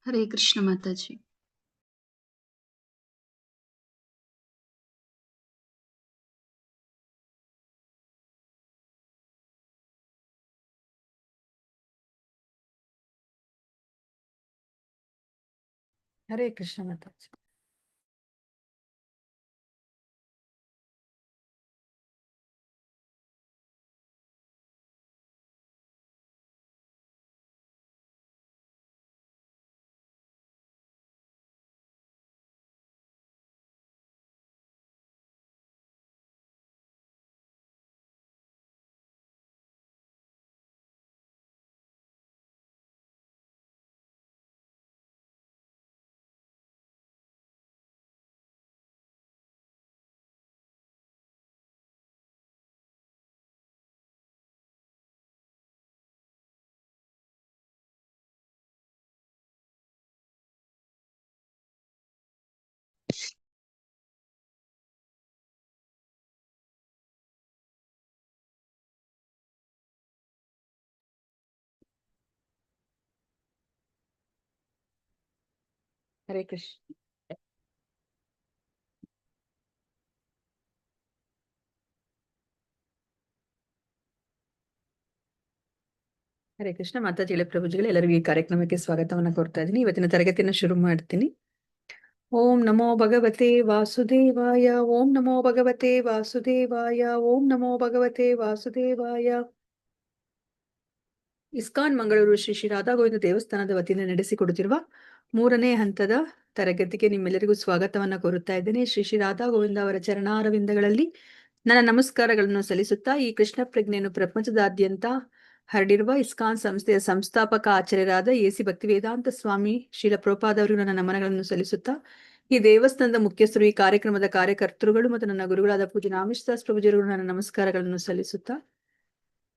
हरे कृष्ण माता जी। हरे कृष्ण माता जी। हरे कृष्ण। ಹರೇ ಕೃಷ್ಣ ಮಾತಾಜಿಗಳೇ, ಪ್ರಭುಜಿಗಳೇ, ಎಲ್ಲರಿಗೂ ಈ ಕಾರ್ಯಕ್ರಮಕ್ಕೆ ಸ್ವಾಗತವನ್ನ ಕೋರ್ತಾ ಇದ್ದೀನಿ. ಇವತ್ತಿನ ತರಗತಿಯನ್ನು ಶುರು ಮಾಡ್ತೀನಿ. ಓಂ ನಮೋ ಭಗವತೆ ವಾಸುದೇವಾಯ, ಓಂ ನಮೋ ಭಗವತೆ ವಾಸುದೇವಾಯ, ಓಂ ನಮೋ ಭಗವತೆ ವಾಸುದೇವಾಯ. ಇಸ್ಕಾನ್ ಮಂಗಳೂರು ಶ್ರೀ ಶ್ರೀ ರಾಧಾ ಗೋವಿಂದ ದೇವಸ್ಥಾನದ ವತಿಯಿಂದ ನಡೆಸಿಕೊಡುತ್ತಿರುವ 3ನೇ ಹಂತದ ತರಗತಿಗೆ ನಿಮ್ಮೆಲ್ಲರಿಗೂ ಸ್ವಾಗತವನ್ನ ಕೋರುತ್ತಾ ಇದ್ದೇನೆ. ಶ್ರೀ ಶ್ರೀ ರಾಧಾ ಗೋವಿಂದ ಅವರ ಚರಣಾರವಿಂದಗಳಲ್ಲಿ ನನ್ನ ನಮಸ್ಕಾರಗಳನ್ನು ಸಲ್ಲಿಸುತ್ತಾ, ಈ ಕೃಷ್ಣ ಪ್ರಜ್ಞೆಯನ್ನು ಪ್ರಪಂಚದಾದ್ಯಂತ ಹರಡಿರುವ ಇಸ್ಕಾನ್ ಸಂಸ್ಥೆಯ ಸಂಸ್ಥಾಪಕ ಆಚಾರ್ಯರಾದ ಎಸಿ ಭಕ್ತಿವೇದಾಂತ ಸ್ವಾಮಿ ಶ್ರೀಲ ಪ್ರಭುಪಾದ ಅವರಿಗೂ ನನ್ನ ನಮನಗಳನ್ನು ಸಲ್ಲಿಸುತ್ತಾ, ಈ ದೇವಸ್ಥಾನದ ಮುಖ್ಯಸ್ಥರು, ಈ ಕಾರ್ಯಕ್ರಮದ ಕಾರ್ಯಕರ್ತರುಗಳು ಮತ್ತು ನನ್ನ ಗುರುಗಳಾದ ಪೂಜ್ಯ ನಾಮಿಶದಾಸ್ ಪ್ರಭುಜಿಯವರಿಗೂ ನನ್ನ ನಮಸ್ಕಾರಗಳನ್ನು ಸಲ್ಲಿಸುತ್ತಾ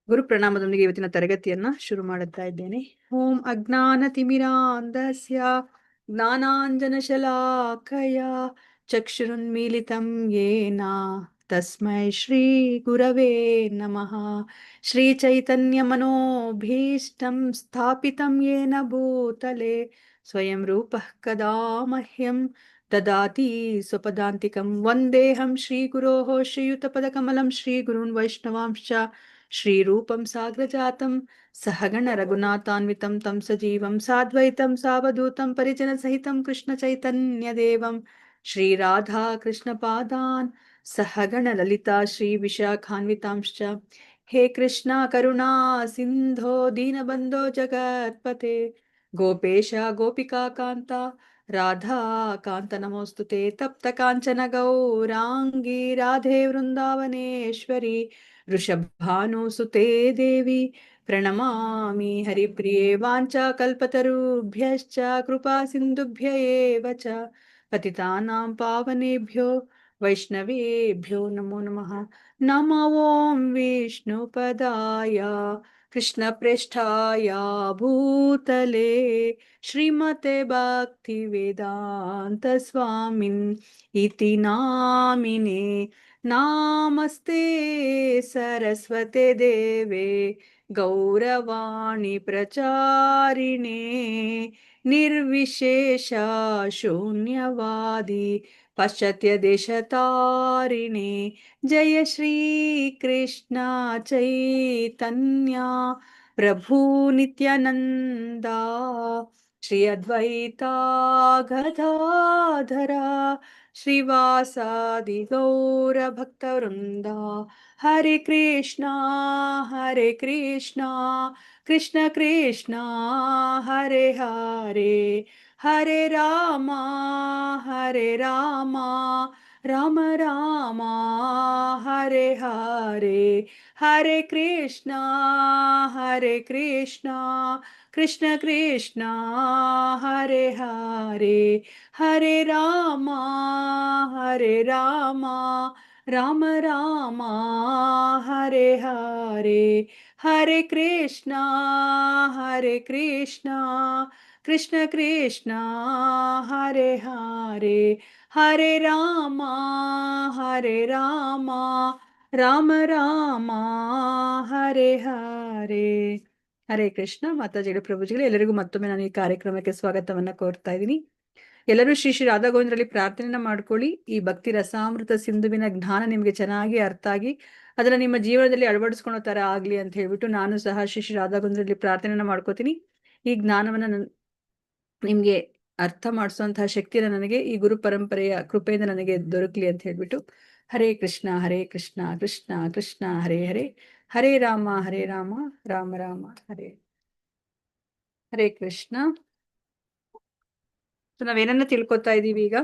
ಗುರು ಪ್ರಣಾಮದೊಂದಿಗೆ ಇವತ್ತಿನ ತರಗತಿಯನ್ನ ಶುರು ಮಾಡುತ್ತಾ ಇದ್ದೇನೆ. ಓಂ ಅಜ್ಞಾನ ತಿಮಿರಾಂಧಸ್ಯ ಜ್ಞಾನಾಂಜನ ಶಲಾಕಯ ಚಕ್ಷುರುನ್ಮೀಲಿತಂ ಯೇನ ತಸ್ಮೈ ಶ್ರೀ ಗುರವೇ ನಮಃ. ಶ್ರೀ ಚೈತನ್ಯ ಮನೋಭೀಷ್ಟಂ ಸ್ಥಾಪಿತಂ ಯೇನ ಭೂತಲೆ ಸ್ವಯಂ ರೂಪಃ ಕದಾ ಮಹ್ಯಂ ದದಾತಿ ಸ್ವಪದಾಂತಿಕಂ. ವಂದೇಹಂ ಶ್ರೀ ಗುರೋಃ ಶ್ರೀಯುತ ಪದಕಮಲಂ ಶ್ರೀ ಗುರುನ್ ವೈಷ್ಣವಾಂಶ್ಚ ಶ್ರೀರೂಪಂ ಸಾಗ್ರಜಾತಂ ಸಹಗಣ ರಘುನಾಥಾನ್ವಿತಂ ತಂ ಸಜೀವಂ ಸಾದ್ವೈತಂ ಸಾವಧೂತಂ ಪರಿಜನ ಸಹಿತಂ ಕೃಷ್ಣ ಚೈತನ್ಯ ದೇವಂ ಶ್ರೀ ರಾಧಾ ಕೃಷ್ಣ ಪಾದಾನ್ ಸಹಗಣ ಲಲಿತಾ ಶ್ರೀ ವಿಶಾಖಾನ್ವಿತಾಂಶ್ಚ. ಹೇ ಕೃಷ್ಣ ಕರುಣಾ ಸಿಂಧೋ ದೀನಬಂಧೋ ಜಗತ್ಪತೆ ಗೋಪೇಶ ಗೋಪಿಕಾ ಕಾಂತ ರಾಧಾ ಕಾಂತ ನಮೋಸ್ತುತೆ. ತಪ್ತ ಕಾಂಚನ ಗೌರಾಂಗಿ ರಾಧೆ ವೃಂದಾವನೇಶ್ವರಿ ವೃಷಭಾನುಸುತೆ ದೇವಿ ಪ್ರಣಮಾಮಿ ಹರಿಪ್ರಿಯೆ. ವಾಂಚಾ ಕಲ್ಪತರುಭ್ಯಶ್ಚ ಕೃಪಾ ಸಿಂಧುಭ್ಯ ಏವ ಚ ಪತಿತಾನಾಂ ಪಾವನೇಭ್ಯೋ ವೈಷ್ಣವೇಭ್ಯೋ ನಮೋ ನಮಃ. ನಮೋ ಓಂ ವಿಷ್ಣುಪದಾಯ ಕೃಷ್ಣ ಪ್ರೇಷ್ಠಾಯ ಭೂತಲೆ ಶ್ರೀಮತೆ ಭಕ್ತಿ ವೇದಾಂತ ಸ್ವಾಮಿನ್ ಇತಿ ನಾಮಿನೇ. ನಾಮಸ್ತೆ ಸರಸ್ವತೆ ದೇವೆ ಗೌರವಾಣಿ ಪ್ರಚಾರಿಣೆ ನಿರ್ವಿಶೇಷ ಶೂನ್ಯವಾದಿ ಪಾಶ್ಚಾತ್ಯ ದೇಶತಾರಿಣೆ. ಜಯ ಶ್ರೀ ಕೃಷ್ಣ ಚೈತನ್ಯ ಪ್ರಭು ನಿತ್ಯಾನಂದ ಶ್ರೀ ಅದ್ವೈತ ಗದಾಧರ ಶ್ರೀವಾಸಾದಿ ಗೌರ ಭಕ್ತವೃಂದ. ಹರೆ ಕೃಷ್ಣ ಕೃಷ್ಣ ಕೃಷ್ಣ ಹರೆ ಹರೆ, ಹರೆ ರಾಮ ರಾಮ ರಾಮ ಹರೆ ಹರೆ. ಹರೆ ಕೃಷ್ಣ ಕೃಷ್ಣ ಕೃಷ್ಣ ಹರೆ ಹರೆ, ಹರೆ ರಾಮ ರಾಮ ರಾಮ ಹರೆ ಹರೆ. ಹರೆ ಕೃಷ್ಣ ಕೃಷ್ಣ ಕೃಷ್ಣ ಹರೆ ಹರೆ, ಹರೆ ರಾಮ ರಾಮ ರಾಮ ಹರೆ ಹರೆ. ಹರೇ ಕೃಷ್ಣ ಮಾತಾಜಿಗಳ ಪ್ರಭುಜಿಗಳು ಎಲ್ಲರಿಗೂ ಮತ್ತೊಮ್ಮೆ ನಾನು ಈ ಕಾರ್ಯಕ್ರಮಕ್ಕೆ ಸ್ವಾಗತವನ್ನ ಕೋರ್ತಾ ಇದ್ದೀನಿ. ಎಲ್ಲರೂ ಶ್ರೀ ಶ್ರೀ ರಾಧಾ ಗೋವಿಂದರಲ್ಲಿ ಪ್ರಾರ್ಥನೆಯನ್ನ ಮಾಡ್ಕೊಳ್ಳಿ. ಈ ಭಕ್ತಿ ರಸಾಮೃತ ಸಿಂಧುವಿನ ಜ್ಞಾನ ನಿಮ್ಗೆ ಚೆನ್ನಾಗಿ ಅರ್ಥ ಆಗಿ ಅದನ್ನ ನಿಮ್ಮ ಜೀವನದಲ್ಲಿ ಅಳವಡಿಸ್ಕೊಳ್ಳೋ ತರ ಆಗ್ಲಿ ಅಂತ ಹೇಳ್ಬಿಟ್ಟು ನಾನು ಸಹ ಶ್ರೀ ಶ್ರೀ ರಾಧಾ ಗೋವಿಂದರಲ್ಲಿ ಪ್ರಾರ್ಥನೆಯನ್ನ ಮಾಡ್ಕೋತೀನಿ. ಈ ಜ್ಞಾನವನ್ನ ನಿಮ್ಗೆ ಅರ್ಥ ಮಾಡಿಸುವಂತಹ ಶಕ್ತಿಯನ್ನ ನನಗೆ ಈ ಗುರು ಪರಂಪರೆಯ ಕೃಪೆಯಿಂದ ನನಗೆ ದೊರಕಲಿ ಅಂತ ಹೇಳ್ಬಿಟ್ಟು ಹರೇ ಕೃಷ್ಣ ಕೃಷ್ಣ ಕೃಷ್ಣ ಹರೇ ಹರೇ ಹರೇ ರಾಮ ರಾಮ ರಾಮ ಹರೇ ಹರೇ ಕೃಷ್ಣ. ನಾವೇನನ್ನ ತಿಳ್ಕೊತಾ ಇದೀವಿ ಈಗ?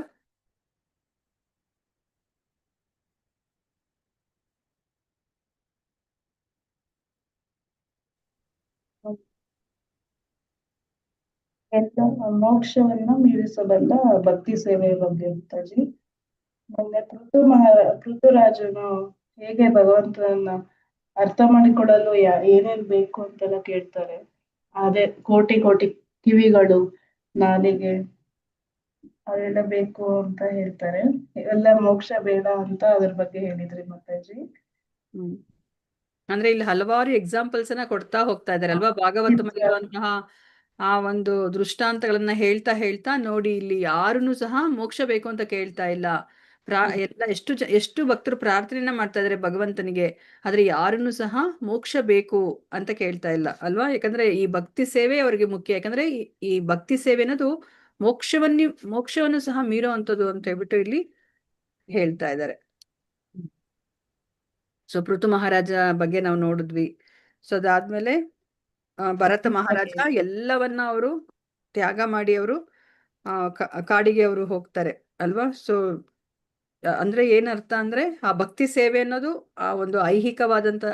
ಎಲ್ಲ ಮೋಕ್ಷವನ್ನ ಮೀರಿಸಬಲ್ಲ ಭಕ್ತಿ ಸೇವೆಯ ಬಗ್ಗೆ ಮಾತಾಜಿ. ಮೊನ್ನೆ ಪೃಥುರಾಜನು ಹೇಗೆ ಭಗವಂತನನ್ನ ಅರ್ಥ ಮಾಡಿಕೊಳ್ಳಲು ಏನೇನ್ ಬೇಕು ಅಂತೆಲ್ಲ ಕೇಳ್ತಾರೆ. ಅದೇ ಕೋಟಿ ಕೋಟಿ ಕಿವಿಗಳು, ನಾಲಿಗೆ ಅದೆಲ್ಲ ಬೇಕು ಅಂತ ಹೇಳ್ತಾರೆ. ಇವೆಲ್ಲ ಮೋಕ್ಷ ಬೇಡ ಅಂತ ಅದ್ರ ಬಗ್ಗೆ ಹೇಳಿದ್ರಿ ಮಾತಾಜಿ. ಅಂದ್ರೆ ಇಲ್ಲಿ ಹಲವಾರು ಎಕ್ಸಾಂಪಲ್ಸ್ ಅನ್ನ ಕೊಡ್ತಾ ಹೋಗ್ತಾ ಇದಾರೆ ಅಲ್ವಾ ಭಾಗವತದಲ್ಲಿರುವಂತಹ ಆ ಒಂದು ದೃಷ್ಟಾಂತಗಳನ್ನ ಹೇಳ್ತಾ ಹೇಳ್ತಾ ನೋಡಿ, ಇಲ್ಲಿ ಯಾರನ್ನು ಸಹ ಮೋಕ್ಷ ಬೇಕು ಅಂತ ಕೇಳ್ತಾ ಇಲ್ಲ. ಎಲ್ಲ ಎಷ್ಟು ಭಕ್ತರು ಪ್ರಾರ್ಥನೆಯನ್ನ ಮಾಡ್ತಾ ಇದಾರೆ ಭಗವಂತನಿಗೆ, ಆದ್ರೆ ಯಾರನ್ನು ಸಹ ಮೋಕ್ಷ ಬೇಕು ಅಂತ ಕೇಳ್ತಾ ಇಲ್ಲ ಅಲ್ವಾ. ಯಾಕಂದ್ರೆ ಈ ಭಕ್ತಿ ಸೇವೆ ಅವರಿಗೆ ಮುಖ್ಯ. ಯಾಕಂದ್ರೆ ಈ ಭಕ್ತಿ ಸೇವೆ ಅನ್ನೋದು ಮೋಕ್ಷವನ್ನು ಸಹ ಮೀರೋ ಅಂತದ್ದು ಅಂತ ಹೇಳ್ಬಿಟ್ಟು ಇಲ್ಲಿ ಹೇಳ್ತಾ ಇದ್ದಾರೆ. ಸೊ ಪೃಥು ಮಹಾರಾಜ ಬಗ್ಗೆ ನಾವು ನೋಡಿದ್ವಿ. ಸೊ ಅದಾದ್ಮೇಲೆ ಭರತ ಮಹಾರಾಜ ಎಲ್ಲವನ್ನ ಅವರು ತ್ಯಾಗ ಮಾಡಿ ಅವರು ಕಾಡಿಗೆ ಅವರು ಹೋಗ್ತಾರೆ ಅಲ್ವಾ. ಸೊ ಅಂದ್ರೆ ಏನರ್ಥ ಅಂದ್ರೆ ಆ ಭಕ್ತಿ ಸೇವೆ ಅನ್ನೋದು ಆ ಒಂದು ಐಹಿಕವಾದಂತ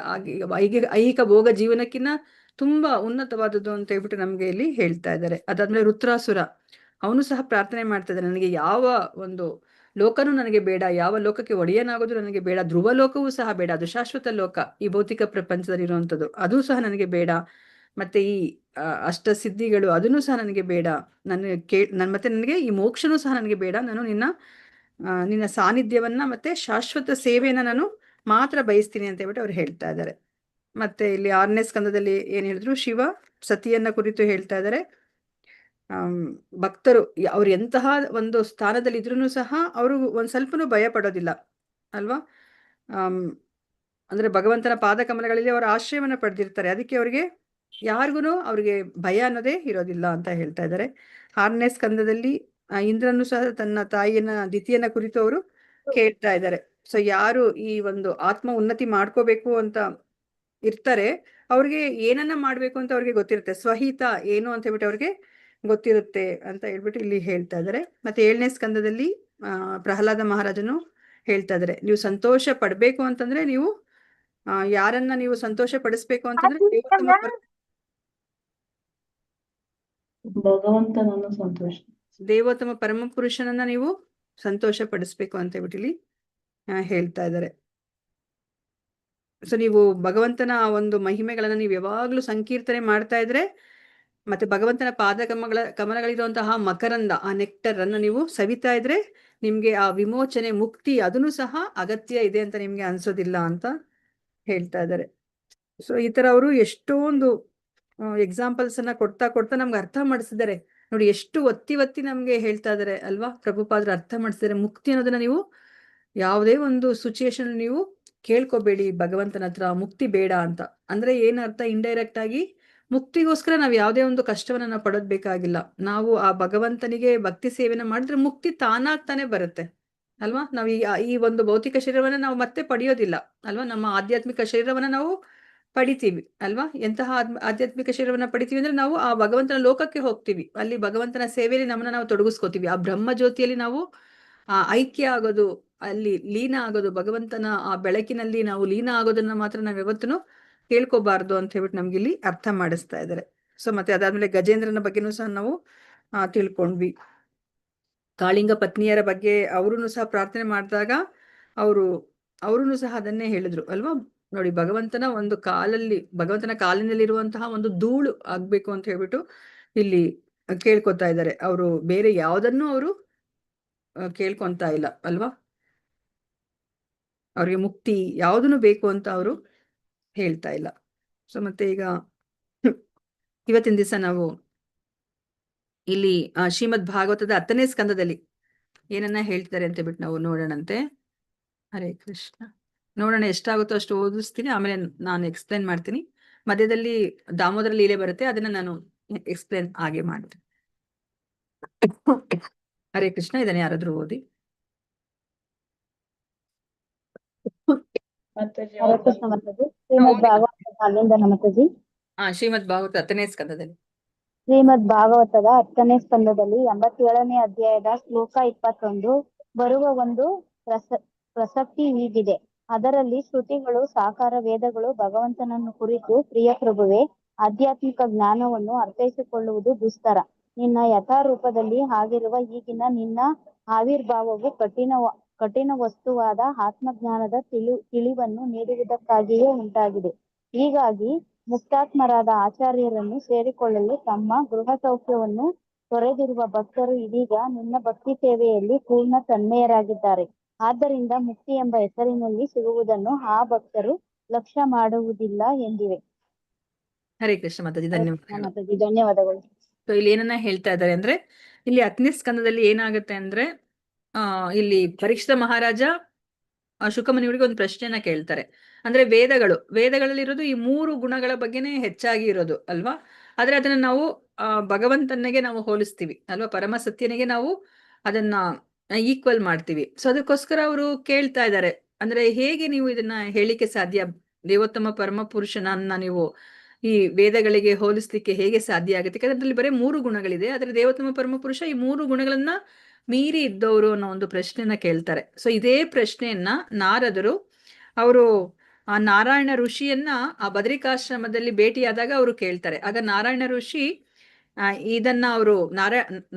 ಐಹಿಕ ಭೋಗ ಜೀವನಕ್ಕಿಂತ ತುಂಬಾ ಉನ್ನತವಾದದ್ದು ಅಂತ ಹೇಳ್ಬಿಟ್ಟು ನಮ್ಗೆ ಇಲ್ಲಿ ಹೇಳ್ತಾ ಇದ್ದಾರೆ. ಅದಾದ್ಮೇಲೆ ರುದ್ರಾಸುರ ಅವನು ಸಹ ಪ್ರಾರ್ಥನೆ ಮಾಡ್ತಾ ಇದ್ದಾನೆ, ನನಗೆ ಯಾವ ಒಂದು ಲೋಕನೂ ನನಗೆ ಬೇಡ, ಯಾವ ಲೋಕಕ್ಕೆ ಒಡೆಯನಾಗೋದು ನನಗೆ ಬೇಡ, ಧ್ರುವ ಲೋಕವೂ ಸಹ ಬೇಡ, ಅದು ಶಾಶ್ವತ ಲೋಕ ಈ ಭೌತಿಕ ಪ್ರಪಂಚದಲ್ಲಿ ಇರುವಂತದ್ದು, ಅದು ಸಹ ನನಗೆ ಬೇಡ. ಮತ್ತೆ ಈ ಅಷ್ಟ ಸಿದ್ಧಿಗಳು ಅದನ್ನು ಸಹ ನನಗೆ ಬೇಡ. ಮತ್ತೆ ನನಗೆ ಈ ಮೋಕ್ಷನೂ ಸಹ ನನಗೆ ಬೇಡ. ನಾನು ನಿನ್ನ ಸಾನ್ನಿಧ್ಯವನ್ನ ಮತ್ತೆ ಶಾಶ್ವತ ಸೇವೆಯನ್ನ ನಾನು ಮಾತ್ರ ಬಯಸ್ತೀನಿ ಅಂತ ಹೇಳ್ಬಿಟ್ಟು ಅವ್ರು ಹೇಳ್ತಾ ಇದ್ದಾರೆ. ಮತ್ತೆ ಇಲ್ಲಿ 6ನೇ ಸ್ಕಂದದಲ್ಲಿ ಏನ್ ಹೇಳಿದ್ರು, ಶಿವ ಸತಿಯನ್ನ ಕುರಿತು ಹೇಳ್ತಾ ಇದ್ದಾರೆ. ಭಕ್ತರು ಅವ್ರು ಎಂತಹ ಒಂದು ಸ್ಥಾನದಲ್ಲಿ ಇದ್ರೂ ಸಹ ಅವರು ಒಂದ್ ಸ್ವಲ್ಪನೂ ಭಯ ಪಡೋದಿಲ್ಲ ಅಲ್ವಾ. ಅಂದ್ರೆ ಭಗವಂತನ ಪಾದ ಕಮಲಗಳಲ್ಲಿ ಅವರ ಆಶ್ರಯವನ್ನ ಪಡೆದಿರ್ತಾರೆ. ಅದಕ್ಕೆ ಅವ್ರಿಗೆ ಅವ್ರಿಗೆ ಭಯ ಅನ್ನೋದೇ ಇರೋದಿಲ್ಲ ಅಂತ ಹೇಳ್ತಾ ಇದ್ದಾರೆ. 6ನೇ ಸ್ಕಂದದಲ್ಲಿ ಇಂದ್ರನು ಸಹ ತನ್ನ ತಾಯಿಯನ್ನ ದಿತಿಯನ್ನ ಕುರಿತು ಅವರು ಕೇಳ್ತಾ ಇದ್ದಾರೆ. ಸೊ ಯಾರು ಈ ಒಂದು ಆತ್ಮ ಉನ್ನತಿ ಮಾಡ್ಕೋಬೇಕು ಅಂತ ಇರ್ತಾರೆ, ಅವ್ರಿಗೆ ಏನನ್ನ ಮಾಡ್ಬೇಕು ಅಂತ ಅವ್ರಿಗೆ ಗೊತ್ತಿರುತ್ತೆ. ಸ್ವಹಿತ ಏನು ಅಂತ ಹೇಳ್ಬಿಟ್ಟು ಅವ್ರಿಗೆ ಗೊತ್ತಿರುತ್ತೆ ಅಂತ ಹೇಳ್ಬಿಟ್ಟು ಇಲ್ಲಿ ಹೇಳ್ತಾ ಇದ್ದಾರೆ. ಮತ್ತೆ 7ನೇ ಸ್ಕಂದದಲ್ಲಿ ಪ್ರಹ್ಲಾದ ಮಹಾರಾಜನು ಹೇಳ್ತಾ ಇದ್ದಾರೆ, ನೀವು ಸಂತೋಷ ಪಡ್ಬೇಕು ಅಂತಂದ್ರೆ ನೀವು ಯಾರನ್ನ ನೀವು ಸಂತೋಷ ಪಡಿಸ್ಬೇಕು ಅಂತಂದ್ರೆ ಭಗವಂತನನ್ನು ದೇವೋತ್ತಮ ಪರಮ ಪುರುಷನನ್ನ ನೀವು ಸಂತೋಷ ಪಡಿಸ್ಬೇಕು ಅಂತ ಹೇಳ್ಬಿಟ್ಟು ಇಲ್ಲಿ ಹೇಳ್ತಾ ಇದ್ದಾರೆ. ಸೊ ನೀವು ಭಗವಂತನ ಒಂದು ಮಹಿಮೆಗಳನ್ನ ನೀವು ಯಾವಾಗ್ಲೂ ಸಂಕೀರ್ತನೆ ಮಾಡ್ತಾ ಇದ್ರೆ, ಮತ್ತೆ ಭಗವಂತನ ಪಾದ ಕಮಲಗಳಿರುವಂತಹ ಮಕರಂದ ಆ ನೆಕ್ಟರ್ ಅನ್ನು ನೀವು ಸವಿತಾ ಇದ್ರೆ ನಿಮ್ಗೆ ಆ ವಿಮೋಚನೆ ಮುಕ್ತಿ ಅದನ್ನು ಸಹ ಅಗತ್ಯ ಇದೆ ಅಂತ ನಿಮ್ಗೆ ಅನ್ಸೋದಿಲ್ಲ ಅಂತ ಹೇಳ್ತಾ ಇದ್ದಾರೆ. ಸೊ ಈ ತರ ಅವರು ಎಷ್ಟೊಂದು ಎಕ್ಸಾಂಪಲ್ಸ್ ಅನ್ನ ಕೊಡ್ತಾ ಕೊಡ್ತಾ ನಮ್ಗೆ ಅರ್ಥ ಮಾಡಿಸಿದ್ದಾರೆ. ನೋಡಿ ಎಷ್ಟು ಒತ್ತಿ ನಮ್ಗೆ ಹೇಳ್ತಾ ಇದಾರೆ ಅಲ್ವಾ. ಪ್ರಭುಪಾದರು ಅರ್ಥ ಮಾಡಿಸಿದ್ದಾರೆ, ಮುಕ್ತಿ ಅನ್ನೋದನ್ನ ನೀವು ಯಾವುದೇ ಒಂದು ಸಿಚುಯೇಷನ್ ನೀವು ಕೇಳ್ಕೋಬೇಡಿ ಭಗವಂತನ ಹತ್ರ, ಮುಕ್ತಿ ಬೇಡ ಅಂತ. ಅಂದ್ರೆ ಏನರ್ಥ, ಇಂಡೈರೆಕ್ಟ್ ಆಗಿ ಮುಕ್ತಿಗೋಸ್ಕರ ನಾವು ಯಾವುದೇ ಒಂದು ಕಷ್ಟವನ್ನ ನಾವು ಪಡೋದ್ ಬೇಕಾಗಿಲ್ಲ. ನಾವು ಆ ಭಗವಂತನಿಗೆ ಭಕ್ತಿ ಸೇವೆನ ಮಾಡಿದ್ರೆ ಮುಕ್ತಿ ತಾನಾಗ್ತಾನೆ ಬರುತ್ತೆ ಅಲ್ವಾ. ನಾವು ಈ ಒಂದು ಭೌತಿಕ ಶರೀರವನ್ನ ನಾವು ಮತ್ತೆ ಪಡೆಯೋದಿಲ್ಲ ಅಲ್ವಾ. ನಮ್ಮ ಆಧ್ಯಾತ್ಮಿಕ ಶರೀರವನ್ನ ನಾವು ಪಡಿತೀವಿ ಅಲ್ವಾ. ಎಂತಹ ಆಧ್ಯಾತ್ಮಿಕ ಶರೀರವನ್ನ ಪಡಿತೀವಿ ಅಂದ್ರೆ ನಾವು ಆ ಭಗವಂತನ ಲೋಕಕ್ಕೆ ಹೋಗ್ತೀವಿ. ಅಲ್ಲಿ ಭಗವಂತನ ಸೇವೆಯಲ್ಲಿ ನಮ್ಮನ್ನ ನಾವು ತೊಡಗಿಸ್ಕೋತೀವಿ. ಆ ಬ್ರಹ್ಮ ಜ್ಯೋತಿಯಲ್ಲಿ ನಾವು ಐಕ್ಯ ಆಗೋದು, ಅಲ್ಲಿ ಲೀನ ಆಗೋದು, ಭಗವಂತನ ಆ ಬೆಳಕಿನಲ್ಲಿ ನಾವು ಲೀನ ಆಗೋದನ್ನ ಮಾತ್ರ ನಾವ್ ಯಾವತ್ತೂ ಕೇಳ್ಕೋಬಾರ್ದು ಅಂತ ಹೇಳ್ಬಿಟ್ಟು ನಮ್ಗೆ ಇಲ್ಲಿ ಅರ್ಥ ಮಾಡಿಸ್ತಾ ಇದ್ದಾರೆ. ಸೊ ಮತ್ತೆ ಅದಾದ್ಮೇಲೆ ಗಜೇಂದ್ರನ ಬಗ್ಗೆನೂ ಸಹ ನಾವು ತಿಳ್ಕೊಂಡ್ವಿ. ಕಾಳಿಂಗ ಪತ್ನಿಯರ ಬಗ್ಗೆ ಅವ್ರೂ ಸಹ ಪ್ರಾರ್ಥನೆ ಮಾಡಿದಾಗ ಅವ್ರೂ ಸಹ ಅದನ್ನೇ ಹೇಳಿದ್ರು ಅಲ್ವಾ. ನೋಡಿ ಭಗವಂತನ ಒಂದು ಭಗವಂತನ ಕಾಲಿನಲ್ಲಿರುವಂತಹ ಒಂದು ಧೂಳು ಆಗ್ಬೇಕು ಅಂತ ಹೇಳ್ಬಿಟ್ಟು ಇಲ್ಲಿ ಕೇಳ್ಕೊತಾ ಇದ್ದಾರೆ. ಅವರು ಬೇರೆ ಯಾವ್ದನ್ನು ಅವರು ಕೇಳ್ಕೊಂತಾ ಇಲ್ಲ ಅಲ್ವಾ. ಅವ್ರಿಗೆ ಮುಕ್ತಿ ಯಾವ್ದನ್ನು ಬೇಕು ಅಂತ ಅವರು ಹೇಳ್ತಾ ಇಲ್ಲ. ಸೊ ಮತ್ತೆ ಈಗ ಇವತ್ತಿನ ದಿವಸ ನಾವು ಇಲ್ಲಿ ಶ್ರೀಮದ್ ಭಾಗವತದ 10ನೇ ಸ್ಕಂದದಲ್ಲಿ ಏನನ್ನ ಹೇಳ್ತಾರೆ ಅಂತ ಬಿಟ್ಟು ನಾವು ನೋಡೋಣಂತೆ. ಹರೇ ಕೃಷ್ಣ. ನೋಡೋಣ, ಎಷ್ಟಾಗುತ್ತೋ ಅಷ್ಟು ಓದಿಸ್ತೀನಿ, ಆಮೇಲೆ ನಾನು ಎಕ್ಸ್ಪ್ಲೇನ್ ಮಾಡ್ತೀನಿ. ಮಧ್ಯದಲ್ಲಿ ದಾಮೋದರ ಲೀಲೆ ಬರುತ್ತೆ, ಅದನ್ನ ನಾನು ಎಕ್ಸ್ಪ್ಲೇನ್ ಹಾಗೆ ಮಾಡ್ತೀನಿ. ಹರೇ ಕೃಷ್ಣ. ಇದನ್ನ ಯಾರಾದ್ರೂ ಓದಿ. ಮಾತಾಜಿ ಹರೇ ಕೃಷ್ಣ ಮಾತಾಜಿ. ಶ್ರೀಮದ್ ಭಾಗವತ ಅಲ್ಲಿಂದ ಮಾತಾಜಿ. ಶ್ರೀಮದ್ ಭಾಗವತ 10ನೇ ಸ್ಕಂದದಲ್ಲಿ. ಶ್ರೀಮದ್ ಭಾಗವತದ 10ನೇ ಸ್ಕಂದದಲ್ಲಿ 87ನೇ ಅಧ್ಯಾಯದ ಶ್ಲೋಕ 21 ಬರುವ ಒಂದು ಪ್ರಸಕ್ತಿ ಹೀಗಿದೆ. ಅದರಲ್ಲಿ ಶ್ರುತಿಗಳು ಸಾಕಾರ ವೇದಗಳು ಭಗವಂತನನ್ನು ಕುರಿತು ಪ್ರಿಯ ಪ್ರಭುವೆ ಆಧ್ಯಾತ್ಮಿಕ ಜ್ಞಾನವನ್ನು ಅರ್ಥೈಸಿಕೊಳ್ಳುವುದು ದುಸ್ತರ. ನಿನ್ನ ಯಥಾರೂಪದಲ್ಲಿ ಆಗಿರುವ ಈಗಿನ ನಿನ್ನ ಆವಿರ್ಭಾವವು ಕಠಿಣ ವಸ್ತುವಾದ ಆತ್ಮಜ್ಞಾನದ ತಿಳಿವನ್ನು ನೀಡುವುದಕ್ಕಾಗಿಯೇ ಉಂಟಾಗಿದೆ. ಹೀಗಾಗಿ ಮುಕ್ತಾತ್ಮರಾದ ಆಚಾರ್ಯರನ್ನು ಸೇರಿಕೊಳ್ಳಲು ತಮ್ಮ ಗೃಹ ಸೌಖ್ಯವನ್ನು ತೊರೆದಿರುವ ಭಕ್ತರು ಇದೀಗ ನಿನ್ನ ಭಕ್ತಿ ಸೇವೆಯಲ್ಲಿ ಪೂರ್ಣ ತನ್ಮಯರಾಗಿದ್ದಾರೆ. ಆದ್ದರಿಂದ ಮುಕ್ತಿ ಎಂಬ ಹೆಸರಿನಲ್ಲಿ ಸಿಗುವುದನ್ನು ಆ ಭಕ್ತರು ಲಕ್ಷ್ಯ ಮಾಡುವುದಿಲ್ಲ ಎಂದಿವೆ. ಹರೇ ಕೃಷ್ಣ ಮಾತಾಜಿ, ಧನ್ಯವಾದಗಳು. ಮಾತಾಜಿ ಧನ್ಯವಾದಗಳು. ಸೊ ಇಲ್ಲಿ ಏನನ್ನ ಹೇಳ್ತಾ ಇದ್ದಾರೆ ಅಂದ್ರೆ, ಇಲ್ಲಿ 10ನೇ ಸ್ಕಂದದಲ್ಲಿ ಏನಾಗುತ್ತೆ ಅಂದ್ರೆ, ಇಲ್ಲಿ ಪರೀಕ್ಷಿತ ಮಹಾರಾಜ ಶುಕಮುನಿಯವರಿಗೆ ಒಂದು ಪ್ರಶ್ನೆಯನ್ನ ಕೇಳ್ತಾರೆ. ಅಂದ್ರೆ ವೇದಗಳಲ್ಲಿರೋದು ಈ 3 ಗುಣಗಳ ಬಗ್ಗೆನೇ ಹೆಚ್ಚಾಗಿ ಇರೋದು ಅಲ್ವಾ. ಆದ್ರೆ ಅದನ್ನ ನಾವು ಭಗವಂತನಿಗೆ ನಾವು ಹೋಲಿಸ್ತೀವಿ ಅಲ್ವಾ, ಪರಮ ಸತ್ಯನಿಗೆ ನಾವು ಅದನ್ನ ಈಕ್ವಲ್ ಮಾಡ್ತೀವಿ. ಸೊ ಅದಕ್ಕೋಸ್ಕರ ಅವರು ಕೇಳ್ತಾ ಇದ್ದಾರೆ, ಅಂದ್ರೆ ಹೇಗೆ ನೀವು ಇದನ್ನ ಹೇಳಿಕೆ ಸಾಧ್ಯ, ದೇವೋತ್ತಮ ಪರಮ ಪುರುಷನನ್ನ ನೀವು ಈ ವೇದಗಳಿಗೆ ಹೋಲಿಸ್ಲಿಕ್ಕೆ ಹೇಗೆ ಸಾಧ್ಯ ಆಗುತ್ತೆ? ಯಾಕಂದ್ರೆ ಅದ್ರಲ್ಲಿ ಬರೀ 3 ಗುಣಗಳಿದೆ, ಆದ್ರೆ ದೇವೋತ್ತಮ ಪರಮ ಪುರುಷ ಈ 3 ಗುಣಗಳನ್ನ ಮೀರಿ ಇದ್ದವರು ಅನ್ನೋ ಒಂದು ಪ್ರಶ್ನೆಯನ್ನ ಕೇಳ್ತಾರೆ. ಸೊ ಇದೇ ಪ್ರಶ್ನೆಯನ್ನ ನಾರದರು ಅವರು ಆ ನಾರಾಯಣ ಋಷಿಯನ್ನ ಆ ಬದರಿಕಾಶ್ರಮದಲ್ಲಿ ಭೇಟಿಯಾದಾಗ ಅವರು ಕೇಳ್ತಾರೆ. ಆಗ ನಾರಾಯಣ ಋಷಿ ಇದನ್ನ ಅವರು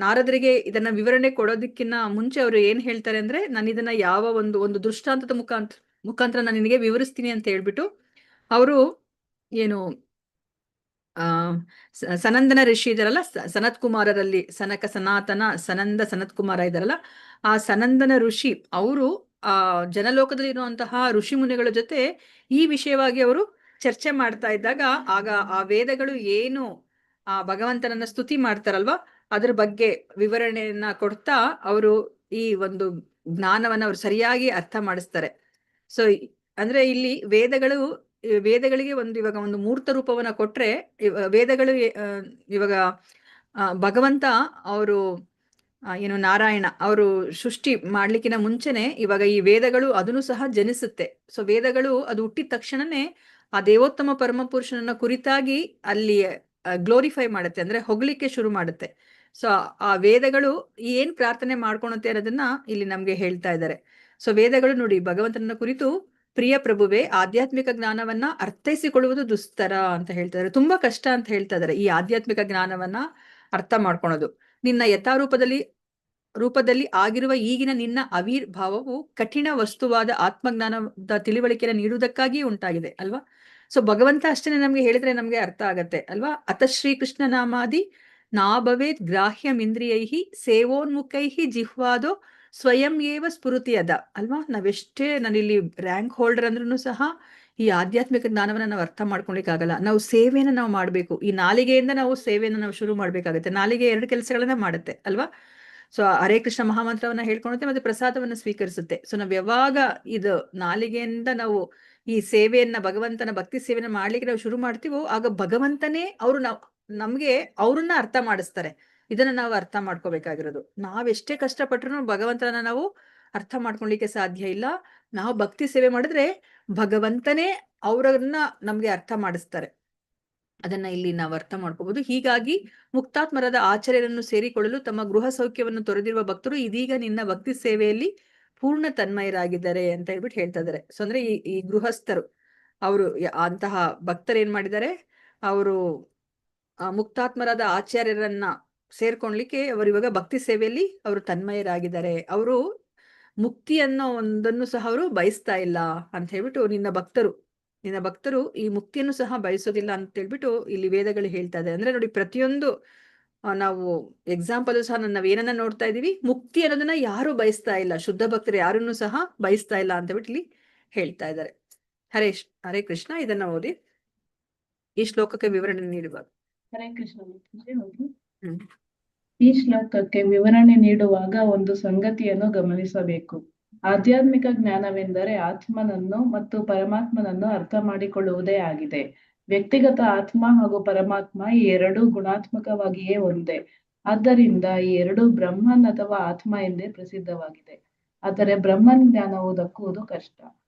ನಾರದರಿಗೆ ಇದನ್ನ ವಿವರಣೆ ಕೊಡೋದಕ್ಕಿಂತ ಮುಂಚೆ ಅವರು ಏನ್ ಹೇಳ್ತಾರೆ ಅಂದ್ರೆ, ನಾನು ಇದನ್ನ ಯಾವ ಒಂದು ದೃಷ್ಟಾಂತದ ಮುಖಾಂತರ ನಾನು ನಿನಗೆ ವಿವರಿಸ್ತೀನಿ ಅಂತ ಹೇಳ್ಬಿಟ್ಟು ಅವರು ಏನು ಸನಂದನ ಋಷಿ ಇದಾರಲ್ಲ, ಸನತ್ ಕುಮಾರರಲ್ಲಿ ಸನಕ ಸನಾತನ ಸನಂದ ಸನತ್ ಕುಮಾರ ಇದಾರಲ್ಲ, ಆ ಸನಂದನ ಋಷಿ ಅವರು ಆ ಜನಲೋಕದಲ್ಲಿ ಇರುವಂತಹ ಋಷಿ ಮುನಿಗಳ ಜೊತೆ ಈ ವಿಷಯವಾಗಿ ಅವರು ಚರ್ಚೆ ಮಾಡ್ತಾ ಇದ್ದಾಗ, ಆಗ ಆ ವೇದಗಳು ಏನು ಆ ಭಗವಂತನನ್ನ ಸ್ತುತಿ ಮಾಡ್ತಾರಲ್ವಾ ಅದ್ರ ಬಗ್ಗೆ ವಿವರಣೆಯನ್ನ ಕೊಡ್ತಾ ಅವರು ಈ ಒಂದು ಜ್ಞಾನವನ್ನ ಅವ್ರು ಸರಿಯಾಗಿ ಅರ್ಥ ಮಾಡಿಸ್ತಾರೆ. ಸೊ ಅಂದ್ರೆ ಇಲ್ಲಿ ವೇದಗಳಿಗೆ ಇವಾಗ ಒಂದು ಮೂರ್ತ ರೂಪವನ್ನ ಕೊಟ್ರೆ, ವೇದಗಳು ಇವಾಗ ಭಗವಂತ ಅವರು ಏನು ನಾರಾಯಣ ಅವರು ಸೃಷ್ಟಿ ಮಾಡ್ಲಿಕ್ಕಿನ ಮುಂಚೆನೆ ಇವಾಗ ಈ ವೇದಗಳು ಅದನ್ನು ಸಹ ಜನಿಸುತ್ತೆ. ಸೊ ವೇದಗಳು ಅದು ಹುಟ್ಟಿದ ತಕ್ಷಣನೇ ಆ ದೇವೋತ್ತಮ ಪರಮ ಪುರುಷನನ್ನ ಕುರಿತಾಗಿ ಅಲ್ಲಿ ಗ್ಲೋರಿಫೈ ಮಾಡುತ್ತೆ, ಅಂದ್ರೆ ಹೊಗಳಿಕೆ ಶುರು ಮಾಡುತ್ತೆ. ಸೊ ಆ ವೇದಗಳು ಏನ್ ಪ್ರಾರ್ಥನೆ ಮಾಡ್ಕೊಳುತ್ತೆ ಅನ್ನೋದನ್ನ ಇಲ್ಲಿ ನಮ್ಗೆ ಹೇಳ್ತಾ ಇದ್ದಾರೆ. ಸೊ ವೇದಗಳು ನೋಡಿ, ಭಗವಂತನ ಕುರಿತು ಪ್ರಿಯ ಪ್ರಭುವೆ ಆಧ್ಯಾತ್ಮಿಕ ಜ್ಞಾನವನ್ನ ಅರ್ಥೈಸಿಕೊಳ್ಳುವುದು ದುಸ್ತರ ಅಂತ ಹೇಳ್ತಾ ಇದ್ದಾರೆ. ತುಂಬಾ ಕಷ್ಟ ಅಂತ ಹೇಳ್ತಾ ಇದ್ದಾರೆ ಈ ಆಧ್ಯಾತ್ಮಿಕ ಜ್ಞಾನವನ್ನ ಅರ್ಥ ಮಾಡ್ಕೊಳೋದು. ನಿನ್ನ ರೂಪದಲ್ಲಿ ಆಗಿರುವ ಈಗಿನ ನಿನ್ನ ಆವಿರ್ಭಾವವು ಕಠಿಣ ವಸ್ತುವಾದ ಆತ್ಮಜ್ಞಾನದ ತಿಳುವಳಿಕೆಯನ್ನು ನೀಡುವುದಕ್ಕಾಗಿ ಉಂಟಾಗಿದೆ ಅಲ್ವಾ. ಸೊ ಭಗವಂತ ಅಷ್ಟೇ ನಮ್ಗೆ ಹೇಳಿದ್ರೆ ನಮ್ಗೆ ಅರ್ಥ ಆಗತ್ತೆ ಅಲ್ವಾ. ಅತ ಶ್ರೀಕೃಷ್ಣ ನಾಮಾದಿ ನಾಭವೇದ್ ಗ್ರಾಹ್ಯಮಿಂದ್ರಿಯೈಹಿ ಸೇವೋನ್ಮುಖೈಹಿ ಜಿಹ್ವಾದೋ ಸ್ವಯಂ ಏವ ಸ್ಫುರುತಿ ಅದ ಅಲ್ವಾ. ನಾನಿಲ್ಲಿ ರ್ಯಾಂಕ್ ಹೋಲ್ಡರ್ ಅಂದ್ರೂ ಸಹ ಈ ಆಧ್ಯಾತ್ಮಿಕ ಜ್ಞಾನವನ್ನ ನಾವು ಅರ್ಥ ಮಾಡ್ಕೊಳಿಕ್ಕಾಗಲ್ಲ. ನಾವು ಸೇವೆಯನ್ನ ನಾವು ಮಾಡ್ಬೇಕು. ಈ ನಾಲಿಗೆಯಿಂದ ನಾವು ಸೇವೆಯನ್ನ ನಾವು ಶುರು ಮಾಡ್ಬೇಕಾಗತ್ತೆ. ನಾಲಿಗೆ 2 ಕೆಲಸಗಳನ್ನ ಮಾಡುತ್ತೆ ಅಲ್ವಾ. ಸೊ ಹರೇ ಕೃಷ್ಣ ಮಹಾಮಂತ್ರವನ್ನ ಹೇಳ್ಕೊಳುತ್ತೆ ಮತ್ತೆ ಪ್ರಸಾದವನ್ನ ಸ್ವೀಕರಿಸುತ್ತೆ. ಸೊ ನಾವ್ ಯಾವಾಗ ಇದು ನಾಲಿಗೆಯಿಂದ ನಾವು ಈ ಸೇವೆಯನ್ನ ಭಗವಂತನ ಭಕ್ತಿ ಸೇವೆಯನ್ನ ಮಾಡ್ಲಿಕ್ಕೆ ನಾವು ಶುರು ಮಾಡ್ತೀವೋ, ಆಗ ಭಗವಂತನೇ ಅವರು ನಮ್ಗೆ ಅವ್ರನ್ನ ಅರ್ಥ ಮಾಡಿಸ್ತಾರೆ. ಇದನ್ನ ನಾವು ಅರ್ಥ ಮಾಡ್ಕೋಬೇಕಾಗಿರೋದು. ನಾವೆಷ್ಟೇ ಕಷ್ಟಪಟ್ರು ಭಗವಂತನ ನಾವು ಅರ್ಥ ಮಾಡ್ಕೊಳ್ಲಿಕ್ಕೆ ಸಾಧ್ಯ ಇಲ್ಲ. ನಾವು ಭಕ್ತಿ ಸೇವೆ ಮಾಡಿದ್ರೆ ಭಗವಂತನೇ ಅವ್ರನ್ನ ನಮ್ಗೆ ಅರ್ಥ ಮಾಡಿಸ್ತಾರೆ. ಅದನ್ನ ಇಲ್ಲಿ ನಾವು ಅರ್ಥ ಮಾಡ್ಕೋಬಹುದು. ಹೀಗಾಗಿ ಮುಕ್ತಾತ್ಮರಾದ ಆಚಾರ್ಯರನ್ನು ಸೇರಿಕೊಳ್ಳಲು ತಮ್ಮ ಗೃಹ ಸೌಖ್ಯವನ್ನು ತೊರೆದಿರುವ ಭಕ್ತರು ಇದೀಗ ನಿನ್ನ ಭಕ್ತಿ ಸೇವೆಯಲ್ಲಿ ಪೂರ್ಣ ತನ್ಮಯರಾಗಿದ್ದಾರೆ ಅಂತ ಹೇಳ್ಬಿಟ್ಟು ಹೇಳ್ತಾ ಇದ್ದಾರೆ. ಸೊ ಅಂದ್ರೆ ಈ ಗೃಹಸ್ಥರು ಅವರು ಅಂತಹ ಭಕ್ತರು ಏನ್ ಮಾಡಿದ್ದಾರೆ, ಅವರು ಮುಕ್ತಾತ್ಮರಾದ ಆಚಾರ್ಯರನ್ನ ಸೇರ್ಕೊಳ್ಲಿಕ್ಕೆ ಅವರು ಇವಾಗ ಭಕ್ತಿ ಸೇವೆಯಲ್ಲಿ ಅವರು ತನ್ಮಯರಾಗಿದ್ದಾರೆ. ಅವರು ಮುಕ್ತಿ ಅನ್ನೋ ಒಂದನ್ನು ಸಹ ಅವರು ಬಯಸ್ತಾ ಇಲ್ಲ ಅಂತ ಹೇಳ್ಬಿಟ್ಟು ನಿನ್ನ ಭಕ್ತರು ಈ ಮುಕ್ತಿಯನ್ನು ಸಹ ಬಯಸೋದಿಲ್ಲ ಅಂತ ಹೇಳ್ಬಿಟ್ಟು ಇಲ್ಲಿ ವೇದಗಳು ಹೇಳ್ತಾ ಇದೆ. ಅಂದ್ರೆ ನೋಡಿ, ಪ್ರತಿಯೊಂದು ನಾವು ಎಕ್ಸಾಂಪಲ್ ಸಹ ನಾವ್ ಏನನ್ನ ನೋಡ್ತಾ ಇದೀವಿ, ಮುಕ್ತಿ ಅನ್ನೋದನ್ನ ಯಾರು ಬಯಸ್ತಾ ಇಲ್ಲ, ಶುದ್ಧ ಭಕ್ತರು ಯಾರನ್ನು ಸಹ ಬಯಸ್ತಾ ಇಲ್ಲ ಅಂತ ಹೇಳ್ಬಿಟ್ಟು ಇಲ್ಲಿ ಹೇಳ್ತಾ ಇದ್ದಾರೆ. ಹರೇ ಕೃಷ್ಣ. ಇದನ್ನ ಓದಿ ಈ ಶ್ಲೋಕಕ್ಕೆ ವಿವರಣೆ ನೀಡುವ. ಹರೇ ಕೃಷ್ಣ ಮಾತಾಜಿ. ಹೌದು. ಹ್ಮ್ ಈ ಶ್ಲೋಕಕ್ಕೆ ವಿವರಣೆ ನೀಡುವಾಗ ಒಂದು ಸಂಗತಿಯನ್ನು ಗಮನಿಸಬೇಕು. ಆಧ್ಯಾತ್ಮಿಕ ಜ್ಞಾನವೆಂದರೆ ಆತ್ಮನನ್ನು ಮತ್ತು ಪರಮಾತ್ಮನನ್ನು ಅರ್ಥ ಮಾಡಿಕೊಳ್ಳುವುದೇ ಆಗಿದೆ. ವ್ಯಕ್ತಿಗತ ಆತ್ಮ ಹಾಗೂ ಪರಮಾತ್ಮ ಈ ಎರಡೂ ಗುಣಾತ್ಮಕವಾಗಿಯೇ ಒಂದೇ. ಆದ್ದರಿಂದ ಈ ಎರಡು ಬ್ರಹ್ಮನ್ ಅಥವಾ ಆತ್ಮ ಎಂದೇ ಪ್ರಸಿದ್ಧವಾಗಿದೆ. ಆದರೆ ಬ್ರಹ್ಮನ್ ಜ್ಞಾನವು ದಕ್ಕುವುದು ಕಷ್ಟ.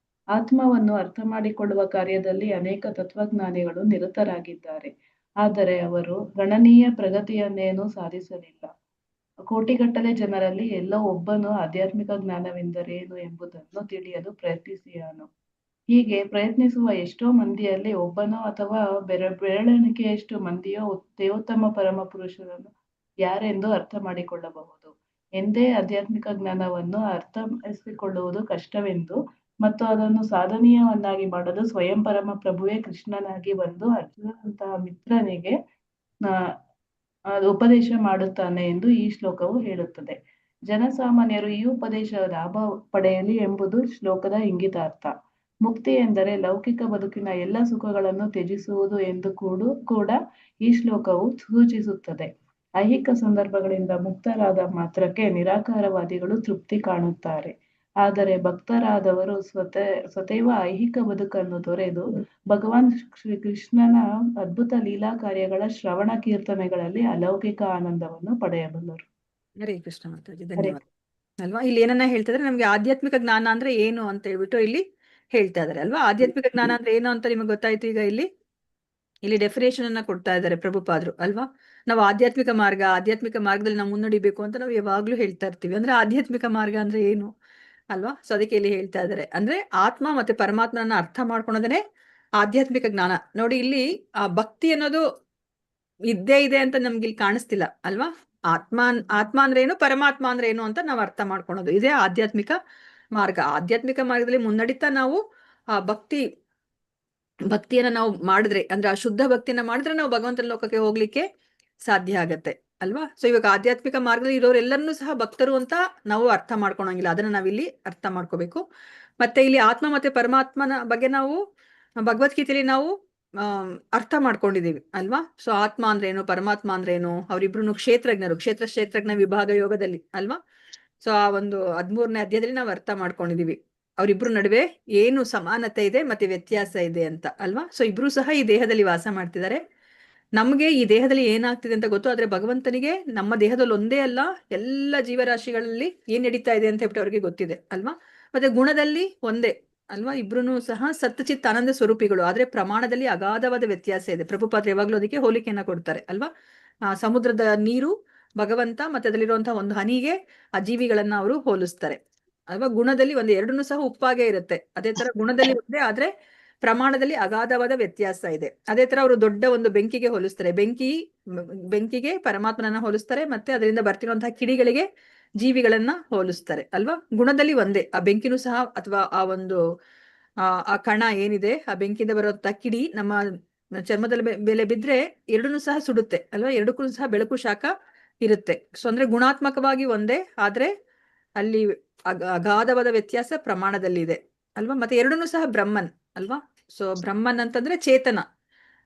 ಆತ್ಮವನ್ನು ಅರ್ಥ ಮಾಡಿಕೊಳ್ಳುವ ಕಾರ್ಯದಲ್ಲಿ ಅನೇಕ ತತ್ವಜ್ಞಾನಿಗಳು ನಿರತರಾಗಿದ್ದಾರೆ. ಆದರೆ ಅವರು ಗಣನೀಯ ಪ್ರಗತಿಯನ್ನೇನೂ ಸಾಧಿಸಲಿಲ್ಲ. ಕೋಟಿಗಟ್ಟಲೆ ಜನರಲ್ಲಿ ಎಲ್ಲೋ ಒಬ್ಬನು ಆಧ್ಯಾತ್ಮಿಕ ಜ್ಞಾನವೆಂದರೇನು ಎಂಬುದನ್ನು ತಿಳಿಯಲು ಪ್ರಯತ್ನಿಸಿಯಾನು. ಹೀಗೆ ಪ್ರಯತ್ನಿಸುವ ಎಷ್ಟೋ ಮಂದಿಯಲ್ಲಿ ಒಬ್ಬನೋ ಅಥವಾ ಬೆರಳೆಣಿಕೆಯಷ್ಟು ಮಂದಿಯೋ ದೇವೋತ್ತಮ ಪರಮ ಪುರುಷರನ್ನು ಯಾರೆಂದು ಅರ್ಥ ಮಾಡಿಕೊಳ್ಳಬಹುದು ಎಂದೇ ಆಧ್ಯಾತ್ಮಿಕ ಜ್ಞಾನವನ್ನು ಅರ್ಥೈಸಿಕೊಳ್ಳುವುದು ಕಷ್ಟವೆಂದು ಮತ್ತು ಅದನ್ನು ಸಾಧನೀಯವನ್ನಾಗಿ ಮಾಡಲು ಸ್ವಯಂ ಪರಮ ಪ್ರಭುವೇ ಕೃಷ್ಣನಾಗಿ ಬಂದು ಅರ್ಜುನನಂತಹ ಮಿತ್ರನಿಗೆ ಉಪದೇಶ ಮಾಡುತ್ತಾನೆ ಎಂದು ಈ ಶ್ಲೋಕವು ಹೇಳುತ್ತದೆ. ಜನಸಾಮಾನ್ಯರು ಈ ಉಪದೇಶ ಲಾಭ ಪಡೆಯಲಿ ಎಂಬುದು ಶ್ಲೋಕದ ಇಂಗಿತಾರ್ಥ. ಮುಕ್ತಿ ಎಂದರೆ ಲೌಕಿಕ ಬದುಕಿನ ಎಲ್ಲ ಸುಖಗಳನ್ನು ತ್ಯಜಿಸುವುದು ಎಂದು ಕೂಡ ಈ ಶ್ಲೋಕವು ಸೂಚಿಸುತ್ತದೆ. ಐಹಿಕ ಸಂದರ್ಭಗಳಿಂದ ಮುಕ್ತರಾದ ಮಾತ್ರಕ್ಕೆ ನಿರಾಕಾರವಾದಿಗಳು ತೃಪ್ತಿ ಕಾಣುತ್ತಾರೆ. ಆದರೆ ಭಕ್ತರಾದವರು ಸ್ವತೇವ ಐಹಿಕ ಬದುಕನ್ನು ತೊರೆದು ಭಗವಾನ್ ಶ್ರೀಕೃಷ್ಣನ ಅದ್ಭುತ ಲೀಲಾ ಕಾರ್ಯಗಳ ಶ್ರವಣ ಕೀರ್ತನೆಗಳಲ್ಲಿ ಅಲೌಕಿಕ ಆನಂದವನ್ನು ಪಡೆಯಬಲ್ಲರು. ಹರೇ ಕೃಷ್ಣ ಮಾತಾಜಿ, ಧನ್ಯವಾದ. ಅಲ್ವಾ, ಇಲ್ಲಿ ಏನನ್ನ ಹೇಳ್ತಿದ್ರೆ ನಮ್ಗೆ ಆಧ್ಯಾತ್ಮಿಕ ಜ್ಞಾನ ಅಂದ್ರೆ ಏನು ಅಂತ ಹೇಳ್ಬಿಟ್ಟು ಇಲ್ಲಿ ಹೇಳ್ತಾ ಇದಾರೆ ಅಲ್ವಾ. ಆಧ್ಯಾತ್ಮಿಕ ಜ್ಞಾನ ಅಂದ್ರೆ ಏನು ಅಂತ ನಿಮಗೆ ಗೊತ್ತಾಯ್ತು. ಈಗ ಇಲ್ಲಿ ಡೆಫಿನೇಷನ್ ಅನ್ನ ಕೊಡ್ತಾ ಇದ್ದಾರೆ ಪ್ರಭುಪಾದ್ರು ಅಲ್ವಾ. ನಾವು ಆಧ್ಯಾತ್ಮಿಕ ಮಾರ್ಗದಲ್ಲಿ ನಾವು ಮುನ್ನಡಿಬೇಕು ಅಂತ ನಾವು ಯಾವಾಗ್ಲೂ ಹೇಳ್ತಾ ಇರ್ತೀವಿ. ಅಂದ್ರೆ ಆಧ್ಯಾತ್ಮಿಕ ಮಾರ್ಗ ಅಂದ್ರೆ ಏನು ಅಲ್ವಾ. ಸೊ ಅದಕ್ಕೆ ಇಲ್ಲಿ ಹೇಳ್ತಾ ಇದ್ದಾರೆ ಅಂದ್ರೆ ಆತ್ಮ ಮತ್ತೆ ಪರಮಾತ್ಮನ ಅರ್ಥ ಮಾಡ್ಕೊಳೋದನ್ನೇ ಆಧ್ಯಾತ್ಮಿಕ ಜ್ಞಾನ. ನೋಡಿ, ಇಲ್ಲಿ ಆ ಭಕ್ತಿ ಅನ್ನೋದು ಇದ್ದೇ ಇದೆ ಅಂತ ನಮ್ಗೆ ಇಲ್ಲಿ ಕಾಣಿಸ್ತಿಲ್ಲ ಅಲ್ವಾ. ಆತ್ಮ ಅಂದ್ರೆ ಏನು, ಪರಮಾತ್ಮ ಅಂದ್ರೆ ಏನು ಅಂತ ನಾವು ಅರ್ಥ ಮಾಡ್ಕೊಳೋದು, ಇದೇ ಆಧ್ಯಾತ್ಮಿಕ ಮಾರ್ಗ. ಆಧ್ಯಾತ್ಮಿಕ ಮಾರ್ಗದಲ್ಲಿ ಮುನ್ನಡಿತಾ ನಾವು ಆ ಭಕ್ತಿಯನ್ನ ನಾವು ಮಾಡಿದ್ರೆ, ಅಂದ್ರೆ ಆ ಶುದ್ಧ ಭಕ್ತಿಯನ್ನ ಮಾಡಿದ್ರೆ ನಾವು ಭಗವಂತನ ಲೋಕಕ್ಕೆ ಹೋಗ್ಲಿಕ್ಕೆ ಸಾಧ್ಯ ಆಗತ್ತೆ ಅಲ್ವಾ. ಸೊ ಇವಾಗ ಆಧ್ಯಾತ್ಮಿಕ ಮಾರ್ಗದಲ್ಲಿ ಇರೋರೆಲ್ಲರನ್ನೂ ಸಹ ಭಕ್ತರು ಅಂತ ನಾವು ಅರ್ಥ ಮಾಡ್ಕೊಳಂಗಿಲ್ಲ. ಅದನ್ನ ನಾವಿಲ್ಲಿ ಅರ್ಥ ಮಾಡ್ಕೋಬೇಕು. ಮತ್ತೆ ಇಲ್ಲಿ ಆತ್ಮ ಮತ್ತೆ ಪರಮಾತ್ಮನ ಬಗ್ಗೆ ನಾವು ಭಗವದ್ಗೀತೆಯಲ್ಲಿ ನಾವು ಅರ್ಥ ಮಾಡ್ಕೊಂಡಿದೀವಿ ಅಲ್ವಾ. ಸೊ ಆತ್ಮ ಅಂದ್ರೆ ಏನು, ಪರಮಾತ್ಮ ಅಂದ್ರೆ ಏನು, ಅವರಿಬ್ರು ಕ್ಷೇತ್ರಜ್ಞ ವಿಭಾಗ ಯೋಗದಲ್ಲಿ ಅಲ್ವಾ. ಸೊ ಆ ಒಂದು 13ನೇ ಅಧ್ಯಾಯದಲ್ಲಿ ನಾವು ಅರ್ಥ ಮಾಡ್ಕೊಂಡಿದೀವಿ ಅವರಿಬ್ರು ನಡುವೆ ಏನು ಸಮಾನತೆ ಇದೆ ಮತ್ತೆ ವ್ಯತ್ಯಾಸ ಇದೆ ಅಂತ ಅಲ್ವಾ. ಸೊ ಇಬ್ರು ಸಹ ಈ ದೇಹದಲ್ಲಿ ವಾಸ ಮಾಡ್ತಿದ್ದಾರೆ. ನಮ್ಗೆ ಈ ದೇಹದಲ್ಲಿ ಏನಾಗ್ತಿದೆ ಅಂತ ಗೊತ್ತು, ಆದ್ರೆ ಭಗವಂತನಿಗೆ ನಮ್ಮ ದೇಹದಲ್ಲಿ ಒಂದೇ ಅಲ್ಲ, ಎಲ್ಲ ಜೀವರಾಶಿಗಳಲ್ಲಿ ಏನ್ ನಡೀತಾ ಇದೆ ಅಂತ ಹೇಳ್ಬಿಟ್ಟು ಅವ್ರಿಗೆ ಗೊತ್ತಿದೆ ಅಲ್ವಾ. ಮತ್ತೆ ಗುಣದಲ್ಲಿ ಒಂದೇ ಅಲ್ವಾ. ಇಬ್ರು ಸಹ ಸತ್ಚಿತ್ ಆನಂದ ಸ್ವರೂಪಿಗಳು, ಆದ್ರೆ ಪ್ರಮಾಣದಲ್ಲಿ ಅಗಾಧವಾದ ವ್ಯತ್ಯಾಸ ಇದೆ. ಪ್ರಭುಪಾತ್ರ ಯಾವಾಗ್ಲೂ ಅದಕ್ಕೆ ಹೋಲಿಕೆಯನ್ನ ಕೊಡ್ತಾರೆ ಅಲ್ವಾ. ಸಮುದ್ರದ ನೀರು ಭಗವಂತ ಮತ್ತೆ ಅದರಲ್ಲಿರುವಂತಹ ಒಂದು ಹನಿಗೆ ಆ ಜೀವಿಗಳನ್ನ ಅವರು ಹೋಲಿಸ್ತಾರೆ ಅಲ್ವಾ. ಗುಣದಲ್ಲಿ ಎರಡನ್ನೂ ಸಹ ಉಪ್ಪಾಗೆ ಇರುತ್ತೆ. ಅದೇ ತರ ಗುಣದಲ್ಲಿ ಒಂದೇ, ಆದ್ರೆ ಪ್ರಮಾಣದಲ್ಲಿ ಅಗಾಧವಾದ ವ್ಯತ್ಯಾಸ ಇದೆ. ಅದೇ ತರ ಅವರು ದೊಡ್ಡ ಒಂದು ಬೆಂಕಿಗೆ ಹೋಲಿಸ್ತಾರೆ. ಬೆಂಕಿಗೆ ಪರಮಾತ್ಮನನ್ನ ಹೋಲಿಸ್ತಾರೆ, ಮತ್ತೆ ಅದರಿಂದ ಬರ್ತಿರುವಂತಹ ಕಿಡಿಗಳಿಗೆ ಜೀವಿಗಳನ್ನ ಹೋಲಿಸ್ತಾರೆ ಅಲ್ವಾ. ಗುಣದಲ್ಲಿ ಒಂದೇ, ಆ ಬೆಂಕಿನೂ ಸಹ ಅಥವಾ ಆ ಒಂದು ಆ ಕಣ ಏನಿದೆ, ಆ ಬೆಂಕಿಯಿಂದ ಬರುವಂತಹ ಕಿಡಿ ನಮ್ಮ ಚರ್ಮದ ಮೇಲೆ ಬಿದ್ರೆ ಎರಡನ್ನೂ ಸಹ ಸುಡುತ್ತೆ ಅಲ್ವಾ. ಎರಡಕ್ಕೂ ಸಹ ಬೆಳಕು ಶಾಖ ಇರುತ್ತೆ. ಸೊ ಅಂದ್ರೆ ಗುಣಾತ್ಮಕವಾಗಿ ಒಂದೇ, ಆದ್ರೆ ಅಲ್ಲಿ ಅಗಾಧವಾದ ವ್ಯತ್ಯಾಸ ಪ್ರಮಾಣದಲ್ಲಿ ಇದೆ ಅಲ್ವಾ. ಮತ್ತೆ ಎರಡನ್ನೂ ಸಹ ಬ್ರಹ್ಮನ್ ಅಲ್ವಾ. ಸೊ ಬ್ರಹ್ಮನ್ ಅಂತಂದ್ರೆ ಚೇತನ,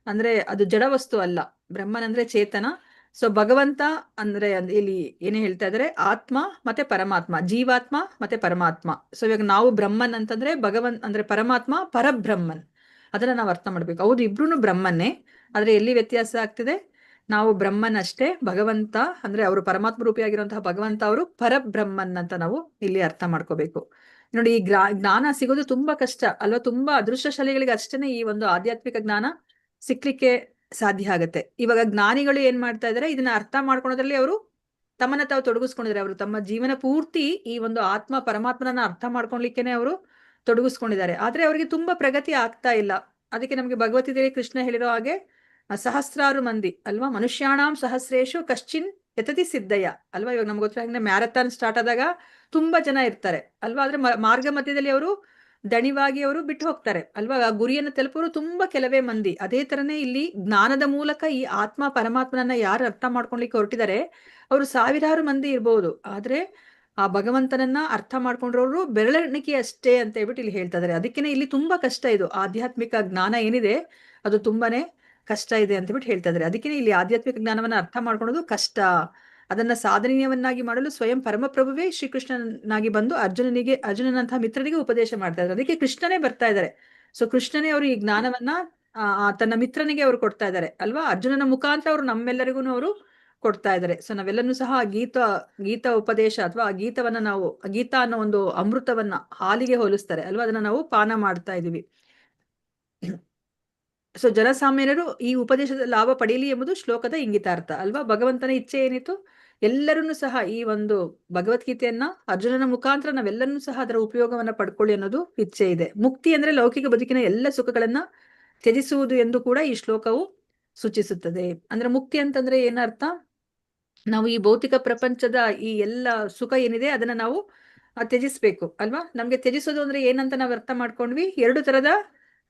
ಅಂದ್ರೆ ಅದು ಜಡ ವಸ್ತು ಅಲ್ಲ. ಬ್ರಹ್ಮನ್ ಅಂದ್ರೆ ಚೇತನ. ಸೊ ಭಗವಂತ ಅಂದ್ರೆ ಇಲ್ಲಿ ಏನೇ ಹೇಳ್ತಾ ಇದಾರೆ, ಆತ್ಮ ಮತ್ತೆ ಪರಮಾತ್ಮ, ಜೀವಾತ್ಮ ಮತ್ತೆ ಪರಮಾತ್ಮ. ಸೊ ಇವಾಗ ನಾವು ಬ್ರಹ್ಮನ್ ಅಂತಂದ್ರೆ ಅಂದ್ರೆ ಪರಮಾತ್ಮ ಪರಬ್ರಹ್ಮನ್, ಅದನ್ನ ನಾವು ಅರ್ಥ ಮಾಡ್ಬೇಕು. ಹೌದು, ಇಬ್ರು ಬ್ರಹ್ಮನ್ನೇ, ಆದ್ರೆ ಎಲ್ಲಿ ವ್ಯತ್ಯಾಸ ಆಗ್ತಿದೆ, ನಾವು ಬ್ರಹ್ಮನ್ ಅಷ್ಟೇ, ಭಗವಂತ ಅಂದ್ರೆ ಅವರು ಪರಮಾತ್ಮ ರೂಪಿಯಾಗಿರುವಂತಹ ಭಗವಂತ ಅವರು ಪರಬ್ರಹ್ಮನ್ ಅಂತ ನಾವು ಇಲ್ಲಿ ಅರ್ಥ ಮಾಡ್ಕೋಬೇಕು. ನೋಡಿ, ಈ ಜ್ಞಾನ ಸಿಗೋದು ತುಂಬಾ ಕಷ್ಟ ಅಲ್ವಾ. ತುಂಬಾ ಅದೃಷ್ಟಶಾಲಿಗಳಿಗೆ ಅಷ್ಟೇನೆ ಈ ಒಂದು ಆಧ್ಯಾತ್ಮಿಕ ಜ್ಞಾನ ಸಿಕ್ಲಿಕ್ಕೆ ಸಾಧ್ಯ ಆಗತ್ತೆ. ಇವಾಗ ಜ್ಞಾನಿಗಳು ಏನ್ ಮಾಡ್ತಾ ಇದಾರೆ, ಇದನ್ನ ಅರ್ಥ ಮಾಡ್ಕೊಳೋದ್ರಲ್ಲಿ ಅವರು ತಮ್ಮನ್ನ ತಾವು ತೊಡಗಿಸ್ಕೊಂಡಿದ್ದಾರೆ. ಅವರು ತಮ್ಮ ಜೀವನ ಪೂರ್ತಿ ಈ ಒಂದು ಆತ್ಮ ಪರಮಾತ್ಮನನ್ನ ಅರ್ಥ ಮಾಡ್ಕೊಳ್ಲಿಕ್ಕೆನೆ ಅವರು ತೊಡಗಿಸ್ಕೊಂಡಿದ್ದಾರೆ. ಆದ್ರೆ ಅವರಿಗೆ ತುಂಬಾ ಪ್ರಗತಿ ಆಗ್ತಾ ಇಲ್ಲ. ಅದಕ್ಕೆ ನಮ್ಗೆ ಭಗವದ್ಗೀತೆಯಲ್ಲಿ ಕೃಷ್ಣ ಹೇಳಿರೋ ಹಾಗೆ ಸಹಸ್ರಾರು ಮಂದಿ ಅಲ್ವಾ, ಮನುಷ್ಯಾಣಾಂ ಸಹಸ್ರೇಶು ಕಶ್ಚಿನ್ ಯತತಿ ಸಿದ್ಧಯ್ಯ ಅಲ್ವಾ. ಇವಾಗ ನಮ್ಗೆ ಗೊತ್ತಿರೋ ಮ್ಯಾರಥಾನ್ ಸ್ಟಾರ್ಟ್ ಆದಾಗ ತುಂಬಾ ಜನ ಇರ್ತಾರೆ ಅಲ್ವಾ. ಆದ್ರೆ ಮಾರ್ಗ ಮಧ್ಯದಲ್ಲಿ ಅವರು ದಣಿವಾಗಿ ಅವರು ಬಿಟ್ಟು ಹೋಗ್ತಾರೆ ಅಲ್ವಾ. ಆ ಗುರಿಯನ್ನು ತಲುಪೋರು ತುಂಬಾ ಕೆಲವೇ ಮಂದಿ. ಅದೇ ತರನೇ ಇಲ್ಲಿ ಜ್ಞಾನದ ಮೂಲಕ ಈ ಆತ್ಮ ಪರಮಾತ್ಮನನ್ನ ಯಾರು ಅರ್ಥ ಮಾಡ್ಕೊಳ್ಲಿಕ್ಕೆ ಹೊರಟಿದ್ದಾರೆ ಅವರು ಸಾವಿರಾರು ಮಂದಿ ಇರ್ಬೋದು, ಆದ್ರೆ ಆ ಭಗವಂತನನ್ನ ಅರ್ಥ ಮಾಡ್ಕೊಂಡ್ರವ್ರು ಬೆರಳೆಣಿಕೆ ಅಷ್ಟೇ ಅಂತ ಹೇಳ್ಬಿಟ್ಟು ಇಲ್ಲಿ ಹೇಳ್ತಾ ಇದಾರೆ. ಅದಕ್ಕೇನೆ ಇಲ್ಲಿ ತುಂಬಾ ಕಷ್ಟ. ಇದು ಆಧ್ಯಾತ್ಮಿಕ ಜ್ಞಾನ ಏನಿದೆ ಅದು ತುಂಬಾನೇ ಕಷ್ಟ ಇದೆ ಅಂತ ಬಿಟ್ಟು ಹೇಳ್ತಾ ಇದ್ದಾರೆ. ಅದಕ್ಕೆ ಇಲ್ಲಿ ಆಧ್ಯಾತ್ಮಿಕ ಜ್ಞಾನವನ್ನ ಅರ್ಥ ಮಾಡ್ಕೊಳ್ಳೋದು ಕಷ್ಟ. ಅದನ್ನ ಸಾಧನೀಯವನ್ನಾಗಿ ಮಾಡಲು ಸ್ವಯಂ ಪರಮಪ್ರಭುವೇ ಶ್ರೀಕೃಷ್ಣನಾಗಿ ಬಂದು ಅರ್ಜುನನಂತಹ ಮಿತ್ರನಿಗೆ ಉಪದೇಶ ಮಾಡ್ತಾ ಇದ್ದಾರೆ. ಅದಕ್ಕೆ ಕೃಷ್ಣನೇ ಬರ್ತಾ ಇದ್ದಾರೆ. ಸೊ ಕೃಷ್ಣನೇ ಅವರು ಈ ಜ್ಞಾನವನ್ನ ತನ್ನ ಮಿತ್ರನಿಗೆ ಅವರು ಕೊಡ್ತಾ ಇದ್ದಾರೆ ಅಲ್ವಾ. ಅರ್ಜುನನ ಮುಖಾಂತರ ಅವರು ನಮ್ಮೆಲ್ಲರಿಗೂ ಅವರು ಕೊಡ್ತಾ ಇದ್ದಾರೆ. ಸೊ ನಾವೆಲ್ಲರೂ ಸಹ ಗೀತ ಉಪದೇಶ ಅಥವಾ ಗೀತವನ್ನ ನಾವು ಗೀತಾ ಅನ್ನೋ ಒಂದು ಅಮೃತವನ್ನ ಹಾಲಿಗೆ ಹೋಲಿಸ್ತಾರೆ ಅಲ್ವಾ, ಅದನ್ನ ನಾವು ಪಾನ ಮಾಡ್ತಾ ಇದೀವಿ. ಸೊ ಜನಸಾಮಾನ್ಯರು ಈ ಉಪದೇಶದ ಲಾಭ ಪಡೆಯಲಿ ಎಂಬುದು ಶ್ಲೋಕದ ಇಂಗಿತಾರ್ಥ ಅಲ್ವಾ. ಭಗವಂತನ ಇಚ್ಛೆ ಏನಿತ್ತು, ಎಲ್ಲರನ್ನೂ ಸಹ ಈ ಒಂದು ಭಗವದ್ಗೀತೆಯನ್ನ ಅರ್ಜುನನ ಮುಖಾಂತರ ನಾವೆಲ್ಲರೂ ಸಹ ಅದರ ಉಪಯೋಗವನ್ನ ಪಡ್ಕೊಳ್ಳಿ ಅನ್ನೋದು ಇಚ್ಛೆ ಇದೆ. ಮುಕ್ತಿ ಅಂದ್ರೆ ಲೌಕಿಕ ಬದುಕಿನ ಎಲ್ಲ ಸುಖಗಳನ್ನ ತ್ಯಜಿಸುವುದು ಎಂದು ಕೂಡ ಈ ಶ್ಲೋಕವು ಸೂಚಿಸುತ್ತದೆ. ಅಂದ್ರೆ ಮುಕ್ತಿ ಅಂತಂದ್ರೆ ಏನರ್ಥ, ನಾವು ಈ ಭೌತಿಕ ಪ್ರಪಂಚದ ಈ ಎಲ್ಲ ಸುಖ ಏನಿದೆ ಅದನ್ನ ನಾವು ತ್ಯಜಿಸ್ಬೇಕು ಅಲ್ವಾ. ನಮ್ಗೆ ತ್ಯಜಿಸೋದು ಅಂದ್ರೆ ಏನಂತ ನಾವು ಅರ್ಥ ಮಾಡ್ಕೊಂಡ್ವಿ. 2 ತರದ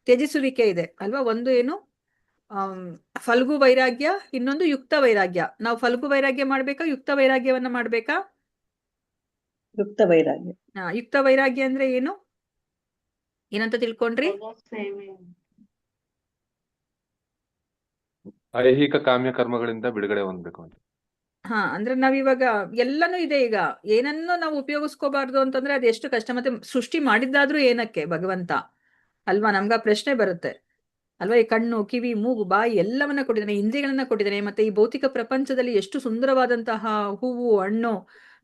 ತ್ಯಜಿಸುವಿಕೆ ಇದೆ ಅಲ್ವಾ. ಒಂದು ಏನು ಫಲ್ಗು ವೈರಾಗ್ಯ, ಇನ್ನೊಂದು ಯುಕ್ತ ವೈರಾಗ್ಯ. ನಾವು ಫಲ್ಗು ವೈರಾಗ್ಯ ಮಾಡ್ಬೇಕಾ, ಯುಕ್ತ ವೈರಾಗ್ಯವನ್ನ ಮಾಡ್ಬೇಕಾ? ಯುಕ್ತ ವೈರಾಗ್ಯ. ಯುಕ್ತ ವೈರಾಗ್ಯ ಅಂದ್ರೆ ಏನು, ಏನಂತ ತಿಳ್ಕೊಂಡ್ರಿ? ಐಹಿಕ ಕಾಮ್ಯ ಕರ್ಮಗಳಿಂದ ಬಿಡುಗಡೆ ಹೊಂದಬೇಕು ಅಂತ. ಅಂದ್ರೆ ನಾವಿವಾಗ ಎಲ್ಲಾನು ಇದೆ, ಈಗ ಏನನ್ನೂ ನಾವು ಉಪಯೋಗಿಸ್ಕೋಬಾರ್ದು ಅಂತಂದ್ರೆ ಅದು ಎಷ್ಟು ಕಷ್ಟ. ಮತ್ತೆ ಸೃಷ್ಟಿ ಮಾಡಿದ್ದಾದ್ರೂ ಏನಕ್ಕೆ ಭಗವಂತ ಅಲ್ವಾ, ನಮ್ಗ ಪ್ರಶ್ನೆ ಬರುತ್ತೆ ಅಲ್ವಾ. ಈ ಕಣ್ಣು, ಕಿವಿ, ಮೂಗು, ಬಾಯಿ ಎಲ್ಲವನ್ನ ಕೊಟ್ಟಿದ್ದಾನೆ, ಇಂದ್ರಿಯಗಳನ್ನ ಕೊಟ್ಟಿದ್ದಾನೆ. ಮತ್ತೆ ಈ ಭೌತಿಕ ಪ್ರಪಂಚದಲ್ಲಿ ಎಷ್ಟು ಸುಂದರವಾದಂತಹ ಹೂವು, ಹಣ್ಣು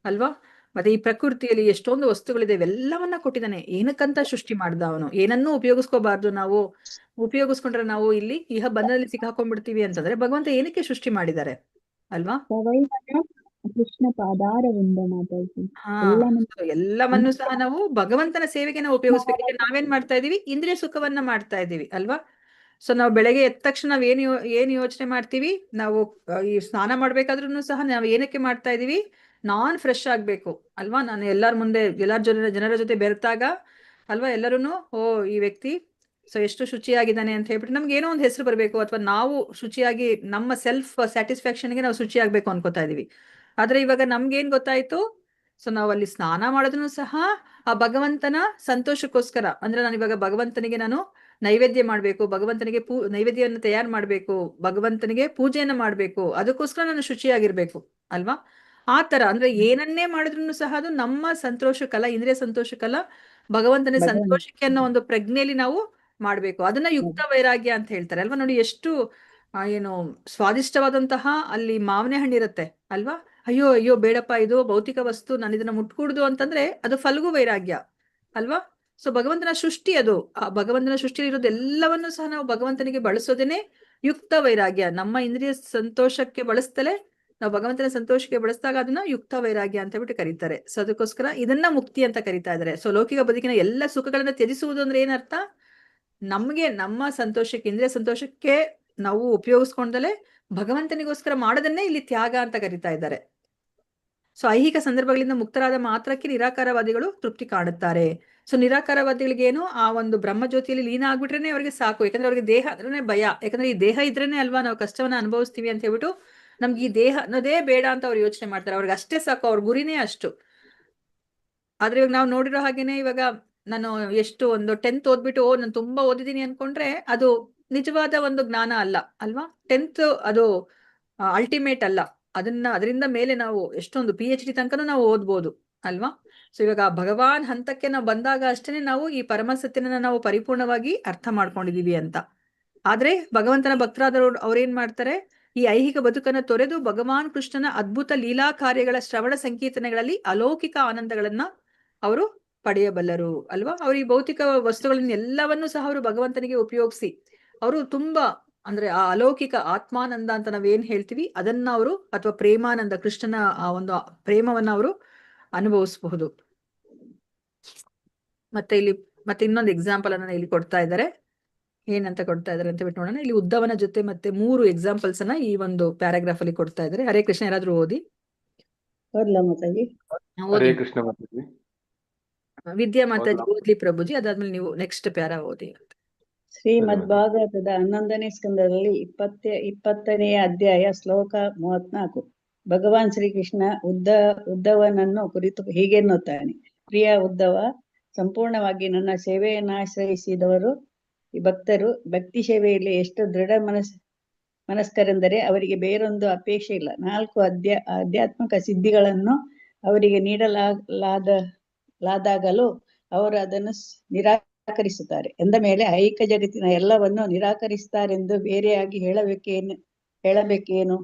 ಅಲ್ವಾ. ಮತ್ತೆ ಈ ಪ್ರಕೃತಿಯಲ್ಲಿ ಎಷ್ಟೊಂದು ವಸ್ತುಗಳಿದೆ, ಇವೆಲ್ಲವನ್ನ ಕೊಟ್ಟಿದ್ದಾನೆ. ಏನಕ್ಕಂತ ಸೃಷ್ಟಿ ಮಾಡ್ದ ಅವನು. ಏನನ್ನೂ ಉಪಯೋಗಿಸ್ಕೋಬಾರ್ದು. ನಾವು ಉಪಯೋಗಿಸ್ಕೊಂಡ್ರೆ ನಾವು ಇಲ್ಲಿ ಇಹ ಬಂಧದಲ್ಲಿ ಸಿಕ್ಕಾಕೊಂಡ್ಬಿಡ್ತೀವಿ ಅಂತಂದ್ರೆ ಭಗವಂತ ಏನಕ್ಕೆ ಸೃಷ್ಟಿ ಮಾಡಿದ್ದಾರೆ ಅಲ್ವಾ. ಕೃಷ್ಣ ಪಾದಾರವಿಂದ ಮಾತಾಡ್ತೀನಿ. ಎಲ್ಲವನ್ನು ಸಹ ನಾವು ಭಗವಂತನ ಸೇವೆಗೆ ನಾವು ಉಪಯೋಗಿಸ್ಬೇಕು. ನಾವೇನ್ ಮಾಡ್ತಾ ಇದೀವಿ, ಇಂದ್ರಿಯ ಸುಖವನ್ನ ಮಾಡ್ತಾ ಇದೀವಿ ಅಲ್ವಾ. ಸೊ ನಾವು ಬೆಳಗ್ಗೆ ಎದ್ದ ತಕ್ಷಣ ನಾವ್ ಏನ್ ಯೋಚನೆ ಮಾಡ್ತೀವಿ, ನಾವು ಈ ಸ್ನಾನ ಮಾಡ್ಬೇಕಾದ್ರೂ ಸಹ ನಾವು ಏನಕ್ಕೆ ಮಾಡ್ತಾ ಇದೀವಿ, ನಾನ್ ಫ್ರೆಶ್ ಆಗ್ಬೇಕು ಅಲ್ವಾ. ನಾನು ಎಲ್ಲರ ಮುಂದೆ ಜನರ ಜೊತೆ ಬೆರೆತಾಗ ಅಲ್ವಾ ಎಲ್ಲರೂ ಈ ವ್ಯಕ್ತಿ ಸೊ ಎಷ್ಟು ಶುಚಿಯಾಗಿದ್ದಾನೆ ಅಂತ ಹೇಳ್ಬಿಟ್ಟು ನಮ್ಗೆ ಏನೋ ಒಂದು ಹೆಸರು ಬರಬೇಕು, ಅಥವಾ ನಾವು ಶುಚಿಯಾಗಿ ನಮ್ಮ ಸೆಲ್ಫ್ ಸ್ಯಾಟಿಸ್ಫ್ಯಾಕ್ಷನ್ಗೆ ನಾವು ಶುಚಿಯಾಗ್ಬೇಕು ಅನ್ಕೋತಾ ಇದೀವಿ. ಆದ್ರೆ ಇವಾಗ ನಮ್ಗೇನ್ ಗೊತ್ತಾಯ್ತು, ಸೊ ನಾವು ಅಲ್ಲಿ ಸ್ನಾನ ಮಾಡೋದನ್ನು ಸಹ ಆ ಭಗವಂತನ ಸಂತೋಷಕ್ಕೋಸ್ಕರ. ಅಂದ್ರೆ ನಾನು ಇವಾಗ ಭಗವಂತನಿಗೆ ನಾನು ನೈವೇದ್ಯ ಮಾಡ್ಬೇಕು, ಭಗವಂತನಿಗೆ ನೈವೇದ್ಯವನ್ನು ತಯಾರು ಮಾಡ್ಬೇಕು, ಭಗವಂತನಿಗೆ ಪೂಜೆಯನ್ನ ಮಾಡ್ಬೇಕು, ಅದಕ್ಕೋಸ್ಕರ ನಾನು ಶುಚಿಯಾಗಿರ್ಬೇಕು ಅಲ್ವಾ. ಆ ತರ ಅಂದ್ರೆ ಏನನ್ನೇ ಮಾಡಿದ್ರು ಸಹ ಅದು ನಮ್ಮ ಸಂತೋಷಕ್ಕಲ್ಲ, ಇಂದ್ರಿಯ ಸಂತೋಷಕ್ಕಲ್ಲ, ಭಗವಂತನ ಸಂತೋಷಕ್ಕೆ ಅನ್ನೋ ಒಂದು ಪ್ರಜ್ಞೆಯಲ್ಲಿ ನಾವು ಮಾಡ್ಬೇಕು. ಅದನ್ನ ಯುಕ್ತ ವೈರಾಗ್ಯ ಅಂತ ಹೇಳ್ತಾರೆ ಅಲ್ವಾ. ನೋಡಿ ಎಷ್ಟು ಏನು ಸ್ವಾದಿಷ್ಟವಾದಂತಹ ಅಲ್ಲಿ ಮಾವಿನ ಹಣ್ಣಿರುತ್ತೆ ಅಲ್ವಾ. ಅಯ್ಯೋ ಅಯ್ಯೋ ಬೇಡಪ್ಪ, ಇದು ಭೌತಿಕ ವಸ್ತು, ನಾನು ಇದನ್ನ ಮುಟ್ಕೂಡ್ದು ಅಂತಂದ್ರೆ ಅದು ಫಲ್ಗು ವೈರಾಗ್ಯ ಅಲ್ವಾ. ಸೊ ಭಗವಂತನ ಸೃಷ್ಟಿ ಅದು, ಆ ಭಗವಂತನ ಸೃಷ್ಟಿಯಲ್ಲಿ ಇರೋದು ಎಲ್ಲವನ್ನೂ ಸಹ ನಾವು ಭಗವಂತನಿಗೆ ಬಳಸೋದೇನೆ ಯುಕ್ತ ವೈರಾಗ್ಯ. ನಮ್ಮ ಇಂದ್ರಿಯ ಸಂತೋಷಕ್ಕೆ ಬಳಸ್ತಲೇ ನಾವು ಭಗವಂತನ ಸಂತೋಷಕ್ಕೆ ಬಳಸಿದಾಗ ಅದನ್ನ ಯುಕ್ತ ವೈರಾಗ್ಯ ಅಂತ ಬಿಟ್ಟು ಕರೀತಾರೆ. ಸೊ ಅದಕ್ಕೋಸ್ಕರ ಇದನ್ನ ಮುಕ್ತಿ ಅಂತ ಕರೀತಾ ಇದ್ದಾರೆ. ಸೊ ಲೌಕಿಕ ಬದುಕಿನ ಎಲ್ಲ ಸುಖಗಳನ್ನ ತ್ಯಜಿಸುವುದು ಅಂದ್ರೆ ಏನರ್ಥ, ನಮ್ಗೆ ನಮ್ಮ ಸಂತೋಷಕ್ಕೆ, ಇಂದ್ರಿಯ ಸಂತೋಷಕ್ಕೆ ನಾವು ಉಪಯೋಗಿಸ್ಕೊಂಡಲೇ ಭಗವಂತನಿಗೋಸ್ಕರ ಮಾಡೋದನ್ನೇ ಇಲ್ಲಿ ತ್ಯಾಗ ಅಂತ ಕರೀತಾ ಇದ್ದಾರೆ. ಸೊ ಐಹಿಕ ಸಂದರ್ಭಗಳಿಂದ ಮುಕ್ತರಾದ ಮಾತ್ರಕ್ಕೆ ನಿರಾಕಾರವಾದಿಗಳು ತೃಪ್ತಿ ಕಾಣುತ್ತಾರೆ. ಸೊ ನಿರಾಕಾರವಾದಿಗಳಿಗೆ ಏನು, ಆ ಒಂದು ಬ್ರಹ್ಮಜ್ಯೋತಿಯಲ್ಲಿ ಲೀನ ಆಗ್ಬಿಟ್ರೇನೆ ಅವ್ರಿಗೆ ಸಾಕು. ಯಾಕಂದ್ರೆ ಅವ್ರಿಗೆ ದೇಹ ಅಂದ್ರೆ ಭಯ. ಯಾಕಂದ್ರೆ ಈ ದೇಹ ಇದ್ರೇನೆ ಅಲ್ವಾ ನಾವು ಕಷ್ಟವನ್ನ ಅನುಭವಿಸ್ತೀವಿ ಅಂತ ಹೇಳ್ಬಿಟ್ಟು ನಮ್ಗೆ ಈ ದೇಹ ಅನ್ನೋದೇ ಬೇಡ ಅಂತ ಅವ್ರು ಯೋಚನೆ ಮಾಡ್ತಾರೆ. ಅವ್ರಿಗೆ ಅಷ್ಟೇ ಸಾಕು, ಅವ್ರ ಗುರಿನೇ ಅಷ್ಟು. ಆದ್ರೆ ಇವಾಗ ನಾವು ನೋಡಿರೋ ಹಾಗೇನೆ, ಇವಾಗ ನಾನು ಎಷ್ಟು ಒಂದು 10th ಓದ್ಬಿಟ್ಟು ನಾನು ತುಂಬಾ ಓದಿದ್ದೀನಿ ಅನ್ಕೊಂಡ್ರೆ ಅದು ನಿಜವಾದ ಒಂದು ಜ್ಞಾನ ಅಲ್ಲ ಅಲ್ವಾ. 10th ಅದು ಅಲ್ಟಿಮೇಟ್ ಅಲ್ಲ. ಅದರಿಂದ ಮೇಲೆ ನಾವು ಎಷ್ಟೊಂದು PhD ತನಕನೂ ನಾವು ಓದ್ಬೋದು ಅಲ್ವಾ. ಸೊ ಇವಾಗ ಭಗವಾನ್ ಹಂತಕ್ಕೆ ನಾವು ಬಂದಾಗ ಅಷ್ಟೇನೆ ನಾವು ಈ ಪರಮ ಸತ್ಯನ ನಾವು ಪರಿಪೂರ್ಣವಾಗಿ ಅರ್ಥ ಮಾಡ್ಕೊಂಡಿದೀವಿ ಅಂತ. ಆದ್ರೆ ಭಗವಂತನ ಭಕ್ತರಾದವರು ಅವ್ರೇನ್ ಮಾಡ್ತಾರೆ, ಈ ಐಹಿಕ ಬದುಕನ್ನ ತೊರೆದು ಭಗವಾನ್ ಕೃಷ್ಣನ ಅದ್ಭುತ ಲೀಲಾ ಕಾರ್ಯಗಳ ಶ್ರವಣ ಸಂಕೀರ್ತನೆಗಳಲ್ಲಿ ಅಲೌಕಿಕ ಆನಂದಗಳನ್ನ ಅವರು ಪಡೆಯಬಲ್ಲರು ಅಲ್ವಾ. ಅವ್ರು ಈ ಭೌತಿಕ ವಸ್ತುಗಳನ್ನ ಎಲ್ಲವನ್ನೂ ಸಹ ಅವರು ಭಗವಂತನಿಗೆ ಉಪಯೋಗಿಸಿ ಅವರು ತುಂಬಾ ಅಂದ್ರೆ ಆ ಅಲೌಕಿಕ ಆತ್ಮಾನಂದ ಅಂತ ನಾವೇನ್ ಹೇಳ್ತೀವಿ ಅದನ್ನ ಅವರು, ಅಥವಾ ಪ್ರೇಮಾನಂದ, ಕೃಷ್ಣನ ಆ ಒಂದು ಪ್ರೇಮವನ್ನ ಅವರು ಅನುಭವಿಸಬಹುದು. ಮತ್ತೆ ಇನ್ನೊಂದು ಎಕ್ಸಾಂಪಲ್ ಅನ್ನ ಇಲ್ಲಿ ಕೊಡ್ತಾ ಇದ್ದಾರೆ. ಏನಂತ ಕೊಡ್ತಾ ಇದಾರೆ ಅಂತ ಬಿಟ್ಟು ನೋಡೋಣ. ಇಲ್ಲಿ ಉದ್ದವನ ಜೊತೆ ಮತ್ತೆ 3 ಎಕ್ಸಾಂಪಲ್ಸ್ ಅನ್ನ ಈ ಒಂದು ಪ್ಯಾರಾಗ್ರಾಫ್ ಅಲ್ಲಿ ಕೊಡ್ತಾ ಇದ್ದಾರೆ. ಹರೇ ಕೃಷ್ಣ, ಯಾರಾದ್ರೂ ಓದಿ. ಓದ್ಲಾ ಮಾತಾಜಿ? ಹರೇ ಕೃಷ್ಣ ಮಾತಾಜಿ. ವಿದ್ಯಾ ಮಾತಾಜಿ ಓದ್ಲಿ ಪ್ರಭುಜಿ, ಅದಾದ್ಮೇಲೆ ನೀವು ನೆಕ್ಸ್ಟ್ ಪ್ಯಾರಾ ಓದಿ. ಶ್ರೀಮದ್ ಭಾಗವತದ 11ನೇ ಸ್ಕಂದದಲ್ಲಿ 20ನೇ ಅಧ್ಯಾಯ ಶ್ಲೋಕ 34. ಭಗವಾನ್ ಶ್ರೀಕೃಷ್ಣ ಉದ್ದವನನ್ನು ಕುರಿತು ಹೀಗೆನ್ನುತ್ತಾನೆ: ಪ್ರಿಯ ಉದ್ದವ, ಸಂಪೂರ್ಣವಾಗಿ ನನ್ನ ಸೇವೆಯನ್ನು ಆಶ್ರಯಿಸಿದವರು ಈ ಭಕ್ತರು ಭಕ್ತಿ ಸೇವೆಯಲ್ಲಿ ಎಷ್ಟು ದೃಢ ಮನಸ್ಕರೆಂದರೆ ಅವರಿಗೆ ಬೇರೊಂದು ಅಪೇಕ್ಷೆ ಇಲ್ಲ. 4 ಆಧ್ಯಾತ್ಮಿಕ ಸಿದ್ಧಿಗಳನ್ನು ಅವರಿಗೆ ನೀಡಲಾದಾಗಲೂ ಅವರು ಅದನ್ನು ನಿರಾಕರಿಸುತ್ತಾರೆ. ಎಂದ ಮೇಲೆ ಐಕ್ಯ ಜಗತ್ತಿನ ಎಲ್ಲವನ್ನು ನಿರಾಕರಿಸುತ್ತಾರೆಂದು ಬೇರೆಯಾಗಿ ಹೇಳಬೇಕೇನು?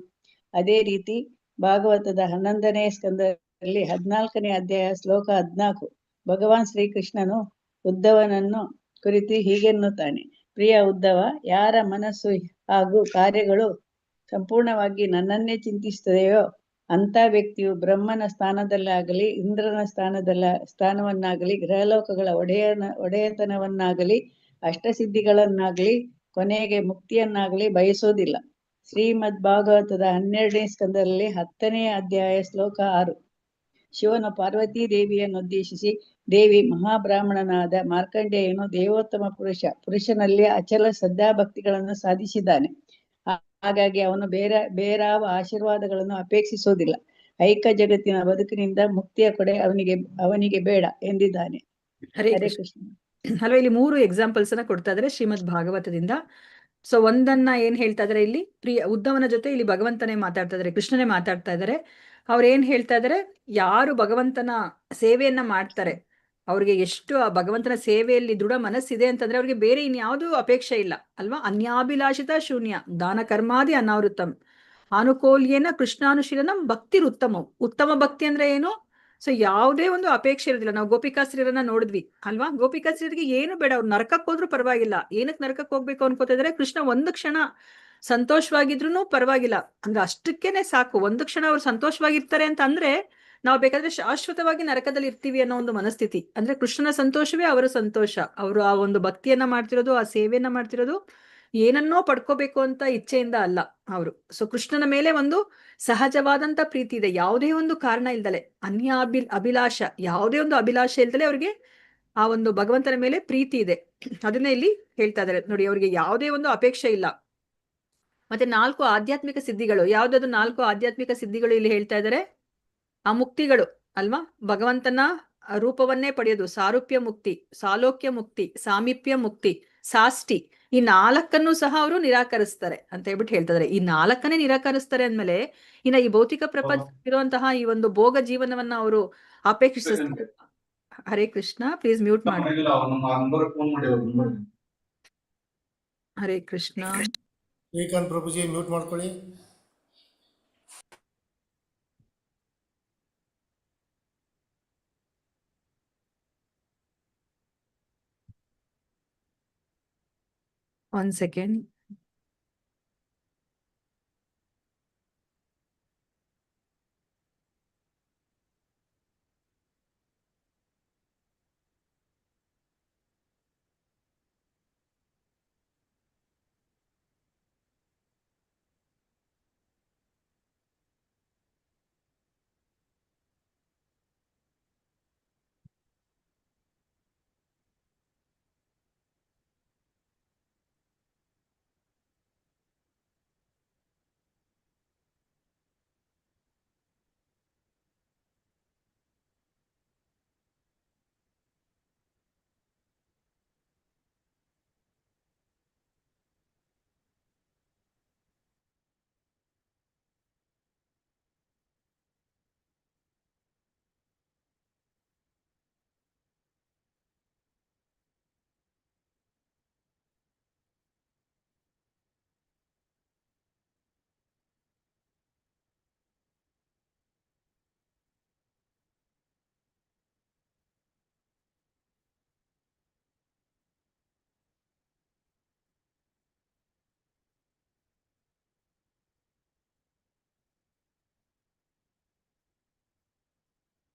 ಅದೇ ರೀತಿ ಭಾಗವತದ 11ನೇ ಸ್ಕಂದದಲ್ಲಿ 14ನೇ ಅಧ್ಯಾಯ ಶ್ಲೋಕ 14 ಭಗವಾನ್ ಶ್ರೀಕೃಷ್ಣನು ಉದ್ಧವನನ್ನು ಕುರಿತು ಹೀಗೆನ್ನುತ್ತಾನೆ: ಪ್ರಿಯ ಉದ್ಧವ, ಯಾರ ಮನಸ್ಸು ಹಾಗೂ ಕಾರ್ಯಗಳು ಸಂಪೂರ್ಣವಾಗಿ ನನ್ನನ್ನೇ ಚಿಂತಿಸುತ್ತದೆಯೋ ಅಂಥ ವ್ಯಕ್ತಿಯು ಬ್ರಹ್ಮನ ಸ್ಥಾನದಲ್ಲಾಗಲಿ, ಇಂದ್ರನ ಸ್ಥಾನವನ್ನಾಗಲಿ, ಗ್ರಹಲೋಕಗಳ ಒಡೆಯತನವನ್ನಾಗಲಿ, ಅಷ್ಟಸಿದ್ಧಿಗಳನ್ನಾಗಲಿ, ಕೊನೆಗೆ ಮುಕ್ತಿಯನ್ನಾಗಲಿ ಬಯಸೋದಿಲ್ಲ. ಶ್ರೀಮದ್ ಭಾಗವತದ 12ನೇ ಸ್ಕಂದದಲ್ಲಿ 10ನೇ ಅಧ್ಯಾಯ ಶ್ಲೋಕ 6 ಶಿವನು ಪಾರ್ವತೀ ದೇವಿಯನ್ನುದ್ದೇಶಿಸಿ, ದೇವಿ, ಮಹಾಬ್ರಾಹ್ಮಣನಾದ ಮಾರ್ಕಂಡೇಯನು ದೇವೋತ್ತಮ ಪುರುಷನಲ್ಲಿ ಅಚಲ ಶ್ರದ್ಧಾಭಕ್ತಿಗಳನ್ನು ಸಾಧಿಸಿದ್ದಾನೆ. ಹಾಗಾಗಿ ಅವನು ಬೇರಾವ ಆಶೀರ್ವಾದಗಳನ್ನು ಅಪೇಕ್ಷಿಸುವುದಿಲ್ಲ. ಐಕ್ಯ ಜಗತ್ತಿನ ಬದುಕಿನಿಂದ ಮುಕ್ತಿಯ ಕೊಡೆ ಅವನಿಗೆ ಬೇಡ ಎಂದಿದ್ದಾನೆ. ಹರೇ ಹರೇ ಕೃಷ್ಣ. ಕೃಷ್ಣ. ಅಲ್ವಾ, ಇಲ್ಲಿ 3 ಎಕ್ಸಾಂಪಲ್ಸ್ ಅನ್ನ ಕೊಡ್ತಾ ಇದ್ದಾರೆ ಶ್ರೀಮದ್ ಭಾಗವತದಿಂದ. ಸೊ ಒಂದನ್ನ ಏನ್ ಹೇಳ್ತಾ ಇದಾರೆ ಇಲ್ಲಿ, ಪ್ರಿಯ ಉದ್ಧವನ ಜೊತೆ ಇಲ್ಲಿ ಭಗವಂತನೇ ಮಾತಾಡ್ತಾ ಇದಾರೆ, ಕೃಷ್ಣನೇ ಮಾತಾಡ್ತಾ ಇದಾರೆ. ಅವ್ರು ಏನ್ ಹೇಳ್ತಾ ಇದಾರೆ, ಯಾರು ಭಗವಂತನ ಸೇವೆಯನ್ನ ಮಾಡ್ತಾರೆ, ಅವ್ರಿಗೆ ಎಷ್ಟು ಆ ಭಗವಂತನ ಸೇವೆಯಲ್ಲಿ ದೃಢ ಮನಸ್ಸಿದೆ ಅಂತಂದ್ರೆ ಅವ್ರಿಗೆ ಬೇರೆ ಇನ್ಯಾವುದೂ ಅಪೇಕ್ಷೆ ಇಲ್ಲ ಅಲ್ವಾ. ಅನ್ಯಾಭಿಲಾಷಿತ ಶೂನ್ಯ ದಾನ ಕರ್ಮಾದಿ ಅನಾವೃತಂ ಆನುಕೂಲ್ಯೇನ ಕೃಷ್ಣಾನುಶೀಲನಂ ಭಕ್ತಿರುತ್ತಮ. ಉತ್ತಮ ಭಕ್ತಿ ಅಂದ್ರೆ ಏನು? ಸೊ ಯಾವುದೇ ಒಂದು ಅಪೇಕ್ಷೆ ಇರೋದಿಲ್ಲ. ನಾವು ಗೋಪಿಕಾಸ್ತ್ರೀಯರನ್ನ ನೋಡಿದ್ವಿ ಅಲ್ವಾ. ಗೋಪಿಕಾಸ್ತ್ರೀಯರಿಗೆ ಏನು ಬೇಡ, ಅವ್ರು ನರಕಕ್ಕೆ ಹೋದ್ರೂ ಪರವಾಗಿಲ್ಲ. ಏನಕ್ಕೆ ನರಕಕ್ಕೆ ಹೋಗ್ಬೇಕು ಅನ್ಕೋತಿದ್ರೆ, ಕೃಷ್ಣ ಒಂದು ಕ್ಷಣ ಸಂತೋಷವಾಗಿದ್ರು ಪರವಾಗಿಲ್ಲ, ಅಂದ್ರೆ ಅಷ್ಟಕ್ಕೇನೆ ಸಾಕು. ಒಂದು ಕ್ಷಣ ಅವ್ರು ಸಂತೋಷವಾಗಿರ್ತಾರೆ ಅಂತ ಅಂದ್ರೆ ನಾವು ಬೇಕಾದ್ರೆ ಶಾಶ್ವತವಾಗಿ ನರಕದಲ್ಲಿ ಇರ್ತೀವಿ ಅನ್ನೋ ಒಂದು ಮನಸ್ಥಿತಿ. ಅಂದ್ರೆ ಕೃಷ್ಣನ ಸಂತೋಷವೇ ಅವರ ಸಂತೋಷ. ಅವರು ಆ ಒಂದು ಭಕ್ತಿಯನ್ನ ಮಾಡ್ತಿರೋದು, ಆ ಸೇವೆಯನ್ನ ಮಾಡ್ತಿರೋದು ಏನನ್ನೋ ಪಡ್ಕೋಬೇಕು ಅಂತ ಇಚ್ಛೆಯಿಂದ ಅಲ್ಲ ಅವರು. ಸೊ ಕೃಷ್ಣನ ಮೇಲೆ ಒಂದು ಸಹಜವಾದಂತ ಪ್ರೀತಿ ಇದೆ, ಯಾವುದೇ ಒಂದು ಕಾರಣ ಇಲ್ದಲೆ, ಅಭಿಲಾಷ, ಯಾವುದೇ ಒಂದು ಅಭಿಲಾಷೆ ಇಲ್ದಲೆ ಅವ್ರಿಗೆ ಆ ಒಂದು ಭಗವಂತನ ಮೇಲೆ ಪ್ರೀತಿ ಇದೆ. ಅದನ್ನೇ ಇಲ್ಲಿ ಹೇಳ್ತಾ ಇದಾರೆ ನೋಡಿ, ಅವ್ರಿಗೆ ಯಾವುದೇ ಒಂದು ಅಪೇಕ್ಷೆ ಇಲ್ಲ. ಮತ್ತೆ 4 ಆಧ್ಯಾತ್ಮಿಕ ಸಿದ್ಧಿಗಳು, ಯಾವ್ದಾದ್ರು 4 ಆಧ್ಯಾತ್ಮಿಕ ಸಿದ್ಧಿಗಳು ಇಲ್ಲಿ ಹೇಳ್ತಾ ಇದಾರೆ? ಆ ಮುಕ್ತಿಗಳು ಅಲ್ವಾ, ಭಗವಂತನ ರೂಪವನ್ನೇ ಪಡೆಯೋದು, ಸಾರೂಪ್ಯ ಮುಕ್ತಿ, ಸಾಲೋಕ್ಯ ಮುಕ್ತಿ, ಸಾಮೀಪ್ಯ ಮುಕ್ತಿ, ಸಾಷ್ಟಿ. ಈ 4 ಸಹ ಅವರು ನಿರಾಕರಿಸ್ತಾರೆ ಅಂತ ಹೇಳ್ಬಿಟ್ಟು ಹೇಳ್ತಿದ್ದಾರೆ. ಈ 4 ನಿರಾಕರಿಸ್ತಾರೆ ಅಂದ್ಮೇಲೆ ಇನ್ನ ಈ ಭೌತಿಕ ಪ್ರಪಂಚ ಇರುವಂತಹ ಈ ಒಂದು ಭೋಗ ಜೀವನವನ್ನ ಅವರು ಅಪೇಕ್ಷಿಸ್ತಾರೆ. ಹರೇ ಕೃಷ್ಣ, ಪ್ಲೀಸ್ ಮ್ಯೂಟ್ ಮಾಡಿ. ಹರೇ ಕೃಷ್ಣ. ಶ್ರೀಕಾಂತ್ ಪ್ರಭುಜಿ ಮ್ಯೂಟ್ ಮಾಡ್ಕೊಳ್ಳಿ. One second.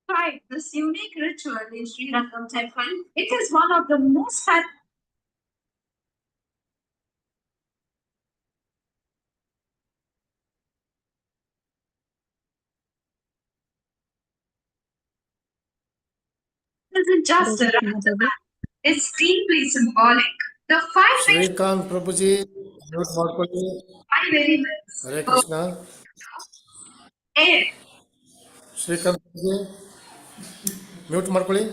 Right, this unique ritual in Sri Rangam temple, it is one of the most isn't just a ritual, it's deeply symbolic. The 5 Srikanth Prabhuji mute ಮಾಡ್ಕೊಳ್ಳಿ. elements Hare Krishna. air, Srikanth Prabhuji mute ಮಾಡ್ಕೊಳ್ಳಿ.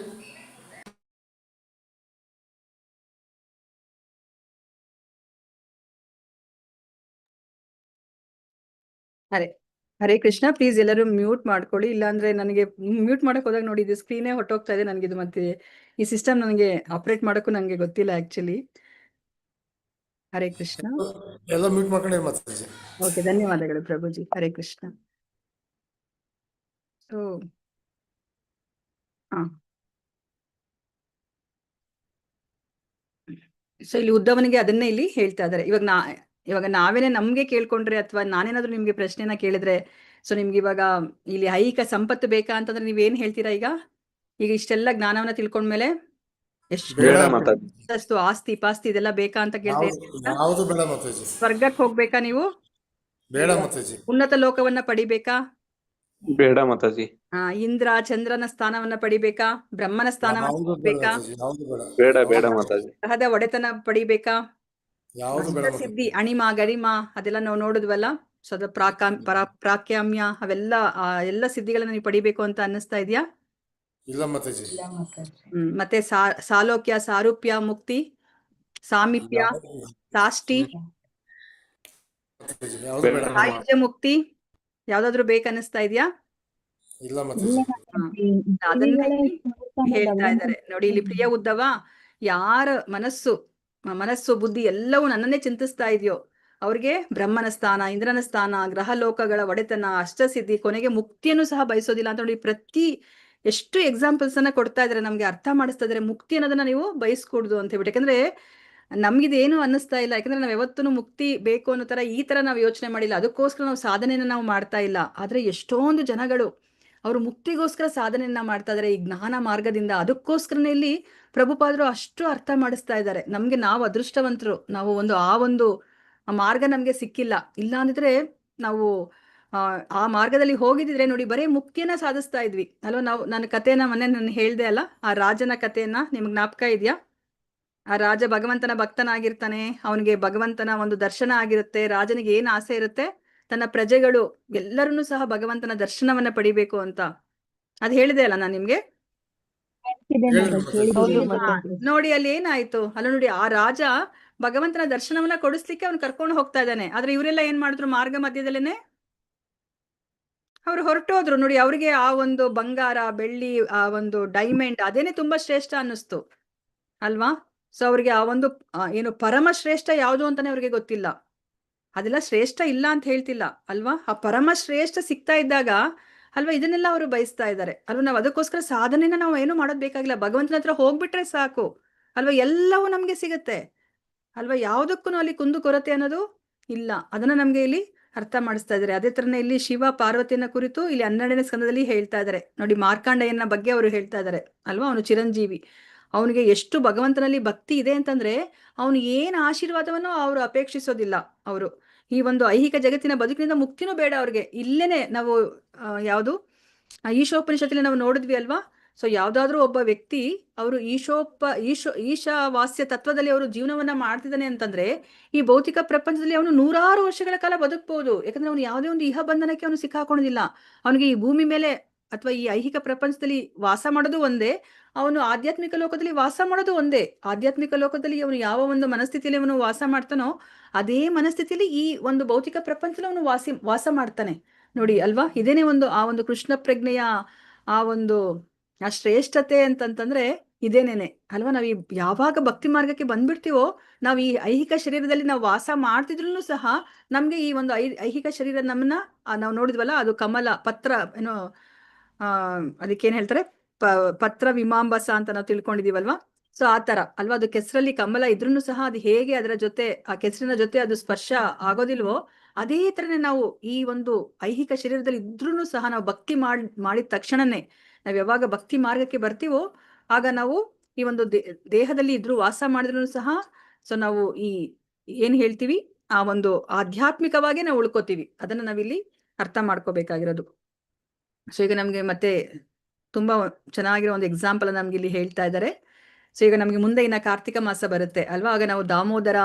Hare Hare Krishna. Please ಎಲ್ಲರೂ mute ಮಾಡ್ಕೊಳ್ಳಿ, ಇಲ್ಲಾಂದ್ರೆ ನನಗೆ mute ಮಾಡಕ್ ಹೋದಾಗ ನೋಡಿ ಇದು ಸ್ಕ್ರೀನೇ ಹೊಟ್ಟೋಗ್ತಾ ಇದೆ ನನಗೆ. ಇದು ಮತ್ತೆ ಈ ಸಿಸ್ಟಮ್ ನನಗೆ ಆಪರೇಟ್ ಮಾಡೋಕ್ಕೂ ನನಗೆ ಗೊತ್ತಿಲ್ಲ ಆಕ್ಚುಲಿ. ಹರೇ ಕೃಷ್ಣ. ಎಲ್ಲ ಮ್ಯೂಟ್ ಮಾಡ್ಕೊಂಡ್ರಿ ಮಾತಾಜಿ. ಓಕೆ, ಧನ್ಯವಾದಗಳು ಪ್ರಭುಜಿ. ಹರೇ ಕೃಷ್ಣ. ಸೊ ಹಾ, ಸೊ ಇಲ್ಲಿ ಉದ್ದವನಿಗೆ ಅದನ್ನೇ ಇಲ್ಲಿ ಹೇಳ್ತಾ ಇದ್ದಾರೆ. ಇವಾಗ ನಾವೇನೆ ನಮ್ಗೆ ಕೇಳ್ಕೊಂಡ್ರೆ ಅಥವಾ ನಾನೇನಾದ್ರೂ ನಿಮ್ಗೆ ಪ್ರಶ್ನೆನ ಕೇಳಿದ್ರೆ, ಸೊ ನಿಮ್ಗೆ ಇವಾಗ ಇಲ್ಲಿ ಐಹಿಕ ಸಂಪತ್ತು ಬೇಕಾ ಅಂತಂದ್ರೆ ನೀವೇನ್ ಹೇಳ್ತೀರಾ? ಈಗ ಇಷ್ಟೆಲ್ಲ ಜ್ಞಾನವನ್ನ ತಿಳ್ಕೊಂಡ್ಮೇಲೆ ಬೇಡ ಮಾತಾಜಿ. ಎಷ್ಟು ಆಸ್ತಿ ಪಾಸ್ತಿ ಇದೆಲ್ಲ ಬೇಕಾ ಅಂತ ಕೇಳ್ತಾ ಯಾವುದು ಬೇಡ ಮಾತಾಜಿ. ಸ್ವರ್ಗಕ್ಕೆ ಹೋಗ್ಬೇಕಾ ನೀವು? ಬೇಡ ಮಾತಾಜಿ. ಉನ್ನತ ಲೋಕವನ್ನ ಪಡಿಬೇಕಾ? ಬೇಡ ಮಾತಾಜಿ. ಇಂದ್ರ ಚಂದ್ರನ ಸ್ಥಾನವನ್ನ ಪಡಿಬೇಕಾ? ಬ್ರಹ್ಮನ ಸ್ಥಾನವನ್ನ ಯಾವುದು ಬೇಡ ಪಡಿಬೇಕಾ? ಮಾತಾಜಿ. ಯಾವುದು ಬೇಡ. ಬೇಡ ಮಾತಾಜಿ. ಗ್ರಹದ ಒಡೆತನ ಪಡಿಬೇಕಾ? ಯಾವುದು ಬೇಡ ಮಾತಾಜಿ. ಸಿದ್ಧಿ ಅಣಿಮ ಗರಿಮ ಅದೆಲ್ಲ ನಾವು ನೋಡಿದ್ವಲ್ಲ. ಸೊ ಅದ ಪ್ರಾಕ್ಯಾಮ್ಯ ಅವೆಲ್ಲ ಎಲ್ಲ ಸಿದ್ಧಿಗಳನ್ನ ನೀವು ಪಡಿಬೇಕು ಅಂತ ಅನ್ನಿಸ್ತಾ ಇದೆಯಾ? ಇಲ್ಲ ಮಾತಾಜಿ. ಇಲ್ಲ ಮಾತಾಜಿ. ಮತ್ತೆ ಸಾಲೋಕ್ಯ, ಸಾರೂಪ್ಯ, ಮುಕ್ತಿ, ಸಾಮೀಪ್ಯ, ಸಾಷ್ಟಿ, ಮಾತಾಜಿ, ಯಾವುದು ಬೇಡ. ಸಾಯುಜ್ಯ ಮುಕ್ತಿ ಯಾವ್ದಾದ್ರು ಬೇಕನ್ನಿಸ್ತಾ ಇದೆಯಾ? ಇಲ್ಲ ಮಾತಾಜಿ. ಅದನ್ನ ಹೇಳ್ತಾ ಇದ್ದಾರೆ ನೋಡಿ ಇಲ್ಲಿ. ಪ್ರಿಯ ಉದ್ದವ, ಯಾರ ಮನಸ್ಸು ಬುದ್ಧಿ ಎಲ್ಲವೂ ನನ್ನನ್ನೇ ಚಿಂತಿಸ್ತಾ ಇದೆಯೋ ಅವ್ರಿಗೆ ಬ್ರಹ್ಮನ ಸ್ಥಾನ, ಇಂದ್ರನ ಸ್ಥಾನ, ಗ್ರಹ ಲೋಕಗಳ ಒಡೆತನ, ಅಷ್ಟಸಿದ್ಧಿ, ಕೊನೆಗೆ ಮುಕ್ತಿಯನ್ನು ಸಹ ಬಯಸೋದಿಲ್ಲ ಅಂತ ನೋಡಿ. ಎಷ್ಟು ಎಕ್ಸಾಂಪಲ್ಸ್ ಅನ್ನ ಕೊಡ್ತಾ ಇದಾರೆ, ನಮ್ಗೆ ಅರ್ಥ ಮಾಡಿಸ್ತಾ ಇದಾರೆ. ಮುಕ್ತಿ ಅನ್ನೋದನ್ನ ನೀವು ಬಯಸ್ಕೊಡ್ದು ಅಂತ ಹೇಳ್ಬಿಟ್ಟು. ಯಾಕಂದ್ರೆ ನಮ್ಗಿದೇನು ಅನ್ನಿಸ್ತಾ ಇಲ್ಲ. ಯಾಕಂದ್ರೆ ನಾವ್ ಯಾವತ್ತೂ ಮುಕ್ತಿ ಬೇಕು ಅನ್ನೋ ಈ ತರ ನಾವು ಯೋಚನೆ ಮಾಡಿಲ್ಲ. ಅದಕ್ಕೋಸ್ಕರ ನಾವು ಸಾಧನೆಯನ್ನ ನಾವು ಮಾಡ್ತಾ ಇಲ್ಲ. ಆದ್ರೆ ಎಷ್ಟೊಂದು ಜನಗಳು ಅವರು ಮುಕ್ತಿಗೋಸ್ಕರ ಸಾಧನೆಯನ್ನ ಮಾಡ್ತಾ ಇದಾರೆ ಈ ಜ್ಞಾನ ಮಾರ್ಗದಿಂದ. ಅದಕ್ಕೋಸ್ಕರನೇ ಇಲ್ಲಿ ಪ್ರಭುಪಾದರು ಅಷ್ಟು ಅರ್ಥ ಮಾಡಿಸ್ತಾ ಇದ್ದಾರೆ ನಮ್ಗೆ. ನಾವು ಅದೃಷ್ಟವಂತರು, ನಾವು ಒಂದು ಮಾರ್ಗ ನಮ್ಗೆ ಸಿಕ್ಕಿಲ್ಲ. ಇಲ್ಲ ಅಂದಿದ್ರೆ ನಾವು ಆ ಮಾರ್ಗದಲ್ಲಿ ಹೋಗಿದ್ರೆ ನೋಡಿ ಬರೀ ಮುಕ್ತಿಯನ್ನ ಸಾಧಿಸ್ತಾ ಇದ್ವಿ ಅಲ್ವಾ. ನನ್ನ ಕಥೆನ ನಾನು ಹೇಳ್ದೆ ಅಲ್ಲ, ಆ ರಾಜನ ಕಥೆಯನ್ನ ನಿಮ್ಗೆ ಜ್ಞಾಪಕ ಇದೆಯಾ? ಆ ರಾಜ ಭಗವಂತನ ಭಕ್ತನಾಗಿರ್ತಾನೆ, ಅವನಿಗೆ ಭಗವಂತನ ಒಂದು ದರ್ಶನ ಆಗಿರುತ್ತೆ. ರಾಜನಿಗೆ ಏನ್ ಆಸೆ ಇರುತ್ತೆ? ತನ್ನ ಪ್ರಜೆಗಳು ಎಲ್ಲರನ್ನೂ ಸಹ ಭಗವಂತನ ದರ್ಶನವನ್ನ ಪಡಿಬೇಕು ಅಂತ. ಅದ್ ಹೇಳಿದೆ ಅಲ್ಲ ನಾನ್ ನಿಮ್ಗೆ. ನೋಡಿ ಅಲ್ಲಿ ಏನಾಯ್ತು ಅಲ್ಲ ನೋಡಿ, ಆ ರಾಜ ಭಗವಂತನ ದರ್ಶನವನ್ನ ಕೊಡಿಸ್ಲಿಕ್ಕೆ ಅವ್ನು ಕರ್ಕೊಂಡು ಹೋಗ್ತಾ ಇದ್ದಾನೆ. ಆದ್ರೆ ಇವರೆಲ್ಲ ಏನ್ ಮಾಡಿದ್ರು? ಮಾರ್ಗ ಮಧ್ಯದಲ್ಲೇನೆ ಅವ್ರು ಹೊರಟೋದ್ರು ನೋಡಿ. ಅವ್ರಿಗೆ ಆ ಒಂದು ಬಂಗಾರ, ಬೆಳ್ಳಿ, ಆ ಒಂದು ಡೈಮಂಡ್ ಅದೇನೆ ತುಂಬಾ ಶ್ರೇಷ್ಠ ಅನ್ನಿಸ್ತು ಅಲ್ವಾ. ಸೊ ಅವ್ರಿಗೆ ಆ ಒಂದು ಏನು ಪರಮ ಶ್ರೇಷ್ಠ ಯಾವುದು ಅಂತಾನೆ ಅವ್ರಿಗೆ ಗೊತ್ತಿಲ್ಲ. ಅದೆಲ್ಲ ಶ್ರೇಷ್ಠ ಇಲ್ಲ ಅಂತ ಹೇಳ್ತಿಲ್ಲ ಅಲ್ವಾ. ಆ ಪರಮ ಶ್ರೇಷ್ಠ ಸಿಗ್ತಾ ಇದ್ದಾಗ ಅಲ್ವಾ ಇದನ್ನೆಲ್ಲ ಅವರು ಬಯಸ್ತಾ ಇದ್ದಾರೆ ಅಲ್ವಾ. ನಾವು ಅದಕ್ಕೋಸ್ಕರ ಸಾಧನೆನ ನಾವು ಏನು ಮಾಡೋದ್ ಬೇಕಾಗಿಲ್ಲ. ಭಗವಂತನ ಹತ್ರ ಹೋಗ್ಬಿಟ್ರೆ ಸಾಕು ಅಲ್ವಾ, ಎಲ್ಲವೂ ನಮ್ಗೆ ಸಿಗತ್ತೆ ಅಲ್ವಾ. ಯಾವುದಕ್ಕೂ ಅಲ್ಲಿ ಕುಂದು ಕೊರತೆ ಅನ್ನೋದು ಇಲ್ಲ. ಅದನ್ನ ನಮ್ಗೆ ಇಲ್ಲಿ ಅರ್ಥ ಮಾಡಿಸ್ತಾ ಇದ್ದಾರೆ. ಅದೇ ತರನೇ ಇಲ್ಲಿ ಶಿವ ಪಾರ್ವತಿಯನ್ನ ಕುರಿತು ಇಲ್ಲಿ 12ನೇ ಸ್ಕಂದದಲ್ಲಿ ಹೇಳ್ತಾ ಇದ್ದಾರೆ ನೋಡಿ. ಮಾರ್ಕಾಂಡಯ್ಯನ ಬಗ್ಗೆ ಅವರು ಹೇಳ್ತಾ ಇದ್ದಾರೆ ಅಲ್ವಾ. ಅವನು ಚಿರಂಜೀವಿ, ಅವನಿಗೆ ಎಷ್ಟು ಭಗವಂತನಲ್ಲಿ ಭಕ್ತಿ ಇದೆ ಅಂತಂದ್ರೆ ಅವನು ಏನ್ ಆಶೀರ್ವಾದವನ್ನು ಅವರು ಅಪೇಕ್ಷಿಸೋದಿಲ್ಲ. ಅವರು ಈ ಒಂದು ಐಹಿಕ ಜಗತ್ತಿನ ಬದುಕಿನಿಂದ ಮುಕ್ತಿನೂ ಬೇಡ ಅವ್ರಿಗೆ. ಇಲ್ಲೇನೆ ನಾವು ಯಾವುದು ಈಶೋಪನಿಷತ್ತಲ್ಲಿ ನಾವು ನೋಡಿದ್ವಿ ಅಲ್ವಾ. ಸೊ ಯಾವ್ದಾದ್ರು ಒಬ್ಬ ವ್ಯಕ್ತಿ ಅವರು ಈಶಾವಾಸ್ಯ ತತ್ವದಲ್ಲಿ ಅವರು ಜೀವನವನ್ನ ಮಾಡ್ತಿದ್ದಾನೆ ಅಂತಂದ್ರೆ ಈ ಭೌತಿಕ ಪ್ರಪಂಚದಲ್ಲಿ ಅವನು 100 ವರ್ಷಗಳ ಕಾಲ ಬದುಕಬಹುದು. ಯಾಕಂದ್ರೆ ಅವನು ಯಾವುದೇ ಒಂದು ಇಹ ಬಂಧನಕ್ಕೆ ಅವನು ಸಿಕ್ಕಾಕೊಳ್ಳೋದಿಲ್ಲ. ಅವನಿಗೆ ಈ ಭೂಮಿ ಮೇಲೆ ಅಥವಾ ಈ ಐಹಿಕ ಪ್ರಪಂಚದಲ್ಲಿ ವಾಸ ಮಾಡೋದು ಒಂದೇ, ಅವನು ಆಧ್ಯಾತ್ಮಿಕ ಲೋಕದಲ್ಲಿ ವಾಸ ಮಾಡೋದು ಒಂದೇ. ಆಧ್ಯಾತ್ಮಿಕ ಲೋಕದಲ್ಲಿ ಅವನು ಯಾವ ಒಂದು ಮನಸ್ಥಿತಿಯಲ್ಲಿ ಅವನು ವಾಸ ಮಾಡ್ತಾನೋ ಅದೇ ಮನಸ್ಥಿತಿಯಲ್ಲಿ ಈ ಒಂದು ಭೌತಿಕ ಪ್ರಪಂಚದಲ್ಲಿ ಅವನು ವಾಸ ಮಾಡ್ತಾನೆ ನೋಡಿ ಅಲ್ವಾ. ಇದೇನೆ ಆ ಒಂದು ಕೃಷ್ಣ ಪ್ರಜ್ಞೆಯ ಆ ಒಂದು ಆ ಶ್ರೇಷ್ಠತೆ ಅಂತಂತಂದ್ರೆ ಇದೇನೇನೆ ಅಲ್ವಾ. ನಾವು ಯಾವಾಗ ಭಕ್ತಿ ಮಾರ್ಗಕ್ಕೆ ಬಂದ್ಬಿಡ್ತೀವೋ, ನಾವು ಈ ಐಹಿಕ ಶರೀರದಲ್ಲಿ ನಾವು ವಾಸ ಮಾಡ್ತಿದ್ರು ಸಹ ನಮ್ಗೆ ಈ ಒಂದು ಐಹಿಕ ಶರೀರ ನಮ್ಮನ್ನ ನಾವು ನೋಡಿದ್ವಲ್ಲ, ಅದು ಕಮಲ ಪತ್ರ ಏನೋ ಅದಕ್ಕೇನ್ ಹೇಳ್ತಾರೆ, ಪತ್ರ ವಿಮಾಂಬಸ ಅಂತ ನಾವು ತಿಳ್ಕೊಂಡಿದೀವಲ್ವಾ. ಸೊ ಆ ತರ ಅಲ್ವಾ, ಅದು ಕೆಸರಲ್ಲಿ ಕಮಲ ಇದ್ರೂ ಸಹ ಅದು ಹೇಗೆ ಅದರ ಜೊತೆ ಆ ಕೆಸರಿನ ಜೊತೆ ಅದು ಸ್ಪರ್ಶ ಆಗೋದಿಲ್ವೋ ಅದೇ ತರನೇ ನಾವು ಈ ಒಂದು ಐಹಿಕ ಶರೀರದಲ್ಲಿ ಇದ್ರೂ ಸಹ ನಾವು ಭಕ್ತಿ ಮಾಡಿದ ತಕ್ಷಣನೇ, ನಾವ್ ಯಾವಾಗ ಭಕ್ತಿ ಮಾರ್ಗಕ್ಕೆ ಬರ್ತೀವೋ ಆಗ ನಾವು ಈ ಒಂದು ದೇಹದಲ್ಲಿ ಇದ್ರೂ ವಾಸ ಮಾಡಿದ್ರು ಸಹ ಸೊ ನಾವು ಏನ್ ಹೇಳ್ತೀವಿ ಆ ಒಂದು ಆಧ್ಯಾತ್ಮಿಕವಾಗಿ ನಾವು ಉಳ್ಕೋತೀವಿ. ಅದನ್ನ ನಾವಿಲ್ಲಿ ಅರ್ಥ ಮಾಡ್ಕೋಬೇಕಾಗಿರೋದು. ಸೊ ಈಗ ನಮ್ಗೆ ಮತ್ತೆ ತುಂಬಾ ಚೆನ್ನಾಗಿರೋ ಒಂದು ಎಕ್ಸಾಂಪಲ್ ನಮ್ಗೆ ಇಲ್ಲಿ ಹೇಳ್ತಾ ಇದ್ದಾರೆ. ಸೊ ಈಗ ನಮ್ಗೆ ಮುಂದೆ ಇನ್ನ ಕಾರ್ತಿಕ ಮಾಸ ಬರುತ್ತೆ ಅಲ್ವಾ. ಆಗ ನಾವು ದಾಮೋದರ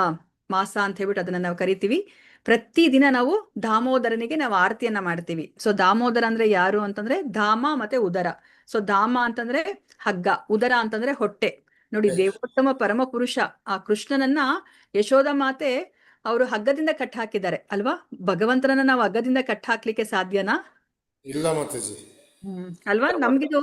ಮಾಸ ಅಂತ ಹೇಳ್ಬಿಟ್ಟು ಅದನ್ನ ನಾವು ಕರಿತೀವಿ. ಪ್ರತಿದಿನ ನಾವು ದಾಮೋದರನಿಗೆ ನಾವು ಆರತಿಯನ್ನ ಮಾಡ್ತೀವಿ. ಸೊ ದಾಮೋದರ ಅಂದ್ರೆ ಯಾರು ಅಂತಂದ್ರೆ ಧಾಮ ಮತ್ತೆ ಉದರ. ಸೊ ಧಾಮ ಅಂತಂದ್ರೆ ಹಗ್ಗ, ಉದರ ಅಂತಂದ್ರೆ ಹೊಟ್ಟೆ ನೋಡಿ. ದೇವೋತ್ತಮ ಪರಮ ಪುರುಷ ಆ ಕೃಷ್ಣನನ್ನ ಯಶೋಧ ಮಾತೆ ಅವರು ಹಗ್ಗದಿಂದ ಕಟ್ ಹಾಕಿದ್ದಾರೆ ಅಲ್ವಾ? ಭಗವಂತನನ್ನ ನಾವು ಹಗ್ಗದಿಂದ ಕಟ್ ಹಾಕ್ಲಿಕ್ಕೆ ಸಾಧ್ಯನಾ? ಇಲ್ಲ ಮಾತಾಜಿ. ಅಲ್ವಾ? ನಮ್ಗಿದು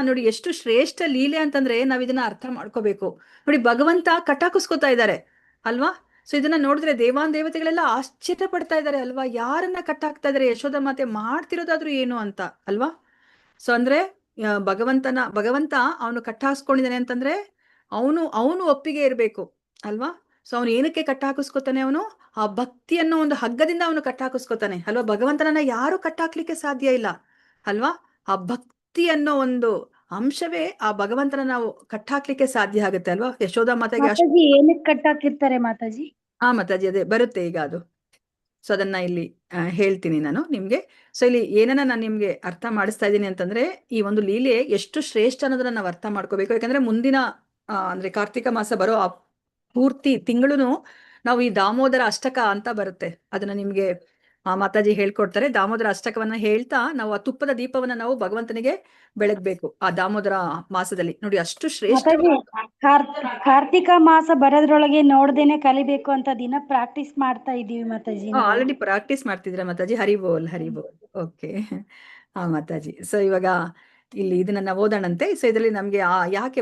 ನೋಡಿ ಎಷ್ಟು ಶ್ರೇಷ್ಠ ಲೀಲೆ ಅಂತಂದ್ರೆ ನಾವ್ ಇದನ್ನ ಅರ್ಥ ಮಾಡ್ಕೋಬೇಕು. ನೋಡಿ ಭಗವಂತ ಕಟ್ಟಾಕಿಸ್ಕೊತಾ ಇದ್ದಾರೆ ಅಲ್ವಾ? ಸೊ ಇದನ್ನ ನೋಡಿದ್ರೆ ದೇವಾನ್ ದೇವತೆಗಳೆಲ್ಲ ಆಶ್ಚರ್ಯ ಪಡ್ತಾ ಇದ್ದಾರೆ ಅಲ್ವಾ? ಯಾರನ್ನ ಕಟ್ಟಾಕ್ತಾ ಇದಾರೆ, ಯಶೋಧ ಮಾತೆ ಮಾಡ್ತಿರೋದಾದ್ರೂ ಏನು ಅಂತ ಅಲ್ವಾ? ಸೊ ಅಂದ್ರೆ ಭಗವಂತ ಅವನು ಕಟ್ಟಾಕ್ಸ್ಕೊಂಡಿದ್ದಾನೆ ಅಂತಂದ್ರೆ ಅವನು ಒಪ್ಪಿಗೆ ಇರ್ಬೇಕು ಅಲ್ವಾ? ಸೊ ಅವನು ಏನಕ್ಕೆ ಕಟ್ಟಾಕಿಸ್ಕೊತಾನೆ? ಅವನು ಆ ಭಕ್ತಿ ಅನ್ನೋ ಒಂದು ಹಗ್ಗದಿಂದ ಅವನು ಕಟ್ಟಾಕಿಸ್ಕೊತಾನೆ ಅಲ್ವಾ? ಭಗವಂತನನ್ನ ಯಾರು ಕಟ್ಟಾಕ್ಲಿಕ್ಕೆ ಸಾಧ್ಯ ಇಲ್ಲ ಅಲ್ವಾ? ಆ ಭಕ್ತಿ ಅನ್ನೋ ಒಂದು ಅಂಶವೇ ಆ ಭಗವಂತನ ನಾವು ಕಟ್ಟಾಕ್ಲಿಕ್ಕೆ ಸಾಧ್ಯ ಆಗುತ್ತೆ ಅಲ್ವಾ? ಯಶೋಧ ಮಾತೆಗೆ ಮಾತಾಜಿ ಏನಕ್ಕೆ ಕಟ್ಟಾಕಿರ್ತಾರೆ ಮಾತಾಜಿ? ಮಾತಾಜಿ ಅದೇ ಬರುತ್ತೆ ಈಗ ಅದು. ಸೊ ಅದನ್ನ ಇಲ್ಲಿ ಹೇಳ್ತೀನಿ ನಾನು ನಿಮ್ಗೆ. ಸೊ ಇಲ್ಲಿ ಏನನ್ನ ನಾನು ನಿಮ್ಗೆ ಅರ್ಥ ಮಾಡಿಸ್ತಾ ಇದ್ದೀನಿ ಅಂತಂದ್ರೆ ಈ ಒಂದು ಲೀಲೆ ಎಷ್ಟು ಶ್ರೇಷ್ಠ ಅನ್ನೋದನ್ನ ನಾವು ಅರ್ಥ ಮಾಡ್ಕೋಬೇಕು. ಯಾಕಂದ್ರೆ ಮುಂದಿನ ಅಂದ್ರೆ ಕಾರ್ತಿಕ ಮಾಸ ಬರೋ ಆ ಪೂರ್ತಿ ತಿಂಗಳು ನಾವು ಈ ದಾಮೋದರ ಅಷ್ಟಕ ಅಂತ ಬರುತ್ತೆ, ಅದನ್ನ ನಿಮ್ಗೆ ಮಾತಾಜಿ ಹೇಳ್ಕೊಡ್ತಾರೆ. ದಾಮೋದರ ಅಷ್ಟಕವನ್ನ ಹೇಳ್ತಾ ನಾವು ಆ ತುಪ್ಪದ ದೀಪವನ್ನ ನಾವು ಭಗವಂತನಿಗೆ ಬೆಳಗ್ಬೇಕು ಆ ದಾಮೋದರ ಮಾಸದಲ್ಲಿ. ನೋಡಿ ಅಷ್ಟು ಶ್ರೇಷ್ಠ. ಕಾರ್ತಿಕ ಮಾಸ ಬರೋದ್ರೊಳಗೆ ನೋಡ್ದೇನೆ ಕಲಿಬೇಕು ಅಂತ ದಿನ ಪ್ರಾಕ್ಟೀಸ್ ಮಾಡ್ತಾ ಇದೀವಿ ಮಾತಾಜಿ. ಆಲ್ರೆಡಿ ಪ್ರಾಕ್ಟೀಸ್ ಮಾಡ್ತಿದ್ರ ಮಾತಾಜಿ? ಹರಿಬೋಲ್. ಓಕೆ ಮಾತಾಜಿ. ಸೊ ಇವಾಗ ಇಲ್ಲಿ ಇದನ್ನ ನಾವು ಓದೋಣಂತೆ. ಸೊ ಇದರಲ್ಲಿ ನಮ್ಗೆ ಯಾಕೆ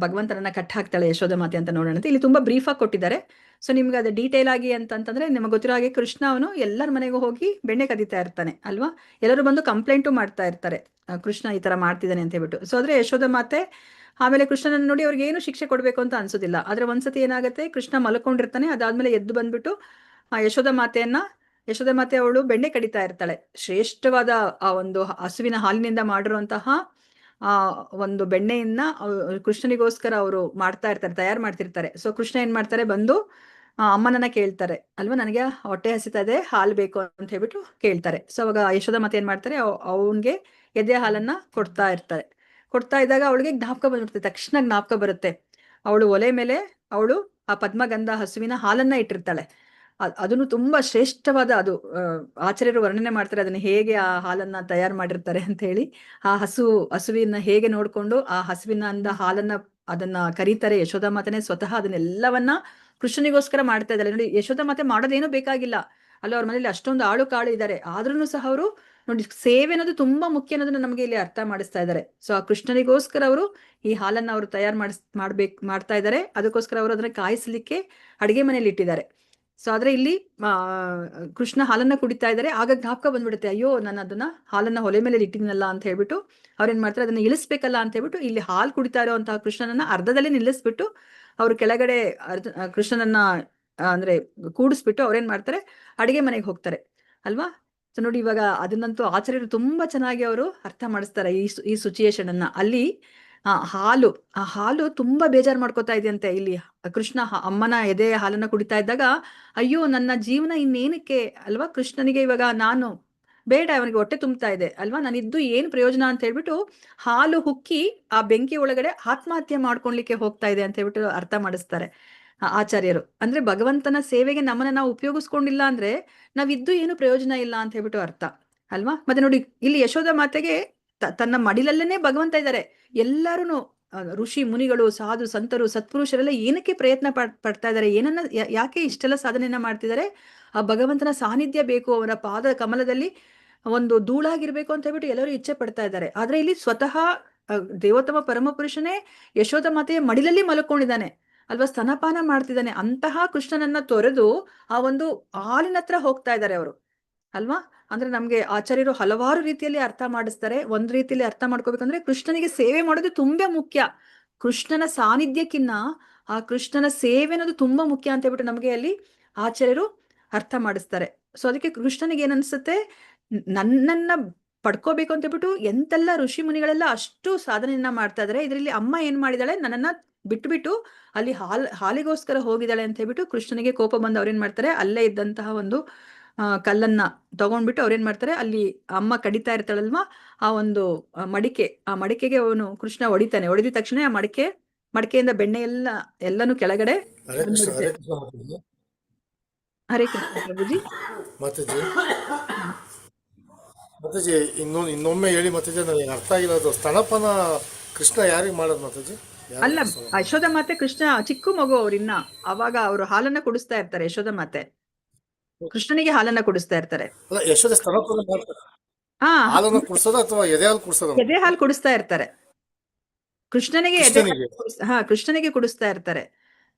ಭಗವಂತನನ್ನ ಕಟ್ ಹಾಕ್ತಾಳೆ ಯಶೋಧ ಮಾತೆ ಅಂತ ನೋಡೋಣಂತೆ. ಇಲ್ಲಿ ತುಂಬಾ ಬ್ರೀಫ್ ಆಗಿ ಕೊಟ್ಟಿದ್ದಾರೆ. ಸೊ ನಿಮ್ಗೆ ಅದು ಡೀಟೇಲ್ ಆಗಿ ಅಂತಂದ್ರೆ ನಿಮಗೆ ಗೊತ್ತಿರೋ ಹಾಗೆ ಕೃಷ್ಣ ಅವನು ಎಲ್ಲರ ಮನೆಗೂ ಹೋಗಿ ಬೆಣ್ಣೆ ಕದೀತಾ ಇರ್ತಾನೆ ಅಲ್ವಾ? ಎಲ್ಲರೂ ಬಂದು ಕಂಪ್ಲೇಂಟು ಮಾಡ್ತಾ ಇರ್ತಾರೆ, ಕೃಷ್ಣ ಈ ತರ ಮಾಡ್ತಿದ್ದಾನೆ ಅಂತ ಹೇಳ್ಬಿಟ್ಟು. ಸೊ ಆದ್ರೆ ಯಶೋಧ ಮಾತೆ ಆಮೇಲೆ ಕೃಷ್ಣನನ್ನು ನೋಡಿ ಅವ್ರಿಗೆ ಏನು ಶಿಕ್ಷೆ ಕೊಡ್ಬೇಕು ಅಂತ ಅನ್ಸೋದಿಲ್ಲ. ಆದ್ರೆ ಒಂದ್ಸತಿ ಏನಾಗುತ್ತೆ, ಕೃಷ್ಣ ಮಲ್ಕೊಂಡಿರ್ತಾನೆ, ಅದಾದ್ಮೇಲೆ ಎದ್ದು ಬಂದ್ಬಿಟ್ಟು ಆ ಯಶೋಧ ಮಾತೆ ಅವಳು ಬೆಣ್ಣೆ ಕಡಿತಾ ಇರ್ತಾಳೆ. ಶ್ರೇಷ್ಠವಾದ ಆ ಒಂದು ಹಸುವಿನ ಹಾಲಿನಿಂದ ಮಾಡಿರುವಂತಹ ಆ ಒಂದು ಬೆಣ್ಣೆಯನ್ನ ಕೃಷ್ಣನಿಗೋಸ್ಕರ ಅವರು ತಯಾರು ಮಾಡ್ತಿರ್ತಾರೆ. ಸೊ ಕೃಷ್ಣ ಏನ್ ಮಾಡ್ತಾರೆ, ಬಂದು ಅಮ್ಮನನ್ನ ಕೇಳ್ತಾರೆ ಅಲ್ವಾ, ನನಗೆ ಹೊಟ್ಟೆ ಹಸಿತಾ ಇದೆ, ಹಾಲು ಬೇಕು ಅಂತ ಹೇಳ್ಬಿಟ್ಟು ಕೇಳ್ತಾರೆ. ಸೊ ಅವಾಗ ಯಶೋಧ ಮಾತೆ ಏನ್ ಮಾಡ್ತಾರೆ, ಅವನ್ಗೆ ಎದೆ ಹಾಲನ್ನ ಕೊಡ್ತಾ ಇದ್ದಾಗ ಅವಳಿಗೆ ಜ್ಞಾಪಕ ಬಂದ್ಬಿಡ್ತದೆ. ತಕ್ಷಣ ಜ್ಞಾಪಕ ಬರುತ್ತೆ, ಅವಳು ಒಲೆ ಮೇಲೆ ಅವಳು ಆ ಪದ್ಮಗಂಧ ಹಸುವಿನ ಹಾಲನ್ನ ಇಟ್ಟಿರ್ತಾಳೆ. ಅದನ್ನು ತುಂಬಾ ಶ್ರೇಷ್ಠವಾದ ಅದು ಆಚಾರ್ಯರು ವರ್ಣನೆ ಮಾಡ್ತಾರೆ ಅದನ್ನ ಹೇಗೆ ಆ ಹಾಲನ್ನ ತಯಾರು ಮಾಡಿರ್ತಾರೆ ಅಂತ ಹೇಳಿ. ಆ ಹಸುವಿನ ಹೇಗೆ ನೋಡ್ಕೊಂಡು ಆ ಹಸುವಿನ ಹಾಲನ್ನ ಅದನ್ನ ಕರೀತಾರೆ. ಯಶೋಧ ಮಾತನೆ ಸ್ವತಃ ಅದನ್ನೆಲ್ಲವನ್ನ ಕೃಷ್ಣನಿಗೋಸ್ಕರ ಮಾಡ್ತಾ ಇದ್ದಾರೆ. ನೋಡಿ ಯಶೋಧ ಮಾತೆ ಮಾಡೋದೇನೂ ಬೇಕಾಗಿಲ್ಲ ಅಲ್ಲ, ಅವ್ರ ಮನೇಲಿ ಅಷ್ಟೊಂದು ಆಳು ಕಾಳು ಇದ್ದಾರೆ, ಆದ್ರೂ ಸಹ ಅವರು ನೋಡಿ ಸೇವೆ ಅನ್ನೋದು ತುಂಬಾ ಮುಖ್ಯ ಅನ್ನೋದನ್ನ ನಮಗೆ ಇಲ್ಲಿ ಅರ್ಥ ಮಾಡಿಸ್ತಾ ಇದ್ದಾರೆ. ಸೊ ಆ ಕೃಷ್ಣನಿಗೋಸ್ಕರ ಅವರು ಈ ಹಾಲನ್ನ ಅವರು ತಯಾರು ಮಾಡ್ತಾ ಇದ್ದಾರೆ. ಅದಕ್ಕೋಸ್ಕರ ಅವರು ಅದನ್ನ ಕಾಯಿಸ್ಲಿಕ್ಕೆ ಅಡಿಗೆ ಮನೇಲಿ ಇಟ್ಟಿದ್ದಾರೆ. ಸೊ ಆದ್ರೆ ಇಲ್ಲಿ ಕೃಷ್ಣ ಹಾಲನ್ನ ಕುಡಿತಾ ಇದ್ದಾರೆ. ಆಗ ಜ್ಞಾಪಕ ಬಂದ್ಬಿಡುತ್ತೆ, ಅಯ್ಯೋ ನಾನು ಅದನ್ನ ಹಾಲನ್ನ ಒಲೆ ಮೇಲೆ ಇಟ್ಟಿದ್ನಲ್ಲ ಅಂತ ಹೇಳ್ಬಿಟ್ಟು ಅವ್ರೇನ್ ಮಾಡ್ತಾರೆ, ಅದನ್ನ ಇಳಿಸ್ಬೇಕಲ್ಲ ಅಂತ ಹೇಳ್ಬಿಟ್ಟು ಇಲ್ಲಿ ಹಾಲು ಕುಡಿತಾ ಇರುವಂತಹ ಕೃಷ್ಣನನ್ನ ಅರ್ಧದಲ್ಲೇ ನಿಲ್ಲಿಸ್ಬಿಟ್ಟು ಅವ್ರು ಕೆಳಗಡೆ ಕೃಷ್ಣನನ್ನ ಅಂದ್ರೆ ಕೂಡಿಸ್ಬಿಟ್ಟು ಅವ್ರೇನ್ ಮಾಡ್ತಾರೆ, ಅಡಿಗೆ ಮನೆಗೆ ಹೋಗ್ತಾರೆ ಅಲ್ವಾ? ಸೊ ನೋಡಿ ಇವಾಗ ಅದನ್ನಂತೂ ಆಚಾರ್ಯರು ತುಂಬಾ ಚೆನ್ನಾಗಿ ಅವರು ಅರ್ಥ ಮಾಡಿಸ್ತಾರೆ ಈ ಸಿಚುಯೇಷನ್ ಅನ್ನ. ಅಲ್ಲಿ ಆ ಹಾಲು ತುಂಬಾ ಬೇಜಾರು ಮಾಡ್ಕೋತಾ ಇದೆಯಂತೆ. ಇಲ್ಲಿ ಕೃಷ್ಣ ಅಮ್ಮನ ಎದೆ ಹಾಲನ್ನ ಕುಡಿತಾ ಇದ್ದಾಗ, ಅಯ್ಯೋ ನನ್ನ ಜೀವನ ಇನ್ನೇನಕ್ಕೆ ಅಲ್ವಾ, ಕೃಷ್ಣನಿಗೆ ಇವಾಗ ನಾನು ಬೇಡ, ಅವನಿಗೆ ಹೊಟ್ಟೆ ತುಂಬ್ತಾ ಇದೆ ಅಲ್ವಾ, ನಾನಿದ್ದು ಏನ್ ಪ್ರಯೋಜನ ಅಂತ ಹೇಳ್ಬಿಟ್ಟು ಹಾಲು ಹುಕ್ಕಿ ಆ ಬೆಂಕಿ ಒಳಗಡೆ ಆತ್ಮಹತ್ಯೆ ಮಾಡ್ಕೊಳ್ಲಿಕ್ಕೆ ಹೋಗ್ತಾ ಇದೆ ಅಂತ ಹೇಳ್ಬಿಟ್ಟು ಅರ್ಥ ಮಾಡಿಸ್ತಾರೆ ಆಚಾರ್ಯರು. ಅಂದ್ರೆ ಭಗವಂತನ ಸೇವೆಗೆ ನಮ್ಮನ್ನ ನಾವು ಉಪಯೋಗಿಸ್ಕೊಂಡಿಲ್ಲ ಅಂದ್ರೆ ನಾವಿದ್ದು ಏನು ಪ್ರಯೋಜನ ಇಲ್ಲ ಅಂತ ಹೇಳ್ಬಿಟ್ಟು ಅರ್ಥ ಅಲ್ವಾ? ಮತ್ತೆ ನೋಡಿ ಇಲ್ಲಿ ಯಶೋಧ ಮಾತೆಗೆ ತನ್ನ ಮಡಿಲಲ್ಲೇನೆ ಭಗವಂತ ಇದ್ದಾರೆ. ಎಲ್ಲರೂ ಋಷಿ ಮುನಿಗಳು, ಸಾಧು ಸಂತರು, ಸತ್ಪುರುಷರೆಲ್ಲ ಏನಕ್ಕೆ ಪ್ರಯತ್ನ ಪಡ್ತಾ ಇದ್ದಾರೆ, ಏನನ್ನ ಯಾಕೆ ಇಷ್ಟೆಲ್ಲ ಸಾಧನೆಯನ್ನ ಮಾಡ್ತಿದ್ದಾರೆ? ಆ ಭಗವಂತನ ಸಾನ್ನಿಧ್ಯ ಬೇಕು, ಅವನ ಪಾದ ಕಮಲದಲ್ಲಿ ಒಂದು ಧೂಳಾಗಿರ್ಬೇಕು ಅಂತ ಹೇಳ್ಬಿಟ್ಟು ಎಲ್ಲರೂ ಇಚ್ಛೆ ಪಡ್ತಾ ಇದ್ದಾರೆ. ಆದ್ರೆ ಇಲ್ಲಿ ಸ್ವತಃ ದೇವೋತ್ತಮ ಪರಮಪುರುಷನೇ ಯಶೋಧ ಮಾತೆಯ ಮಡಿಲಲ್ಲಿ ಮಲ್ಕೊಂಡಿದ್ದಾನೆ ಅಲ್ವಾ, ಸ್ತನಪಾನ ಮಾಡ್ತಿದ್ದಾನೆ. ಅಂತಹ ಕೃಷ್ಣನನ್ನ ತೊರೆದು ಆ ಒಂದು ಹಾಲಿನ ಹತ್ರ ಹೋಗ್ತಾ ಇದ್ದಾರೆ ಅವರು ಅಲ್ವಾ? ಅಂದ್ರೆ ನಮ್ಗೆ ಆಚಾರ್ಯರು ಹಲವಾರು ರೀತಿಯಲ್ಲಿ ಅರ್ಥ ಮಾಡಿಸ್ತಾರೆ. ಒಂದ್ ರೀತಿಯಲ್ಲಿ ಅರ್ಥ ಮಾಡ್ಕೋಬೇಕಂದ್ರೆ ಕೃಷ್ಣನಿಗೆ ಸೇವೆ ಮಾಡೋದು ತುಂಬಾ ಮುಖ್ಯ. ಕೃಷ್ಣನ ಸಾನ್ನಿಧ್ಯಕ್ಕಿನ್ನ ಆ ಕೃಷ್ಣನ ಸೇವೆ ಅನ್ನೋದು ತುಂಬಾ ಮುಖ್ಯ ಅಂತ ಹೇಳ್ಬಿಟ್ಟು ನಮ್ಗೆ ಅಲ್ಲಿ ಆಚಾರ್ಯರು ಅರ್ಥ ಮಾಡಿಸ್ತಾರೆ. ಸೊ ಅದಕ್ಕೆ ಕೃಷ್ಣನಿಗೆ ಏನನ್ಸುತ್ತೆ, ನನ್ನನ್ನ ಪಡ್ಕೋಬೇಕು ಅಂತ ಹೇಳ್ಬಿಟ್ಟು ಎಂತೆಲ್ಲ ಋಷಿ ಮುನಿಗಳೆಲ್ಲ ಅಷ್ಟು ಸಾಧನೆಯನ್ನ ಮಾಡ್ತಾ ಇದಾರೆ, ಇದರಲ್ಲಿ ಅಮ್ಮ ಏನ್ ಮಾಡಿದಾಳೆ, ನನ್ನನ್ನ ಬಿಟ್ಟು ಅಲ್ಲಿ ಹಾಲಿಗೋಸ್ಕರ ಹೋಗಿದ್ದಾಳೆ ಅಂತ ಹೇಳ್ಬಿಟ್ಟು ಕೃಷ್ಣನಿಗೆ ಕೋಪ ಬಂದು ಅವ್ರೇನ್ ಮಾಡ್ತಾರೆ, ಅಲ್ಲೇ ಇದ್ದಂತಹ ಒಂದು ಕಲ್ಲನ್ನ ತಗೊಂಡ್ಬಿಟ್ಟು ಅವ್ರೇನ್ ಮಾಡ್ತಾರೆ, ಅಲ್ಲಿ ಅಮ್ಮ ಕಡಿತಾ ಇರ್ತಾಳಲ್ವಾ ಆ ಒಂದು ಮಡಿಕೆಗೆ ಅವನು ಕೃಷ್ಣ ಹೊಡಿತಾನೆ. ಹೊಡೆದ ತಕ್ಷಣ ಆ ಮಡಿಕೆಯಿಂದ ಬೆಣ್ಣೆ ಎಲ್ಲಾನು ಕೆಳಗಡೆ ಹರೇ ಕೃಷ್ಣ ಪ್ರಭುಜಿ. ಮಾತಾಜಿ ಇನ್ನೊಮ್ಮೆ ಹೇಳಿ ಮಾತಾಜಿ, ನನಗೆ ಅರ್ಥ ಆಗಿರೋದು ಸ್ತನಪಾನ ಕೃಷ್ಣ ಯಾರಿಗೆ ಮಾಡೋದು ಮಾತಾಜಿ? ಅಲ್ಲ, ಯಶೋಧ ಮಾತೆ ಕೃಷ್ಣ ಚಿಕ್ಕ ಮಗು ಅವ್ರಿನ್ನ, ಅವಾಗ ಅವರು ಹಾಲನ್ನ ಕುಡಿಸ್ತಾ ಇರ್ತಾರೆ ಯಶೋಧ ಮಾತೆ ಕೃಷ್ಣನಿಗೆ ಹಾಲನ್ನ ಕುಡಿಸ್ತಾ ಇರ್ತಾರೆ. ಅಲ್ಲ ಯಶೋದೆ ಸ್ತನಪಾನ ಮಾಡ್ತಾರೆ. ಹಾ ಹಾಲನ್ನು ಕುಡಿಸೋದ ಅಥವಾ ಎದೆ ಹಾಲು ಕುಡಿಸೋದ? ಎದೆ ಹಾಲು ಕುಡಿಸ್ತಾ ಇರ್ತಾರೆ. ಕೃಷ್ಣನಿಗೆ ಎದೆ ಹಾಲು ಕೃಷ್ಣನಿಗೆ ಕೃಷ್ಣನಿಗೆ ಕುಡಿಸ್ತಾ ಇರ್ತಾರೆ.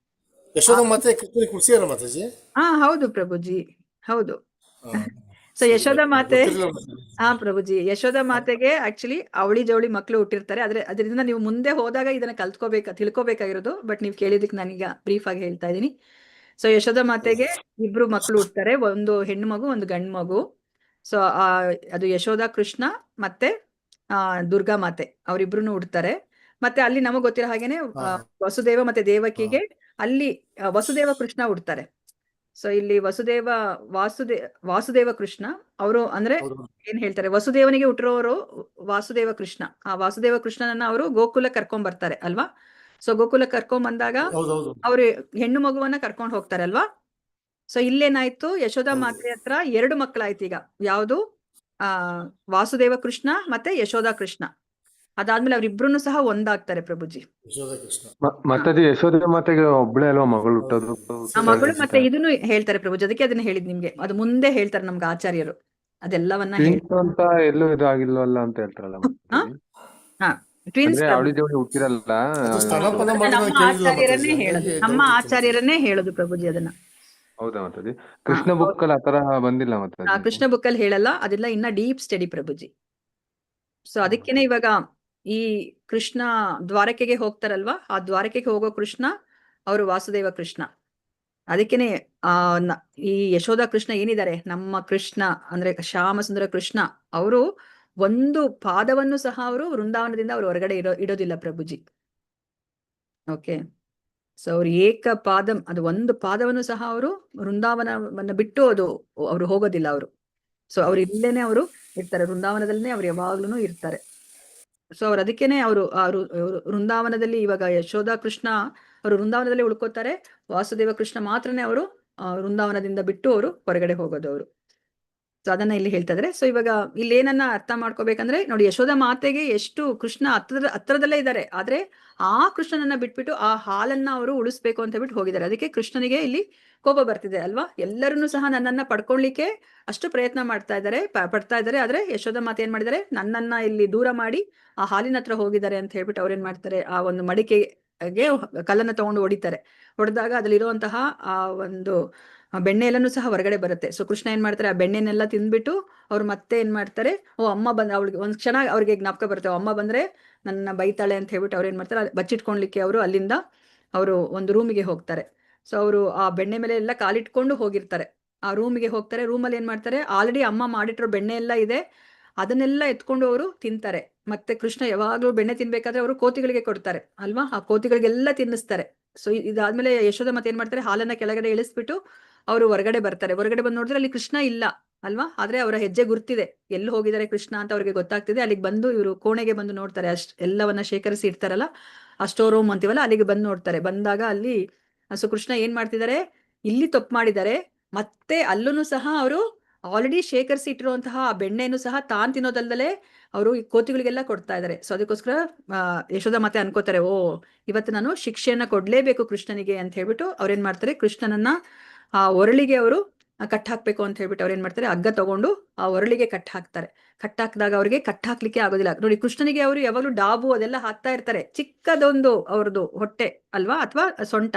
ಯಶೋದ ಮಾತೆ ಕೃಷ್ಣನಿಗೆ ಕುಡಿಸಿದಾರ ಮಾತಾಜಿ? ಹೌದು ಪ್ರಭುಜಿ, ಹೌದು. ಹಾ, ಸೊ ಸರಿ, ಯಶೋದ ಮಾತೆ, ಗೊತ್ತಿರ್ಲಿಲ್ಲ ಮಾತಾಜಿ. ಪ್ರಭುಜಿ, ಯಶೋದ ಮಾತೆಗೆ ಆಕ್ಚುಲಿ ಅವಳಿ ಜವಳಿ ಮಕ್ಳು ಹುಟ್ಟಿರ್ತಾರೆ. ಅದರಿಂದ ನೀವು ಮುಂದೆ ಹೋದಾಗ ಇದನ್ನ ತಿಳ್ಕೊಬೇಕಾಗಿರೋದು. ಬಟ್ ನೀವು ಕೇಳಿದಕ್ಕೆ ನಾನೀಗ ಬ್ರೀಫ್ ಆಗಿ ಹೇಳ್ತಾ ಇದ್ದೀನಿ. ಸೊ ಯಶೋದ ಮಾತೆಗೆ ಇಬ್ರು ಮಕ್ಳು ಹುಟ್ತಾರೆ, ಒಂದು ಹೆಣ್ಣು ಮಗು, ಒಂದು ಗಂಡು ಮಗು. ಸೊ ಅದು ಯಶೋದ ಕೃಷ್ಣ ಮತ್ತೆ ದುರ್ಗಾ ಮಾತೆ ಅವರಿಬ್ರು ಹುಡ್ತಾರೆ. ಮತ್ತೆ ಅಲ್ಲಿ ನಮಗ್ ಗೊತ್ತಿರೋ ಹಾಗೇನೆ ವಸುದೇವ ಮತ್ತೆ ದೇವಕಿಗೆ ಅಲ್ಲಿ ವಸುದೇವ ಕೃಷ್ಣ ಹುಡ್ತಾರೆ. ಸೊ ಇಲ್ಲಿ ವಾಸುದೇವ ಕೃಷ್ಣ ಅವರು ಅಂದ್ರೆ ಏನ್ ಹೇಳ್ತಾರೆ, ವಸುದೇವನಿಗೆ ಹುಟ್ಟಿರೋರು ವಾಸುದೇವ ಕೃಷ್ಣ. ಆ ವಾಸುದೇವ ಕೃಷ್ಣನನ್ನ ಅವರು ಗೋಕುಲ ಕರ್ಕೊಂಡ್ ಬರ್ತಾರೆ ಅಲ್ವಾ. ಸೊ ಗೋಕುಲ ಕರ್ಕೊಂಡ್ ಬಂದಾಗ ಅವ್ರು ಹೆಣ್ಣು ಮಗುವನ್ನ ಕರ್ಕೊಂಡ್ ಹೋಗ್ತಾರೆ ಅಲ್ವಾ. ಸೊ ಇಲ್ಲೇನಾಯ್ತು, ಯಶೋದ ಮಾತೆ ಹತ್ರ 2 ಮಕ್ಕಳಾಯ್ತು ಈಗ. ಯಾವುದು ವಾಸುದೇವ ಕೃಷ್ಣ ಮತ್ತೆ ಯಶೋಧ ಕೃಷ್ಣ. ಅದಾದ್ಮೇಲೆ ಅವ್ರಿಬ್ರು ಸಹ ಒಂದಾಗ್ತಾರೆ ಪ್ರಭುಜಿ. ಮಾತಾಜಿ ಯಶೋದ ಮಾತೆಗೆ ಒಬ್ಳೆ ಅಲ್ವಾ ಮಗಳು ಹುಟ್ಟೋದು? ಆ ಮಗಳು ಮತ್ತೆ ಇದನ್ನು ಹೇಳ್ತಾರೆ ಪ್ರಭುಜಿ. ಅದಕ್ಕೆ ಅದನ್ನ ಹೇಳಿದ್ ನಿಮ್ಗೆ, ಅದು ಮುಂದೆ ಹೇಳ್ತಾರೆ ನಮ್ಗೆ ಆಚಾರ್ಯರು ಅದೆಲ್ಲವನ್ನ ಹೇಳ್ತಾರೆ. ಅಂತ ಎಲ್ಲೂ ಇದು ಆಗಿಲ್ವಲ್ಲ ಅಂತ ಹೇಳ್ತಾರಲ್ಲ ಟ್ವಿನ್ಸ್ ಅವಳಿ ಜವಳಿ ಹುಟ್ಟಿರಲ್ಲ. ನಮ್ಮ ಆಚಾರ್ಯರನ್ನೇ ಹೇಳೋದು ಪ್ರಭುಜಿ ಅದನ್ನ. ಹೌದಾ ಮಾತಾಜಿ? ಕೃಷ್ಣ ಬುಕ್ ಅಲ್ಲಿ ಆತರ ಬಂದಿಲ್ಲ ಮಾತಾಜಿ? ಕೃಷ್ಣ ಬುಕ್ ಅಲ್ಲಿ ಹೇಳಲ್ಲ, ಅದೆಲ್ಲ ಇನ್ನ ಡೀಪ್ ಸ್ಟಡಿ ಪ್ರಭುಜಿ. ಸೊ ಅದಕ್ಕೇನೆ ಇವಾಗ ಈ ಕೃಷ್ಣ ದ್ವಾರಕೆಗೆ ಹೋಗ್ತಾರಲ್ವಾ, ಆ ದ್ವಾರಕೆಗೆ ಹೋಗೋ ಕೃಷ್ಣ ಅವರು ವಾಸುದೇವ ಕೃಷ್ಣ. ಅದಕ್ಕೇನೆ ಈ ಯಶೋಧ ಕೃಷ್ಣ ಏನಿದ್ದಾರೆ, ನಮ್ಮ ಕೃಷ್ಣ ಅಂದ್ರೆ ಶ್ಯಾಮ ಸುಂದರ ಕೃಷ್ಣ, ಅವರು ಒಂದು ಪಾದವನ್ನು ಸಹ ಅವರು ವೃಂದಾವನದಿಂದ ಅವರು ಹೊರಗಡೆ ಇಡೋದಿಲ್ಲ ಪ್ರಭುಜಿ. ಓಕೆ. ಸೊ ಅವ್ರು ಏಕಪಾದಂ, ಅದು ಒಂದು ಪಾದವನ್ನು ಸಹ ಅವರು ವೃಂದಾವನವನ್ನ ಬಿಟ್ಟು ಅವರು ಹೋಗೋದಿಲ್ಲ ಅವರು. ಸೊ ಅವ್ರು ಇಲ್ಲೇನೆ ಅವರು ಇರ್ತಾರೆ, ವೃಂದಾವನದಲ್ಲೇ ಅವ್ರು ಯಾವಾಗ್ಲೂ ಇರ್ತಾರೆ. ಸೊ ಅವ್ರು ಅದಕ್ಕೇನೆ ಅವರು ವೃಂದಾವನದಲ್ಲಿ ಇವಾಗ ಯಶೋಧ ಕೃಷ್ಣ ಅವರು ವೃಂದಾವನದಲ್ಲಿ ಉಳ್ಕೋತಾರೆ. ವಾಸುದೇವ ಕೃಷ್ಣ ಮಾತ್ರನೇ ಅವರು ವೃಂದಾವನದಿಂದ ಬಿಟ್ಟು ಅವರು ಹೊರಗಡೆ ಹೋಗೋದು ಅವರು. ಸೊ ಅದನ್ನ ಇಲ್ಲಿ ಹೇಳ್ತಾ ಇದಾರೆ. ಸೊ ಇವಾಗ ಇಲ್ಲಿ ಏನನ್ನ ಅರ್ಥ ಮಾಡ್ಕೋಬೇಕಂದ್ರೆ ನೋಡಿ, ಯಶೋಧ ಮಾತೆಗೆ ಎಷ್ಟು ಕೃಷ್ಣ ಹತ್ರದಲ್ಲೇ ಇದ್ದಾರೆ, ಆದ್ರೆ ಆ ಕೃಷ್ಣನನ್ನ ಬಿಟ್ಬಿಟ್ಟು ಆ ಹಾಲನ್ನ ಅವರು ಉಳಿಸ್ಬೇಕು ಅಂತ ಬಿಟ್ಟು ಹೋಗಿದ್ದಾರೆ. ಅದಕ್ಕೆ ಕೃಷ್ಣನಿಗೆ ಇಲ್ಲಿ ಕೋಪ ಬರ್ತಿದೆ ಅಲ್ವಾ. ಎಲ್ಲರನ್ನೂ ಸಹ ನನ್ನನ್ನ ಪಡ್ಕೊಳ್ಳಿಕ್ಕೆ ಅಷ್ಟು ಪ್ರಯತ್ನ ಪಡ್ತಾ ಇದ್ದಾರೆ. ಆದ್ರೆ ಯಶೋಧ ಮಾತೆ ಏನ್ ಮಾಡಿದ್ದಾರೆ, ನನ್ನನ್ನ ಇಲ್ಲಿ ದೂರ ಮಾಡಿ ಆ ಹಾಲಿನ ಹತ್ರ ಹೋಗಿದ್ದಾರೆ ಅಂತ ಹೇಳ್ಬಿಟ್ಟು ಅವ್ರೇನ್ ಮಾಡ್ತಾರೆ, ಆ ಒಂದು ಮಡಿಕೆಗೆ ಕಲ್ಲನ್ನ ತಗೊಂಡು ಹೊಡೆದಾಗ ಅದ್ರಲ್ಲಿರುವಂತಹ ಆ ಒಂದು ಬೆಣ್ಣೆ ಎಲ್ಲನೂ ಸಹ ಹೊರಗಡೆ ಬರುತ್ತೆ. ಸೊ ಕೃಷ್ಣ ಏನ್ ಮಾಡ್ತಾರೆ, ಆ ಬೆಣ್ಣೆನೆಲ್ಲ ತಿಂದ್ಬಿಟ್ಟು ಅವ್ರು ಮತ್ತೆ ಏನ್ ಮಾಡ್ತಾರೆ, ಅಮ್ಮ ಅವಳಿಗೆ ಒಂದ್ ಕ್ಷಣ ಅವ್ರಿಗೆ ಜ್ಞಾಪಕ ಬರುತ್ತೆ, ಅಮ್ಮ ಬಂದ್ರೆ ನನ್ನ ಬೈತಾಳೆ ಅಂತ ಹೇಳ್ಬಿಟ್ಟು ಅವ್ರು ಏನ್ ಮಾಡ್ತಾರೆ, ಬಚ್ಚಿಟ್ಕೊಳ್ಲಿಕ್ಕೆ ಅವರು ಅಲ್ಲಿಂದ ಅವರು ಒಂದು ರೂಮಿಗೆ ಹೋಗ್ತಾರೆ. ಸೊ ಅವರು ಆ ಬೆಣ್ಣೆ ಮೇಲೆ ಎಲ್ಲ ಕಾಲಿಟ್ಕೊಂಡು ಹೋಗಿರ್ತಾರೆ. ಆ ರೂಮಿಗೆ ಹೋಗ್ತಾರೆ. ರೂಮಲ್ಲಿ ಏನ್ ಮಾಡ್ತಾರೆ, ಆಲ್ರೆಡಿ ಅಮ್ಮ ಮಾಡಿಟ್ಟಿರೋ ಬೆಣ್ಣೆ ಎಲ್ಲ ಇದೆ, ಅದನ್ನೆಲ್ಲ ಎತ್ಕೊಂಡು ಅವರು ತಿಂತಾರೆ. ಮತ್ತೆ ಕೃಷ್ಣ ಯಾವಾಗ್ಲೂ ಬೆಣ್ಣೆ ತಿನ್ಬೇಕಾದ್ರೆ ಅವರು ಕೋತಿಗಳಿಗೆ ಕೊಡ್ತಾರೆ ಅಲ್ವಾ, ಆ ಕೋತಿಗಳಿಗೆಲ್ಲ ತಿನ್ನಿಸ್ತಾರೆ. ಸೊ ಇದಾದ್ಮೇಲೆ ಯಶೋಧ ಮತ್ತೆ ಏನ್ ಮಾಡ್ತಾರೆ, ಹಾಲನ್ನ ಕೆಳಗಡೆ ಇಳಿಸ್ಬಿಟ್ಟು ಅವರು ಹೊರಗಡೆ ಬರ್ತಾರೆ. ಹೊರಗಡೆ ಬಂದು ನೋಡಿದ್ರೆ ಅಲ್ಲಿ ಕೃಷ್ಣ ಇಲ್ಲ ಅಲ್ವಾ, ಆದ್ರೆ ಅವರ ಹೆಜ್ಜೆ ಗುರ್ತಿದೆ, ಎಲ್ಲಿ ಹೋಗಿದ್ದಾರೆ ಕೃಷ್ಣ ಅಂತ ಅವ್ರಿಗೆ ಗೊತ್ತಾಗ್ತಿದೆ. ಅಲ್ಲಿಗೆ ಬಂದು ಇವರು ಕೋಣೆಗೆ ಬಂದು ನೋಡ್ತಾರೆ, ಎಲ್ಲವನ್ನ ಶೇಖರಿಸಿ ಇಡ್ತಾರಲ್ಲ, ಆ ಸ್ಟೋರ್ ರೂಮ್ ಅಂತೀವಲ್ಲ, ಅಲ್ಲಿಗೆ ಬಂದು ನೋಡ್ತಾರೆ. ಬಂದಾಗ ಅಲ್ಲಿ ಸೊ ಕೃಷ್ಣ ಏನ್ ಮಾಡ್ತಿದ್ದಾರೆ, ಇಲ್ಲಿ ತಪ್ಪು ಮಾಡಿದ್ದಾರೆ, ಮತ್ತೆ ಅಲ್ಲೂ ಸಹ ಅವರು ಆಲ್ರೆಡಿ ಶೇಖರಿಸಿ ಇಟ್ಟಿರುವಂತಹ ಆ ಬೆಣ್ಣೆಯನ್ನು ಸಹ ತಾನ್ ತಿನ್ನೋದಲ್ದಲೆ ಅವರು ಈ ಕೋತಿಗಳಿಗೆಲ್ಲ ಕೊಡ್ತಾ ಇದ್ದಾರೆ. ಸೊ ಅದಕ್ಕೋಸ್ಕರ ಯಶೋಧ ಮಾತೆ ಅನ್ಕೋತಾರೆ, ಇವತ್ತು ನಾನು ಶಿಕ್ಷೆಯನ್ನ ಕೊಡ್ಲೇಬೇಕು ಕೃಷ್ಣನಿಗೆ ಅಂತ ಹೇಳ್ಬಿಟ್ಟು ಅವ್ರೇನ್ ಮಾಡ್ತಾರೆ, ಕೃಷ್ಣನನ್ನ ಆ ಒರಳಿಗೆ ಅವರು ಕಟ್ ಹಾಕ್ಬೇಕು ಅಂತ ಹೇಳ್ಬಿಟ್ಟು ಅವ್ರೇನ್ ಮಾಡ್ತಾರೆ, ಹಗ್ಗ ತಗೊಂಡು ಆ ಒರಳಿಗೆ ಕಟ್ ಹಾಕಿದಾಗ ಅವ್ರಿಗೆ ಕಟ್ ಹಾಕ್ಲಿಕ್ಕೆ ಆಗೋದಿಲ್ಲ. ನೋಡಿ, ಕೃಷ್ಣನಿಗೆ ಅವರು ಯಾವಾಗ್ಲೂ ಡಾಬು ಅದೆಲ್ಲ ಹಾಕ್ತಾ ಇರ್ತಾರೆ, ಚಿಕ್ಕದೊಂದು ಅವ್ರದ್ದು ಹೊಟ್ಟೆ ಅಲ್ವಾ ಅಥವಾ ಸೊಂಟ,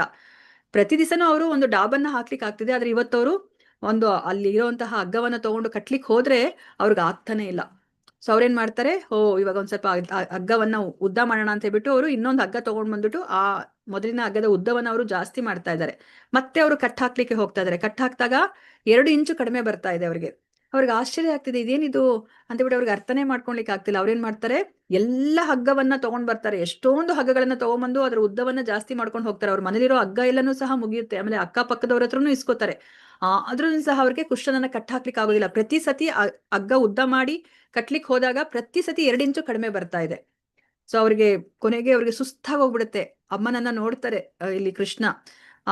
ಪ್ರತಿ ದಿವಸನೂ ಅವರು ಒಂದು ಡಾಬನ್ನ ಹಾಕ್ಲಿಕ್ಕೆ ಆಗ್ತಿದೆ. ಆದ್ರೆ ಇವತ್ತವರು ಒಂದು ಅಲ್ಲಿ ಇರುವಂತಹ ಹಗ್ಗವನ್ನ ತಗೊಂಡು ಕಟ್ಲಿಕ್ಕೆ ಹೋದ್ರೆ ಅವ್ರಿಗೆ ಆಗ್ತಾನೆ ಇಲ್ಲ. ಸೊ ಅವ್ರೇನ್ ಮಾಡ್ತಾರೆ, ಇವಾಗ ಒಂದ್ ಸ್ವಲ್ಪ ಹಗ್ಗವನ್ನ ಉದ್ದ ಮಾಡೋಣ ಅಂತ ಹೇಳ್ಬಿಟ್ಟು ಅವರು ಇನ್ನೊಂದು ಹಗ್ಗ ತಗೊಂಡ್ ಬಂದ್ಬಿಟ್ಟು ಆ ಮೊದಲಿನ ಹಗ್ಗದ ಉದ್ದವನ್ನ ಅವರು ಜಾಸ್ತಿ ಮಾಡ್ತಾ ಇದ್ದಾರೆ. ಮತ್ತೆ ಅವರು ಕಟ್ ಹಾಕ್ಲಿಕ್ಕೆ ಹೋಗ್ತಾ ಇದಾರೆ. ಕಟ್ ಹಾಕ್ದಾಗ 2 ಇಂಚು ಕಡಿಮೆ ಬರ್ತಾ ಇದೆ ಅವ್ರಿಗೆ ಆಶ್ಚರ್ಯ ಆಗ್ತಿದೆ, ಇದೇನಿದು ಅಂತ ಹೇಳ್ಬಿಟ್ಟು ಅವ್ರಿಗೆ ಅರ್ಥನೇ ಮಾಡ್ಕೊಳ್ಲಿಕ್ಕೆ ಆಗ್ತಿಲ್ಲ. ಅವ್ರೇನ್ ಮಾಡ್ತಾರೆ, ಎಲ್ಲ ಹಗ್ಗವನ್ನ ತಗೊಂಡ್ ಬರ್ತಾರೆ, ಎಷ್ಟೊಂದು ಹಗ್ಗಗಳನ್ನ ತಗೊಂಡ್ಬಂದು ಅದ್ರ ಉದ್ದವನ್ನ ಜಾಸ್ತಿ ಮಾಡ್ಕೊಂಡು ಹೋಗ್ತಾರೆ. ಅವ್ರ ಮನೇಲಿರೋ ಹಗ್ಗ ಎಲ್ಲನೂ ಸಹ ಮುಗಿಯುತ್ತೆ. ಆಮೇಲೆ ಅಕ್ಕಪಕ್ಕದವ್ರ ಹತ್ರನೂ ಇಸ್ಕೋತಾರೆ. ಆದ್ರೂ ಸಹ ಅವ್ರಿಗೆ ಕೃಷ್ಣನನ್ನ ಕಟ್ ಹಾಕ್ಲಿಕ್ಕೆ ಆಗೋದಿಲ್ಲ. ಪ್ರತಿ ಸತಿ ಹಗ್ಗ ಉದ್ದ ಮಾಡಿ ಕಟ್ಲಿಕ್ಕೆ ಹೋದಾಗ ಪ್ರತಿ ಸತಿ 2 ಇಂಚು ಕಡಿಮೆ ಬರ್ತಾ ಇದೆ. ಸೊ ಕೊನೆಗೆ ಅವ್ರಿಗೆ ಸುಸ್ತಾಗಿ ಹೋಗ್ಬಿಡುತ್ತೆ. ಅಮ್ಮನನ್ನ ನೋಡ್ತಾರೆ ಇಲ್ಲಿ ಕೃಷ್ಣ,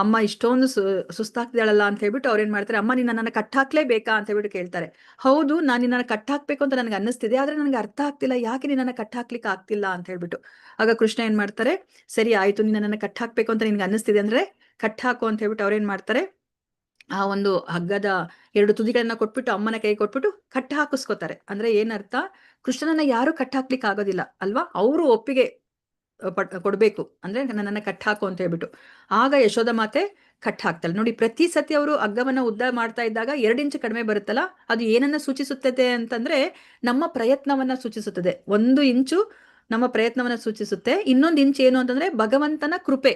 ಅಮ್ಮ ಇಷ್ಟೊಂದು ಸುಸ್ತಾಗ್ತಿದಾಳಲ್ಲ ಅಂತ ಹೇಳ್ಬಿಟ್ಟು ಅವ್ರೇನ್ ಮಾಡ್ತಾರೆ, ಅಮ್ಮ ನೀನ್ ನನ್ನನ್ನ ಕಟ್ ಹಾಕ್ಲೇಬೇಕಾ ಅಂತ ಹೇಳ್ಬಿಟ್ಟು ಕೇಳ್ತಾರೆ. ಹೌದು, ನಾನು ನಿನ್ನ ಕಟ್ ಹಾಕ್ಬೇಕು ಅಂತ ನನ್ಗೆ ಅನ್ನಿಸ್ತಿದೆ, ಆದ್ರೆ ನನ್ಗೆ ಅರ್ಥ ಆಗ್ತಿಲ್ಲ ಯಾಕೆ ನಿನ್ನ ಕಟ್ ಹಾಕ್ಲಿಕ್ಕೆ ಆಗ್ತಿಲ್ಲ ಅಂತ ಹೇಳ್ಬಿಟ್ಟು. ಆಗ ಕೃಷ್ಣ ಏನ್ ಮಾಡ್ತಾರೆ, ಸರಿ ಆಯ್ತು, ನೀನ್ ನನ್ನ ಕಟ್ ಹಾಕ್ಬೇಕು ಅಂತ ನಿನ್ಗೆ ಅನ್ನಿಸ್ತಿದೆ ಅಂದ್ರೆ ಕಟ್ ಹಾಕು ಅಂತ ಹೇಳ್ಬಿಟ್ಟು ಅವ್ರೇನ್ ಮಾಡ್ತಾರೆ, ಆ ಒಂದು ಹಗ್ಗದ 2 ತುದಿಗಳನ್ನ ಕೊಟ್ಬಿಟ್ಟು ಅಮ್ಮನ ಕೈ ಕೊಟ್ಬಿಟ್ಟು ಕಟ್ಟ ಹಾಕಿಸ್ಕೊತಾರೆ. ಅಂದ್ರೆ ಏನರ್ಥ, ಕೃಷ್ಣನನ್ನ ಯಾರು ಕಟ್ಟ ಹಾಕ್ಲಿಕ್ಕೆ ಆಗೋದಿಲ್ಲ ಅಲ್ವಾ, ಅವರು ಒಪ್ಪಿಗೆ ಕೊಡ್ಬೇಕು, ಅಂದ್ರೆ ನನ್ನನ್ನ ಕಟ್ಟ ಹಾಕು ಅಂತ ಹೇಳ್ಬಿಟ್ಟು. ಆಗ ಯಶೋಧ ಮಾತೆ ಕಟ್ಟ ಹಾಕ್ತಾಳೆ. ನೋಡಿ, ಪ್ರತಿ ಸತಿ ಅವರು ಹಗ್ಗವನ್ನ ಉದ್ದ ಮಾಡ್ತಾ ಇದ್ದಾಗ 2 ಇಂಚು ಕಡಿಮೆ ಬರುತ್ತಲ್ಲ, ಅದು ಏನನ್ನ ಸೂಚಿಸುತ್ತದೆ ಅಂತಂದ್ರೆ ನಮ್ಮ ಪ್ರಯತ್ನವನ್ನ ಸೂಚಿಸುತ್ತದೆ. 1 ಇಂಚು ನಮ್ಮ ಪ್ರಯತ್ನವನ್ನ ಸೂಚಿಸುತ್ತೆ, ಇನ್ನೊಂದು ಇಂಚು ಏನು ಅಂತಂದ್ರೆ ಭಗವಂತನ ಕೃಪೆ.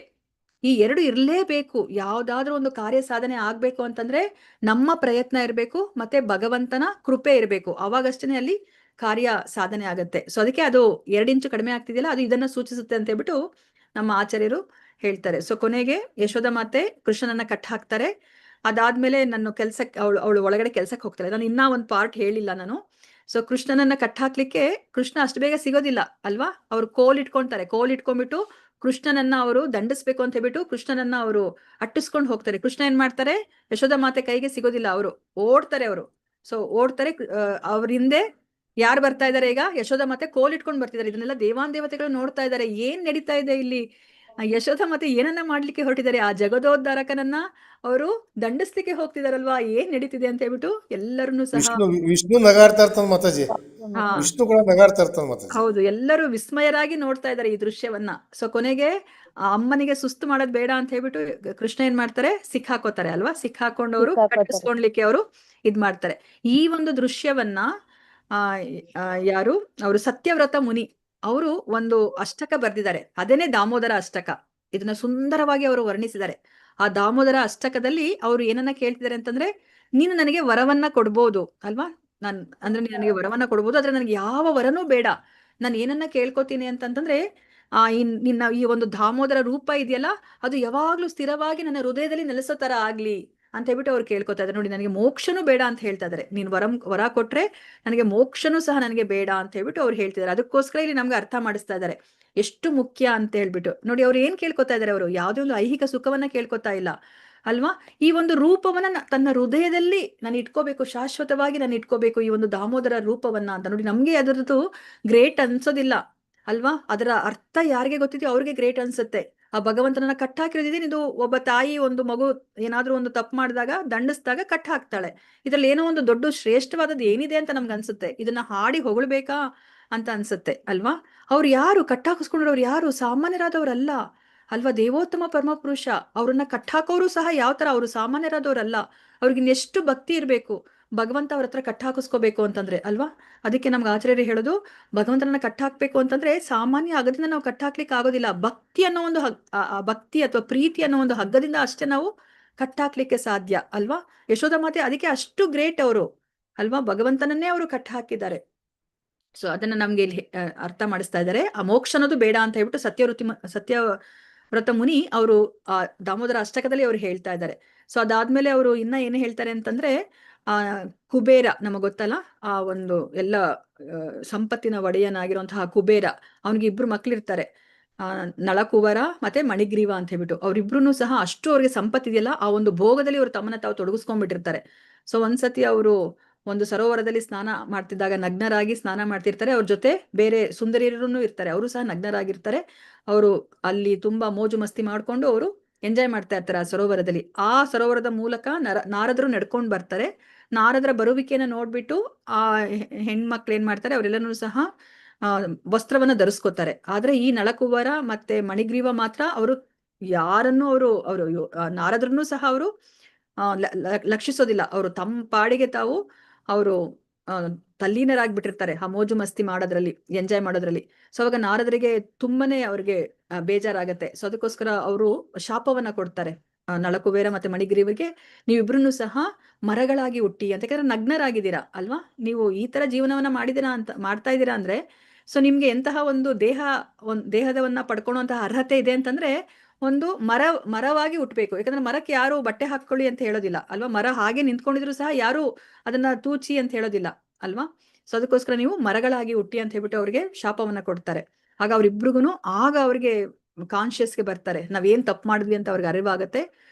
ಈ 2 ಇರ್ಲೇಬೇಕು. ಯಾವ್ದಾದ್ರೂ ಒಂದು ಕಾರ್ಯ ಸಾಧನೆ ಆಗ್ಬೇಕು ಅಂತಂದ್ರೆ ನಮ್ಮ ಪ್ರಯತ್ನ ಇರಬೇಕು, ಮತ್ತೆ ಭಗವಂತನ ಕೃಪೆ ಇರಬೇಕು, ಅವಾಗಷ್ಟೇ ಅಲ್ಲಿ ಕಾರ್ಯ ಸಾಧನೆ ಆಗತ್ತೆ. ಸೊ ಅದಕ್ಕೆ ಅದು 2 ಇಂಚು ಕಡಿಮೆ ಆಗ್ತಿದೆಯಲ್ಲ, ಅದು ಇದನ್ನ ಸೂಚಿಸುತ್ತೆ ಅಂತ ಹೇಳ್ಬಿಟ್ಟು ನಮ್ಮ ಆಚಾರ್ಯರು ಹೇಳ್ತಾರೆ. ಸೊ ಕೊನೆಗೆ ಯಶೋಧ ಮಾತೆ ಕೃಷ್ಣನನ್ನ ಕಟ್ಟ ಹಾಕ್ತಾರೆ. ಅದಾದ್ಮೇಲೆ ನನ್ನ ಕೆಲ್ಸಕ್ಕೆ ಅವಳು ಒಳಗಡೆ ಕೆಲ್ಸಕ್ಕೆ ಹೋಗ್ತಾಳೆ. ನಾನು ಇನ್ನೂ ಒಂದು ಪಾರ್ಟ್ ಹೇಳಿಲ್ಲ ನಾನು. ಸೊ ಕೃಷ್ಣನನ್ನ ಕಟ್ಟ ಹಾಕ್ಲಿಕ್ಕೆ ಕೃಷ್ಣ ಅಷ್ಟು ಬೇಗ ಸಿಗೋದಿಲ್ಲ ಅಲ್ವಾ, ಅವ್ರು ಕೋಲ್ ಇಟ್ಕೊಂಡ್ಬಿಟ್ಟು ಕೃಷ್ಣನನ್ನ ಅವರು ದಂಡಿಸ್ಬೇಕು ಅಂತ ಹೇಳ್ಬಿಟ್ಟು ಕೃಷ್ಣನನ್ನ ಅವರು ಅಟ್ಟಿಸ್ಕೊಂಡು ಹೋಗ್ತಾರೆ. ಕೃಷ್ಣ ಏನ್ ಮಾಡ್ತಾರೆ, ಯಶೋಧ ಮಾತೆ ಕೈಗೆ ಸಿಗೋದಿಲ್ಲ, ಅವರು ಓಡ್ತಾರೆ. ಸೊ ಓಡ್ತಾರೆ. ಅವ್ರ ಹಿಂದೆ ಯಾರು ಬರ್ತಾ ಇದಾರೆ ಈಗ, ಯಶೋಧ ಮಾತೆ ಕೋಲ್ ಇಟ್ಕೊಂಡು ಬರ್ತಿದ್ದಾರೆ. ಇದನ್ನೆಲ್ಲ ದೇವಾಂದೇವತೆಗಳು ನೋಡ್ತಾ ಇದ್ದಾರೆ, ಏನ್ ನಡೀತಾ ಇದೆ ಇಲ್ಲಿ, ಯಶೋಧ ಮಾತೆ ಏನನ್ನ ಮಾಡ್ಲಿಕ್ಕೆ ಹೊರಟಿದ್ದಾರೆ, ಆ ಜಗದೋದ್ಧಾರಕನನ್ನ ಅವರು ದಂಡಿಸ್ಲಿಕ್ಕೆ ಹೋಗ್ತಿದಾರಲ್ವಾ, ಏನ್ ನಡೀತಿದೆ ಅಂತ ಹೇಳ್ಬಿಟ್ಟು ಎಲ್ಲರನ್ನು ಸಹ ವಿಷ್ಣು ನಗಾಡ್ತಾ ಇರ್ತಾನ ಮಾತಾಜಿ, ವಿಷ್ಣು ಕೂಡ ನಗಾಡ್ತಾ ಇರ್ತಾನ ಮಾತಾಜಿ. ಹೌದು, ಎಲ್ಲರೂ ವಿಸ್ಮಯರಾಗಿ ನೋಡ್ತಾ ಇದ್ದಾರೆ ಈ ದೃಶ್ಯವನ್ನ. ಸೊ ಕೊನೆಗೆ ಆ ಅಮ್ಮನಿಗೆ ಸುಸ್ತು ಮಾಡೋದ್ ಬೇಡ ಅಂತ ಹೇಳ್ಬಿಟ್ಟು ಕೃಷ್ಣ ಏನ್ ಮಾಡ್ತಾರೆ, ಸಿಕ್ಕಾಕೋತಾರೆ ಅಲ್ವಾ, ಸಿಕ್ಕಾಕೊಂಡು ಅವರು ಕಟ್ಟಿಸ್ಕೊಂಡ್ಲಿಕ್ಕೆ ಅವರು ಇದ್ ಮಾಡ್ತಾರೆ. ಈ ಒಂದು ದೃಶ್ಯವನ್ನ ಯಾರು ಅವರು ಸತ್ಯವ್ರತ ಮುನಿ ಅವರು ಒಂದು ಅಷ್ಟಕ ಬರ್ದಿದ್ದಾರೆ, ಅದೇನೆ ದಾಮೋದರ ಅಷ್ಟಕ. ಇದನ್ನ ಸುಂದರವಾಗಿ ಅವರು ವರ್ಣಿಸಿದ್ದಾರೆ. ಆ ದಾಮೋದರ ಅಷ್ಟಕದಲ್ಲಿ ಅವರು ಏನನ್ನ ಕೇಳ್ತಿದ್ದಾರೆ ಅಂತಂದ್ರೆ, ನೀನು ನನಗೆ ವರವನ್ನ ಕೊಡ್ಬೋದು ಅಲ್ವಾ, ನೀನು ನನಗೆ ವರವನ್ನ ಕೊಡ್ಬೋದು, ಆದ್ರೆ ನನಗೆ ಯಾವ ವರನೂ ಬೇಡ. ನಾನು ಏನನ್ನ ಕೇಳ್ಕೊತೀನಿ ಅಂತಂದ್ರೆ, ನಿನ್ನ ಈ ಒಂದು ದಾಮೋದರ ರೂಪ ಇದೆಯಲ್ಲ, ಅದು ಯಾವಾಗ್ಲೂ ಸ್ಥಿರವಾಗಿ ನನ್ನ ಹೃದಯದಲ್ಲಿ ನೆಲೆಸೋ ತರ ಆಗ್ಲಿ ಅಂತ ಹೇಳ್ಬಿಟ್ಟು ಅವ್ರು ಕೇಳ್ಕೊತಾ ಇದ್ದಾರೆ. ನೋಡಿ, ನನಗೆ ಮೋಕ್ಷನೂ ಬೇಡ ಅಂತ ಹೇಳ್ತಾ ಇದಾರೆ. ನೀನ್ ವರ ಕೊಟ್ರೆ ನನಗೆ ಮೋಕ್ಷನೂ ಸಹ ನನಗೆ ಬೇಡ ಅಂತ ಹೇಳ್ಬಿಟ್ಟು ಅವ್ರು ಹೇಳ್ತಿದ್ದಾರೆ. ಅದಕ್ಕೋಸ್ಕರ ಇಲ್ಲಿ ನಮ್ಗೆ ಅರ್ಥ ಮಾಡಿಸ್ತಾ ಇದ್ದಾರೆ ಎಷ್ಟು ಮುಖ್ಯ ಅಂತ ಹೇಳ್ಬಿಟ್ಟು. ನೋಡಿ, ಅವ್ರು ಏನ್ ಕೇಳ್ಕೊತಾ ಇದಾರೆ, ಅವರು ಯಾವುದೇ ಒಂದು ಐಹಿಕ ಸುಖವನ್ನ ಕೇಳ್ಕೊತಾ ಇಲ್ಲ ಅಲ್ವಾ, ಈ ಒಂದು ರೂಪವನ್ನ ತನ್ನ ಹೃದಯದಲ್ಲಿ ನಾನು ಇಟ್ಕೋಬೇಕು, ಶಾಶ್ವತವಾಗಿ ನಾನು ಇಟ್ಕೋಬೇಕು ಈ ಒಂದು ದಾಮೋದರ ರೂಪವನ್ನ ಅಂತ. ನೋಡಿ, ನಮ್ಗೆ ಅದರದ್ದು ಗ್ರೇಟ್ ಅನ್ಸೋದಿಲ್ಲ ಅಲ್ವಾ, ಅದರ ಅರ್ಥ ಯಾರಿಗೆ ಗೊತ್ತಿದೆಯೋ ಅವ್ರಿಗೆ ಗ್ರೇಟ್ ಅನ್ಸುತ್ತೆ. ಆ ಭಗವಂತನನ್ನ ಕಟ್ಟ ಹಾಕಿರೋದಿದೆ. ಇದು ಒಬ್ಬ ತಾಯಿ ಒಂದು ಮಗು ಏನಾದ್ರೂ ಒಂದು ತಪ್ಪು ಮಾಡಿದಾಗ ದಂಡಿಸಿದಾಗ ಕಟ್ಟ ಹಾಕ್ತಾಳೆ. ಇದ್ರಲ್ಲಿ ಏನೋ ಒಂದು ದೊಡ್ಡ ಶ್ರೇಷ್ಠವಾದದ್ದು ಏನಿದೆ ಅಂತ ನಮ್ಗೆ ಅನ್ಸುತ್ತೆ, ಇದನ್ನ ಹಾಡಿ ಹೊಗಳ್ಬೇಕಾ ಅಂತ ಅನ್ಸುತ್ತೆ ಅಲ್ವಾ. ಅವ್ರು ಯಾರು ಕಟ್ಟ ಹಾಕಿಸ್ಕೊಂಡ್ರವ್ರು, ಯಾರು ಸಾಮಾನ್ಯರಾದವ್ರಲ್ಲ ಅಲ್ವಾ, ದೇವೋತ್ತಮ ಪರಮಪುರುಷ. ಅವ್ರನ್ನ ಕಟ್ಟಾಕೋರು ಸಹ ಯಾವ ತರ, ಅವರು ಸಾಮಾನ್ಯರಾದವ್ರಲ್ಲ. ಅವ್ರಿಗೆ ಇನ್ನೆಷ್ಟು ಭಕ್ತಿ ಇರ್ಬೇಕು, ಭಗವಂತ ಅವ್ರ ಹತ್ರ ಕಟ್ಟ ಹಾಕಿಸ್ಕೋಬೇಕು ಅಂತಂದ್ರೆ ಅಲ್ವಾ. ಅದಕ್ಕೆ ನಮ್ಗೆ ಆಚಾರ್ಯರು ಹೇಳೋದು, ಭಗವಂತನನ್ನ ಕಟ್ಟ ಹಾಕ್ಬೇಕು ಅಂತಂದ್ರೆ ಸಾಮಾನ್ಯ ಹಗ್ಗದಿಂದ ನಾವು ಕಟ್ಟ ಹಾಕ್ಲಿಕ್ಕೆ ಆಗೋದಿಲ್ಲ. ಭಕ್ತಿ ಅನ್ನೋ ಒಂದು ಭಕ್ತಿ ಅಥವಾ ಪ್ರೀತಿ ಅನ್ನೋ ಒಂದು ಹಗ್ಗದಿಂದ ಅಷ್ಟೇ ನಾವು ಕಟ್ಟ ಹಾಕ್ಲಿಕ್ಕೆ ಸಾಧ್ಯ ಅಲ್ವಾ. ಯಶೋಧ ಮಾತೆ ಅದಕ್ಕೆ ಅಷ್ಟು ಗ್ರೇಟ್ ಅವರು ಅಲ್ವಾ, ಭಗವಂತನನ್ನೇ ಅವರು ಕಟ್ಟ ಹಾಕಿದ್ದಾರೆ. ಸೊ ಅದನ್ನ ನಮ್ಗೆ ಇಲ್ಲಿ ಅರ್ಥ ಮಾಡಿಸ್ತಾ ಇದ್ದಾರೆ. ಆ ಮೋಕ್ಷ ಅನ್ನೋದು ಬೇಡ ಅಂತ ಹೇಳ್ಬಿಟ್ಟು ಸತ್ಯವ್ರತ ಮುನಿ ಅವರು ಆ ದಾಮೋದರ ಅಷ್ಟಕದಲ್ಲಿ ಅವ್ರು ಹೇಳ್ತಾ ಇದ್ದಾರೆ. ಸೊ ಅದಾದ್ಮೇಲೆ ಅವರು ಇನ್ನ ಏನು ಹೇಳ್ತಾರೆ ಅಂತಂದ್ರೆ, ಕುಬೇರ ನಮಗ್ ಗೊತ್ತಲ್ಲ, ಆ ಒಂದು ಎಲ್ಲ ಸಂಪತ್ತಿನ ಒಡೆಯನಾಗಿರುವಂತಹ ಕುಬೇರ, ಅವನಿಗೆ 2 ಮಕ್ಳಿರ್ತಾರೆ, ನಳಕುವರ ಮತ್ತೆ ಮಣಿಗ್ರೀವ ಅಂತ ಹೇಳ್ಬಿಟ್ಟು. ಅವ್ರಿಬ್ರು ಸಹ ಅಷ್ಟು ಅವ್ರಿಗೆ ಸಂಪತ್ತಿದೆಯಲ್ಲ, ಆ ಒಂದು ಭೋಗದಲ್ಲಿ ಅವ್ರು ತಮ್ಮನ್ನ ತಾವು ತೊಡಗಿಸ್ಕೊಂಡ್ಬಿಟ್ಟಿರ್ತಾರೆ. ಸೊ ಒಂದ್ಸತಿ ಅವರು ಒಂದು ಸರೋವರದಲ್ಲಿ ಸ್ನಾನ ಮಾಡ್ತಿದ್ದಾಗ ನಗ್ನರಾಗಿ ಸ್ನಾನ ಮಾಡ್ತಿರ್ತಾರೆ. ಅವ್ರ ಜೊತೆ ಬೇರೆ ಸುಂದರಿಯರನ್ನು ಇರ್ತಾರೆ, ಅವರು ಸಹ ನಗ್ನರಾಗಿರ್ತಾರೆ. ಅವರು ಅಲ್ಲಿ ತುಂಬಾ ಮೋಜು ಮಸ್ತಿ ಮಾಡ್ಕೊಂಡು ಅವರು ಎಂಜಾಯ್ ಮಾಡ್ತಾ ಇರ್ತಾರೆ ಆ ಸರೋವರದಲ್ಲಿ. ಆ ಸರೋವರದ ಮೂಲಕ ನಾರದರು ನಡ್ಕೊಂಡು ಬರ್ತಾರೆ. ನಾರದರ ಬರುವಿಕೆಯನ್ನು ನೋಡ್ಬಿಟ್ಟು ಆ ಹೆಣ್ಮಕ್ಳು ಏನ್ ಮಾಡ್ತಾರೆ, ಅವರೆಲ್ಲರೂ ಸಹ ವಸ್ತ್ರವನ್ನ ಧರಿಸ್ಕೊತಾರೆ. ಆದ್ರೆ ಈ ನಳಕುವರ ಮತ್ತೆ ಮಣಿಗ್ರೀವ ಮಾತ್ರ ಅವರು ಯಾರನ್ನು ಅವರು ನಾರದ್ರನ್ನು ಸಹ ಅವರು ಲಕ್ಷಿಸೋದಿಲ್ಲ. ಅವರು ತಮ್ಮ ಪಾಡಿಗೆ ತಾವು ಅವರು ತಲ್ಲೀನರಾಗ್ಬಿಟ್ಟಿರ್ತಾರೆ ಆ ಮೋಜು ಮಸ್ತಿ ಮಾಡೋದ್ರಲ್ಲಿ, ಎಂಜಾಯ್ ಮಾಡೋದ್ರಲ್ಲಿ. ಸೊ ಅವಾಗ ನಾರದರಿಗೆ ತುಂಬಾನೇ ಅವ್ರಿಗೆ ಬೇಜಾರಾಗತ್ತೆ. ಸೊ ಅದಕ್ಕೋಸ್ಕರ ಅವರು ಶಾಪವನ್ನ ಕೊಡ್ತಾರೆ ನಳಕುಬೇರ ಮತ್ತೆ ಮಣಿಗ್ರೀವರಿಗೆ, ನೀವಿಬ್ರು ಸಹ ಮರಗಳಾಗಿ ಹುಟ್ಟಿ ಅಂತ. ಯಾಕಂದ್ರೆ ನಗ್ನರಾಗಿದ್ದೀರಾ ಅಲ್ವಾ, ನೀವು ಈ ತರ ಜೀವನವನ್ನ ಮಾಡ್ತಾ ಇದ್ದೀರಾ ಅಂದ್ರೆ, ಸೊ ನಿಮ್ಗೆ ಎಂತಹ ಒಂದು ದೇಹದವನ್ನ ಪಡ್ಕೊಳ್ಳುವಂತಹ ಅರ್ಹತೆ ಇದೆ ಅಂತಂದ್ರೆ, ಒಂದು ಮರವಾಗಿ ಹುಟ್ಟಬೇಕು. ಯಾಕಂದ್ರೆ ಮರಕ್ಕೆ ಯಾರು ಬಟ್ಟೆ ಹಾಕೊಳ್ಳಿ ಅಂತ ಹೇಳೋದಿಲ್ಲ ಅಲ್ವಾ, ಮರ ಹಾಗೆ ನಿಂತ್ಕೊಂಡಿದ್ರು ಸಹ ಯಾರು ಅದನ್ನ ತೂಚಿ ಅಂತ ಹೇಳೋದಿಲ್ಲ ಅಲ್ವಾ. ಸೊ ಅದಕ್ಕೋಸ್ಕರ ನೀವು ಮರಗಳಾಗಿ ಹುಟ್ಟಿ ಅಂತ ಹೇಳ್ಬಿಟ್ಟು ಅವ್ರಿಗೆ ಶಾಪವನ್ನ ಕೊಡ್ತಾರೆ. ಆಗ ಅವ್ರಿಬ್ರಿಗೂ ಆಗ ಅವ್ರಿಗೆ ಕಾನ್ಶಿಯಸ್ಗೆ ಬರ್ತಾರೆ, ನಾವೇನ್ ತಪ್ಪು ಮಾಡಿದ್ವಿ ಅಂತ ಅವ್ರಿಗೆ ಅರಿವಾಗತ್ತೆ.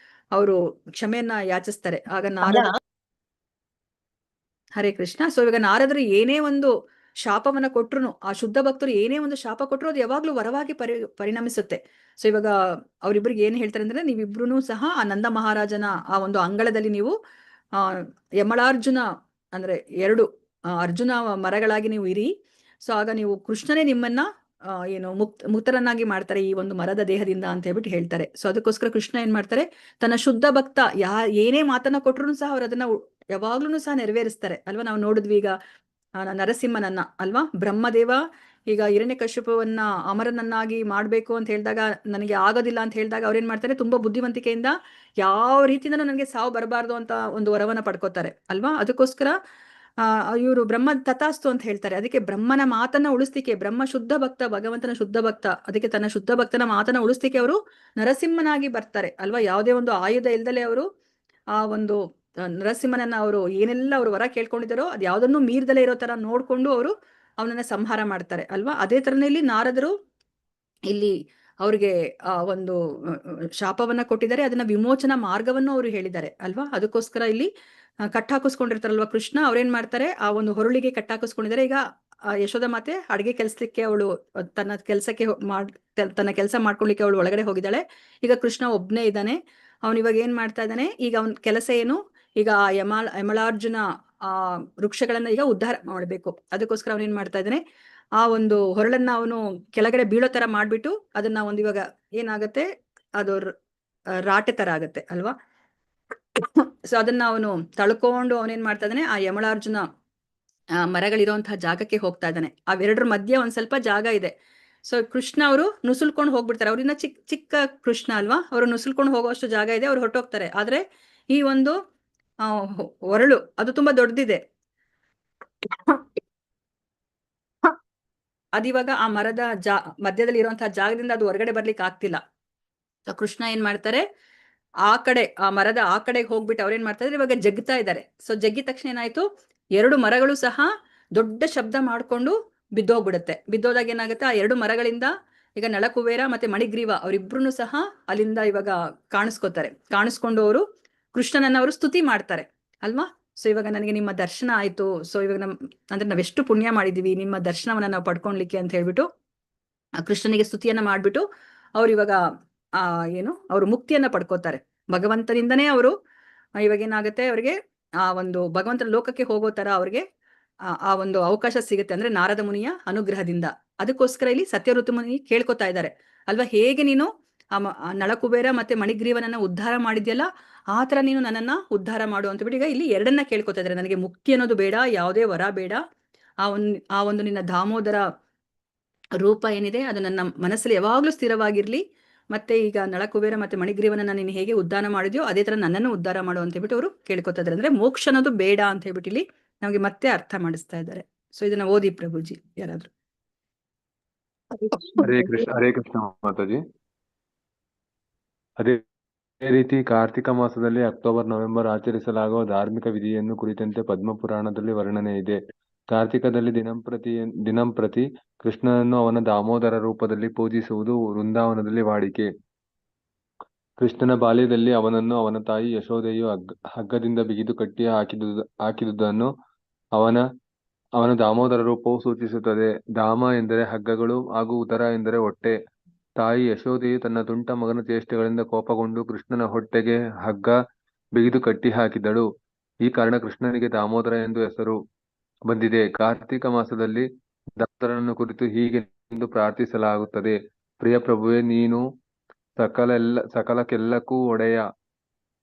ಅವರು ಕ್ಷಮೆಯನ್ನ ಯಾಚಿಸ್ತಾರೆ. ಆಗ ನಾರದ, ಹರೇ ಕೃಷ್ಣ. ಸೊ ಇವಾಗ ನಾರದರು ಏನೇ ಒಂದು ಶಾಪವನ್ನ ಕೊಟ್ರು, ಆ ಶುದ್ಧ ಭಕ್ತರು ಏನೇ ಒಂದು ಶಾಪ ಕೊಟ್ಟರು ಅದು ಯಾವಾಗ್ಲೂ ವರವಾಗಿ ಪರಿಣಮಿಸುತ್ತೆ. ಸೊ ಇವಾಗ ಅವರಿಬ್ಬರಿಗೆ ಏನ್ ಹೇಳ್ತಾರೆ ಅಂದ್ರೆ, ನೀವಿಬ್ರು ಸಹ ಆ ನಂದ ಮಹಾರಾಜನ ಆ ಒಂದು ಅಂಗಳದಲ್ಲಿ ನೀವು ಯಮಳಾರ್ಜುನ ಅಂದ್ರೆ 2 ಅರ್ಜುನ ಮರಗಳಾಗಿ ನೀವು ಇರಿ. ಸೊ ಆಗ ನೀವು ಕೃಷ್ಣನೇ ನಿಮ್ಮನ್ನ ಏನು ಮುಕ್ತರನ್ನಾಗಿ ಮಾಡ್ತಾರೆ ಈ ಒಂದು ಮರದ ದೇಹದಿಂದ ಅಂತ ಹೇಳ್ಬಿಟ್ಟು ಹೇಳ್ತಾರೆ. ಸೊ ಅದಕ್ಕೋಸ್ಕರ ಕೃಷ್ಣ ಏನ್ ಮಾಡ್ತಾರೆ, ತನ್ನ ಶುದ್ಧ ಭಕ್ತ ಏನೇ ಮಾತನ್ನ ಕೊಟ್ರು ಸಹ ಅವ್ರು ಅದನ್ನ ಯಾವಾಗ್ಲೂ ಸಹ ನೆರವೇರಿಸ್ತಾರೆ ಅಲ್ವಾ. ನಾವು ನೋಡಿದ್ವಿ ಈಗ ನರಸಿಂಹನನ್ನ ಅಲ್ವಾ, ಬ್ರಹ್ಮದೇವ ಈಗ ಹಿರಣ್ಯಕಶ್ಯಪವನ್ನ ಅಮರನನ್ನಾಗಿ ಮಾಡ್ಬೇಕು ಅಂತ ಹೇಳಿದಾಗ ನನಗೆ ಆಗೋದಿಲ್ಲ ಅಂತ ಹೇಳಿದಾಗ ಅವ್ರೇನ್ ಮಾಡ್ತಾರೆ, ತುಂಬಾ ಬುದ್ಧಿವಂತಿಕೆಯಿಂದ ಯಾವ ರೀತಿಯಿಂದನೂ ನನಗೆ ಸಾವು ಬರಬಾರ್ದು ಅಂತ ಒಂದು ವರವನ್ನ ಪಡ್ಕೋತಾರೆ ಅಲ್ವಾ. ಅದಕ್ಕೋಸ್ಕರ ಇವರು ಬ್ರಹ್ಮ ತಥಾಸ್ತು ಅಂತ ಹೇಳ್ತಾರೆ. ಅದಕ್ಕೆ ಬ್ರಹ್ಮನ ಮಾತನ್ನ ಉಳಿಸ್ಲಿಕ್ಕೆ, ಬ್ರಹ್ಮ ಶುದ್ಧ ಭಕ್ತ, ಭಗವಂತನ ಶುದ್ಧ ಭಕ್ತ, ಅದಕ್ಕೆ ತನ್ನ ಶುದ್ಧ ಭಕ್ತನ ಮಾತನ್ನ ಉಳಿಸ್ಲಿಕ್ಕೆ ಅವರು ನರಸಿಂಹನಾಗಿ ಬರ್ತಾರೆ ಅಲ್ವಾ. ಯಾವುದೇ ಒಂದು ಆಯುಧ ಇಲ್ದಲೆ ಅವರು ಆ ಒಂದು ನರಸಿಂಹನನ್ನ ಅವರು ಏನೆಲ್ಲ ಅವರು ವರ ಕೇಳ್ಕೊಂಡಿದ್ದಾರೋ ಅದು ಯಾವ್ದನ್ನು ಮೀರ್ದಲೇ ಇರೋ ತರ ನೋಡ್ಕೊಂಡು ಅವರು ಅವನನ್ನ ಸಂಹಾರ ಮಾಡ್ತಾರೆ ಅಲ್ವಾ. ಅದೇ ತರನೇ ಇಲ್ಲಿ ನಾರದರು ಇಲ್ಲಿ ಅವ್ರಿಗೆ ಒಂದು ಶಾಪವನ್ನ ಕೊಟ್ಟಿದ್ದಾರೆ, ಅದನ್ನ ವಿಮೋಚನಾ ಮಾರ್ಗವನ್ನು ಅವರು ಹೇಳಿದ್ದಾರೆ ಅಲ್ವಾ. ಅದಕ್ಕೋಸ್ಕರ ಇಲ್ಲಿ ಕಟ್ಟಾಕಿಸ್ಕೊಂಡಿರ್ತಾರಲ್ವಾ ಕೃಷ್ಣ, ಅವ್ರೇನ್ ಮಾಡ್ತಾರೆ, ಆ ಒಂದು ಹೊರಳಿಗೆ ಕಟ್ಟಾಕಿಸ್ಕೊಂಡಿದ್ದಾರೆ. ಈಗ ಯಶೋಧ ಮಾತೆ ಅಡಿಗೆ ಕೆಲ್ಸಲಿಕ್ಕೆ ಅವಳು ತನ್ನ ಕೆಲ್ಸಕ್ಕೆ ತನ್ನ ಕೆಲಸ ಮಾಡ್ಕೊಳ್ಲಿಕ್ಕೆ ಅವಳು ಒಳಗಡೆ ಹೋಗಿದ್ದಾಳೆ. ಈಗ ಕೃಷ್ಣ ಒಬ್ನೇ ಇದ್ದಾನೆ. ಅವನ್ ಇವಾಗ ಏನ್ ಮಾಡ್ತಾ ಇದ್ದಾನೆ, ಈಗ ಅವನ್ ಕೆಲಸ ಏನು, ಈಗ ಯಮಳಾರ್ಜುನ ವೃಕ್ಷಗಳನ್ನ ಈಗ ಉದ್ಧಾರ ಮಾಡ್ಬೇಕು. ಅದಕ್ಕೋಸ್ಕರ ಅವನ್ ಏನ್ ಮಾಡ್ತಾ ಇದ್ದಾನೆ, ಆ ಒಂದು ಹೊರಳನ್ನ ಅವನು ಕೆಳಗಡೆ ಬೀಳೋ ತರ ಮಾಡ್ಬಿಟ್ಟು ಅದನ್ನ ಒಂದು ಇವಾಗ ಏನಾಗತ್ತೆ, ಅದು ರಾಟೆ ತರ ಆಗತ್ತೆ ಅಲ್ವಾ. ಸೊ ಅದನ್ನ ಅವನು ತಳ್ಕೊಂಡು ಅವನೇನ್ ಮಾಡ್ತಾ ಇದ್ದಾನೆ, ಆ ಯಮಳಾರ್ಜುನ ಮರಗಳಿರುವಂತಹ ಜಾಗಕ್ಕೆ ಹೋಗ್ತಾ ಇದ್ದಾನೆ. ಅವೆರಡರ ಮಧ್ಯೆ ಒಂದ್ ಸ್ವಲ್ಪ ಜಾಗ ಇದೆ. ಸೊ ಕೃಷ್ಣ ಅವರು ನುಸುಲ್ಕೊಂಡು ಹೋಗ್ಬಿಡ್ತಾರೆ. ಅವ್ರಿಂದ ಚಿಕ್ಕ ಕೃಷ್ಣ ಅಲ್ವಾ, ಅವರು ನುಸುಲ್ಕೊಂಡು ಹೋಗುವಷ್ಟು ಜಾಗ ಇದೆ, ಅವ್ರು ಹೊರಟೋಗ್ತಾರೆ. ಆದ್ರೆ ಈ ಒಂದು ಹೊರಳು ಅದು ತುಂಬಾ ದೊಡ್ಡದಿದೆ. ಅದಿವಾಗ ಆ ಮರದ ಮಧ್ಯದಲ್ಲಿ ಇರುವಂತಹ ಜಾಗದಿಂದ ಅದು ಹೊರಗಡೆ ಬರ್ಲಿಕ್ಕೆ ಆಗ್ತಿಲ್ಲ. ಕೃಷ್ಣ ಏನ್ ಮಾಡ್ತಾರೆ, ಆ ಕಡೆ ಆ ಮರದ ಆ ಕಡೆಗೆ ಹೋಗ್ಬಿಟ್ಟು ಅವ್ರೇನ್ ಮಾಡ್ತಾ ಇದ್ದಾರೆ, ಇವಾಗ ಜಗ್ತಾ ಇದ್ದಾರೆ. ಸೊ ಜಗ್ಗಿದ ತಕ್ಷಣ ಏನಾಯ್ತು, 2 ಮರಗಳು ಸಹ ದೊಡ್ಡ ಶಬ್ದ ಮಾಡ್ಕೊಂಡು ಬಿದ್ದೋಗ್ಬಿಡುತ್ತೆ. ಬಿದ್ದೋದಾಗ ಏನಾಗುತ್ತೆ, ಆ 2 ಮರಗಳಿಂದ ಈಗ ನಳಕುಬೇರ ಮತ್ತೆ ಮಣಿಗ್ರೀವ ಅವರಿಬ್ರು ಸಹ ಅಲ್ಲಿಂದ ಇವಾಗ ಕಾಣಿಸ್ಕೊಂಡು ಅವರು ಕೃಷ್ಣನನ್ನ ಅವರು ಸ್ತುತಿ ಮಾಡ್ತಾರೆ ಅಲ್ವಾ. ಸೊ ಇವಾಗ ನನಗೆ ನಿಮ್ಮ ದರ್ಶನ ಆಯ್ತು, ಸೊ ಇವಾಗ ಅಂದ್ರೆ ನಾವೆಷ್ಟು ಪುಣ್ಯ ಮಾಡಿದೀವಿ ನಿಮ್ಮ ದರ್ಶನವನ್ನ ನಾವು ಪಡ್ಕೊಳ್ಲಿಕ್ಕೆ ಅಂತ ಹೇಳ್ಬಿಟ್ಟು ಆ ಕೃಷ್ಣನಿಗೆ ಸ್ತುತಿಯನ್ನ ಮಾಡ್ಬಿಟ್ಟು ಅವ್ರು ಇವಾಗ ಅವರು ಮುಕ್ತಿಯನ್ನ ಪಡ್ಕೋತಾರೆ ಭಗವಂತನಿಂದನೇ. ಅವರು ಇವಾಗ ಏನಾಗುತ್ತೆ, ಅವ್ರಿಗೆ ಆ ಒಂದು ಭಗವಂತನ ಲೋಕಕ್ಕೆ ಹೋಗೋ ತರ ಅವ್ರಿಗೆ ಆ ಒಂದು ಅವಕಾಶ ಸಿಗುತ್ತೆ, ಅಂದ್ರೆ ನಾರದ ಮುನಿಯ ಅನುಗ್ರಹದಿಂದ. ಅದಕ್ಕೋಸ್ಕರ ಇಲ್ಲಿ ಸತ್ಯ ಋತುಮುನಿ ಕೇಳ್ಕೊತಾ ಇದ್ದಾರೆ ಅಲ್ವಾ, ಹೇಗೆ ನೀನು ಆ ನಳಕುಬೇರ ಮತ್ತೆ ಮಣಿಗ್ರೀವನನ್ನ ಉದ್ಧಾರ ಮಾಡಿದ್ಯಲ್ಲ, ಆ ತರ ನೀನು ನನ್ನನ್ನ ಉದ್ಧಾರ ಮಾಡು ಅಂತ ಬಿಟ್ಟು ಈಗ ಇಲ್ಲಿ 2 ಕೇಳ್ಕೊತಾ ಇದ್ದಾರೆ. ನನಗೆ ಮುಕ್ತಿ ಅನ್ನೋದು ಬೇಡ, ಯಾವುದೇ ವರ ಬೇಡ, ಆ ಒಂದು ನಿನ್ನ ದಾಮೋದರ ರೂಪ ಏನಿದೆ ಅದು ನನ್ನ ಮನಸ್ಸಲ್ಲಿ ಯಾವಾಗ್ಲೂ ಸ್ಥಿರವಾಗಿರ್ಲಿ. ಮತ್ತೆ ಈಗ ನಳಕುಬೇರ ಮತ್ತೆ ಮಣಿಗ್ರೀವನನ್ನ ನೀನು ಹೇಗೆ ಉದ್ಧಾರ ಮಾಡಿದ್ಯೋ ಅದೇ ತರ ನನ್ನನ್ನು ಉದ್ಧಾರ ಮಾಡು ಅಂತ ಹೇಳ್ಬಿಟ್ಟು ಅವರು ಕೇಳ್ಕೊತಾ ಇದ್ದಾರೆ. ಅಂದ್ರೆ ಮೋಕ್ಷ ಅನ್ನೋದು ಬೇಡ ಅಂತ ಹೇಳ್ಬಿಟ್ಟು ಇಲ್ಲಿ ನಮ್ಗೆ ಮತ್ತೆ ಅರ್ಥ ಮಾಡಿಸ್ತಾ ಇದ್ದಾರೆ. ಸೊ ಇದನ್ನ ಓದಿ ಪ್ರಭುಜಿ ಯಾರಾದ್ರೂ. ಹರೇ ಕೃಷ್ಣ ಮಾತಾಜಿ. ಅದೇ ರೀತಿ ಕಾರ್ತಿಕ ಮಾಸದಲ್ಲಿ ಅಕ್ಟೋಬರ್ ನವೆಂಬರ್ ಆಚರಿಸಲಾಗುವ ಧಾರ್ಮಿಕ ವಿಧಿಯನ್ನು ಕುರಿತಂತೆ ಪದ್ಮಪುರಾಣದಲ್ಲಿ ವರ್ಣನೆ ಇದೆ. ಕಾರ್ತಿಕದಲ್ಲಿ ದಿನಂಪ್ರತಿ ಕೃಷ್ಣನನ್ನು ಅವನ ದಾಮೋದರ ರೂಪದಲ್ಲಿ ಪೂಜಿಸುವುದು ವೃಂದಾವನದಲ್ಲಿ ವಾಡಿಕೆ. ಕೃಷ್ಣನ ಬಾಲ್ಯದಲ್ಲಿ ಅವನನ್ನು ಅವನ ತಾಯಿ ಯಶೋದೆಯು ಹಗ್ಗದಿಂದ ಬಿಗಿದು ಕಟ್ಟಿ ಹಾಕಿದುದನ್ನು ಅವನ ದಾಮೋದರ ರೂಪವು ಸೂಚಿಸುತ್ತದೆ. ದಾಮ ಎಂದರೆ ಹಗ್ಗಗಳು ಹಾಗೂ ಉದರ ಎಂದರೆ ಹೊಟ್ಟೆ. ತಾಯಿ ಯಶೋದೆಯು ತನ್ನ ತುಂಟ ಮಗನ ಚೇಷ್ಟೆಗಳಿಂದ ಕೋಪಗೊಂಡು ಕೃಷ್ಣನ ಹೊಟ್ಟೆಗೆ ಹಗ್ಗ ಬಿಗಿದು ಕಟ್ಟಿ ಹಾಕಿದಳು. ಈ ಕಾರಣ ಕೃಷ್ಣನಿಗೆ ದಾಮೋದರ ಎಂದು ಹೆಸರು ಬಂದಿದೆ. ಕಾರ್ತಿಕ ಮಾಸದಲ್ಲಿ ದಾಮೋದರನನ್ನು ಕುರಿತು ಹೀಗೆ ಎಂದು ಪ್ರಾರ್ಥಿಸಲಾಗುತ್ತದೆ. ಪ್ರಿಯ ಪ್ರಭುವೆ, ನೀನು ಸಕಲಕ್ಕೆಲ್ಲಕ್ಕೂ ಒಡೆಯ,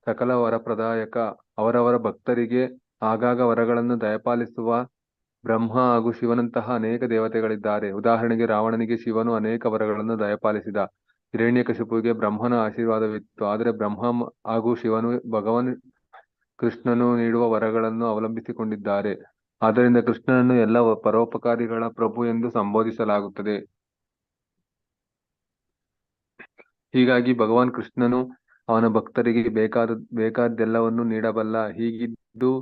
ಸಕಲ ವರಪ್ರದಾಯಕ, ಅವರವರ ಭಕ್ತರಿಗೆ ಆಗಾಗ ವರಗಳನ್ನು ದಯಪಾಲಿಸುವ ಬ್ರಹ್ಮ ಹಾಗೂ ಶಿವನಂತಹ ಅನೇಕ ದೇವತೆಗಳಿದ್ದಾರೆ. ಉದಾಹರಣೆಗೆ ರಾವಣನಿಗೆ ಶಿವನು ಅನೇಕ ವರಗಳನ್ನು ದಯಪಾಲಿಸಿದ. ಹಿರಣ್ಯಕಶಿಪುವಿಗೆ ಬ್ರಹ್ಮನ ಆಶೀರ್ವಾದವಿತ್ತು. ಆದರೆ ಬ್ರಹ್ಮ ಹಾಗೂ ಶಿವನು ಭಗವಾನ್ ಕೃಷ್ಣನು ನೀಡುವ ವರಗಳನ್ನು ಅವಲಂಬಿಸಿಕೊಂಡಿದ್ದಾರೆ. ಆದ್ದರಿಂದ ಕೃಷ್ಣನನ್ನು ಎಲ್ಲ ಪರೋಪಕಾರಿಗಳ ಪ್ರಭು ಎಂದು ಸಂಬೋಧಿಸಲಾಗುತ್ತದೆ. ಹೀಗಾಗಿ ಭಗವಾನ್ ಕೃಷ್ಣನು ಅವನ ಭಕ್ತರಿಗೆ ಬೇಕಾದ್ದೆಲ್ಲವನ್ನು ನೀಡಬಲ್ಲ. ಹೀಗಿದ್ದು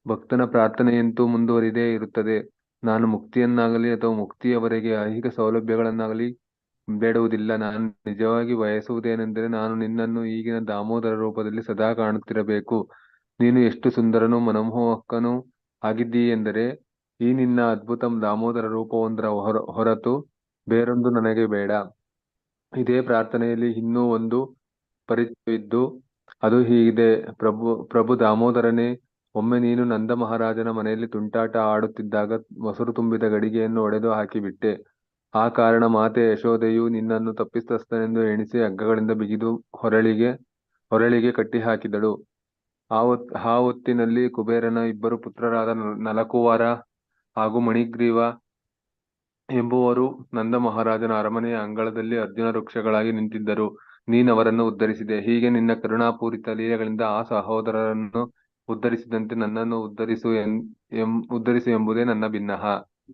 ಭಕ್ತನ ಪ್ರಾರ್ಥನೆಯಂತೂ ಮುಂದುವರಿದೇ ಇರುತ್ತದೆ. ನಾನು ಮುಕ್ತಿಯನ್ನಾಗಲಿ ಅಥವಾ ಮುಕ್ತಿಯವರೆಗೆ ಐಹಿಕ ಸೌಲಭ್ಯಗಳನ್ನಾಗಲಿ ಬೇಡುವುದಿಲ್ಲ. ನಾನು ನಿಜವಾಗಿ ಬಯಸುವುದೇನೆಂದರೆ ನಾನು ನಿನ್ನನ್ನು ಈಗಿನ ದಾಮೋದರ ರೂಪದಲ್ಲಿ ಸದಾ ಕಾಣುತ್ತಿರಬೇಕು. ನೀನು ಎಷ್ಟು ಸುಂದರನೂ ಮನಮೋಹಕನೂ ಆಗಿದ್ದೀಯೆಂದರೆ ಈ ನಿನ್ನ ಅದ್ಭುತಂ ದಾಮೋದರ ರೂಪವೊಂದರ ಹೊರತು ಬೇರೊಂದು ನನಗೆ ಬೇಡ. ಇದೇ ಪ್ರಾರ್ಥನೆಯಲ್ಲಿ ಇನ್ನೂ ಒಂದು ಪರಿಚಯವಿದ್ದು ಅದು ಹೀಗಿದೆ. ಪ್ರಭು ದಾಮೋದರನೇ, ಒಮ್ಮೆ ನೀನು ನಂದ ಮಹಾರಾಜನ ಮನೆಯಲ್ಲಿ ತುಂಟಾಟ ಆಡುತ್ತಿದ್ದಾಗ ಮೊಸರು ತುಂಬಿದ ಗಡಿಗೆಯನ್ನು ಒಡೆದು ಹಾಕಿಬಿಟ್ಟೆ. ಆ ಕಾರಣ ಮಾತೆ ಯಶೋದೆಯು ನಿನ್ನನ್ನು ತಪ್ಪಿತಸ್ಥನೆಂದು ಎಣಿಸಿ ಹಗ್ಗಗಳಿಂದ ಬಿಗಿದು ಹೊರಳಿಗೆ ಕಟ್ಟಿ ಹಾಕಿದಳು. ಆ ಹೊತ್ತಿನಲ್ಲಿ ಕುಬೇರನ ಇಬ್ಬರು ಪುತ್ರರಾದ ನಲಕುವರ ಹಾಗೂ ಮಣಿಗ್ರೀವ ಎಂಬುವರು ನಂದ ಮಹಾರಾಜನ ಅರಮನೆಯ ಅಂಗಳದಲ್ಲಿ ಅರ್ಜುನ ವೃಕ್ಷಗಳಾಗಿ ನಿಂತಿದ್ದರು. ನೀನವರನ್ನು ಉದ್ಧರಿಸಿದೆ. ಹೀಗೆ ನಿನ್ನ ಕರುಣಾಪೂರಿತ ಲೀಲೆಗಳಿಂದ ಆ ಸಹೋದರರನ್ನು ಉದ್ಧರಿಸಿದಂತೆ ನನ್ನನ್ನು ಉದ್ಧರಿಸು ಎಂಬುದೇ ನನ್ನ ಭಿನ್ನಹ.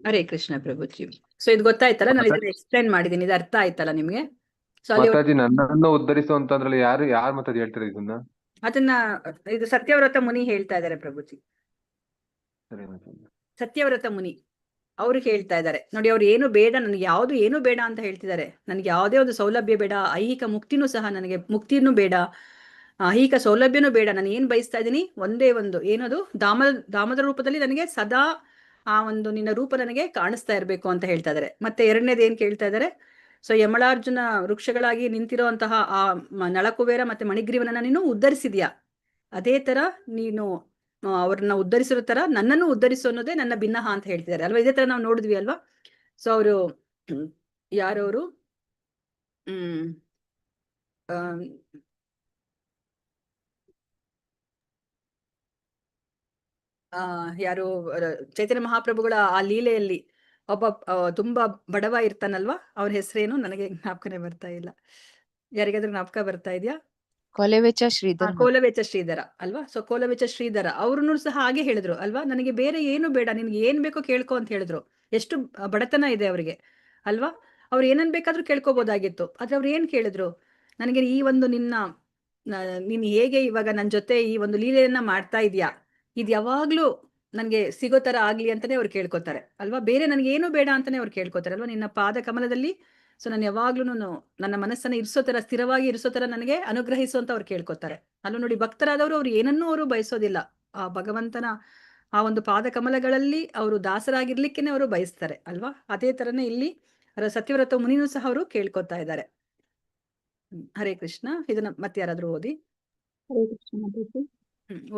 ಹರೇ ಕೃಷ್ಣ ಪ್ರಭುಜಿ. ಸೊ ಇದು ಗೊತ್ತಾಯ್ತಲ್ಲ, ನಾನು ಇದನ್ನ ಎಕ್ಸ್ಪ್ಲೈನ್ ಮಾಡಿದ್ದೀನಿ, ಇದು ಅರ್ಥ ಆಯ್ತಲ್ಲ ನಿಮ್ಗೆ? ಸೊ ಅಲ್ಲಿ ಮಾತಾಜಿ, ನನ್ನನ್ನು ಉದ್ಧರಿಸು ಅಂತಂದ್ರಲ್ಲಿ ಯಾರು ಮಾತಾಜಿ ಹೇಳ್ತಾರೆ ಇದನ್ನ? ಅದನ್ನ ಇದು ಸತ್ಯವ್ರತ ಮುನಿ ಹೇಳ್ತಾ ಇದ್ದಾರೆ ಪ್ರಭುಜಿ. ಸರಿ ಮಾತಾಜಿ. ಸತ್ಯವ್ರತ ಮುನಿ ಅವ್ರು ಹೇಳ್ತಾ ಇದ್ದಾರೆ ನೋಡಿ, ಅವ್ರು ಏನು ಬೇಡ, ನನಗೆ ಯಾವುದು ಏನು ಬೇಡ ಅಂತ ಹೇಳ್ತಿದ್ದಾರೆ. ನನಗೆ ಯಾವುದೇ ಒಂದು ಸೌಲಭ್ಯ ಬೇಡ, ಐಹಿಕ ಮುಕ್ತಿನೂ ಸಹ ನನಗೆ ಮುಕ್ತಿನೂ ಬೇಡ, ಐಹಿಕ ಸೌಲಭ್ಯನೂ ಬೇಡ. ನಾನು ಏನ್ ಬಯಸ್ತಾ ಇದ್ದೀನಿ, ಒಂದೇ ಒಂದು ಏನದು, ದಾಮದ ರೂಪದಲ್ಲಿ ನನಗೆ ಸದಾ ಆ ಒಂದು ನಿನ್ನ ರೂಪ ನನಗೆ ಕಾಣಿಸ್ತಾ ಇರ್ಬೇಕು ಅಂತ ಹೇಳ್ತಾ ಇದ್ದಾರೆ. ಮತ್ತೆ ಎರಡನೇದು ಏನ್ ಕೇಳ್ತಾ ಇದ್ದಾರೆ, ಸೊ ಯಮಳಾರ್ಜುನ ವೃಕ್ಷಗಳಾಗಿ ನಿಂತಿರುವಂತಹ ಆ ನಳಕುಬೇರ ಮತ್ತೆ ಮಣಿಗ್ರೀವನನ್ನ ನೀನು ಉದ್ಧರಿಸಿದ್ಯಾ, ಅದೇ ತರ ನೀನು ಅವ್ರನ್ನ ಉದ್ಧರಿಸಿರೋ ತರ ನನ್ನನ್ನು ಉದ್ಧರಿಸು ಅನ್ನೋದೇ ನನ್ನ ಭಿನ್ನಹ ಅಂತ ಹೇಳ್ತಿದ್ದಾರೆ ಅಲ್ವಾ? ಇದೇ ತರ ನಾವು ನೋಡಿದ್ವಿ ಅಲ್ವಾ? ಸೊ ಅವರು ಯಾರವರು ಯಾರು ಚೈತನ್ಯ ಮಹಾಪ್ರಭುಗಳ ಆ ಲೀಲೆಯಲ್ಲಿ ಒಬ್ಬ ತುಂಬಾ ಬಡವ ಇರ್ತಾನಲ್ವಾ, ಅವ್ರ ಹೆಸರೇನು ನನಗೆ ಜ್ಞಾಪಕನೇ ಬರ್ತಾ ಇಲ್ಲ. ಯಾರಿಗಾದ್ರೂ ಜ್ಞಾಪಕ ಬರ್ತಾ ಇದೆಯಾ? ಕೊಲೆವೆಚ್ಚ ಶ್ರೀಧರ. ಕೋಲವೆಚ್ಚ ಶ್ರೀಧರ ಅಲ್ವಾ? ಸೊ ಕೋಲವೆಚ್ಚ ಶ್ರೀಧರ ಅವ್ರನ್ನು ಸಹ ಹಾಗೆ ಹೇಳಿದ್ರು ಅಲ್ವಾ, ನನಗೆ ಬೇರೆ ಏನು ಬೇಡ, ನಿನ್ಗೆ ಏನ್ ಬೇಕೋ ಕೇಳ್ಕೊ ಅಂತ ಹೇಳಿದ್ರು. ಎಷ್ಟು ಬಡತನ ಇದೆ ಅವ್ರಿಗೆ ಅಲ್ವಾ? ಅವ್ರು ಏನನ್ ಬೇಕಾದ್ರೂ ಕೇಳ್ಕೊಬೋದಾಗಿತ್ತು, ಆದ್ರೆ ಅವ್ರು ಏನ್ ಕೇಳಿದ್ರು, ನನಗೆ ಈ ಒಂದು ನೀನ್ ಹೇಗೆ ಇವಾಗ ನನ್ ಜೊತೆ ಈ ಒಂದು ಲೀಲೆಯನ್ನ ಮಾಡ್ತಾ ಇದೀಯಾ, ಇದ್ ಯಾವಾಗ್ಲೂ ನನ್ಗೆ ಸಿಗೋ ತರ ಆಗ್ಲಿ ಅಂತಾನೆ ಅವ್ರು ಕೇಳ್ಕೊತಾರೆ ಅಲ್ವಾ? ಬೇರೆ ನನ್ಗೆ ಏನು ಬೇಡ ಅಂತಾನೆ ಅವ್ರು ಕೇಳ್ಕೊತಾರೆ ಅಲ್ವಾ? ನಿನ್ನ ಪಾದ ಕಮಲದಲ್ಲಿ ಸೊ ನಾನು ಯಾವಾಗ್ಲೂ ನನ್ನ ಮನಸ್ಸನ್ನ ಇರಿಸೋ ತರ, ಸ್ಥಿರವಾಗಿ ಇರಿಸೋ ತರ ನನಗೆ ಅನುಗ್ರಹಿಸು ಅಂತ ಅವ್ರು ಕೇಳ್ಕೊತಾರೆ ಅಲ್ವಾ? ನೋಡಿ, ಭಕ್ತರಾದವರು ಅವ್ರು ಏನನ್ನೂ ಅವರು ಬಯಸೋದಿಲ್ಲ, ಆ ಭಗವಂತನ ಆ ಒಂದು ಪಾದ ಕಮಲಗಳಲ್ಲಿ ಅವರು ದಾಸರಾಗಿರ್ಲಿಕ್ಕೇನೆ ಅವರು ಬಯಸ್ತಾರೆ ಅಲ್ವಾ? ಅದೇ ತರನೇ ಇಲ್ಲಿ ಸತ್ಯವ್ರತ ಮುನಿನೂ ಸಹ ಅವರು ಕೇಳ್ಕೊತಾ ಇದ್ದಾರೆ. ಹರೇ ಕೃಷ್ಣ. ಇದನ್ನ ಮತ್ತೆ ಯಾರಾದ್ರೂ ಓದಿ. ಹರೇ ಕೃಷ್ಣ ಮಾತಾಜಿ.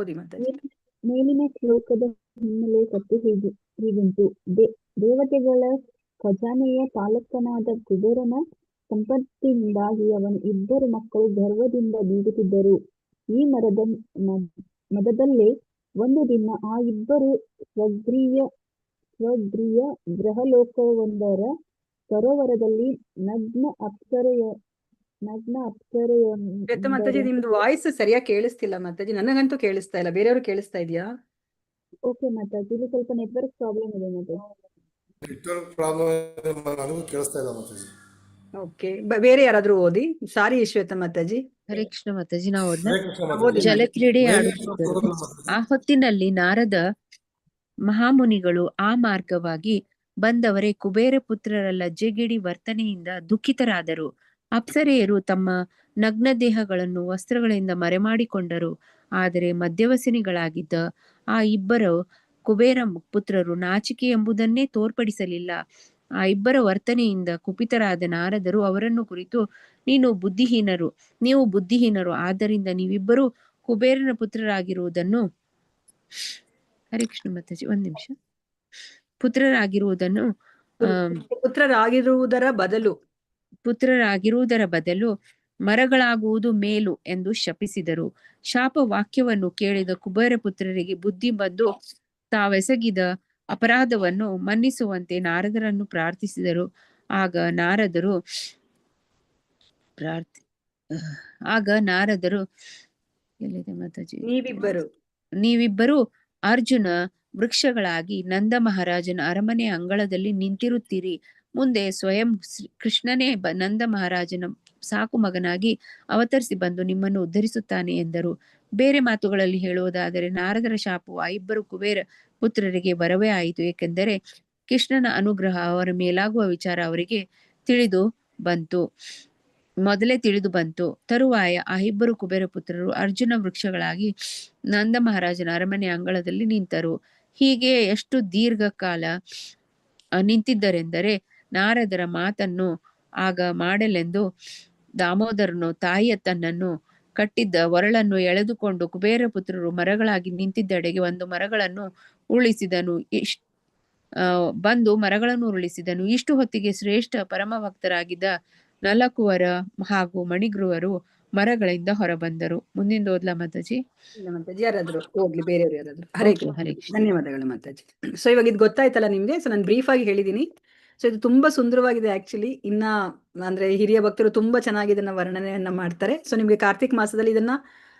ಓದಿ ಮಾತಾಜಿ. ಮೇಲಿನ ಶ್ಲೋಕದ ಹಿನ್ನೆಲೆ ಕಥೆ ಹೀಗುಂಟು. ದೇವತೆಗಳ ಖಜಾನೆಯ ಪಾಲಕನಾದ ಕುಬೇರನ ಸಂಪತ್ತಿನಿಂದಾಗಿ ಅವನ ಇಬ್ಬರು ಮಕ್ಕಳು ಗರ್ವದಿಂದ ಬೀಗುತ್ತಿದ್ದರು. ಈ ಮದದಲ್ಲೇ ಒಂದು ದಿನ ಆ ಇಬ್ಬರು ಸ್ವಗ್ರೀಯ ಗ್ರಹಲೋಕವೊಂದರ ಸರೋವರದಲ್ಲಿ ನಗ್ನ ಮಾತಾಜಿ, ನಿಮ್ದು ವಾಯ್ಸ್ ಸರಿಯಾಗಿ ಕೇಳಿಸ್ತಿಲ್ಲ ಮಾತಾಜಿ. ನನಗಂತೂ ಕೇಳಿಸ್ತಾ ಇಲ್ಲ, ಬೇರೆಯವರು ಕೇಳಿಸ್ತಾ ಇದೆಯಾ? ಓಕೆ ಮಾತಾಜಿ, ಇಲ್ಲಿ ಸ್ವಲ್ಪ ನೆಟ್ವರ್ಕ್ ಪ್ರಾಬ್ಲಮ್ ಇದೆ ಮಾತಾಜಿ. ನೆಟ್ವರ್ಕ್ ಪ್ರಾಬ್ಲಮ್ ನನಗೂ ಕೇಳಿಸ್ತಾ ಇಲ್ಲ ಮಾತಾಜಿ. ಓಕೆ, ಬೇರೆ ಯಾರಾದ್ರೂ ಓದಿ. ಸಾರಿ ಶ್ವೇತಾ ಮಾತಾಜಿ. ಹರೇ ಕೃಷ್ಣ ಮಾತಾಜಿ. ನಾವು ಹರೇ ಕೃಷ್ಣ ಮಾತಾಜಿ. ಜಲಕ್ರೀಡೆ ಮೇಲೆ ಆಡುತ್ತಿದ್ದರು. ಮಾತಾಜಿ. ಆ ಹೊತ್ತಿನಲ್ಲಿ ನಾರದ ಮಹಾಮುನಿಗಳು ಆ ಮಾರ್ಗವಾಗಿ ಬಂದವರೇ ಕುಬೇರ ಪುತ್ರರ ಲಜ್ಜೆಗಿಡಿ ವರ್ತನೆಯಿಂದ ದುಃಖಿತರಾದರು. ಅಪ್ಸರೆಯರು ತಮ್ಮ ನಗ್ನ ದೇಹಗಳನ್ನು ವಸ್ತ್ರಗಳಿಂದ ಮರೆಮಾಡಿಕೊಂಡರು. ಆದರೆ ಮದ್ಯವಸನಿಗಳಾಗಿದ್ದ ಆ ಇಬ್ಬರು ಕುಬೇರ ಪುತ್ರರು ನಾಚಿಕೆ ಎಂಬುದನ್ನೇ ತೋರ್ಪಡಿಸಲಿಲ್ಲ. ಆ ಇಬ್ಬರ ವರ್ತನೆಯಿಂದ ಕುಪಿತರಾದ ನಾರದರು ಅವರನ್ನು ಕುರಿತು, ನೀವು ಬುದ್ಧಿಹೀನರು, ಆದ್ದರಿಂದ ನೀವಿಬ್ಬರು ಕುಬೇರನ ಪುತ್ರರಾಗಿರುವುದನ್ನು ಹರೇ ಕೃಷ್ಣ ಮಾತಾಜಿ, ಒಂದ್ ನಿಮಿಷ. ಪುತ್ರರಾಗಿರುವುದರ ಬದಲು ಮರಗಳಾಗುವುದು ಮೇಲು ಎಂದು ಶಪಿಸಿದರು. ಶಾಪ ವಾಕ್ಯವನ್ನು ಕೇಳಿದ ಕುಬೇರ ಪುತ್ರರಿಗೆ ಬುದ್ಧಿ ಬಂದು ತಾವೆಸಗಿದ ಅಪರಾಧವನ್ನು ಮನ್ನಿಸುವಂತೆ ನಾರದರನ್ನು ಪ್ರಾರ್ಥಿಸಿದರು. ಆಗ ನಾರದರು ಎಲ್ಲಿದೆ ಮಾತಾಜಿ? ನೀವಿಬ್ಬರು ಅರ್ಜುನ ವೃಕ್ಷಗಳಾಗಿ ನಂದ ಮಹಾರಾಜನ ಅರಮನೆಯ ಅಂಗಳದಲ್ಲಿ ನಿಂತಿರುತ್ತೀರಿ. ಮುಂದೆ ಸ್ವಯಂ ಕೃಷ್ಣನೇ ನಂದ ಮಹಾರಾಜನ ಸಾಕು ಮಗನಾಗಿ ಅವತರಿಸಿ ಬಂದು ನಿಮ್ಮನ್ನು ಉದ್ಧರಿಸುತ್ತಾನೆ ಎಂದರು. ಬೇರೆ ಮಾತುಗಳಲ್ಲಿ ಹೇಳುವುದಾದರೆ ನಾರದರ ಶಾಪವು ಆ ಇಬ್ಬರು ಕುಬೇರ ಪುತ್ರರಿಗೆ ವರವೇ ಆಯಿತು, ಏಕೆಂದರೆ ಕೃಷ್ಣನ ಅನುಗ್ರಹ ಅವರ ಮೇಲಾಗುವ ವಿಚಾರ ಅವರಿಗೆ ಮೊದಲೇ ತಿಳಿದು ಬಂತು. ತರುವಾಯ ಆ ಇಬ್ಬರು ಕುಬೇರ ಪುತ್ರರು ಅರ್ಜುನ ವೃಕ್ಷಗಳಾಗಿ ನಂದ ಮಹಾರಾಜನ ಅರಮನೆಯ ಅಂಗಳದಲ್ಲಿ ನಿಂತರು. ಹೀಗೆ ಎಷ್ಟು ದೀರ್ಘಕಾಲ ನಿಂತಿದ್ದರೆಂದರೆ ನಾರದರ ಮಾತನ್ನು ಆಗ ಮಾಡಲೆಂದು ದಾಮೋದರನು ತಾಯಿಯ ತನ್ನನ್ನು ಕಟ್ಟಿದ್ದ ಒರಳನ್ನು ಎಳೆದುಕೊಂಡು ಕುಬೇರ ಪುತ್ರರು ಮರಗಳಾಗಿ ನಿಂತಿದ್ದೆಡೆಗೆ ಒಂದು ಮರಗಳನ್ನು ಉರುಳಿಸಿದನು. ಬಂದು ಮರಗಳನ್ನು ಉರುಳಿಸಿದನು. ಇಷ್ಟು ಹೊತ್ತಿಗೆ ಶ್ರೇಷ್ಠ ಪರಮ ಭಕ್ತರಾಗಿದ್ದ ನಲಕುವರ ಹಾಗೂ ಮಣಿಗ್ರುವರು ಮರಗಳಿಂದ ಹೊರಬಂದರು. ಮುಂದಿನ ಓದ್ಲಾ ಮಾತಾಜಿ? ಇಲ್ಲ ಮಾತಾಜಿ, ಯಾರಾದ್ರು ಹೋಗ್ಲಿ, ಬೇರೆಯವ್ರು ಯಾರಾದ್ರು. ಹರೇ Okay, ಹರೇ ಕೃಷ್ಣ. ಧನ್ಯವಾದಗಳು ಮಾತಾಜಿ. ಸೊ ಇವಾಗ ಇದು ಗೊತ್ತಾಯ್ತಲ್ಲ ನಿಮ್ಗೆ. ಸೊ ನಾನು ಬ್ರೀಫ್ ಆಗಿ ಹೇಳಿದೀನಿ. ಸೊ ಇದು ತುಂಬಾ ಸುಂದರವಾಗಿದೆ ಆಕ್ಚುಲಿ. ಇನ್ನ ಅಂದ್ರೆ ಹಿರಿಯ ಭಕ್ತರು ತುಂಬಾ ಚೆನ್ನಾಗಿ ಇದನ್ನ ವರ್ಣನೆಯನ್ನ ಮಾಡ್ತಾರೆ. ಸೊ ನಿಮ್ಗೆ ಕಾರ್ತಿಕ್ ಮಾಸದಲ್ಲಿ ಇದನ್ನ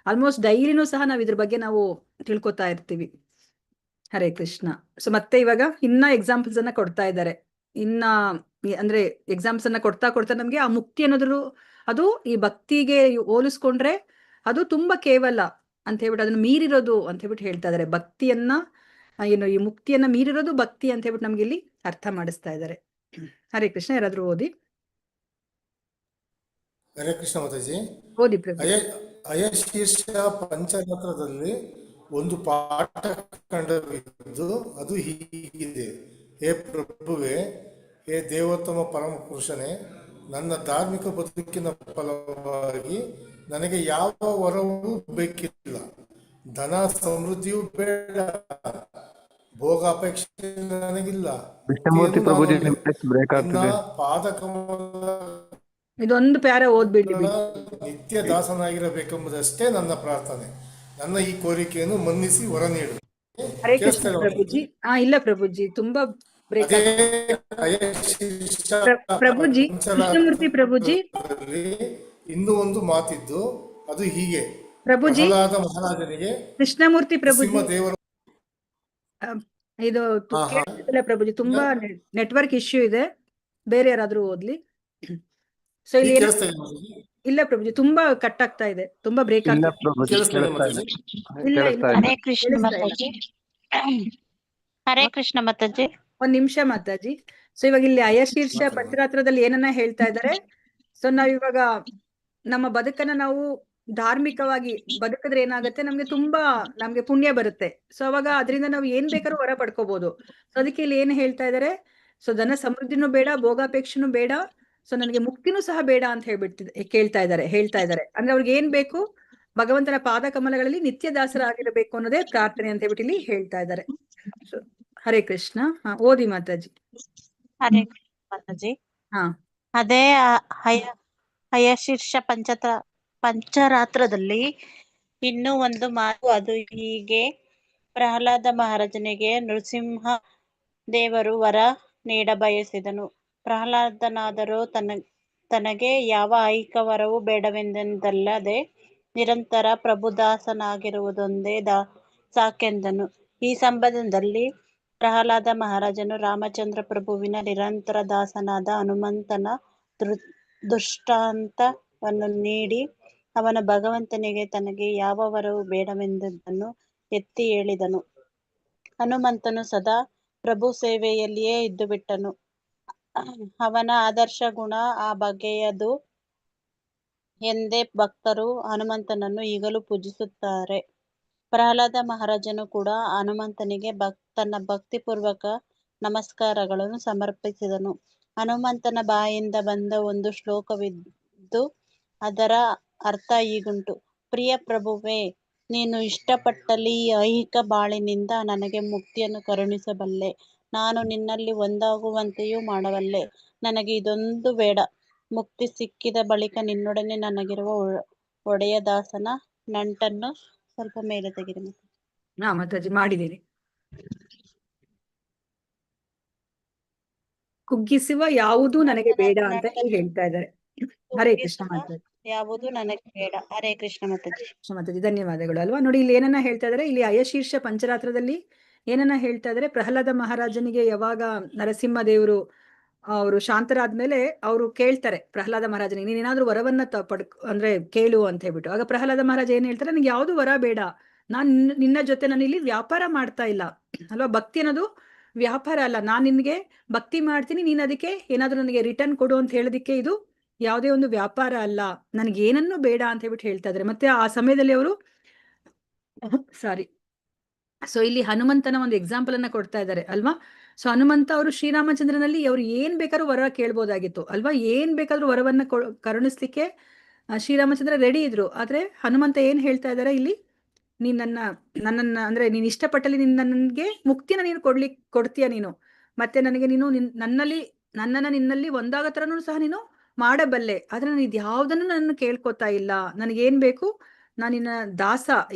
ಆಲ್ಮೋಸ್ಟ್ ಡೈಲಿನೂ ಸಹ ನಾವು ಇದ್ರ ಬಗ್ಗೆ ನಾವು ತಿಳ್ಕೊತಾ ಇರ್ತೀವಿ. ಹರೇ ಕೃಷ್ಣ. ಸೊ ಮತ್ತೆ ಇವಾಗ ಇನ್ನ ಎಕ್ಸಾಂಪಲ್ಸ್ ಅನ್ನ ಕೊಡ್ತಾ ಇದ್ದಾರೆ. ಇನ್ನ ಅಂದ್ರೆ ಎಕ್ಸಾಂಪಲ್ಸ್ ಅನ್ನ ಕೊಡ್ತಾ ಕೊಡ್ತಾ ನಮ್ಗೆ ಆ ಮುಕ್ತಿ ಅನ್ನೋದ್ರು ಅದು ಈ ಭಕ್ತಿಗೆ ಹೋಲಿಸ್ಕೊಂಡ್ರೆ ಅದು ತುಂಬಾ ಕೇವಲ ಅಂತ ಹೇಳ್ಬಿಟ್ಟು ಅದನ್ನ ಮೀರಿರೋದು ಅಂತ ಹೇಳ್ಬಿಟ್ಟು ಹೇಳ್ತಾ ಇದಾರೆ. ಭಕ್ತಿಯನ್ನ ಏನು ಈ ಮುಕ್ತಿಯನ್ನ ಮೀರಿರೋದು ಭಕ್ತಿ ಅಂತ ಹೇಳ್ಬಿಟ್ಟು ನಮ್ಗೆ ಇಲ್ಲಿ ಅರ್ಥ ಮಾಡಿಸ್ತಾ ಇದ್ದಾರೆ. ಹರೇ ಕೃಷ್ಣ. ಯಾರಾದ್ರೂ ಓದಿ ಹರೇ ಕೃಷ್ಣ ಮಾತಾಜಿ. ಓದಿ ಪ್ರಭು. ಅಯಶೀರ್ಷ ಪಂಚರಾತ್ರದಲ್ಲಿ ಒಂದು ಪಾಠ ಕಂಡುಹಿಡಿದು ಅದು ಹೀಗಿದೆ: ಹೇ ಪ್ರಭುವೇ, ಹೇ ದೇವೋತ್ತಮ ಪರಮ ಪುರುಷನೇ, ನನ್ನ ಧಾರ್ಮಿಕ ಬದುಕಿನ ಫಲವಾಗಿ ನನಗೆ ಯಾವ ವರವೂ ಬೇಕಿಲ್ಲ, ಧನ ಸಮೃದ್ಧಿಯೂ ಬೇಡ, ಭೋಗಾಪೇಕ್ಷೆ ನನಗಿಲ್ಲ. ಕೃಷ್ಣಮೂರ್ತಿ ಪ್ರಭುಜಿ, ನಿಮ್ಮ voice ಬ್ರೇಕ್ ನಿನ್ನ ಆಗ್ತಿದೆ. ಪಾದಕಮಲ ಇದೊಂದು ಪ್ಯಾರ ಓದ್ಬಿಡಿ. ನಿತ್ಯ ದಾಸನಾಗಿರಬೇಕೆಂಬುದಷ್ಟೇ ನನ್ನ ಪ್ರಾರ್ಥನೆ. ನನ್ನ ಈ ಕೋರಿಕೆಯನ್ನು ಮನ್ನಿಸಿ ವರ ನೀಡು. ಹರೇ ಕೃಷ್ಣ ಪ್ರಭುಜಿ. ಇಲ್ಲ ಪ್ರಭುಜಿ, ತುಂಬಾ ಬ್ರೇಕ್ ಪ್ರಭುಜಿ. ಕೃಷ್ಣಮೂರ್ತಿ ಪ್ರಭುಜಿ, ಇನ್ನೂ ಒಂದು ಮಾತಿದ್ದು ಅದು ಹೀಗೆ: ಪ್ರಭುಜಿ, ಪ್ರಹ್ಲಾದ ಮಹಾರಾಜನಿಗೆ ಕೃಷ್ಣಮೂರ್ತಿ ಪ್ರಭುಜಿ, ದೇವರು ಇದು ಕೇಳಿಸ್ತಿಲ್ಲ ಪ್ರಭುಜಿ, ತುಂಬಾ ನೆಟ್ವರ್ಕ್ ಇಶ್ಯೂ ಇದೆ. ಬೇರೆ ಯಾರಾದ್ರೂ ಓದ್ಲಿ. ಸೊ ಇಲ್ಲಿ ಇಲ್ಲ ಪ್ರಭುಜಿ, ತುಂಬಾ ಕಟ್ ಆಗ್ತಾ ಇದೆ, ತುಂಬಾ ಬ್ರೇಕ್ ಆಗ್ತಾ ಇದೆ. ಹರೇ ಕೃಷ್ಣ ಮಾತಾಜಿ. ಹರೇ ಕೃಷ್ಣ ಮಾತಾಜಿ. ಒಂದ್ ನಿಮಿಷ ಮಾತಾಜಿ. ಸೊ ಇವಾಗ ಇಲ್ಲಿ ಅಯಶೀರ್ಷ ಪಂಚರಾತ್ರದಲ್ಲಿ ಏನನ್ನ ಹೇಳ್ತಾ ಇದ್ದಾರೆ. ಸೊ ನಾವ್ ಇವಾಗ ನಮ್ಮ ಬದುಕನ್ನ ನಾವು ಧಾರ್ಮಿಕವಾಗಿ ಬದುಕಿದ್ರೆ ಏನಾಗುತ್ತೆ, ನಮ್ಗೆ ಪುಣ್ಯ ಬರುತ್ತೆ. ಸೊ ಅವಾಗ ಅದರಿಂದ ನಾವು ಏನ್ ಬೇಕಾದ್ರೂ ಹೊರ ಪಡ್ಕೋಬಹುದು. ಸೊ ಅದಕ್ಕೆ ಇಲ್ಲಿ ಏನ್ ಹೇಳ್ತಾ ಇದಾರೆ, ಸೊ ಧನ ಸಮೃದ್ಧಿನೂ ಬೇಡ, ಭೋಗಾಪೇಕ್ಷೆನೂ ಬೇಡ, ಸೊ ನನಗೆ ಮುಕ್ತಿನೂ ಸಹ ಬೇಡ ಅಂತ ಹೇಳ್ತಾ ಇದ್ದಾರೆ. ಅಂದ್ರೆ ಅವ್ರಿಗೆ ಏನ್ ಬೇಕು, ಭಗವಂತನ ಪಾದ ಕಮಲಗಳಲ್ಲಿ ನಿತ್ಯ ದಾಸರಾಗಿರಬೇಕು ಅನ್ನೋದೇ ಪ್ರಾರ್ಥನೆ ಅಂತ ಹೇಳ್ಬಿಟ್ಟು ಇಲ್ಲಿ ಹೇಳ್ತಾ ಇದ್ದಾರೆ. ಹರೇ ಕೃಷ್ಣ. ಓದಿ ಮಾತಾಜಿ. ಹರೇ ಕೃಷ್ಣ ಮಾತಾಜಿ. ಅದೇ ಹಯಶೀರ್ಷ ಪಂಚರಾತ್ರದಲ್ಲಿ ಇನ್ನೂ ಒಂದು ಮಾತು, ಅದು ಹೀಗೆ: ಪ್ರಹ್ಲಾದ ಮಹಾರಾಜನಿಗೆ ನೃಸಿಂಹ ದೇವರು ವರ ನೀಡ ಬಯಸಿದನು. ಪ್ರಹ್ಲಾದನಾದರೂ ತನಗೆ ಯಾವ ಐಹಿಕ ವರವೂ ಬೇಡವೆಂದಲ್ಲದೆ ನಿರಂತರ ಪ್ರಭುದಾಸನಾಗಿರುವುದೊಂದೇ ಸಾಕೆಂದನು. ಈ ಸಂಬಂಧದಲ್ಲಿ ಪ್ರಹ್ಲಾದ ಮಹಾರಾಜನು ರಾಮಚಂದ್ರ ಪ್ರಭುವಿನ ನಿರಂತರ ದಾಸನಾದ ಹನುಮಂತನ ದೃಷ್ಟಾಂತವನ್ನು ನೀಡಿ ಅವನ ಭಗವಂತನಿಗೆ ತನಗೆ ಯಾವ ವರವೂ ಬೇಡವೆಂದನ್ನು ಎತ್ತಿ ಹೇಳಿದನು. ಹನುಮಂತನು ಸದಾ ಪ್ರಭು ಸೇವೆಯಲ್ಲಿಯೇ ಇದ್ದು ಬಿಟ್ಟನು. ಅವನ ಆದರ್ಶ ಗುಣ ಆ ಬಗೆಯದು ಎಂದೇ ಭಕ್ತರು ಹನುಮಂತನನ್ನು ಈಗಲೂ ಪೂಜಿಸುತ್ತಾರೆ. ಪ್ರಹ್ಲಾದ ಮಹಾರಾಜನು ಕೂಡ ಹನುಮಂತನಿಗೆ ತನ್ನ ಭಕ್ತಿಪೂರ್ವಕ ನಮಸ್ಕಾರಗಳನ್ನು ಸಮರ್ಪಿಸಿದನು. ಹನುಮಂತನ ಬಾಯಿಂದ ಬಂದ ಒಂದು ಶ್ಲೋಕವಿದ್ದು ಅದರ ಅರ್ಥ ಹೀಗುಂಟು: ಪ್ರಿಯ ಪ್ರಭುವೇ, ನೀನು ಇಷ್ಟಪಟ್ಟಲ್ಲಿ ಈ ಐಹಿಕ ಬಾಳಿನಿಂದ ನನಗೆ ಮುಕ್ತಿಯನ್ನು ಕರುಣಿಸಬಲ್ಲೆ. ನಾನು ನಿನ್ನಲ್ಲಿ ಒಂದಾಗುವಂತೆಯೂ ಮಾಡಬಲ್ಲೆ. ನನಗೆ ಇದೊಂದು ಬೇಡ: ಮುಕ್ತಿ ಸಿಕ್ಕಿದ ಬಳಿಕ ನಿನ್ನೊಡನೆ ನನಗಿರುವ ಒಡೆಯ ದಾಸನ ನಂಟನ್ನು ಸ್ವಲ್ಪ ಮೇಲೆ ತೆಗೆದು ಮಾತಾಜಿ ಮಾಡಿದ್ದೀನಿ. ಕುಗ್ಗಿಸುವ ಯಾವುದು ನನಗೆ ಬೇಡ ಅಂತ ಹೇಳ್ತಾ ಇದ್ದಾರೆ. ಹರೇ ಕೃಷ್ಣ ಮಾತಾಜಿ. ಯಾವುದು ನನಗೆ ಬೇಡ. ಹರೇ ಕೃಷ್ಣ ಮಾತಾಜಿ. ಮಾತಾಜಿ ಧನ್ಯವಾದಗಳು. ಅಲ್ವಾ, ನೋಡಿ ಇಲ್ಲಿ ಏನನ್ನ ಹೇಳ್ತಾ ಇದಾರೆ, ಇಲ್ಲಿ ಅಯಶೀರ್ಷ ಪಂಚರಾತ್ರದಲ್ಲಿ ಏನನ್ನ ಹೇಳ್ತಾ ಇದಾರೆ, ಪ್ರಹ್ಲಾದ ಮಹಾರಾಜನಿಗೆ ಯಾವಾಗ ನರಸಿಂಹ ದೇವರು ಅವರು ಶಾಂತರಾದ್ಮೇಲೆ ಅವರು ಕೇಳ್ತಾರೆ ಪ್ರಹ್ಲಾದ ಮಹಾರಾಜನಿಗೆ, ನೀನೇನಾದ್ರೂ ವರವನ್ನ ಅಂದ್ರೆ ಕೇಳು ಅಂತ ಹೇಳ್ಬಿಟ್ಟು. ಆಗ ಪ್ರಹ್ಲಾದ ಮಹಾರಾಜ ಏನ್ ಹೇಳ್ತಾರೆ, ನನಗೆ ಯಾವ್ದು ವರ ಬೇಡ, ನಾನ್ ನಿನ್ನ ಜೊತೆ ನಾನು ಇಲ್ಲಿ ವ್ಯಾಪಾರ ಮಾಡ್ತಾ ಇಲ್ಲ ಅಲ್ವಾ. ಭಕ್ತಿ ಅನ್ನೋದು ವ್ಯಾಪಾರ ಅಲ್ಲ. ನಾನ್ ನಿನ್ಗೆ ಭಕ್ತಿ ಮಾಡ್ತೀನಿ, ನೀನ್ ಅದಕ್ಕೆ ಏನಾದ್ರೂ ನನಗೆ ರಿಟರ್ನ್ ಕೊಡು ಅಂತ ಹೇಳೋದಿಕ್ಕೆ ಇದು ಯಾವುದೇ ಒಂದು ವ್ಯಾಪಾರ ಅಲ್ಲ, ನನಗೆ ಏನನ್ನೂ ಬೇಡ ಅಂತ ಹೇಳ್ಬಿಟ್ಟು ಹೇಳ್ತಾ ಇದ್ದಾರೆ. ಮತ್ತೆ ಆ ಸಮಯದಲ್ಲಿ ಅವರು ಸೊ ಇಲ್ಲಿ ಹನುಮಂತನ ಒಂದು ಎಕ್ಸಾಂಪಲ್ ಅನ್ನ ಕೊಡ್ತಾ ಇದ್ದಾರೆ ಅಲ್ವಾ. ಸೊ ಹನುಮಂತ ಅವರು ಶ್ರೀರಾಮಚಂದ್ರನಲ್ಲಿ ಅವ್ರು ಏನ್ ಬೇಕಾದ್ರೂ ವರ ಕೇಳ್ಬೋದಾಗಿತ್ತು ಅಲ್ವಾ, ಏನ್ ಬೇಕಾದ್ರೂ ವರವನ್ನ ಕರುಣಿಸ್ಲಿಕ್ಕೆ ಶ್ರೀರಾಮಚಂದ್ರ ರೆಡಿ ಇದ್ರು. ಆದ್ರೆ ಹನುಮಂತ ಏನ್ ಹೇಳ್ತಾ ಇದ್ದಾರೆ ಇಲ್ಲಿ, ನೀನ್ ನನ್ನನ್ನ ಅಂದ್ರೆ ನೀನ್ ಇಷ್ಟಪಟ್ಟಲ್ಲಿ ನನಗೆ ಮುಕ್ತಿನ ನೀನು ಕೊಡ್ತೀಯ ನೀನು, ಮತ್ತೆ ನನಗೆ ನೀನು ನನ್ನನ್ನ ನಿನ್ನಲ್ಲಿ ಒಂದಾಗ ತರನು ಸಹ ನೀನು ಮಾಡಬಲ್ಲೆ. ಆದ್ರೆ ನಾನು ಇದ್ಯಾವ್ದನ್ನು ನನ್ನ ಕೇಳ್ಕೊತಾ ಇಲ್ಲ, ನನಗೇನ್ ಬೇಕು, ನಾನು ನಿನ್ನ ದಾಸ,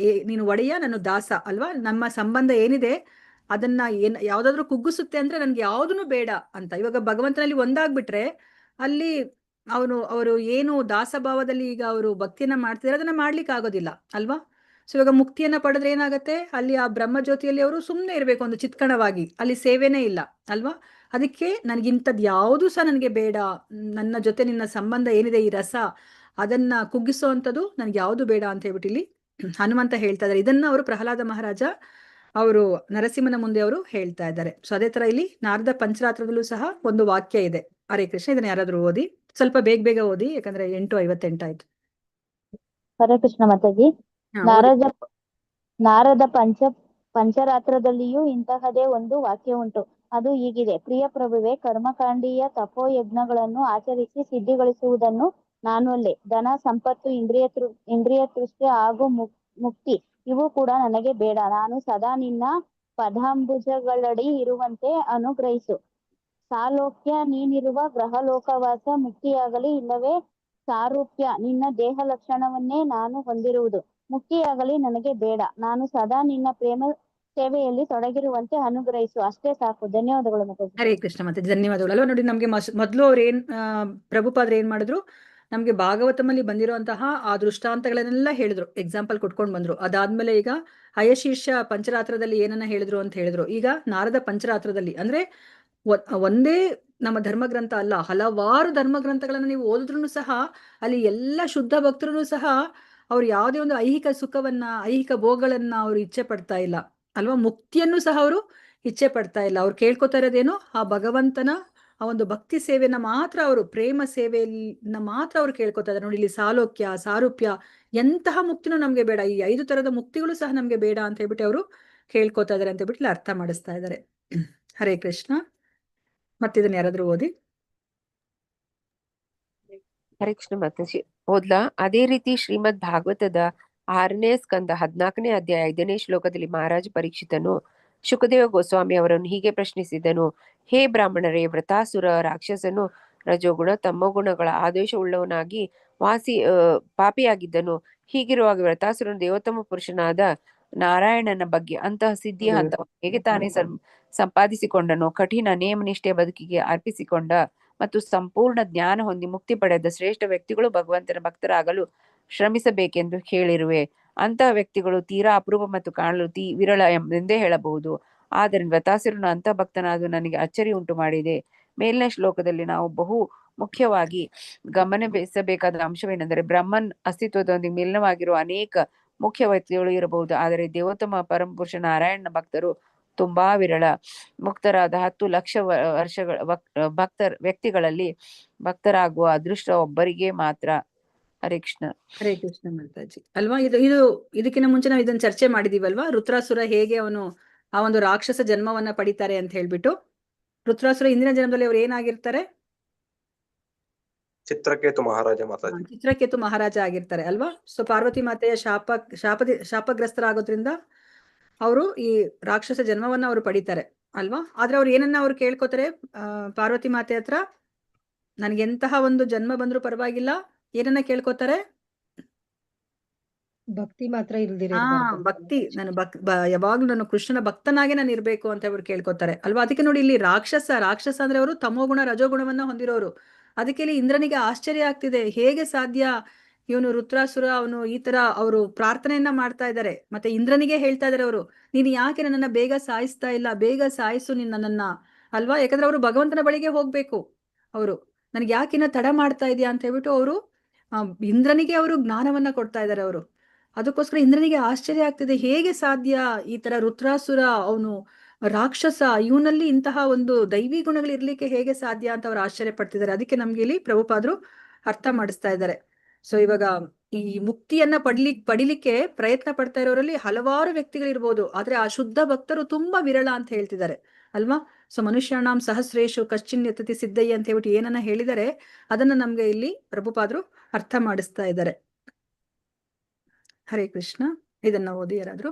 ನೀನು ಒಡೆಯ, ನಾನು ದಾಸ ಅಲ್ವಾ. ನಮ್ಮ ಸಂಬಂಧ ಏನಿದೆ ಅದನ್ನ ಯಾವ್ದಾದ್ರು ಕುಗ್ಗಿಸುತ್ತೆ ಅಂದ್ರೆ ನನ್ಗೆ ಯಾವ್ದನ್ನು ಬೇಡ ಅಂತ. ಇವಾಗ ಭಗವಂತನಲ್ಲಿ ಒಂದಾಗ್ಬಿಟ್ರೆ ಅಲ್ಲಿ ಅವರು ಏನು ದಾಸಭಾವದಲ್ಲಿ ಈಗ ಅವರು ಭಕ್ತಿಯನ್ನ ಮಾಡ್ತಿದ್ದಾರೆ ಅದನ್ನ ಮಾಡ್ಲಿಕ್ಕೆ ಆಗೋದಿಲ್ಲ ಅಲ್ವಾ. ಸೊ ಇವಾಗ ಮುಕ್ತಿಯನ್ನ ಪಡೆದ್ರೆ ಏನಾಗತ್ತೆ, ಅಲ್ಲಿ ಆ ಬ್ರಹ್ಮಜ್ಯೋತಿಯಲ್ಲಿ ಅವರು ಸುಮ್ಮನೆ ಇರ್ಬೇಕು ಒಂದು ಚಿತ್ಕಣವಾಗಿ, ಅಲ್ಲಿ ಸೇವೆನೇ ಇಲ್ಲ ಅಲ್ವಾ. ಅದಕ್ಕೆ ನನಗಿಂಥದ್ದು ಯಾವುದು ಸಹ ನನಗೆ ಬೇಡ, ನನ್ನ ಜೊತೆ ನಿನ್ನ ಸಂಬಂಧ ಏನಿದೆ ಈ ರಸ ಅದನ್ನ ಕುಗ್ಗಿಸೋ ಅಂಥದ್ದು ನನ್ಗೆ ಯಾವುದು ಬೇಡ ಅಂತ ಹೇಳ್ಬಿಟ್ಟು ಇಲ್ಲಿ ಹನುಮಂತ ಹೇಳ್ತಾ ಇದ್ದಾರೆ. ಇದನ್ನ ಅವರು ಪ್ರಹ್ಲಾದ ಮಹಾರಾಜ ಅವರು ನರಸಿಂಹನ ಮುಂದೆ ಅವರು ಹೇಳ್ತಾ ಇದ್ದಾರೆ. ಸೊ ಅದೇ ತರ ಇಲ್ಲಿ ನಾರದ ಪಂಚರಾತ್ರದಲ್ಲೂ ಸಹ ಒಂದು ವಾಕ್ಯ ಇದೆ. ಹರೇ ಕೃಷ್ಣ, ಇದನ್ನ ಯಾರಾದ್ರೂ ಓದಿ, ಸ್ವಲ್ಪ ಬೇಗ ಓದಿ, ಯಾಕಂದ್ರೆ 8:58 ಆಯ್ತು. ಹರೇ ಕೃಷ್ಣ ಮಾತಾಜಿ. ನಾರದ ಪಂಚರಾತ್ರದಲ್ಲಿಯೂ ಇಂತಹದೇ ಒಂದು ವಾಕ್ಯ ಉಂಟು. ಅದು ಹೀಗಿದೆ: ಪ್ರಿಯ ಪ್ರಭುವೆ, ಕರ್ಮಕಾಂಡೀಯ ತಪೋಯಜ್ಞಗಳನ್ನು ಆಚರಿಸಿ ಸಿದ್ಧಿಗಳಿಸುವುದನ್ನು ನಾನು ಅಲ್ಲೇ. ಧನ, ಸಂಪತ್ತು, ಇಂದ್ರಿಯ ತೃಷ್ಟಿ ಹಾಗೂ ಮುಕ್ತಿ ಇವು ಕೂಡ ನನಗೆ ಬೇಡ. ನಾನು ಸದಾ ನಿನ್ನ ಪದಾಂಬುಜಗಳಡಿ ಇರುವಂತೆ ಅನುಗ್ರಹಿಸು. ಸಾಲೋಕ್ಯ, ನೀನಿರುವ ಗ್ರಹಲೋಕವಾಸ ಮುಕ್ತಿಯಾಗಲಿ, ಇಲ್ಲವೇ ಸಾರೂಪ್ಯ, ನಿನ್ನ ದೇಹ ಲಕ್ಷಣವನ್ನೇ ನಾನು ಹೊಂದಿರುವುದು ಮುಕ್ತಿಯಾಗಲಿ ನನಗೆ ಬೇಡ. ನಾನು ಸದಾ ನಿನ್ನ ಪ್ರೇಮ ಸೇವೆಯಲ್ಲಿ ತೊಡಗಿರುವಂತೆ ಅನುಗ್ರಹಿಸು. ಅಷ್ಟೇ ಸಾಕು. ಧನ್ಯವಾದಗಳು ಮಾತಾಜಿ. ಹರೇ ಕೃಷ್ಣ ಮಾತಾಜಿ, ಧನ್ಯವಾದಗಳು. ಅಲ್ವಾ ನೋಡಿ, ನಮ್ಗೆ ಮೊದಲು ಅವ್ರು ಪ್ರಭುಪಾದ್ರು ಏನ್ ಮಾಡಿದ್ರು, ನಮ್ಗೆ ಭಾಗವತಮಲ್ಲಿ ಬಂದಿರುವಂತಹ ಆ ದೃಷ್ಟಾಂತಗಳನ್ನೆಲ್ಲ ಹೇಳಿದ್ರು, ಎಕ್ಸಾಂಪಲ್ ಕೊಟ್ಕೊಂಡು ಬಂದ್ರು. ಅದಾದ್ಮೇಲೆ ಈಗ ಹಯಶೀರ್ಷ ಪಂಚರಾತ್ರದಲ್ಲಿ ಏನನ್ನ ಹೇಳಿದ್ರು ಅಂತ ಹೇಳಿದ್ರು. ಈಗ ನಾರದ ಪಂಚರಾತ್ರದಲ್ಲಿ ಅಂದ್ರೆ ಒಂದೇ ನಮ್ಮ ಧರ್ಮಗ್ರಂಥ ಅಲ್ಲ, ಹಲವಾರು ಧರ್ಮಗ್ರಂಥಗಳನ್ನ ನೀವು ಓದಿದ್ರು ಸಹ ಅಲ್ಲಿ ಎಲ್ಲ ಶುದ್ಧ ಭಕ್ತರು ಸಹ ಅವ್ರು ಯಾವುದೇ ಒಂದು ಐಹಿಕ ಸುಖವನ್ನ, ಐಹಿಕ ಭೋಗಗಳನ್ನ ಅವ್ರು ಇಚ್ಛೆ ಪಡ್ತಾ ಇಲ್ಲ ಅಲ್ವಾ. ಮುಕ್ತಿಯನ್ನು ಸಹ ಅವರು ಇಚ್ಛೆ ಪಡ್ತಾ ಇಲ್ಲ. ಅವ್ರು ಕೇಳ್ಕೊತಾ ಇರೋದೇನು, ಆ ಭಗವಂತನ ಆ ಒಂದು ಭಕ್ತಿ ಸೇವೆಯನ್ನ ಮಾತ್ರ, ಅವರು ಪ್ರೇಮ ಸೇವೆಯನ್ನ ಮಾತ್ರ ಅವ್ರು ಕೇಳ್ಕೊತಾ ಇದ್ದಾರೆ. ನೋಡಿ ಇಲ್ಲಿ ಸಾಲೋಕ್ಯ, ಸಾರೂಪ್ಯ, ಎಂತಹ ಮುಕ್ತಿನೂ ನಮ್ಗೆ ಬೇಡ, ಈ 5 ತರದ ಮುಕ್ತಿಗಳು ಸಹ ನಮ್ಗೆ ಬೇಡ ಅಂತ ಹೇಳ್ಬಿಟ್ಟು ಅವರು ಕೇಳ್ಕೊತಾ ಇದಾರೆ ಅಂತ ಹೇಳ್ಬಿಟ್ಟು ಅರ್ಥ ಮಾಡಿಸ್ತಾ ಇದ್ದಾರೆ. ಹರೇ ಕೃಷ್ಣ. ಮತ್ತಿದನ್ನ ಯಾರಾದ್ರೂ ಓದಿ. ಹರೇ ಕೃಷ್ಣ ಮಾತಾಜಿ, ಓದ್ಲಾ? ಅದೇ ರೀತಿ ಶ್ರೀಮದ್ ಭಾಗವತದ 6ನೇ ಸ್ಕಂದ 14ನೇ ಅಧ್ಯಾಯ 5ನೇ ಶ್ಲೋಕದಲ್ಲಿ ಮಹಾರಾಜ ಪರೀಕ್ಷಿತನು ಶುಕದೇವ ಗೋಸ್ವಾಮಿ ಅವರನ್ನು ಹೀಗೆ ಪ್ರಶ್ನಿಸಿದನು: ಹೇ ಬ್ರಾಹ್ಮಣರೇ, ವೃತಾಸುರ ರಾಕ್ಷಸನು ರಜೋಗುಣ ತಮೋಗುಣಗಳ ಆದೇಶವುಳ್ಳವನಾಗಿ ಪಾಪಿಯಾಗಿದ್ದನು. ಹೀಗಿರುವಾಗ ವೃತಾಸುರನು ದೇವೋತ್ತಮ ಪುರುಷನಾದ ನಾರಾಯಣನ ಬಗ್ಗೆ ಅಂತಹ ಸಿದ್ಧಿಯ ಹಂತವನ್ನು ಹೇಗೆ ತಾನೇ ಸಂಪಾದಿಸಿಕೊಂಡನು? ಕಠಿಣ ನೇಮನಿಷ್ಠೆಯ ಬದುಕಿಗೆ ಅರ್ಪಿಸಿಕೊಂಡ ಮತ್ತು ಸಂಪೂರ್ಣ ಜ್ಞಾನ ಹೊಂದಿ ಮುಕ್ತಿ ಪಡೆದ ಶ್ರೇಷ್ಠ ವ್ಯಕ್ತಿಗಳು ಭಗವಂತನ ಭಕ್ತರಾಗಲು ಶ್ರಮಿಸಬೇಕೆಂದು ಹೇಳಿರುವೆ. ಅಂತಹ ವ್ಯಕ್ತಿಗಳು ತೀರಾ ಅಪರೂಪ ಮತ್ತು ಕಾಣಲು ವಿರಳ ಎಂದೇ ಹೇಳಬಹುದು. ಆದರೆ ವ್ರತಾಸುರನು ಅಂತಹ ಭಕ್ತನಾದು ನನಗೆ ಅಚ್ಚರಿ ಉಂಟು ಮಾಡಿದೆ. ಮೇಲಿನ ಶ್ಲೋಕದಲ್ಲಿ ನಾವು ಬಹು ಮುಖ್ಯವಾಗಿ ಗಮನಿಸಬೇಕಾದ ಅಂಶವೇನೆಂದರೆ, ಬ್ರಹ್ಮನ್ ಅಸ್ತಿತ್ವದೊಂದಿಗೆ ಮಿಲನವಾಗಿರುವ ಅನೇಕ ಮುಖ್ಯ ವ್ಯಕ್ತಿಗಳು ಇರಬಹುದು, ಆದರೆ ದೇವೋತ್ತಮ ಪರಮಪುರುಷ ನಾರಾಯಣನ ಭಕ್ತರು ತುಂಬಾ ವಿರಳ. ಮುಕ್ತರಾದ 10 ಲಕ್ಷ ವರ್ಷಗಳ ವ್ಯಕ್ತಿಗಳಲ್ಲಿ ಭಕ್ತರಾಗುವ ಅದೃಷ್ಟ ಒಬ್ಬರಿಗೆ ಮಾತ್ರ. ಹರೇ ಕೃಷ್ಣ. ಹರೇ ಕೃಷ್ಣ ಮಾತಾಜಿ. ಅಲ್ವಾ, ಇದಕ್ಕಿಂತ ಮುಂಚೆ ನಾವು ಇದನ್ನ ಚರ್ಚೆ ಮಾಡಿದೀವಲ್ವಾ, ರುದ್ರಾಸುರ ಹೇಗೆ ಅವನು ಆ ಒಂದು ರಾಕ್ಷಸ ಜನ್ಮವನ್ನ ಪಡಿತಾರೆ ಅಂತ ಹೇಳ್ಬಿಟ್ಟು. ರುದ್ರಾಸುರ ಇಂದಿನ ಜನ್ಮದಲ್ಲಿ ಅವ್ರು ಏನಾಗಿರ್ತಾರೆ? ಚಿತ್ರಕೇತು ಮಹಾರಾಜ ಮಾತಾಜಿ. ಚಿತ್ರಕೇತು ಮಹಾರಾಜ ಆಗಿರ್ತಾರೆ ಅಲ್ವಾ. ಸೊ ಪಾರ್ವತಿ ಮಾತೆಯ ಶಾಪಗ್ರಸ್ತರಾಗೋದ್ರಿಂದ ಅವರು ಈ ರಾಕ್ಷಸ ಜನ್ಮವನ್ನ ಅವರು ಪಡಿತಾರೆ ಅಲ್ವಾ. ಆದ್ರೆ ಅವ್ರು ಏನನ್ನ ಅವ್ರು ಕೇಳ್ಕೊತಾರೆ ಪಾರ್ವತಿ ಮಾತೆ ಹತ್ರ, ನನ್ಗೆ ಎಂತಹ ಒಂದು ಜನ್ಮ ಬಂದ್ರು ಪರವಾಗಿಲ್ಲ, ಏನನ್ನ ಕೇಳ್ಕೊತಾರೆ? ಭಕ್ತಿ ಮಾತ್ರ ಇಲ್ದಿರ ಭಕ್ತಿ, ನಾನು ಯಾವಾಗ್ಲೂ ನಾನು ಕೃಷ್ಣನ ಭಕ್ತನಾಗೆ ನಾನು ಇರ್ಬೇಕು ಅಂತ ಅವ್ರು ಕೇಳ್ಕೊತಾರೆ ಅಲ್ವಾ. ಅದಕ್ಕೆ ನೋಡಿ ಇಲ್ಲಿ ರಾಕ್ಷಸ ಅಂದ್ರೆ ಅವರು ತಮೋಗುಣ ರಜೋಗುಣವನ್ನ ಹೊಂದಿರೋರು. ಅದಕ್ಕೆ ಇಲ್ಲಿ ಇಂದ್ರನಿಗೆ ಆಶ್ಚರ್ಯ ಆಗ್ತಿದೆ, ಹೇಗೆ ಸಾಧ್ಯ, ಇವನು ರುದ್ರಾಸುರ ಅವನು ಈ ತರ ಅವರು ಪ್ರಾರ್ಥನೆಯನ್ನ ಮಾಡ್ತಾ ಇದ್ದಾರೆ. ಮತ್ತೆ ಇಂದ್ರನಿಗೆ ಹೇಳ್ತಾ ಇದಾರೆ ಅವರು, ನೀನು ಯಾಕೆ ನನ್ನನ್ನ ಬೇಗ ಸಾಯಿಸ್ತಾ ಇಲ್ಲ, ಬೇಗ ಸಾಯಿಸು ನನ್ನನ್ನ ಅಲ್ವಾ. ಯಾಕಂದ್ರೆ ಅವರು ಭಗವಂತನ ಬಳಿಗೆ ಹೋಗ್ಬೇಕು, ಅವರು ನನ್ಗೆ ಯಾಕಿನ್ನ ತಡ ಮಾಡ್ತಾ ಇದೆಯಾ ಅಂತ ಹೇಳ್ಬಿಟ್ಟು ಅವರು ಇಂದ್ರನಿಗೆ ಅವರು ಜ್ಞಾನವನ್ನ ಕೊಡ್ತಾ ಇದ್ದಾರೆ ಅವರು. ಅದಕ್ಕೋಸ್ಕರ ಇಂದ್ರನಿಗೆ ಆಶ್ಚರ್ಯ ಆಗ್ತಿದೆ, ಹೇಗೆ ಸಾಧ್ಯ ಈ ತರ ರುದ್ರಾಸುರ ಅವನು ರಾಕ್ಷಸ, ಇವನಲ್ಲಿ ಇಂತಹ ಒಂದು ದೈವಿ ಗುಣಗಳು ಇರ್ಲಿಕ್ಕೆ ಹೇಗೆ ಸಾಧ್ಯ ಅಂತ ಅವ್ರು ಆಶ್ಚರ್ಯ ಪಡ್ತಿದ್ದಾರೆ. ಅದಕ್ಕೆ ನಮ್ಗೆ ಇಲ್ಲಿ ಪ್ರಭುಪಾದ್ರು ಅರ್ಥ ಮಾಡಿಸ್ತಾ ಇದ್ದಾರೆ. ಸೊ ಇವಾಗ ಈ ಮುಕ್ತಿಯನ್ನ ಪಡಿಲಿಕ್ಕೆ ಪ್ರಯತ್ನ ಪಡ್ತಾ ಇರೋರಲ್ಲಿ ಹಲವಾರು ವ್ಯಕ್ತಿಗಳಿರ್ಬೋದು, ಆದ್ರೆ ಆ ಶುದ್ಧ ಭಕ್ತರು ತುಂಬಾ ವಿರಳ ಅಂತ ಹೇಳ್ತಿದ್ದಾರೆ ಅಲ್ವಾ. ಸೊ ಮನುಷ್ಯಾಣಾಂ ಸಹಸ್ರೇಶು ಕಶ್ಚಿನ್ ಯತತಿ ಸಿದ್ಧಯ್ಯ ಅಂತ ಹೇಳ್ಬಿಟ್ಟು ಏನನ್ನ ಹೇಳಿದರೆ ಅದನ್ನ ನಮ್ಗೆ ಇಲ್ಲಿ ಪ್ರಭುಪಾದರು ಅರ್ಥ ಮಾಡಿಸ್ತಾ ಇದ್ದಾರೆ. ಹರೇ ಕೃಷ್ಣ. ಇದನ್ನ ಓದಿ ಯಾರಾದ್ರು.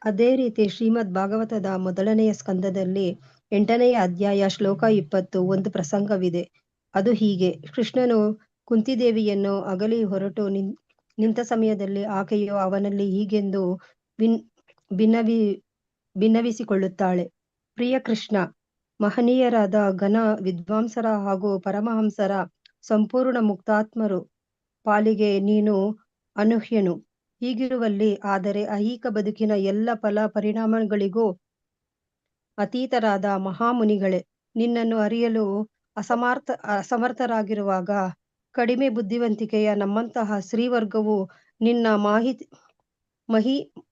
ಅದೇ ರೀತಿ ಶ್ರೀಮದ್ ಭಾಗವತದ ಮೊದಲನೆಯ ಸ್ಕಂದದಲ್ಲಿ 8ನೆಯ ಅಧ್ಯಾಯ ಶ್ಲೋಕ 20 ಒಂದು ಪ್ರಸಂಗವಿದೆ. ಅದು ಹೀಗೆ: ಕೃಷ್ಣನು ಕುಂತಿದೇವಿಯನ್ನು ಅಗಲಿ ಹೊರಟು ನಿಂತ ಸಮಯದಲ್ಲಿ ಆಕೆಯು ಅವನಲ್ಲಿ ಹೀಗೆಂದು ಭಿನ್ನವಿಸಿಕೊಳ್ಳುತ್ತಾಳೆ. ಪ್ರಿಯ ಕೃಷ್ಣ, ಮಹನೀಯರಾದ ಘನ ವಿದ್ವಾಂಸರ ಹಾಗೂ ಪರಮಹಂಸರ ಸಂಪೂರ್ಣ ಮುಕ್ತಾತ್ಮರು ಪಾಲಿಗೆ ನೀನು ಅನೂಹ್ಯನು. ಹೀಗಿರುವಲ್ಲಿ ಆದರೆ ಐಹಿಕ ಬದುಕಿನ ಎಲ್ಲ ಫಲ ಪರಿಣಾಮಗಳಿಗೂ ಅತೀತರಾದ ಮಹಾಮುನಿಗಳೇ ನಿನ್ನನ್ನು ಅರಿಯಲು ಅಸಮರ್ಥರಾಗಿರುವಾಗ ಕಡಿಮೆ ಬುದ್ಧಿವಂತಿಕೆಯ ನಮ್ಮಂತಹ ಶ್ರೀವರ್ಗವು ನಿನ್ನ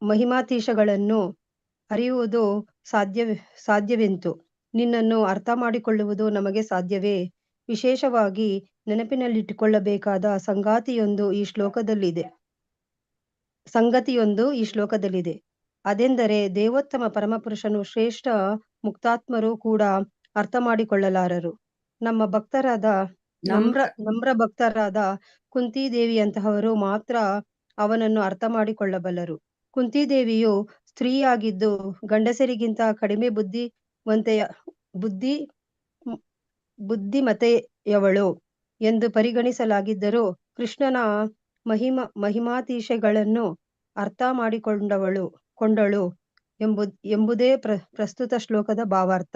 ಮಹಿಮಾತೀಶಗಳನ್ನು ಅರಿಯುವುದು ಸಾಧ್ಯವೆಂತು? ನಿನ್ನನ್ನು ಅರ್ಥ ಮಾಡಿಕೊಳ್ಳುವುದು ನಮಗೆ ಸಾಧ್ಯವೇ? ವಿಶೇಷವಾಗಿ ನೆನಪಿನಲ್ಲಿಟ್ಟುಕೊಳ್ಳಬೇಕಾದ ಸಂಗತಿಯೊಂದು ಈ ಶ್ಲೋಕದಲ್ಲಿದೆ. ಅದೆಂದರೆ ದೇವೋತ್ತಮ ಪರಮಪುರುಷನು ಶ್ರೇಷ್ಠ ಮುಕ್ತಾತ್ಮರು ಕೂಡ ಅರ್ಥ ಮಾಡಿಕೊಳ್ಳಲಾರರು. ನಮ್ಮ ಭಕ್ತರಾದ ನಮ್ರ ಭಕ್ತರಾದ ಕುಂತಿದೇವಿಯಂತಹವರು ಮಾತ್ರ ಅವನನ್ನು ಅರ್ಥ ಮಾಡಿಕೊಳ್ಳಬಲ್ಲರು. ಕುಂತಿದೇವಿಯು ಸ್ತ್ರೀಯಾಗಿದ್ದು ಗಂಡಸರಿಗಿಂತ ಕಡಿಮೆ ಬುದ್ಧಿಮತೆಯವಳು ಎಂದು ಪರಿಗಣಿಸಲಾಗಿದ್ದರೂ ಕೃಷ್ಣನ ಮಹಿಮಾತಿಶಯಗಳನ್ನು ಅರ್ಥ ಕೊಂಡಳು ಎಂಬುದೇ ಪ್ರಸ್ತುತ ಶ್ಲೋಕದ ಭಾವಾರ್ಥ.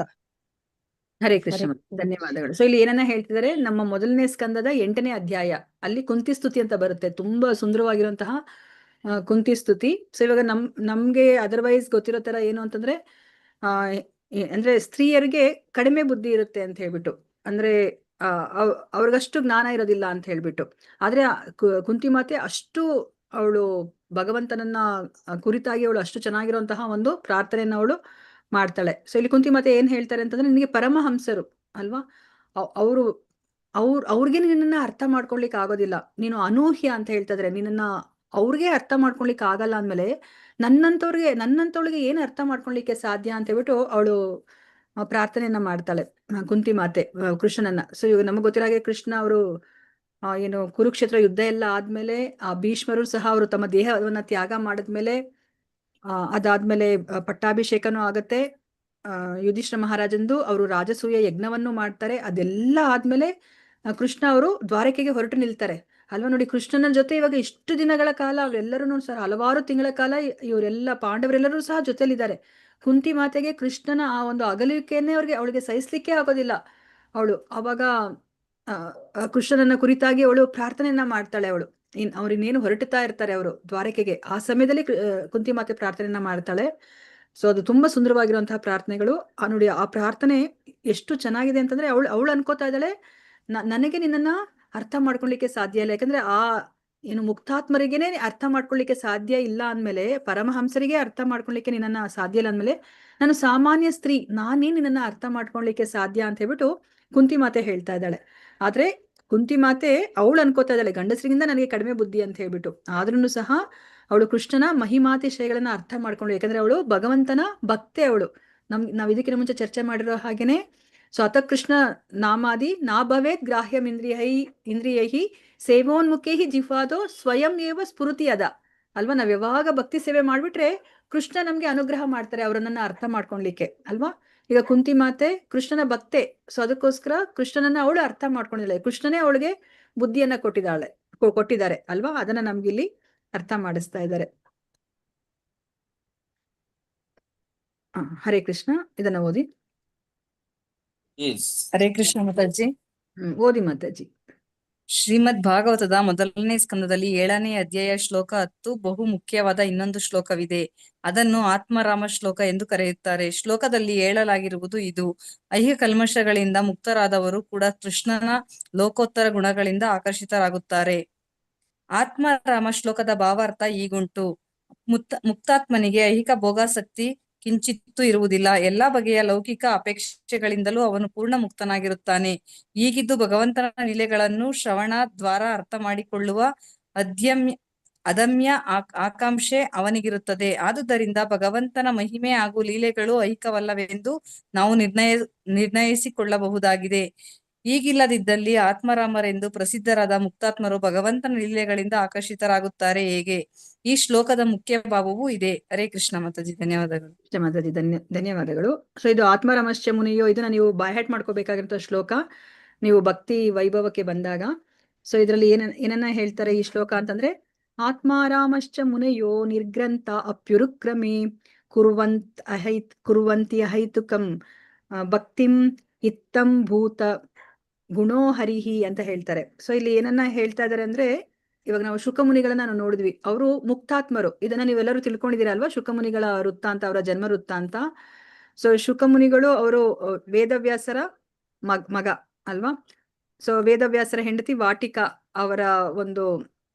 ಹರೇ ಕೃಷ್ಣ, ಧನ್ಯವಾದಗಳು. ಸೊ ಇಲ್ಲಿ ಏನನ್ನ ಹೇಳ್ತಿದ್ದಾರೆ, ನಮ್ಮ ಮೊದಲನೇ ಸ್ಕಂದದ 8ನೇ ಅಧ್ಯಾಯ ಅಲ್ಲಿ ಕುಂತಿ ಸ್ತುತಿ ಅಂತ ಬರುತ್ತೆ. ತುಂಬಾ ಸುಂದರವಾಗಿರುವಂತಹ ಕುಂತಿ ಸ್ತುತಿ. ಸೊ ಇವಾಗ ನಮ್ಗೆ ಅದರ್ವೈಸ್ ಗೊತ್ತಿರೋ ತರ ಏನು ಅಂತಂದ್ರೆ ಅಂದ್ರೆ ಸ್ತ್ರೀಯರಿಗೆ ಕಡಿಮೆ ಬುದ್ಧಿ ಇರುತ್ತೆ ಅಂತ ಹೇಳ್ಬಿಟ್ಟು, ಅಂದ್ರೆ ಅವ್ರಿಗಷ್ಟು ಜ್ಞಾನ ಇರೋದಿಲ್ಲ ಅಂತ ಹೇಳ್ಬಿಟ್ಟು. ಆದ್ರೆ ಕುಂತಿ ಮಾತೆ ಅಷ್ಟು ಅವಳು ಭಗವಂತನನ್ನ ಕುರಿತಾಗಿ ಅವಳು ಅಷ್ಟು ಚೆನ್ನಾಗಿರುವಂತಹ ಒಂದು ಪ್ರಾರ್ಥನೆಯನ್ನ ಅವಳು ಮಾಡ್ತಾಳೆ. ಸೊ ಇಲ್ಲಿ ಕುಂತಿ ಮಾತೆ ಏನ್ ಹೇಳ್ತಾರೆ ಅಂತಂದ್ರೆ, ನಿನಗೆ ಪರಮಹಂಸರು ಅಲ್ವಾ, ಅವ್ರಿಗೆ ನಿನ್ನನ್ನ ಅರ್ಥ ಮಾಡ್ಕೊಳ್ಲಿಕ್ಕೆ ಆಗೋದಿಲ್ಲ, ನೀನು ಅನೂಹ್ಯ ಅಂತ ಹೇಳ್ತಾ ಇದ್ರೆ ನಿನ್ನನ್ನ ಅವ್ರಿಗೆ ಅರ್ಥ ಮಾಡ್ಕೊಳ್ಲಿಕ್ಕೆ ಆಗಲ್ಲ ಅಂದ್ಮೇಲೆ ನನ್ನಂತವಳಿಗೆ ಏನ್ ಅರ್ಥ ಮಾಡ್ಕೊಳ್ಲಿಕ್ಕೆ ಸಾಧ್ಯ ಅಂತ ಹೇಳ್ಬಿಟ್ಟು ಅವಳು ಪ್ರಾರ್ಥನೆಯನ್ನ ಮಾಡ್ತಾಳೆ ಕುಂತಿ ಮಾತೆ ಕೃಷ್ಣನನ್ನ. ಸೊ ಇವಾಗ ನಮಗ್ ಗೊತ್ತಿರೋ ಹಾಗೆ ಕೃಷ್ಣ ಅವರು ಏನು ಕುರುಕ್ಷೇತ್ರ ಯುದ್ಧ ಎಲ್ಲ ಆದ್ಮೇಲೆ ಆ ಭೀಷ್ಮರು ಸಹ ಅವರು ತಮ್ಮ ದೇಹವನ್ನ ತ್ಯಾಗ ಮಾಡಿದ್ಮೇಲೆ ಅದಾದ್ಮೇಲೆ ಪಟ್ಟಾಭಿಷೇಕನೂ ಆಗತ್ತೆ. ಯುಧಿಷ್ಠಿರ ಮಹಾರಾಜಂದು ಅವರು ರಾಜಸೂಯ ಯಜ್ಞವನ್ನು ಮಾಡ್ತಾರೆ. ಅದೆಲ್ಲ ಆದ್ಮೇಲೆ ಕೃಷ್ಣ ಅವರು ದ್ವಾರಕೆಗೆ ಹೊರಟು ನಿಲ್ತಾರೆ ಅಲ್ವಾ. ನೋಡಿ, ಕೃಷ್ಣನ ಜೊತೆ ಇವಾಗ ಇಷ್ಟು ದಿನಗಳ ಕಾಲ ಅವರೆಲ್ಲರೂ ಸಹ ಹಲವಾರು ತಿಂಗಳ ಕಾಲ ಇವರೆಲ್ಲ ಪಾಂಡವರೆಲ್ಲರೂ ಸಹ ಜೊತೆಲಿದ್ದಾರೆ. ಕುಂತಿ ಮಾತೆಗೆ ಕೃಷ್ಣನ ಆ ಒಂದು ಅಗಲಿಕೆಯನ್ನೇ ಅವಳಿಗೆ ಸಹಿಸ್ಲಿಕ್ಕೆ ಆಗೋದಿಲ್ಲ. ಅವಳು ಅವಾಗ ಕೃಷ್ಣನನ್ನ ಕುರಿತಾಗಿ ಅವಳು ಪ್ರಾರ್ಥನೆಯನ್ನ ಮಾಡ್ತಾಳೆ. ಅವ್ರಿನ್ನೇನು ಹೊರಟುತ್ತಾ ಇರ್ತಾರೆ ಅವರು ದ್ವಾರಕೆಗೆ, ಆ ಸಮಯದಲ್ಲಿ ಕುಂತಿ ಮಾತೆ ಪ್ರಾರ್ಥನೆಯನ್ನ ಮಾಡ್ತಾಳೆ. ಸೊ ಅದು ತುಂಬಾ ಸುಂದರವಾಗಿರುವಂತಹ ಪ್ರಾರ್ಥನೆಗಳು. ನೋಡಿ, ಆ ಪ್ರಾರ್ಥನೆ ಎಷ್ಟು ಚೆನ್ನಾಗಿದೆ ಅಂತಂದ್ರೆ ಅವಳು ಅನ್ಕೋತಾ ಇದ್ದಾಳೆ, ನನಗೆ ನಿನ್ನನ್ನ ಅರ್ಥ ಮಾಡ್ಕೊಳ್ಲಿಕ್ಕೆ ಸಾಧ್ಯ ಇಲ್ಲ. ಯಾಕಂದ್ರೆ ಆ ಏನು ಮುಕ್ತಾತ್ಮರಿಗೇನೆ ಅರ್ಥ ಮಾಡ್ಕೊಳ್ಲಿಕ್ಕೆ ಸಾಧ್ಯ ಇಲ್ಲ ಅಂದ್ಮೇಲೆ, ಪರಮಹಂಸರಿಗೆ ಅರ್ಥ ಮಾಡ್ಕೊಳ್ಲಿಕ್ಕೆ ನಿನ್ನನ್ನ ಸಾಧ್ಯ ಇಲ್ಲ ಅಂದ್ಮೇಲೆ, ನಾನು ಸಾಮಾನ್ಯ ಸ್ತ್ರೀ, ನಾನೇ ನಿನ್ನನ್ನ ಅರ್ಥ ಮಾಡ್ಕೊಳ್ಲಿಕ್ಕೆ ಸಾಧ್ಯ ಅಂತ ಹೇಳ್ಬಿಟ್ಟು ಕುಂತಿ ಮಾತೆ ಹೇಳ್ತಾ ಇದ್ದಾಳೆ. ಆದ್ರೆ ಕುಂತಿ ಮಾತೆ ಅವಳು ಅನ್ಕೋತಾ ಇದ್ದಾಳೆ, ಗಂಡಸರಿಗಿಂತ ನನಗೆ ಕಡಿಮೆ ಬುದ್ಧಿ ಅಂತ ಹೇಳ್ಬಿಟ್ಟು. ಆದ್ರೂ ಸಹ ಅವಳು ಕೃಷ್ಣನ ಮಹಿಮಾತಿಶಯಗಳನ್ನ ಅರ್ಥ ಮಾಡ್ಕೊಂಡು, ಯಾಕಂದ್ರೆ ಅವಳು ಭಗವಂತನ ಭಕ್ತೆ. ಅವಳು ನಾವ್ ಇದಕ್ಕಿಂತ ಮುಂಚೆ ಚರ್ಚೆ ಮಾಡಿರೋ ಹಾಗೇನೆ, ಸೊ ಅತ ಕೃಷ್ಣ ನಾಮಾದಿ ನಾ ಭವೇತ್ ಗ್ರಾಹ್ಯಂ ಇಂದ್ರಿಯೈಹಿ ಸೇವೋನ್ಮುಖೇಹಿ ಜಿಹ್ವಾದೋ ಸ್ವಯಂ ಏವ ಸ್ಫುರುತಿ ಅದ ಅಲ್ವಾ. ನಾವ್ ಯಾವಾಗ ಭಕ್ತಿ ಸೇವೆ ಮಾಡ್ಬಿಟ್ರೆ ಕೃಷ್ಣ ನಮ್ಗೆ ಅನುಗ್ರಹ ಮಾಡ್ತಾರೆ ಅವರನ್ನ ಅರ್ಥ ಮಾಡ್ಕೊಳ್ಲಿಕ್ಕೆ ಅಲ್ವಾ. ಈಗ ಕುಂತಿ ಮಾತೆ ಕೃಷ್ಣನ ಭಕ್ತೆ, ಸೊ ಅದಕ್ಕೋಸ್ಕರ ಕೃಷ್ಣನನ್ನ ಅವಳು ಅರ್ಥ ಮಾಡ್ಕೊಂಡಿದ್ದಾಳೆ. ಕೃಷ್ಣನೇ ಅವಳಿಗೆ ಬುದ್ಧಿಯನ್ನ ಕೊಟ್ಟಿದ್ದಾರೆ ಅಲ್ವಾ. ಅದನ್ನ ನಮ್ಗಿಲ್ಲಿ ಅರ್ಥ ಮಾಡಿಸ್ತಾ ಇದ್ದಾರೆ. ಹರೇ ಕೃಷ್ಣ. ಇದನ್ನ ಓದಿ. ಹರೇ ಕೃಷ್ಣ ಮಾತಾಜಿ. ಓದಿ ಮಾತಾಜಿ. ಶ್ರೀಮದ್ ಭಾಗವತದ ಮೊದಲನೇ ಸ್ಕಂದದಲ್ಲಿ 7ನೇ ಅಧ್ಯಾಯ ಶ್ಲೋಕ 10 ಬಹು ಮುಖ್ಯವಾದ ಇನ್ನೊಂದು ಶ್ಲೋಕವಿದೆ. ಅದನ್ನು ಆತ್ಮರಾಮ ಶ್ಲೋಕ ಎಂದು ಕರೆಯುತ್ತಾರೆ. ಶ್ಲೋಕದಲ್ಲಿ ಹೇಳಲಾಗಿರುವುದು ಇದು: ಐಹಿಕ ಕಲ್ಮಶಗಳಿಂದ ಮುಕ್ತರಾದವರು ಕೂಡ ಕೃಷ್ಣನ ಲೋಕೋತ್ತರ ಗುಣಗಳಿಂದ ಆಕರ್ಷಿತರಾಗುತ್ತಾರೆ. ಆತ್ಮರಾಮ ಶ್ಲೋಕದ ಭಾವಾರ್ಥ ಹೀಗುಂಟು: ಮುಕ್ತಾತ್ಮನಿಗೆ ಐಹಿಕ ಭೋಗಾಸಕ್ತಿ ಕಿಂಚಿತ್ತೂ ಇರುವುದಿಲ್ಲ. ಎಲ್ಲಾ ಬಗೆಯ ಲೌಕಿಕ ಅಪೇಕ್ಷೆಗಳಿಂದಲೂ ಅವನು ಪೂರ್ಣ ಮುಕ್ತನಾಗಿರುತ್ತಾನೆ. ಹೀಗಿದ್ದು ಭಗವಂತನ ಲೀಲೆಗಳನ್ನು ಶ್ರವಣ ದ್ವಾರ ಅರ್ಥ ಮಾಡಿಕೊಳ್ಳುವ ಅದಮ್ಯ ಆಕಾಂಕ್ಷೆ ಅವನಿಗಿರುತ್ತದೆ. ಆದುದರಿಂದ ಭಗವಂತನ ಮಹಿಮೆ ಹಾಗೂ ಲೀಲೆಗಳು ಐಹಿಕವಲ್ಲವೆಂದು ನಾವು ನಿರ್ಣಯಿಸಿಕೊಳ್ಳಬಹುದಾಗಿದೆ. ಈಗಿಲ್ಲದಿದ್ದಲ್ಲಿ ಆತ್ಮರಾಮರೆಂದು ಪ್ರಸಿದ್ಧರಾದ ಮುಕ್ತಾತ್ಮರು ಭಗವಂತನ ಲೀಲೆಗಳಿಂದ ಆಕರ್ಷಿತರಾಗುತ್ತಾರೆ ಹೇಗೆ? ಈ ಶ್ಲೋಕದ ಮುಖ್ಯ ಭಾವವೂ ಇದೆ. ಹರೇ ಕೃಷ್ಣ ಮಾತಾಜಿ, ಧನ್ಯವಾದಗಳು. ಮಾತಾಜಿ ಧನ್ಯವಾದಗಳು. ಸೊ ಇದು ಆತ್ಮರಾಮಶ್ಚ ಮುನಿಯೋ, ಇದನ್ನ ನೀವು ಬಾಯ್ಹ್ಯಾಟ್ ಮಾಡ್ಕೋಬೇಕಾಗಿರೋ ಶ್ಲೋಕ ನೀವು ಭಕ್ತಿ ವೈಭವಕ್ಕೆ ಬಂದಾಗ. ಸೊ ಇದರಲ್ಲಿ ಏನನ್ನ ಹೇಳ್ತಾರೆ ಈ ಶ್ಲೋಕ ಅಂತಂದ್ರೆ, ಆತ್ಮಾರಾಮಶ್ಚ ಮುನಯೋ ನಿರ್ಗ್ರಂಥ ಅಪ್ಯುರುಕ್ರಮೇ ಕುರುವಂತಿ ಅಹೈತುಕಂ ಭಕ್ತಿಂ ಇತ್ತಂ ಭೂತ ಗುಣೋ ಹರಿಹಿ ಅಂತ ಹೇಳ್ತಾರೆ. ಸೊ ಇಲ್ಲಿ ಏನನ್ನ ಹೇಳ್ತಾ ಇದಾರೆ ಅಂದ್ರೆ, ಇವಾಗ ನಾವು ಶುಕಮುನಿಗಳನ್ನ ನಾವು ನೋಡಿದ್ವಿ, ಅವರು ಮುಕ್ತಾತ್ಮರು. ಇದನ್ನ ನೀವೆಲ್ಲರೂ ತಿಳ್ಕೊಂಡಿದ್ದೀರಾ ಅಲ್ವಾ, ಶುಕಮುನಿಗಳ ವೃತ್ತಾಂತ, ಅವರ ಜನ್ಮ ವೃತ್ತಾಂತ. ಸೊ ಶುಕಮುನಿಗಳು ಅವರು ವೇದವ್ಯಾಸರ ಮಗ ಅಲ್ವಾ. ಸೊ ವೇದವ್ಯಾಸರ ಹೆಂಡತಿ ವಾಟಿಕ ಅವರ ಒಂದು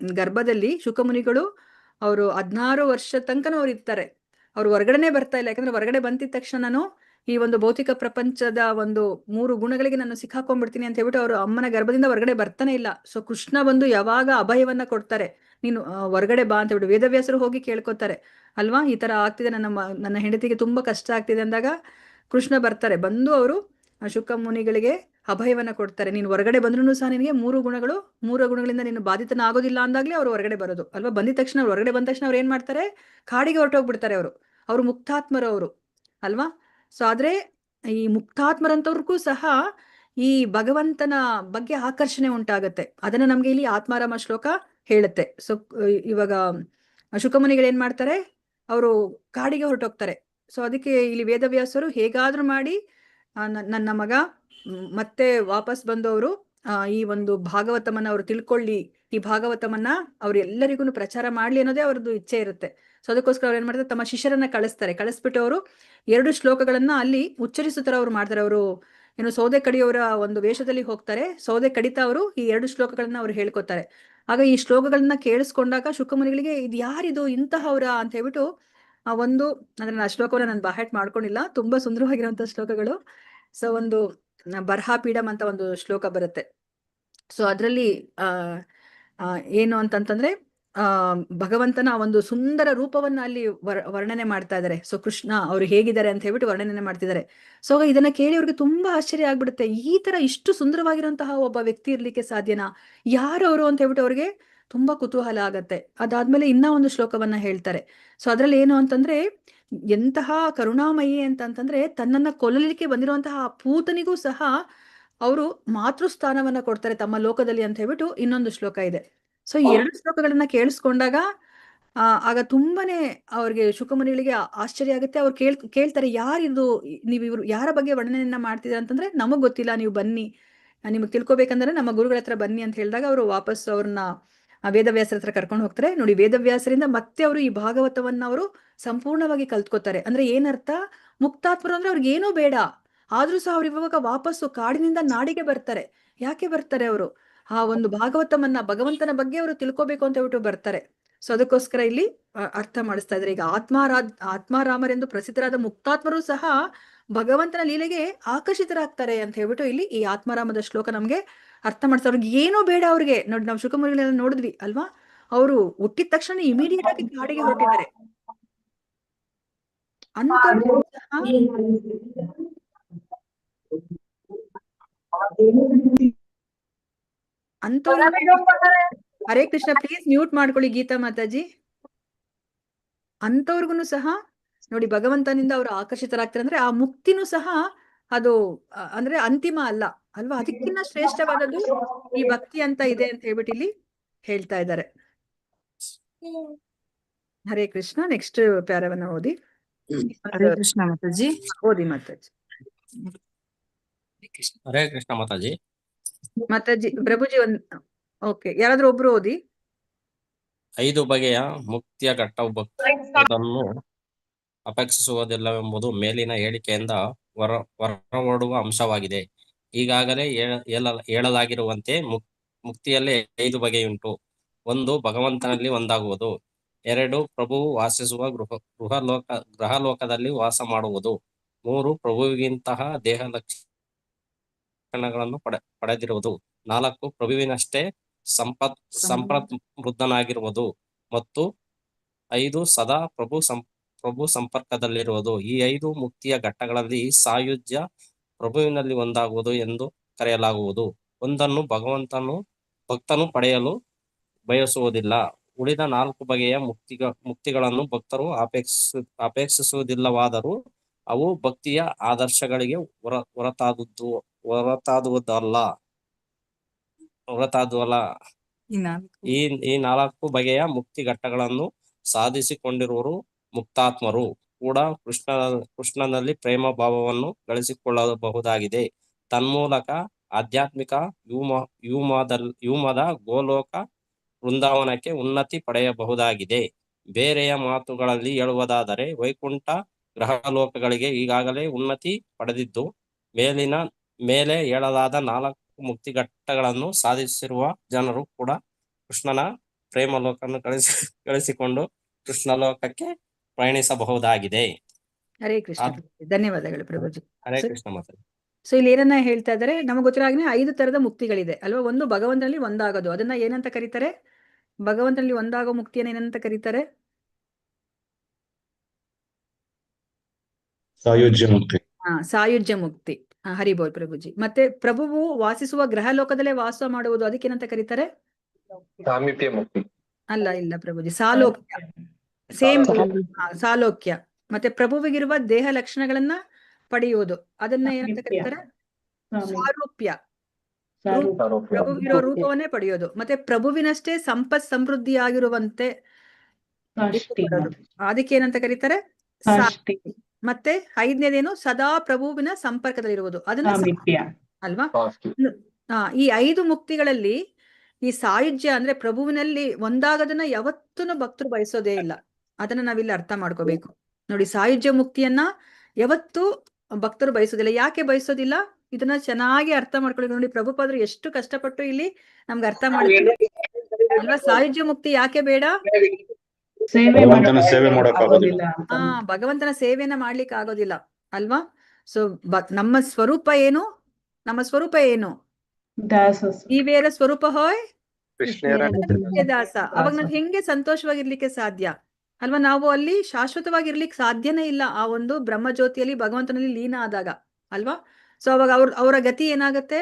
ಗರ್ಭದಲ್ಲಿ ಶುಕಮುನಿಗಳು ಅವರು 16 ವರ್ಷ ತನಕನೂ ಅವ್ರು ಇರ್ತಾರೆ. ಅವ್ರು ಹೊರಗಡೆನೆ ಬರ್ತಾ ಇಲ್ಲ. ಯಾಕಂದ್ರೆ ಹೊರಗಡೆ ಬಂದಿದ ತಕ್ಷಣ ನಾನು ಈ ಒಂದು ಭೌತಿಕ ಪ್ರಪಂಚದ ಒಂದು 3 ಗುಣಗಳಿಗೆ ನಾನು ಸಿಕ್ಕಾಕೊಂಡ್ಬಿಡ್ತೀನಿ ಅಂತ ಹೇಳ್ಬಿಟ್ಟು ಅವರು ಅಮ್ಮನ ಗರ್ಭದಿಂದ ಹೊರಗಡೆ ಬರ್ತಾನೆ ಇಲ್ಲ. ಸೊ ಕೃಷ್ಣ ಬಂದು ಯಾವಾಗ ಅಭಯವನ್ನ ಕೊಡ್ತಾರೆ, ನೀನು ಹೊರಗಡೆ ಬಾ ಅಂತ ಹೇಳ್ಬಿಟ್ಟು ವೇದವ್ಯಾಸರು ಹೋಗಿ ಕೇಳ್ಕೊತಾರೆ ಅಲ್ವಾ, ಈ ತರ ಆಗ್ತಿದೆ, ನನ್ನ ಹೆಂಡತಿಗೆ ತುಂಬಾ ಕಷ್ಟ ಆಗ್ತಿದೆ ಅಂದಾಗ ಕೃಷ್ಣ ಬರ್ತಾರೆ. ಬಂದು ಅವರು ಶುಕ ಮುನಿಗಳಿಗೆ ಅಭಯವನ್ನ ಕೊಡ್ತಾರೆ. ನೀನು ಹೊರಗಡೆ ಬಂದ್ರು ಸಹ ನಿನಗೆ 3 ಗುಣಗಳಿಂದ ನೀನು ಬಾಧಿತನ ಆಗೋದಿಲ್ಲ ಅಂದಾಗ್ಲೇ ಅವ್ರು ಹೊರಗಡೆ ಬರೋದು ಅಲ್ವಾ. ಬಂದಿದ ತಕ್ಷಣ ಅವ್ರು ಹೊರಗಡೆ ಬಂದ ತಕ್ಷಣ ಅವ್ರು ಏನ್ ಮಾಡ್ತಾರೆ, ಕಾಡಿಗೆ ಹೊರಟೋಗ್ಬಿಡ್ತಾರೆ. ಅವರು ಮುಕ್ತಾತ್ಮರು ಅವರು ಅಲ್ವಾ. ಸೊ ಆದ್ರೆ ಈ ಮುಕ್ತಾತ್ಮರಂತವ್ರಿಗೂ ಸಹ ಈ ಭಗವಂತನ ಬಗ್ಗೆ ಆಕರ್ಷಣೆ ಉಂಟಾಗತ್ತೆ. ಅದನ್ನ ನಮ್ಗೆ ಇಲ್ಲಿ ಆತ್ಮಾರಾಮ ಶ್ಲೋಕ ಹೇಳುತ್ತೆ. ಸೊ ಇವಾಗ ಶುಕಮುನಿಗಳು ಏನ್ ಮಾಡ್ತಾರೆ, ಅವರು ಕಾಡಿಗೆ ಹೊರಟೋಗ್ತಾರೆ. ಸೊ ಅದಕ್ಕೆ ಇಲ್ಲಿ ವೇದವ್ಯಾಸರು ಹೇಗಾದ್ರೂ ಮಾಡಿ ನನ್ನ ಮಗ ಮತ್ತೆ ವಾಪಸ್ ಬಂದವರು ಈ ಒಂದು ಭಾಗವತಮನ್ನ ಅವ್ರು ತಿಳ್ಕೊಳ್ಳಿ, ಈ ಭಾಗವತಮನ್ನ ಅವ್ರು ಎಲ್ಲರಿಗೂ ಪ್ರಚಾರ ಮಾಡ್ಲಿ ಅನ್ನೋದೇ ಅವ್ರದ್ದು ಇಚ್ಛೆ ಇರುತ್ತೆ. ಸೊ ಅದಕ್ಕೋಸ್ಕರ ಅವ್ರು ಏನ್ ಮಾಡ್ತಾರೆ, ತಮ್ಮ ಶಿಷ್ಯರನ್ನ ಕಳಿಸ್ಬಿಟ್ಟು ಅವರು 2 ಶ್ಲೋಕಗಳನ್ನ ಅಲ್ಲಿ ಉಚ್ಚರಿಸುತ್ತಾರೆ. ಅವ್ರು ಮಾಡ್ತಾರೆ. ಅವರು ಏನು ಸೌದೆ ಕಡಿಯವರ ಒಂದು ವೇಷದಲ್ಲಿ ಹೋಗ್ತಾರೆ. ಸೌದೆ ಕಡಿತಾ ಅವರು ಈ 2 ಶ್ಲೋಕಗಳನ್ನ ಅವ್ರು ಹೇಳ್ಕೊತಾರೆ. ಆಗ ಈ ಶ್ಲೋಕಗಳನ್ನ ಕೇಳಿಸ್ಕೊಂಡಾಗ ಶುಕಮುನಿಗಳಿಗೆ ಇದು ಯಾರಿದು ಇಂತಹವ್ರ ಅಂತ ಹೇಳ್ಬಿಟ್ಟು ಅಂದ್ರೆ ಆ ಶ್ಲೋಕವನ್ನ ನಾನು ಬಾಹ್ಯಾಟ್ ಮಾಡ್ಕೊಂಡಿಲ್ಲ, ತುಂಬಾ ಸುಂದರವಾಗಿರುವಂತ ಶ್ಲೋಕಗಳು. ಸೊ ಒಂದು ಬರ್ಹಾಪೀಡಂ ಅಂತ ಒಂದು ಶ್ಲೋಕ ಬರುತ್ತೆ. ಸೊ ಅದ್ರಲ್ಲಿ ಏನು ಅಂತಂತಂದ್ರೆ ಭಗವಂತನ ಒಂದು ಸುಂದರ ರೂಪವನ್ನ ಅಲ್ಲಿ ವರ್ಣನೆ ಮಾಡ್ತಾ ಇದ್ದಾರೆ. ಸೊ ಕೃಷ್ಣ ಅವರು ಹೇಗಿದ್ದಾರೆ ಅಂತ ಹೇಳ್ಬಿಟ್ಟು ವರ್ಣನೆ ಮಾಡ್ತಿದ್ದಾರೆ. ಸೊ ಇದನ್ನ ಕೇಳಿ ಅವ್ರಿಗೆ ತುಂಬಾ ಆಶ್ಚರ್ಯ ಆಗ್ಬಿಡುತ್ತೆ. ಈ ತರ ಇಷ್ಟು ಸುಂದರವಾಗಿರುವಂತಹ ಒಬ್ಬ ವ್ಯಕ್ತಿ ಇರ್ಲಿಕ್ಕೆ ಸಾಧ್ಯನಾ, ಯಾರು ಅವರು ಅಂತ ಹೇಳ್ಬಿಟ್ಟು ಅವ್ರಿಗೆ ತುಂಬಾ ಕುತೂಹಲ ಆಗತ್ತೆ. ಅದಾದ್ಮೇಲೆ ಇನ್ನ ಒಂದು ಶ್ಲೋಕವನ್ನ ಹೇಳ್ತಾರೆ. ಸೊ ಅದ್ರಲ್ಲಿ ಏನು ಅಂತಂದ್ರೆ, ಎಂತಹ ಕರುಣಾಮಯಿ ಅಂತಂದ್ರೆ ತನ್ನನ್ನ ಕೊಲ್ಲಲಿಕ್ಕೆ ಬಂದಿರುವಂತಹ ಆ ಪೂತನಿಗೂ ಸಹ ಅವರು ಮಾತೃಸ್ಥಾನವನ್ನ ಕೊಡ್ತಾರೆ ತಮ್ಮ ಲೋಕದಲ್ಲಿ ಅಂತ ಹೇಳ್ಬಿಟ್ಟು ಇನ್ನೊಂದು ಶ್ಲೋಕ ಇದೆ. ಸೊ ಈ 2 ಶ್ಲೋಕಗಳನ್ನ ಕೇಳಿಸ್ಕೊಂಡಾಗ ಆಗ ತುಂಬಾನೇ ಅವ್ರಿಗೆ ಶುಕಮುನಿಗಳಿಗೆ ಆಶ್ಚರ್ಯ ಆಗುತ್ತೆ. ಅವ್ರು ಕೇಳ್ತಾರೆ, ಯಾರಿದು, ನೀವು ಇವ್ರು ಯಾರ ಬಗ್ಗೆ ವರ್ಣನೆಯನ್ನ ಮಾಡ್ತಿದ್ರ ಅಂತಂದ್ರೆ, ನಮಗ್ ಗೊತ್ತಿಲ್ಲ, ನೀವು ಬನ್ನಿ, ನಿಮಗ್ ತಿಳ್ಕೊಬೇಕಂದ್ರೆ ನಮ್ಮ ಗುರುಗಳ ಹತ್ರ ಬನ್ನಿ ಅಂತ ಹೇಳಿದಾಗ ಅವರು ವಾಪಸ್ ಅವ್ರನ್ನ ವೇದವ್ಯಾಸರ ಹತ್ರ ಕರ್ಕೊಂಡು ಹೋಗ್ತಾರೆ. ನೋಡಿ, ವೇದವ್ಯಾಸರಿಂದ ಮತ್ತೆ ಅವರು ಈ ಭಾಗವತವನ್ನ ಅವರು ಸಂಪೂರ್ಣವಾಗಿ ಕಲ್ತ್ಕೋತಾರೆ. ಅಂದ್ರೆ ಏನರ್ಥ, ಮುಕ್ತಾತ್ಮರು ಅಂದ್ರೆ ಅವ್ರಿಗೆ ಏನೂ ಬೇಡ, ಆದ್ರೂ ಸಹ ಅವ್ರು ಇವಾಗ ವಾಪಸ್ಸು ಕಾಡಿನಿಂದ ನಾಡಿಗೆ ಬರ್ತಾರೆ. ಯಾಕೆ ಬರ್ತಾರೆ ಅವರು, ಆ ಒಂದು ಭಾಗವತವನ್ನ ಭಗವಂತನ ಬಗ್ಗೆ ಅವರು ತಿಳ್ಕೊಬೇಕು ಅಂತ ಹೇಳ್ಬಿಟ್ಟು ಬರ್ತಾರೆ. ಸೊ ಅದಕ್ಕೋಸ್ಕರ ಇಲ್ಲಿ ಅರ್ಥ ಮಾಡಿಸ್ತಾ ಇದ್ದಾರೆ. ಈಗ ಆತ್ಮಾರಾಮರೆಂದು ಪ್ರಸಿದ್ಧರಾದ ಮುಕ್ತಾತ್ಮರು ಸಹ ಭಗವಂತನ ಲೀಲೆಗೆ ಆಕರ್ಷಿತರಾಗ್ತಾರೆ ಅಂತ ಹೇಳ್ಬಿಟ್ಟು ಇಲ್ಲಿ ಈ ಆತ್ಮಾರಾಮದ ಶ್ಲೋಕ ನಮ್ಗೆ ಅರ್ಥ ಮಾಡ್ತಾರೆ. ಅವ್ರಿಗೆ ಏನೂ ಬೇಡ ಅವ್ರಿಗೆ. ನೋಡಿ, ನಾವು ಶುಕಮುನಿಗಳನ್ನ ನೋಡಿದ್ವಿ ಅಲ್ವಾ, ಅವರು ಹುಟ್ಟಿದ ತಕ್ಷಣ ಇಮಿಡಿಯೇಟ್ ಆಗಿ ಕಾಡಿಗೆ ಹೊರಟಿದ್ದಾರೆ. ಹರೇ ಕೃಷ್ಣ, ಪ್ಲೀಸ್ ಮ್ಯೂಟ್ ಮಾಡ್ಕೊಳ್ಳಿ ಗೀತಾ ಮಾತಾಜಿ. ಅಂತವ್ರಿಗೂ ಸಹ ನೋಡಿ, ಭಗವಂತನಿಂದ ಅವರು ಆಕರ್ಷಿತರಾಗ್ತಾರೆ. ಅಂದ್ರೆ ಆ ಮುಕ್ತಿನೂ ಸಹ ಅದು ಅಂದ್ರೆ ಅಂತಿಮ ಅಲ್ಲ ಅಲ್ವಾ, ಅದಕ್ಕಿಂತ ಶ್ರೇಷ್ಠವಾದದ್ದು ಈ ಭಕ್ತಿ ಅಂತ ಇದೆ ಅಂತ ಹೇಳ್ಬಿಟ್ಟು ಇಲ್ಲಿ ಹೇಳ್ತಾ ಇದ್ದಾರೆ. ಹರೇ ಕೃಷ್ಣ. ನೆಕ್ಸ್ಟ್ ಪ್ಯಾರವನ್ನ ಓದಿ. ಹರೇ ಕೃಷ್ಣ ಮಾತಾಜಿ. ಓದಿ ಮಾತಾಜಿ. ಹರೇ ಕೃಷ್ಣ ಮಾತಾಜಿ. ಮಾತಾಜಿ ಪ್ರಭುಜಿ ಓಕೆ, ಯಾರಾದ್ರೂ ಒಬ್ರು ಓದಿ. 5 ಬಗೆಯ ಮುಕ್ತಿಯ ಘಟ್ಟವನ್ನು ಅಪೇಕ್ಷಿಸುವುದಿಲ್ಲವೆಂಬುದು ಮೇಲಿನ ಹೇಳಿಕೆಯಿಂದ ಹೊರಹೊಡುವ ಅಂಶವಾಗಿದೆ. ಈಗಾಗಲೇ ಹೇಳಲಾಗಿರುವಂತೆ ಮುಕ್ತಿಯಲ್ಲಿ 5 ಬಗೆಯುಂಟು. 1, ಭಗವಂತನಲ್ಲಿ ಒಂದಾಗುವುದು. 2, ಪ್ರಭುವು ವಾಸಿಸುವ ಗೃಹಲೋಕದಲ್ಲಿ ವಾಸ ಮಾಡುವುದು. 3, ಪ್ರಭುವಿಗಿಂತಹ ದೇಹ ಲಕ್ಷಣಗಳನ್ನು ಪಡೆದಿರುವುದು. 4, ಪ್ರಭುವಿನಷ್ಟೇ ಸಂಪತ್ ವೃದ್ಧನಾಗಿರುವುದು. ಮತ್ತು 5 ಸದಾ ಪ್ರಭು ಸಂಪರ್ಕದಲ್ಲಿರುವುದು. ಈ 5 ಮುಕ್ತಿಯ ಘಟ್ಟಗಳಲ್ಲಿ ಸಾಯುಜ್ಯ ಪ್ರಭುವಿನಲ್ಲಿ ಒಂದಾಗುವುದು ಎಂದು ಕರೆಯಲಾಗುವುದು. ಒಂದನ್ನು ಭಕ್ತನು ಪಡೆಯಲು ಬಯಸುವುದಿಲ್ಲ. ಉಳಿದ 4 ಬಗೆಯ ಮುಕ್ತಿಗಳನ್ನು ಭಕ್ತರು ಅಪೇಕ್ಷಿಸುವುದಿಲ್ಲವಾದರೂ ಅವು ಭಕ್ತಿಯ ಆದರ್ಶಗಳಿಗೆ ಹೊರತಾದುವಲ್ಲ. ಈ 4 ಬಗೆಯ ಮುಕ್ತಿ ಘಟ್ಟಗಳನ್ನು ಸಾಧಿಸಿಕೊಂಡಿರುವರು ಮುಕ್ತಾತ್ಮರು ಕೂಡ ಕೃಷ್ಣನಲ್ಲಿ ಪ್ರೇಮ ಭಾವವನ್ನು ಗಳಿಸಿಕೊಳ್ಳಬಹುದಾಗಿದೆ. ತನ್ಮೂಲಕ ಆಧ್ಯಾತ್ಮಿಕ ವ್ಯೂಮದ ಗೋಲೋಕ ವೃಂದಾವನಕ್ಕೆ ಉನ್ನತಿ ಪಡೆಯಬಹುದಾಗಿದೆ. ಬೇರೆಯ ಮಾತುಗಳಲ್ಲಿ ಹೇಳುವುದಾದರೆ ವೈಕುಂಠ ಗ್ರಹಲೋಕಗಳಿಗೆ ಈಗಾಗಲೇ ಉನ್ನತಿ ಪಡೆದಿದ್ದು, ಮೇಲೆ ಹೇಳಲಾದ 4 ಮುಕ್ತಿಘಟ್ಟಗಳನ್ನು ಸಾಧಿಸಿರುವ ಜನರು ಕೂಡ ಕೃಷ್ಣನ ಪ್ರೇಮಲೋಕವನ್ನು ಗಳಿಸಿಕೊಂಡು ಕೃಷ್ಣಲೋಕಕ್ಕೆ ಪಯಣಿಸಬಹುದಾಗಿದೆ. ಹರೇ ಕೃಷ್ಣ. ಧನ್ಯವಾದಗಳು ಪ್ರಭುಜಿ. ಹರೇ ಕೃಷ್ಣ ಮಾತಾಡಿ. ಸೊ ಇಲ್ಲಿ ಏನನ್ನ ಹೇಳ್ತಾ ಇದ್ದಾರೆ, ನಮಗೆ ಗೊತ್ತಿರೋ ಹಾಗೆ 5 ತರದ ಮುಕ್ತಿಗಳಿದೆ ಅಲ್ವಾ. ಒಂದು ಭಗವಂತನಲ್ಲಿ ಒಂದಾಗೋದು, ಅದನ್ನ ಏನಂತ ಕರೀತಾರೆ? ಭಗವಂತನಲ್ಲಿ ಒಂದಾಗೋ ಮುಕ್ತಿಯನ್ನ ಏನಂತ ಕರೀತಾರೆ? ಸಾಯುಜ್ಯ ಮುಕ್ತಿ. ಸಾಯುಜ್ಯ ಮುಕ್ತಿ. ಹರಿಬೋಲ್ ಪ್ರಭುಜಿ. ಮತ್ತೆ ಪ್ರಭುವು ವಾಸಿಸುವ ಗ್ರಹ ಲೋಕದಲ್ಲೇ ವಾಸ ಮಾಡುವುದು, ಅದಕ್ಕೇನಂತ ಕರೀತಾರೆ? ಸಾಮೀಪ್ಯ ಮುಕ್ತಿ. ಇಲ್ಲ ಪ್ರಭುಜಿ, ಸಾಲೋಕ್ಯ. ಸೇಮ್ ಸಾಲೋಕ್ಯ. ಮತ್ತೆ ಪ್ರಭುವಿಗಿರುವ ದೇಹ ಲಕ್ಷಣಗಳನ್ನ ಪಡೆಯುವುದು, ಅದನ್ನ ಏನಂತ ಕರೀತಾರೆ? ಸಾರೂಪ್ಯ. ಪ್ರಭುವಿರೋ ರೂಪವನ್ನೇ ಪಡೆಯೋದು. ಮತ್ತೆ ಪ್ರಭುವಿನಷ್ಟೇ ಸಂಪತ್ ಸಮೃದ್ಧಿಯಾಗಿರುವಂತೆ ಅದಕ್ಕೆ ಏನಂತ ಕರೀತಾರೆ? ಮತ್ತೆ 5ನೇದೇನು? ಸದಾ ಪ್ರಭುವಿನ ಸಂಪರ್ಕದಲ್ಲಿರುವುದು, ಅದನ್ನ ಅಲ್ವಾ. ಈ 5 ಮುಕ್ತಿಗಳಲ್ಲಿ ಈ ಸಾಯುಜ್ಯ ಅಂದ್ರೆ ಪ್ರಭುವಿನಲ್ಲಿ ಒಂದಾಗದನ್ನ ಯಾವತ್ತೂ ಭಕ್ತರು ಬಯಸೋದೇ ಇಲ್ಲ. ಅದನ್ನ ನಾವಿಲ್ಲಿ ಅರ್ಥ ಮಾಡ್ಕೋಬೇಕು ನೋಡಿ. ಸಾಯುಜ್ಯ ಮುಕ್ತಿಯನ್ನ ಯಾವತ್ತೂ ಭಕ್ತರು ಬಯಸೋದಿಲ್ಲ. ಯಾಕೆ ಬಯಸೋದಿಲ್ಲ? ಇದನ್ನ ಚೆನ್ನಾಗಿ ಅರ್ಥ ಮಾಡ್ಕೊಳ್ಳಿ ನೋಡಿ. ಪ್ರಭುಪಾದರು ಎಷ್ಟು ಕಷ್ಟಪಟ್ಟು ಇಲ್ಲಿ ನಮ್ಗೆ ಅರ್ಥ ಮಾಡ್ತಾರೆ ಅಲ್ವಾ. ಸಾಯುಜ್ಯ ಮುಕ್ತಿ ಯಾಕೆ ಬೇಡ? ಭಗವಂತನ ಸೇವೆಯನ್ನ ಮಾಡ್ಲಿಕ್ಕೆ ಆಗೋದಿಲ್ಲ ಅಲ್ವಾ. ಸೊ ನಮ್ಮ ಸ್ವರೂಪ ಏನು? ಈ ಬೇರೆ ಸ್ವರೂಪ ಹೋಯ್ ದಾಸ. ಅವಾಗ ನಾವು ಹೆಂಗೆ ಸಂತೋಷವಾಗಿರ್ಲಿಕ್ಕೆ ಸಾಧ್ಯ ಅಲ್ವಾ. ನಾವು ಅಲ್ಲಿ ಶಾಶ್ವತವಾಗಿರ್ಲಿಕ್ಕೆ ಸಾಧ್ಯನೇ ಇಲ್ಲ, ಆ ಒಂದು ಬ್ರಹ್ಮಜ್ಯೋತಿಯಲ್ಲಿ ಭಗವಂತನಲ್ಲಿ ಲೀನ ಆದಾಗ ಅಲ್ವಾ. ಸೊ ಅವಾಗ ಅವರ ಗತಿ ಏನಾಗತ್ತೆ?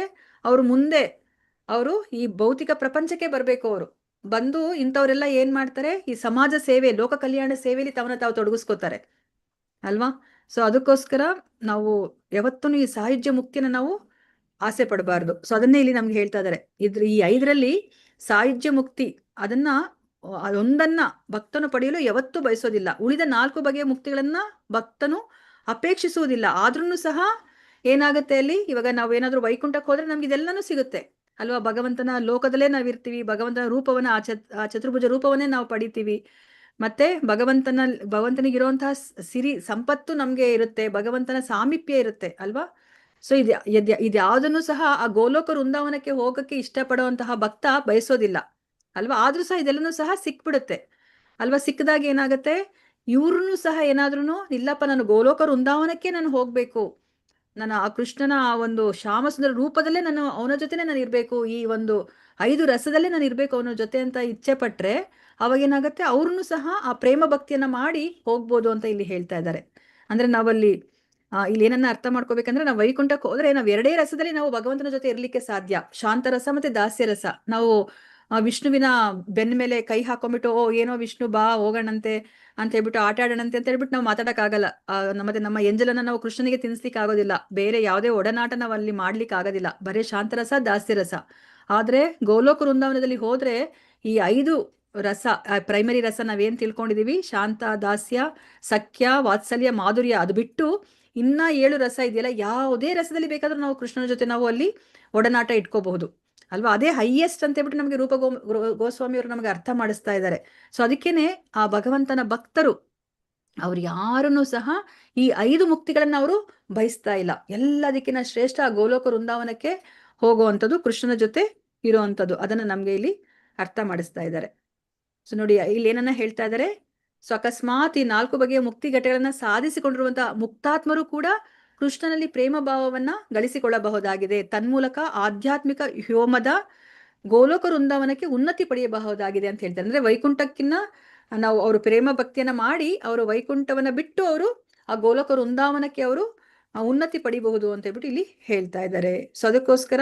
ಅವರು ಈ ಭೌತಿಕ ಪ್ರಪಂಚಕ್ಕೆ ಬರ್ಬೇಕು. ಅವರು ಬಂದು ಇಂಥವ್ರೆಲ್ಲ ಏನ್ ಮಾಡ್ತಾರೆ? ಈ ಸಮಾಜ ಸೇವೆ, ಲೋಕ ಕಲ್ಯಾಣ ಸೇವೆಯಲ್ಲಿ ತಾವು ತೊಡಗಿಸ್ಕೋತಾರೆ ಅಲ್ವಾ. ಸೊ ಅದಕ್ಕೋಸ್ಕರ ನಾವು ಯಾವತ್ತೂ ಈ ಸಾಯುಜ್ಯ ಮುಕ್ತಿನ ನಾವು ಆಸೆ ಪಡಬಾರ್ದು. ಸೊ ಅದನ್ನೇ ಇಲ್ಲಿ ನಮ್ಗೆ ಹೇಳ್ತಾ ಇದಾರೆ. ಈ 5ರಲ್ಲಿ ಸಾಯುಜ್ಯ ಮುಕ್ತಿ ಒಂದನ್ನ ಭಕ್ತನು ಪಡೆಯಲು ಯಾವತ್ತೂ ಬಯಸೋದಿಲ್ಲ. ಉಳಿದ 4 ಬಗೆಯ ಮುಕ್ತಿಗಳನ್ನ ಭಕ್ತನು ಅಪೇಕ್ಷಿಸುವುದಿಲ್ಲ. ಆದ್ರೂ ಸಹ ಏನಾಗುತ್ತೆ ಅಲ್ಲಿ, ಇವಾಗ ನಾವು ಏನಾದ್ರೂ ವೈಕುಂಠಕ್ಕೆ ಹೋದ್ರೆ ನಮ್ಗೆ ಇದೆಲ್ಲಾನು ಸಿಗುತ್ತೆ ಅಲ್ವಾ. ಭಗವಂತನ ಲೋಕದಲ್ಲೇ ನಾವಿರ್ತೀವಿ, ಭಗವಂತನ ರೂಪವನ್ನ ಆ ಚತುರ್ಭುಜ ರೂಪವನ್ನೇ ನಾವು ಪಡಿತೀವಿ. ಮತ್ತೆ ಭಗವಂತನಿಗಿರುವಂತಹ ಸಿರಿ ಸಂಪತ್ತು ನಮ್ಗೆ ಇರುತ್ತೆ, ಭಗವಂತನ ಸಾಮೀಪ್ಯ ಇರುತ್ತೆ ಅಲ್ವಾ. ಸೊ ಇದ್ಯಾವುದನ್ನು ಸಹ ಆ ಗೋಲೋಕ ವೃಂದಾವನಕ್ಕೆ ಹೋಗಕ್ಕೆ ಇಷ್ಟಪಡುವಂತಹ ಭಕ್ತ ಬಯಸೋದಿಲ್ಲ ಅಲ್ವಾ. ಆದ್ರೂ ಸಹ ಇದೆಲ್ಲನೂ ಸಹ ಸಿಕ್ಬಿಡುತ್ತೆ ಅಲ್ವಾ. ಸಿಕ್ಕದಾಗ ಏನಾಗತ್ತೆ, ಇವ್ರನ್ನು ಸಹ ಏನಾದ್ರೂ ಇಲ್ಲಪ್ಪ, ನಾನು ಗೋಲೋಕ ವೃಂದಾವನಕ್ಕೆ ನಾನು ಹೋಗ್ಬೇಕು, ನಾನು ಆ ಕೃಷ್ಣನ ಆ ಒಂದು ಶ್ಯಾಮಸುಂದರ ರೂಪದಲ್ಲೇ ನಾನು ಅವನ ಜೊತೆನೆ ನಾನು ಇರ್ಬೇಕು, ಈ ಒಂದು 5 ರಸದಲ್ಲೇ ನಾನು ಇರ್ಬೇಕು ಅವನ ಜೊತೆ ಅಂತ ಇಚ್ಛೆ ಪಟ್ರೆ ಅವಾಗ ಏನಾಗತ್ತೆ, ಅವ್ರನ್ನು ಸಹ ಆ ಪ್ರೇಮ ಭಕ್ತಿಯನ್ನ ಮಾಡಿ ಹೋಗ್ಬೋದು ಅಂತ ಇಲ್ಲಿ ಹೇಳ್ತಾ ಇದ್ದಾರೆ. ಅಂದ್ರೆ ನಾವಲ್ಲಿ ಇಲ್ಲಿ ಏನನ್ನ ಅರ್ಥ ಮಾಡ್ಕೋಬೇಕಂದ್ರೆ, ನಾವು ವೈಕುಂಠಕ್ಕೆ ಹೋದ್ರೆ ನಾವು 2 ರಸದಲ್ಲಿ ನಾವು ಭಗವಂತನ ಜೊತೆ ಇರ್ಲಿಕ್ಕೆ ಸಾಧ್ಯ. ಶಾಂತರಸ ಮತ್ತೆ ದಾಸ್ಯರಸ. ನಾವು ವಿಷ್ಣುವಿನ ಬೆನ್ನ ಮೇಲೆ ಕೈ ಹಾಕೊಂಡ್ಬಿಟ್ಟು ಏನೋ ವಿಷ್ಣು ಬಾ ಹೋಗೋಣಂತೆ ಅಂತ ಹೇಳ್ಬಿಟ್ಟು ಆಟ ಆಡೋಣಂತೆ ಅಂತ ಹೇಳ್ಬಿಟ್ಟು ನಾವು ಮಾತಾಡಕ್ ಆಗಲ್ಲ. ಮತ್ತೆ ನಮ್ಮ ಎಂಜಲನ್ನ ನಾವು ಕೃಷ್ಣನಿಗೆ ತಿನ್ಸ್ಲಿಕ್ಕೆ ಆಗೋದಿಲ್ಲ. ಬೇರೆ ಯಾವುದೇ ಒಡನಾಟ ನಾವು ಅಲ್ಲಿ ಮಾಡ್ಲಿಕ್ಕೆ ಆಗೋದಿಲ್ಲ. ಬರೀ ಶಾಂತರಸ ದಾಸ್ಯರಸ. ಆದ್ರೆ ಗೋಲೋಕ ವೃಂದಾವನದಲ್ಲಿ ಹೋದ್ರೆ ಈ 5 ರಸ, ಪ್ರೈಮರಿ ರಸ ನಾವೇನ್ ತಿಳ್ಕೊಂಡಿದೀವಿ, ಶಾಂತ, ದಾಸ್ಯ, ಸಖ್ಯ, ವಾತ್ಸಲ್ಯ, ಮಾಧುರ್ಯ, ಅದು ಬಿಟ್ಟು ಇನ್ನ 7 ರಸ ಇದೆಯಲ್ಲ, ಯಾವುದೇ ರಸದಲ್ಲಿ ಬೇಕಾದ್ರೂ ನಾವು ಕೃಷ್ಣನ ಜೊತೆ ನಾವು ಅಲ್ಲಿ ಒಡನಾಟ ಇಟ್ಕೋಬಹುದು ಅಲ್ವಾ. ಅದೇ ಹೈಯೆಸ್ಟ್ ಅಂತ ಹೇಳ್ಬಿಟ್ಟು ನಮಗೆ ರೂಪ ಗೋಸ್ವಾಮಿ ಅವರು ನಮಗೆ ಅರ್ಥ ಮಾಡಿಸ್ತಾ ಇದ್ದಾರೆ. ಸೊ ಅದಕ್ಕೇನೆ ಆ ಭಗವಂತನ ಭಕ್ತರು ಅವ್ರು ಯಾರನ್ನು ಸಹ ಈ 5 ಮುಕ್ತಿಗಳನ್ನ ಅವರು ಬಯಸ್ತಾ ಇಲ್ಲ. ಎಲ್ಲದಕ್ಕಿಂತ ಶ್ರೇಷ್ಠ ಆ ಗೋಲೋಕ ವೃಂದಾವನಕ್ಕೆ ಹೋಗುವಂಥದ್ದು, ಕೃಷ್ಣನ ಜೊತೆ ಇರುವಂಥದ್ದು. ಅದನ್ನ ನಮ್ಗೆ ಇಲ್ಲಿ ಅರ್ಥ ಮಾಡಿಸ್ತಾ ಇದ್ದಾರೆ. ಸೊ ನೋಡಿ ಇಲ್ಲಿ ಏನನ್ನ ಹೇಳ್ತಾ ಇದ್ದಾರೆ. ಸೊ ಅಕಸ್ಮಾತ್ ಈ 4 ಬಗೆಯ ಮುಕ್ತಿ ಘಟ್ಟಗಳನ್ನ ಸಾಧಿಸಿಕೊಂಡಿರುವಂತಹ ಮುಕ್ತಾತ್ಮರು ಕೂಡ ಕೃಷ್ಣನಲ್ಲಿ ಪ್ರೇಮ ಭಾವವನ್ನ ಗಳಿಸಿಕೊಳ್ಳಬಹುದಾಗಿದೆ. ತನ್ಮೂಲಕ ಆಧ್ಯಾತ್ಮಿಕ ವ್ಯೋಮದ ಗೋಲೋಕ ವೃಂದಾವನಕ್ಕೆ ಉನ್ನತಿ ಪಡೆಯಬಹುದಾಗಿದೆ ಅಂತ ಹೇಳ್ತಾರೆ. ಅಂದ್ರೆ ವೈಕುಂಠಕ್ಕಿನ್ನ ನಾವು ಅವರು ಪ್ರೇಮ ಭಕ್ತಿಯನ್ನ ಮಾಡಿ ಅವರು ವೈಕುಂಠವನ್ನ ಬಿಟ್ಟು ಅವರು ಆ ಗೋಲೋಕ ವೃಂದಾವನಕ್ಕೆ ಅವರು ಉನ್ನತಿ ಪಡಿಬಹುದು ಅಂತ ಹೇಳ್ಬಿಟ್ಟು ಇಲ್ಲಿ ಹೇಳ್ತಾ ಇದ್ದಾರೆ. ಸೊ ಅದಕ್ಕೋಸ್ಕರ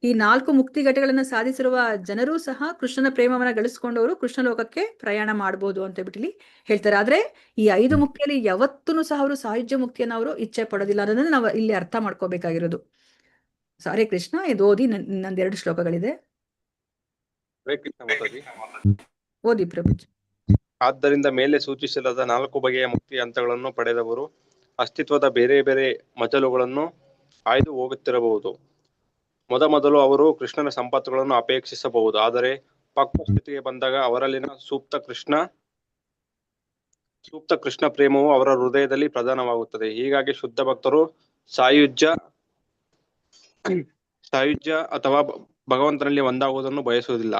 ಈ 4 ಮುಕ್ತಿ ಘಟಗಳನ್ನ ಸಾಧಿಸಿರುವ ಜನರು ಸಹ ಕೃಷ್ಣನ ಪ್ರೇಮವನ್ನ ಗಳಿಸ್ಕೊಂಡವರು ಕೃಷ್ಣ ಲೋಕಕ್ಕೆ ಪ್ರಯಾಣ ಮಾಡಬಹುದು ಅಂತ ಹೇಳ್ಬಿಟ್ಟು ಇಲ್ಲಿ ಹೇಳ್ತಾರೆ. ಆದ್ರೆ ಈ 5 ಮುಕ್ತಿಯಲ್ಲಿ ಯಾವತ್ತೂ ಸಹ ಅವರು ಸಾಯುಜ್ಯ ಮುಕ್ತಿಯನ್ನ ಅವರು ಇಚ್ಛೆ ಪಡೋದಿಲ್ಲ ಅನ್ನೋದನ್ನ ನಾವು ಇಲ್ಲಿ ಅರ್ಥ ಮಾಡ್ಕೋಬೇಕಾಗಿರೋದು. ಹರೇ ಕೃಷ್ಣ. ಇದು ಓದಿ ನಂದು 2 ಶ್ಲೋಕಗಳಿದೆ, ಹರೇ ಕೃಷ್ಣ ಮಾತಾಜಿ. ಓದಿ ಪ್ರಭುಜಿ. ಆದ್ದರಿಂದ ಮೇಲೆ ಸೂಚಿಸಲಾದ 4 ಬಗೆಯ ಮುಕ್ತಿ ಹಂತಗಳನ್ನು ಪಡೆದವರು ಅಸ್ತಿತ್ವದ ಬೇರೆ ಬೇರೆ ಮಜಲುಗಳನ್ನು ಆಯ್ದು ಹೋಗುತ್ತಿರಬಹುದು. ಮೊದಲು ಅವರು ಕೃಷ್ಣನ ಸಂಪತ್ತುಗಳನ್ನು ಅಪೇಕ್ಷಿಸಬಹುದು. ಆದರೆ ಪಕ್ವ ಸ್ಥಿತಿಗೆ ಬಂದಾಗ ಅವರಲ್ಲಿನ ಸೂಕ್ತ ಕೃಷ್ಣ ಪ್ರೇಮವು ಅವರ ಹೃದಯದಲ್ಲಿ ಪ್ರಧಾನವಾಗುತ್ತದೆ. ಹೀಗಾಗಿ ಶುದ್ಧ ಭಕ್ತರು ಸಾಯುಜ್ಯ ಅಥವಾ ಭಗವಂತನಲ್ಲಿ ಒಂದಾಗುವುದನ್ನು ಬಯಸುವುದಿಲ್ಲ.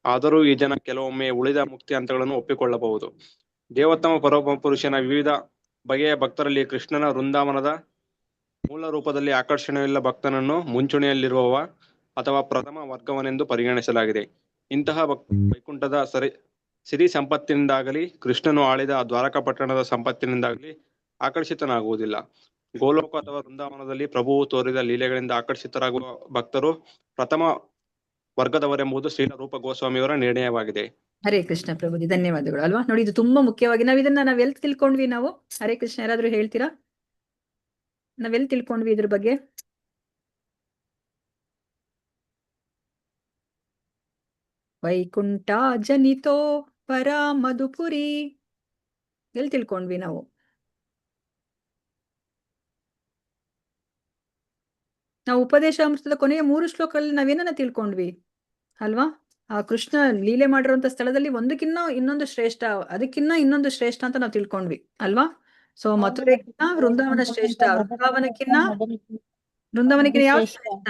ಆದರೂ ಈ ಜನ ಕೆಲವೊಮ್ಮೆ ಉಳಿದ ಮುಕ್ತಿ ಹಂತಗಳನ್ನು ಒಪ್ಪಿಕೊಳ್ಳಬಹುದು. ದೇವೋತ್ತಮ ಪರಮ ಪುರುಷನ ವಿವಿಧ ಬಗೆಯ ಭಕ್ತರಲ್ಲಿ ಕೃಷ್ಣನ ವೃಂದಾವನದ ಮೂಲ ರೂಪದಲ್ಲಿ ಆಕರ್ಷಣೆಯುಳ್ಳ ಭಕ್ತನನ್ನು ಮುಂಚೂಣಿಯಲ್ಲಿರುವವ ಅಥವಾ ಪ್ರಥಮ ವರ್ಗವನೆಂದು ಪರಿಗಣಿಸಲಾಗಿದೆ. ಇಂತಹ ವೈಕುಂಠದ ಸಿರಿ ಸಂಪತ್ತಿನಿಂದಾಗಲಿ ಕೃಷ್ಣನು ಆಳಿದ ದ್ವಾರಕಾ ಪಟ್ಟಣದ ಸಂಪತ್ತಿನಿಂದಾಗಲಿ ಆಕರ್ಷಿತನಾಗುವುದಿಲ್ಲ. ಗೋಲೋಕ ಅಥವಾ ವೃಂದಾವನದಲ್ಲಿ ಪ್ರಭುವು ತೋರಿದ ಲೀಲೆಗಳಿಂದ ಆಕರ್ಷಿತರಾಗುವ ಭಕ್ತರು ಪ್ರಥಮ ವರ್ಗದವರೆಂಬುದು ಶ್ರೀಲ ರೂಪ ಗೋಸ್ವಾಮಿಯವರ ನಿರ್ಣಯವಾಗಿದೆ. ಹರೇ ಕೃಷ್ಣ ಪ್ರಭುಜಿ, ಧನ್ಯವಾದಗಳು. ಅಲ್ವಾ ನೋಡಿ, ಇದು ತುಂಬಾ ಮುಖ್ಯವಾಗಿ ನಾವೆಲ್ಲಿ ತಿಳ್ಕೊಂಡ್ವಿ ನಾವು? ಹರೇ ಕೃಷ್ಣ, ಯಾರಾದ್ರೂ ಹೇಳ್ತೀರಾ? ನಾವೆಲ್ಲಿ ತಿಳ್ಕೊಂಡ್ವಿ ಇದ್ರ ಬಗ್ಗೆ? ವೈಕುಂಠ ಜನಿತೋ ಪರ ಮಧುಪುರಿ, ಎಲ್ಲಿ ತಿಳ್ಕೊಂಡ್ವಿ ನಾವು? ನಾವು ಉಪದೇಶ ಅಮೃತದ ಕೊನೆಯ 3 ಶ್ಲೋಕಗಳಲ್ಲಿ ನಾವೇನನ್ನ ತಿಳ್ಕೊಂಡ್ವಿ ಅಲ್ವಾ? ಆ ಕೃಷ್ಣ ಲೀಲೆ ಮಾಡಿರುವಂತ ಸ್ಥಳದಲ್ಲಿ ಒಂದಕ್ಕಿನ್ನ ಇನ್ನೊಂದು ಶ್ರೇಷ್ಠ, ಅದಕ್ಕಿನ್ನ ಇನ್ನೊಂದು ಶ್ರೇಷ್ಠ ಅಂತ ನಾವು ತಿಳ್ಕೊಂಡ್ವಿ ಅಲ್ವಾ? ಸೊ ಮಥುರೆಗಿನ್ನ ವೃಂದಾವನ ಶ್ರೇಷ್ಠ, ವೃಂದಾವನಕ್ಕಿನ್ನ ಯಾವ ಶ್ರೇಷ್ಠ?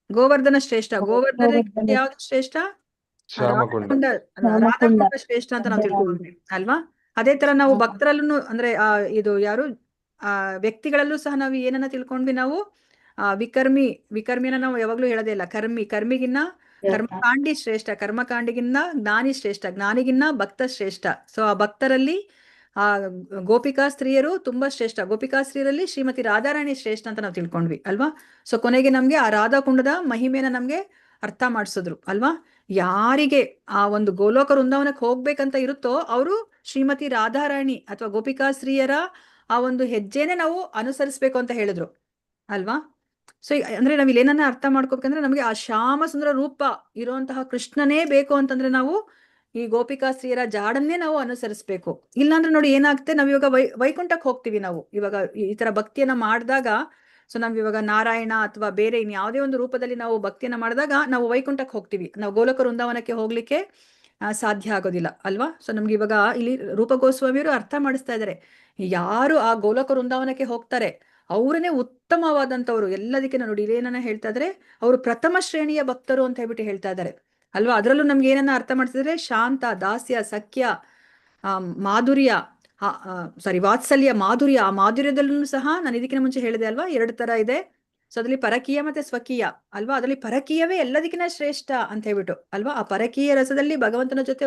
ಗೋವರ್ಧನ ಶ್ರೇಷ್ಠ. ಗೋವರ್ಧನ ಯಾವ್ದು ಶ್ರೇಷ್ಠ? ರಾಧಾಕುಂಡ ಶ್ರೇಷ್ಠ ಅಂತ ನಾವು ತಿಳ್ಕೊಂಡ್ವಿ ಅಲ್ವಾ? ಅದೇ ತರ ನಾವು ಭಕ್ತರಲ್ಲೂ ಅಂದ್ರೆ ಇದು ಯಾರು ವ್ಯಕ್ತಿಗಳಲ್ಲೂ ಸಹ ನಾವು ಏನನ್ನ ತಿಳ್ಕೊಂಡ್ವಿ ನಾವು? ವಿಕರ್ಮಿಯನ್ನ ನಾವು ಯಾವಾಗ್ಲೂ ಹೇಳೋದೇ ಇಲ್ಲ. ಕರ್ಮಿಗಿನ್ನ ಕರ್ಮಕಾಂಡಿ ಶ್ರೇಷ್ಠ, ಕರ್ಮಕಾಂಡಿಗಿನ್ನ ಜ್ಞಾನಿ ಶ್ರೇಷ್ಠ, ಜ್ಞಾನಿಗಿನ್ನ ಭಕ್ತ ಶ್ರೇಷ್ಠ. ಸೊ ಆ ಭಕ್ತರಲ್ಲಿ ಗೋಪಿಕಾ ಸ್ತ್ರೀಯರು ತುಂಬಾ ಶ್ರೇಷ್ಠ, ಗೋಪಿಕಾ ಸ್ತ್ರೀಯರಲ್ಲಿ ಶ್ರೀಮತಿ ರಾಧಾರಾಣಿ ಶ್ರೇಷ್ಠ ಅಂತ ನಾವು ತಿಳ್ಕೊಂಡ್ವಿ ಅಲ್ವಾ? ಸೊ ಕೊನೆಗೆ ನಮ್ಗೆ ಆ ರಾಧಾಕುಂಡದ ಮಹಿಮೆನ ನಮ್ಗೆ ಅರ್ಥ ಮಾಡಿಸಿದ್ರು ಅಲ್ವಾ? ಯಾರಿಗೆ ಆ ಒಂದು ಗೋಲೋಕ ವೃಂದಾವನಕ್ಕೆ ಹೋಗ್ಬೇಕಂತ ಇರುತ್ತೋ ಅವರು ಶ್ರೀಮತಿ ರಾಧಾರಾಣಿ ಅಥವಾ ಗೋಪಿಕಾ ಸ್ತ್ರೀಯರ ಆ ಒಂದು ಹೆಜ್ಜೆನೆ ನಾವು ಅನುಸರಿಸ್ಬೇಕು ಅಂತ ಹೇಳಿದ್ರು ಅಲ್ವಾ? ಸೊ ಅಂದ್ರೆ ನಾವ್ ಇಲ್ಲಿ ಏನನ್ನ ಅರ್ಥ ಮಾಡ್ಕೋಬೇಕಂದ್ರೆ ನಮ್ಗೆ ಆ ಶ್ಯಾಮ ಸುಂದರ ರೂಪ ಇರುವಂತಹ ಕೃಷ್ಣನೇ ಬೇಕು ಅಂತಂದ್ರೆ ನಾವು ಈ ಗೋಪಿಕಾ ಸ್ತ್ರೀಯರ ಜಾಡನ್ನೇ ನಾವು ಅನುಸರಿಸ್ಬೇಕು. ಇಲ್ಲಾಂದ್ರೆ ನೋಡಿ ಏನಾಗುತ್ತೆ, ನಾವ್ ಇವಾಗ ವೈಕುಂಠಕ್ಕೆ ಹೋಗ್ತೀವಿ. ನಾವು ಇವಾಗ ಈ ತರ ಭಕ್ತಿಯನ್ನ ಮಾಡಿದಾಗ, ಸೊ ನಾವ್ ಇವಾಗ ನಾರಾಯಣ ಅಥವಾ ಬೇರೆ ಇನ್ ಯಾವುದೇ ಒಂದು ರೂಪದಲ್ಲಿ ನಾವು ಭಕ್ತಿಯನ್ನ ಮಾಡಿದಾಗ ನಾವು ವೈಕುಂಠಕ್ಕೆ ಹೋಗ್ತೀವಿ. ನಾವು ಗೋಲಕ ವೃಂದಾವನಕ್ಕೆ ಹೋಗ್ಲಿಕ್ಕೆ ಸಾಧ್ಯ ಆಗೋದಿಲ್ಲ ಅಲ್ವಾ? ಸೊ ನಮ್ಗೆ ಇವಾಗ ಇಲ್ಲಿ ರೂಪ ಗೋಸ್ವಾಮಿಯವರು ಅರ್ಥ ಮಾಡಿಸ್ತಾ ಇದ್ದಾರೆ, ಯಾರು ಆ ಗೋಲಕ ವೃಂದಾವನಕ್ಕೆ ಹೋಗ್ತಾರೆ ಅವರನ್ನೇ ಉತ್ತಮವಾದಂತವ್ರು ಎಲ್ಲದಕ್ಕೆ. ನೋಡಿ ಇದೇನನ್ನ ಹೇಳ್ತಾ ಇದ್ರೆ, ಅವರು ಪ್ರಥಮ ಶ್ರೇಣಿಯ ಭಕ್ತರು ಅಂತ ಹೇಳ್ಬಿಟ್ಟು ಹೇಳ್ತಾ ಇದ್ದಾರೆ ಅಲ್ವಾ? ಅದರಲ್ಲೂ ನಮ್ಗೆ ಏನನ್ನ ಅರ್ಥ ಮಾಡಿಸಿದ್ರೆ, ಶಾಂತ, ದಾಸ್ಯ, ಸಖ್ಯ, ಮಾಧುರ್ಯ, ವಾತ್ಸಲ್ಯ, ಮಾಧುರ್ಯ. ಆ ಮಾಧುರ್ಯದಲ್ಲೂ ಸಹ ನಾನು ಇದಕ್ಕಿಂತ ಮುಂಚೆ ಹೇಳಿದೆ ಅಲ್ವಾ, 2 ತರ ಇದೆ. ಸೊ ಅದ್ರಲ್ಲಿ ಪರಕೀಯ ಮತ್ತೆ ಸ್ವಕೀಯ ಅಲ್ವಾ? ಅದ್ರಲ್ಲಿ ಪರಕೀಯವೇ ಎಲ್ಲದಕ್ಕಿಂತ ಶ್ರೇಷ್ಠ ಅಂತ ಹೇಳ್ಬಿಟ್ಟು ಅಲ್ವಾ? ಆ ಪರಕೀಯ ರಸದಲ್ಲಿ ಭಗವಂತನ ಜೊತೆ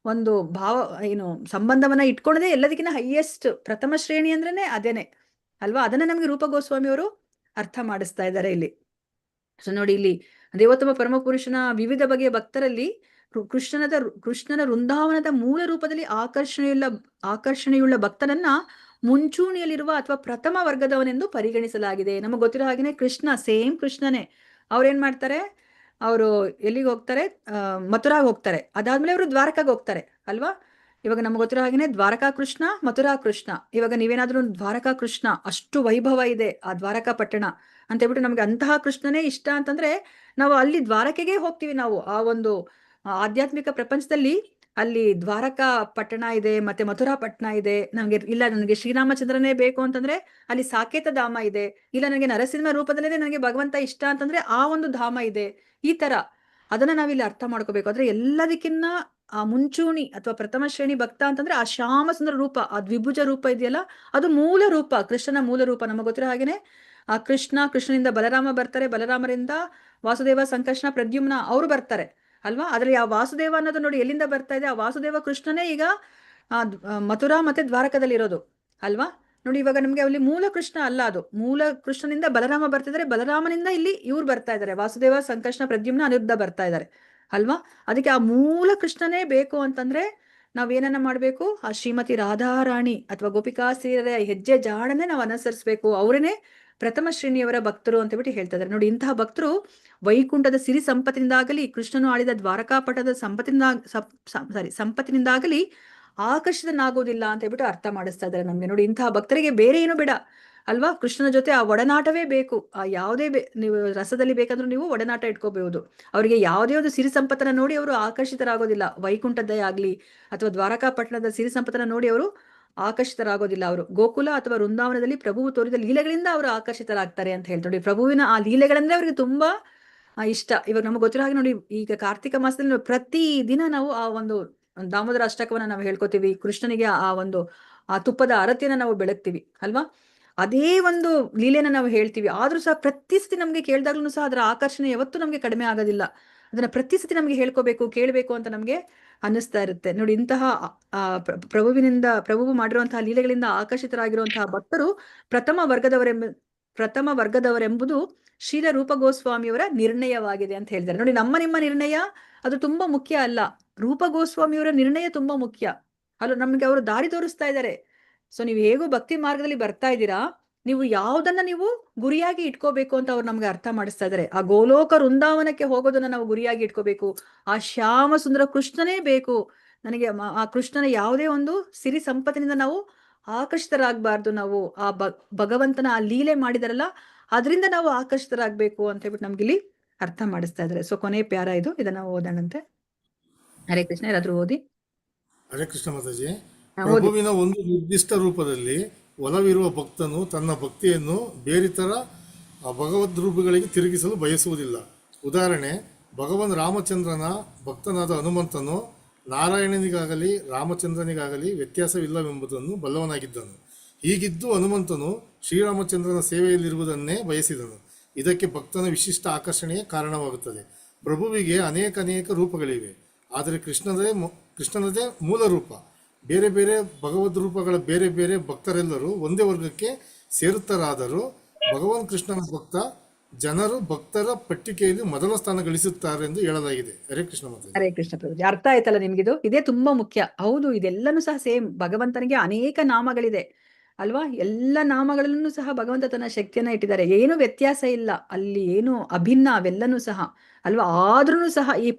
ಒಂದು ಭಾವ ಸಂಬಂಧವನ್ನ ಇಟ್ಕೊಂಡೇ ಎಲ್ಲದಕ್ಕಿಂತ ಹೈಯೆಸ್ಟ್ ಪ್ರಥಮ ಶ್ರೇಣಿ ಅಂದ್ರೇನೆ ಅದೇನೆ ಅಲ್ವಾ? ಅದನ್ನ ನಮ್ಗೆ ರೂಪ ಗೋಸ್ವಾಮಿ ಅವರು ಅರ್ಥ ಮಾಡಿಸ್ತಾ ಇದ್ದಾರೆ ಇಲ್ಲಿ. ಸೊ ನೋಡಿ, ಇಲ್ಲಿ ದೇವೋತ್ತಮ ಪರಮ ಪುರುಷನ ವಿವಿಧ ಬಗೆಯ ಭಕ್ತರಲ್ಲಿ ಕೃಷ್ಣನ ವೃಂದಾವನದ ಮೂಲ ರೂಪದಲ್ಲಿ ಆಕರ್ಷಣೆಯುಳ್ಳ ಭಕ್ತನನ್ನ ಮುಂಚೂಣಿಯಲ್ಲಿರುವ ಅಥವಾ ಪ್ರಥಮ ವರ್ಗದವನೆಂದು ಪರಿಗಣಿಸಲಾಗಿದೆ. ನಮಗೆ ಗೊತ್ತಿರೋ ಹಾಗೇನೆ ಸೇಮ್ ಕೃಷ್ಣನೇ. ಅವ್ರೇನ್ ಮಾಡ್ತಾರೆ, ಅವರು ಎಲ್ಲಿಗೆ ಹೋಗ್ತಾರೆ? ಮಥುರಾಗ್ ಹೋಗ್ತಾರೆ. ಅದಾದ್ಮೇಲೆ ಅವರು ದ್ವಾರಕಾಗ್ ಹೋಗ್ತಾರೆ ಅಲ್ವಾ? ಇವಾಗ ನಮ್ಗೆ ಗೊತ್ತಿರೋ ಹಾಗೇನೆ ದ್ವಾರಕಾ ಕೃಷ್ಣ, ಮಥುರಾ ಕೃಷ್ಣ. ಇವಾಗ ನೀವೇನಾದ್ರೂ ದ್ವಾರಕಾ ಕೃಷ್ಣ ಅಷ್ಟು ವೈಭವ ಇದೆ ಆ ದ್ವಾರಕಾ ಪಟ್ಟಣ ಅಂತ ಹೇಳ್ಬಿಟ್ಟು ನಮ್ಗೆ ಅಂತಹ ಕೃಷ್ಣನೇ ಇಷ್ಟ ಅಂತಂದ್ರೆ ನಾವು ಅಲ್ಲಿ ದ್ವಾರಕೆಗೆ ಹೋಗ್ತೀವಿ. ನಾವು ಆ ಒಂದು ಆಧ್ಯಾತ್ಮಿಕ ಪ್ರಪಂಚದಲ್ಲಿ ಅಲ್ಲಿ ದ್ವಾರಕಾ ಪಟ್ಟಣ ಇದೆ, ಮತ್ತೆ ಮಥುರಾ ಪಟ್ಟಣ ಇದೆ. ನನಗೆ ಶ್ರೀರಾಮಚಂದ್ರನೇ ಬೇಕು ಅಂತಂದ್ರೆ ಅಲ್ಲಿ ಸಾಕೇತ ಧಾಮ ಇದೆ. ಇಲ್ಲ ನನಗೆ ನರಸಿಂಹ ರೂಪದಲ್ಲೇ ನನಗೆ ಭಗವಂತ ಇಷ್ಟ ಅಂತಂದ್ರೆ ಆ ಒಂದು ಧಾಮ ಇದೆ. ಈ ತರ ಅದನ್ನ ನಾವಿಲ್ಲಿ ಅರ್ಥ ಮಾಡ್ಕೋಬೇಕು. ಆದ್ರೆ ಎಲ್ಲದಕ್ಕಿನ್ನ ಆ ಮುಂಚೂಣಿ ಅಥವಾ ಪ್ರಥಮ ಶ್ರೇಣಿ ಭಕ್ತ ಅಂತಂದ್ರೆ ಆ ಶ್ಯಾಮ ಸುಂದರ ರೂಪ, ಆ ದ್ವಿಭುಜ ರೂಪ ಇದೆಯಲ್ಲ, ಅದು ಮೂಲ ರೂಪ, ಕೃಷ್ಣನ ಮೂಲ ರೂಪ. ನಮಗೆ ಗೊತ್ತಿರೋ ಹಾಗೇನೆ ಆ ಕೃಷ್ಣನಿಂದ ಬಲರಾಮ ಬರ್ತಾರೆ, ಬಲರಾಮರಿಂದ ವಾಸುದೇವ, ಸಂಕರ್ಷಣ, ಪ್ರದ್ಯುಮ್ನ ಅವರು ಬರ್ತಾರೆ ಅಲ್ವಾ. ಅದ್ರಲ್ಲಿ ಆ ವಾಸುದೇವ ಅನ್ನೋದು ನೋಡಿ ಎಲ್ಲಿಂದ ಬರ್ತಾ ಇದೆ, ಆ ವಾಸುದೇವ ಕೃಷ್ಣನೇ ಈಗ ಮಥುರಾ ಮತ್ತೆ ದ್ವಾರಕದಲ್ಲಿ ಇರೋದು ಅಲ್ವಾ. ನೋಡಿ ಇವಾಗ ನಮ್ಗೆ ಅಲ್ಲಿ ಮೂಲ ಕೃಷ್ಣ ಅಲ್ಲ, ಅದು ಮೂಲ ಕೃಷ್ಣನಿಂದ ಬಲರಾಮ ಬರ್ತಿದ್ದಾರೆ, ಬಲರಾಮನಿಂದ ಇಲ್ಲಿ ಇವ್ರು ಬರ್ತಾ ಇದ್ದಾರೆ, ವಾಸುದೇವ, ಸಂಕರ್ಷಣ, ಪ್ರದ್ಯುಮ್ನ, ಅನಿರುದ್ಧ ಬರ್ತಾ ಇದ್ದಾರೆ ಅಲ್ವಾ. ಅದಕ್ಕೆ ಆ ಮೂಲ ಕೃಷ್ಣನೇ ಬೇಕು ಅಂತಂದ್ರೆ ನಾವೇನನ್ನ ಮಾಡ್ಬೇಕು, ಆ ಶ್ರೀಮತಿ ರಾಧಾರಾಣಿ ಅಥವಾ ಗೋಪಿಕಾ ಸ್ತ್ರೀಯರ ಹೆಜ್ಜೆ ಜಾಡನ್ನೇ ನಾವು ಅನುಸರಿಸಬೇಕು. ಅವರೇನೆ ಪ್ರಥಮ ಶ್ರೇಣಿಯವರ ಭಕ್ತರು ಅಂತ ಬಿಟ್ಟು ಹೇಳ್ತಾ ಇದ್ದಾರೆ. ನೋಡಿ ಇಂತಹ ಭಕ್ತರು ವೈಕುಂಠದ ಸಿರಿ ಸಂಪತ್ತಿನಿಂದಾಗಲಿ, ಕೃಷ್ಣನು ಆಳಿದ ದ್ವಾರಕಾಪಟದ ಸಂಪತ್ತಿನಿಂದಾಗಲಿ ಆಕರ್ಷಿತನಾಗೋದಿಲ್ಲ ಅಂತ ಹೇಳ್ಬಿಟ್ಟು ಅರ್ಥ ಮಾಡಿಸ್ತಾ ಇದ್ದಾರೆ ನಮ್ಗೆ. ನೋಡಿ ಇಂತಹ ಭಕ್ತರಿಗೆ ಬೇರೆ ಏನು ಬೇಡ ಅಲ್ವಾ, ಕೃಷ್ಣನ ಜೊತೆ ಆ ಒಡನಾಟವೇ ಬೇಕು. ಆ ಯಾವುದೇ ನೀವು ರಸದಲ್ಲಿ ಬೇಕಂದ್ರೂ ನೀವು ಒಡನಾಟ ಇಟ್ಕೋಬಹುದು. ಅವರಿಗೆ ಯಾವುದೇ ಒಂದು ಸಿರಿ ಸಂಪತ್ತನ್ನ ನೋಡಿ ಅವರು ಆಕರ್ಷಿತರಾಗೋದಿಲ್ಲ. ವೈಕುಂಠದ್ದೇ ಆಗ್ಲಿ ಅಥವಾ ದ್ವಾರಕಾಪಟ್ಟಣದ ಸಿರಿ ಸಂಪತ್ತನ್ನ ನೋಡಿ ಅವರು ಆಕರ್ಷಿತರಾಗೋದಿಲ್ಲ. ಅವರು ಗೋಕುಲ ಅಥವಾ ವೃಂದಾವನದಲ್ಲಿ ಪ್ರಭುವು ತೋರಿದ ಲೀಲೆಗಳಿಂದ ಅವರು ಆಕರ್ಷಿತರಾಗ್ತಾರೆ ಅಂತ ಹೇಳ್ತಾರೆ. ಪ್ರಭುವಿನ ಆ ಲೀಲೆಗಳಂದ್ರೆ ಅವರಿಗೆ ತುಂಬಾ ಇಷ್ಟ. ಇವಾಗ ನಮ್ಗೆ ಗೊತ್ತಿರೋ ಹಾಗೆ ನೋಡಿ, ಈಗ ಕಾರ್ತಿಕ ಮಾಸದಲ್ಲಿ ಪ್ರತಿ ದಿನ ನಾವು ಆ ಒಂದು ದಾಮೋದರ ಅಷ್ಟಕವನ್ನ ನಾವು ಹೇಳ್ಕೊತೀವಿ. ಕೃಷ್ಣನಿಗೆ ಆ ತುಪ್ಪದ ಆರತಿಯನ್ನ ನಾವು ಬೆಳಗ್ತೀವಿ ಅಲ್ವಾ. ಅದೇ ಒಂದು ಲೀಲೆನ ನಾವು ಹೇಳ್ತೀವಿ. ಆದ್ರೂ ಸಹ ಪ್ರತಿ ಸತಿ ನಮ್ಗೆ ಕೇಳಿದಾಗ್ಲೂ ಸಹ ಅದರ ಆಕರ್ಷಣೆ ಯಾವತ್ತೂ ನಮ್ಗೆ ಕಡಿಮೆ ಆಗೋದಿಲ್ಲ. ಅದನ್ನ ಪ್ರತಿ ಸತಿ ನಮ್ಗೆ ಹೇಳ್ಕೋಬೇಕು, ಕೇಳಬೇಕು ಅಂತ ನಮ್ಗೆ ಅನ್ನಿಸ್ತಾ ಇರುತ್ತೆ. ನೋಡಿ ಇಂತಹ ಪ್ರಭುವು ಮಾಡಿರುವಂತಹ ಲೀಲೆಗಳಿಂದ ಆಕರ್ಷಿತರಾಗಿರುವಂತಹ ಭಕ್ತರು ಪ್ರಥಮ ವರ್ಗದವರೆಂಬುದು ಶ್ರೀಲ ರೂಪ ಗೋಸ್ವಾಮಿಯವರ ನಿರ್ಣಯವಾಗಿದೆ ಅಂತ ಹೇಳ್ತಾರೆ. ನೋಡಿ ನಿಮ್ಮ ನಿರ್ಣಯ ಅದು ತುಂಬಾ ಮುಖ್ಯ ಅಲ್ಲ, ರೂಪ ಗೋಸ್ವಾಮಿಯವರ ನಿರ್ಣಯ ತುಂಬಾ ಮುಖ್ಯ ಅಲ್ಲ. ನಮ್ಗೆ ಅವರು ದಾರಿ ತೋರಿಸ್ತಾ ಇದ್ದಾರೆ. ಸೊ ನೀವು ಹೇಗೋ ಭಕ್ತಿ ಮಾರ್ಗದಲ್ಲಿ ಬರ್ತಾ ಇದ್ದೀರಾ, ನೀವು ಯಾವ್ದನ್ನ ನೀವು ಗುರಿಯಾಗಿ ಇಟ್ಕೋಬೇಕು ಅಂತ ಅವ್ರು ನಮ್ಗೆ ಅರ್ಥ ಮಾಡಿಸ್ತಾ ಇದ್ದಾರೆ. ಆ ಗೋಲೋಕ ವೃಂದಾವನಕ್ಕೆ ಹೋಗೋದನ್ನ ನಾವು ಗುರಿಯಾಗಿ ಇಟ್ಕೋಬೇಕು. ಆ ಶ್ಯಾಮ ಸುಂದರ ಕೃಷ್ಣನೇ ಬೇಕು ನನಗೆ. ಆ ಕೃಷ್ಣನ ಯಾವುದೇ ಒಂದು ಸಿರಿ ಸಂಪತ್ತಿನಿಂದ ನಾವು ಆಕರ್ಷಿತರಾಗಬಾರ್ದು. ನಾವು ಆ ಭಗವಂತನ ಆ ಲೀಲೆ ಮಾಡಿದಾರಲ್ಲ ಅದರಿಂದ ನಾವು ಆಕರ್ಷಿತರಾಗಬೇಕು ಅಂತ ಹೇಳ್ಬಿಟ್ಟು ನಮ್ಗಿಲ್ಲಿ ಅರ್ಥ ಮಾಡಿಸ್ತಾ ಇದ್ದಾರೆ. ಸೊ ಕೊನೆ ಪ್ಯಾರ ಇದು, ಇದನ್ನ ಓದೋಣಂತೆ. ಹರೇ ಕೃಷ್ಣ. ಯಾರಾದ್ರೂ ಓದಿ. ಹರೇ ಕೃಷ್ಣ ಮಾತಾಜಿ. ಪ್ರಭುವಿನ ಒಂದು ನಿರ್ದಿಷ್ಟ ರೂಪದಲ್ಲಿ ಒಲವಿರುವ ಭಕ್ತನು ತನ್ನ ಭಕ್ತಿಯನ್ನು ಬೇರಿತರ ಭಗವದ್ ರೂಪಗಳಿಗೆ ತಿರುಗಿಸಲು ಬಯಸುವುದಿಲ್ಲ. ಉದಾಹರಣೆ, ಭಗವಾನ್ ರಾಮಚಂದ್ರನ ಭಕ್ತನಾದ ಹನುಮಂತನು ನಾರಾಯಣನಿಗಾಗಲಿ ರಾಮಚಂದ್ರನಿಗಾಗಲಿ ವ್ಯತ್ಯಾಸವಿಲ್ಲವೆಂಬುದನ್ನು ಬಲ್ಲವನಾಗಿದ್ದನು. ಹೀಗಿದ್ದು ಹನುಮಂತನು ಶ್ರೀರಾಮಚಂದ್ರನ ಸೇವೆಯಲ್ಲಿರುವುದನ್ನೇ ಬಯಸಿದನು. ಇದಕ್ಕೆ ಭಕ್ತನ ವಿಶಿಷ್ಟ ಆಕರ್ಷಣೆಯೇ ಕಾರಣವಾಗುತ್ತದೆ. ಪ್ರಭುವಿಗೆ ಅನೇಕ ರೂಪಗಳಿವೆ, ಆದರೆ ಕೃಷ್ಣನದೇ ಮೂಲ ರೂಪ. ಬೇರೆ ಬೇರೆ ಭಗವದ್ ರೂಪಗಳ ಬೇರೆ ಬೇರೆ ಭಕ್ತರೆಲ್ಲರೂ ಒಂದೇ ವರ್ಗಕ್ಕೆ ಸೇರುತ್ತಾರಾದರೂ ಭಗವಾನ್ ಕೃಷ್ಣನ ಜನರು ಭಕ್ತರ ಪಟ್ಟಿಕೆಯಲ್ಲಿ ಮೊದಲ ಸ್ಥಾನ ಗಳಿಸುತ್ತಾರೆ ಎಂದು ಹೇಳಲಾಗಿದೆ. ಹರೇ ಕೃಷ್ಣ ಮಾತಾಜಿ. ಹರೇ ಕೃಷ್ಣ ಪ್ರಭುಜಿ. ಅರ್ಥ ಆಯ್ತಲ್ಲ ನಿಮ್ಗಿದು? ಇದೇ ತುಂಬಾ ಮುಖ್ಯ. ಹೌದು, ಇದೆಲ್ಲನೂ ಸಹ ಸೇಮ್. ಭಗವಂತನಿಗೆ ಅನೇಕ ನಾಮಗಳಿದೆ ಅಲ್ವಾ. ಎಲ್ಲ ನಾಮಗಳಲ್ಲೂ ಸಹ ಭಗವಂತ ತನ್ನ ಶಕ್ತಿಯನ್ನ ಇಟ್ಟಿದ್ದಾರೆ. ಏನು ವ್ಯತ್ಯಾಸ ಇಲ್ಲ ಅಲ್ಲಿ, ಏನು ಅಭಿನ್ನ ಅವೆಲ್ಲನೂ ಸಹ ಅಲ್ವಾ. ಆದ್ರೂ ಸಹ ಈ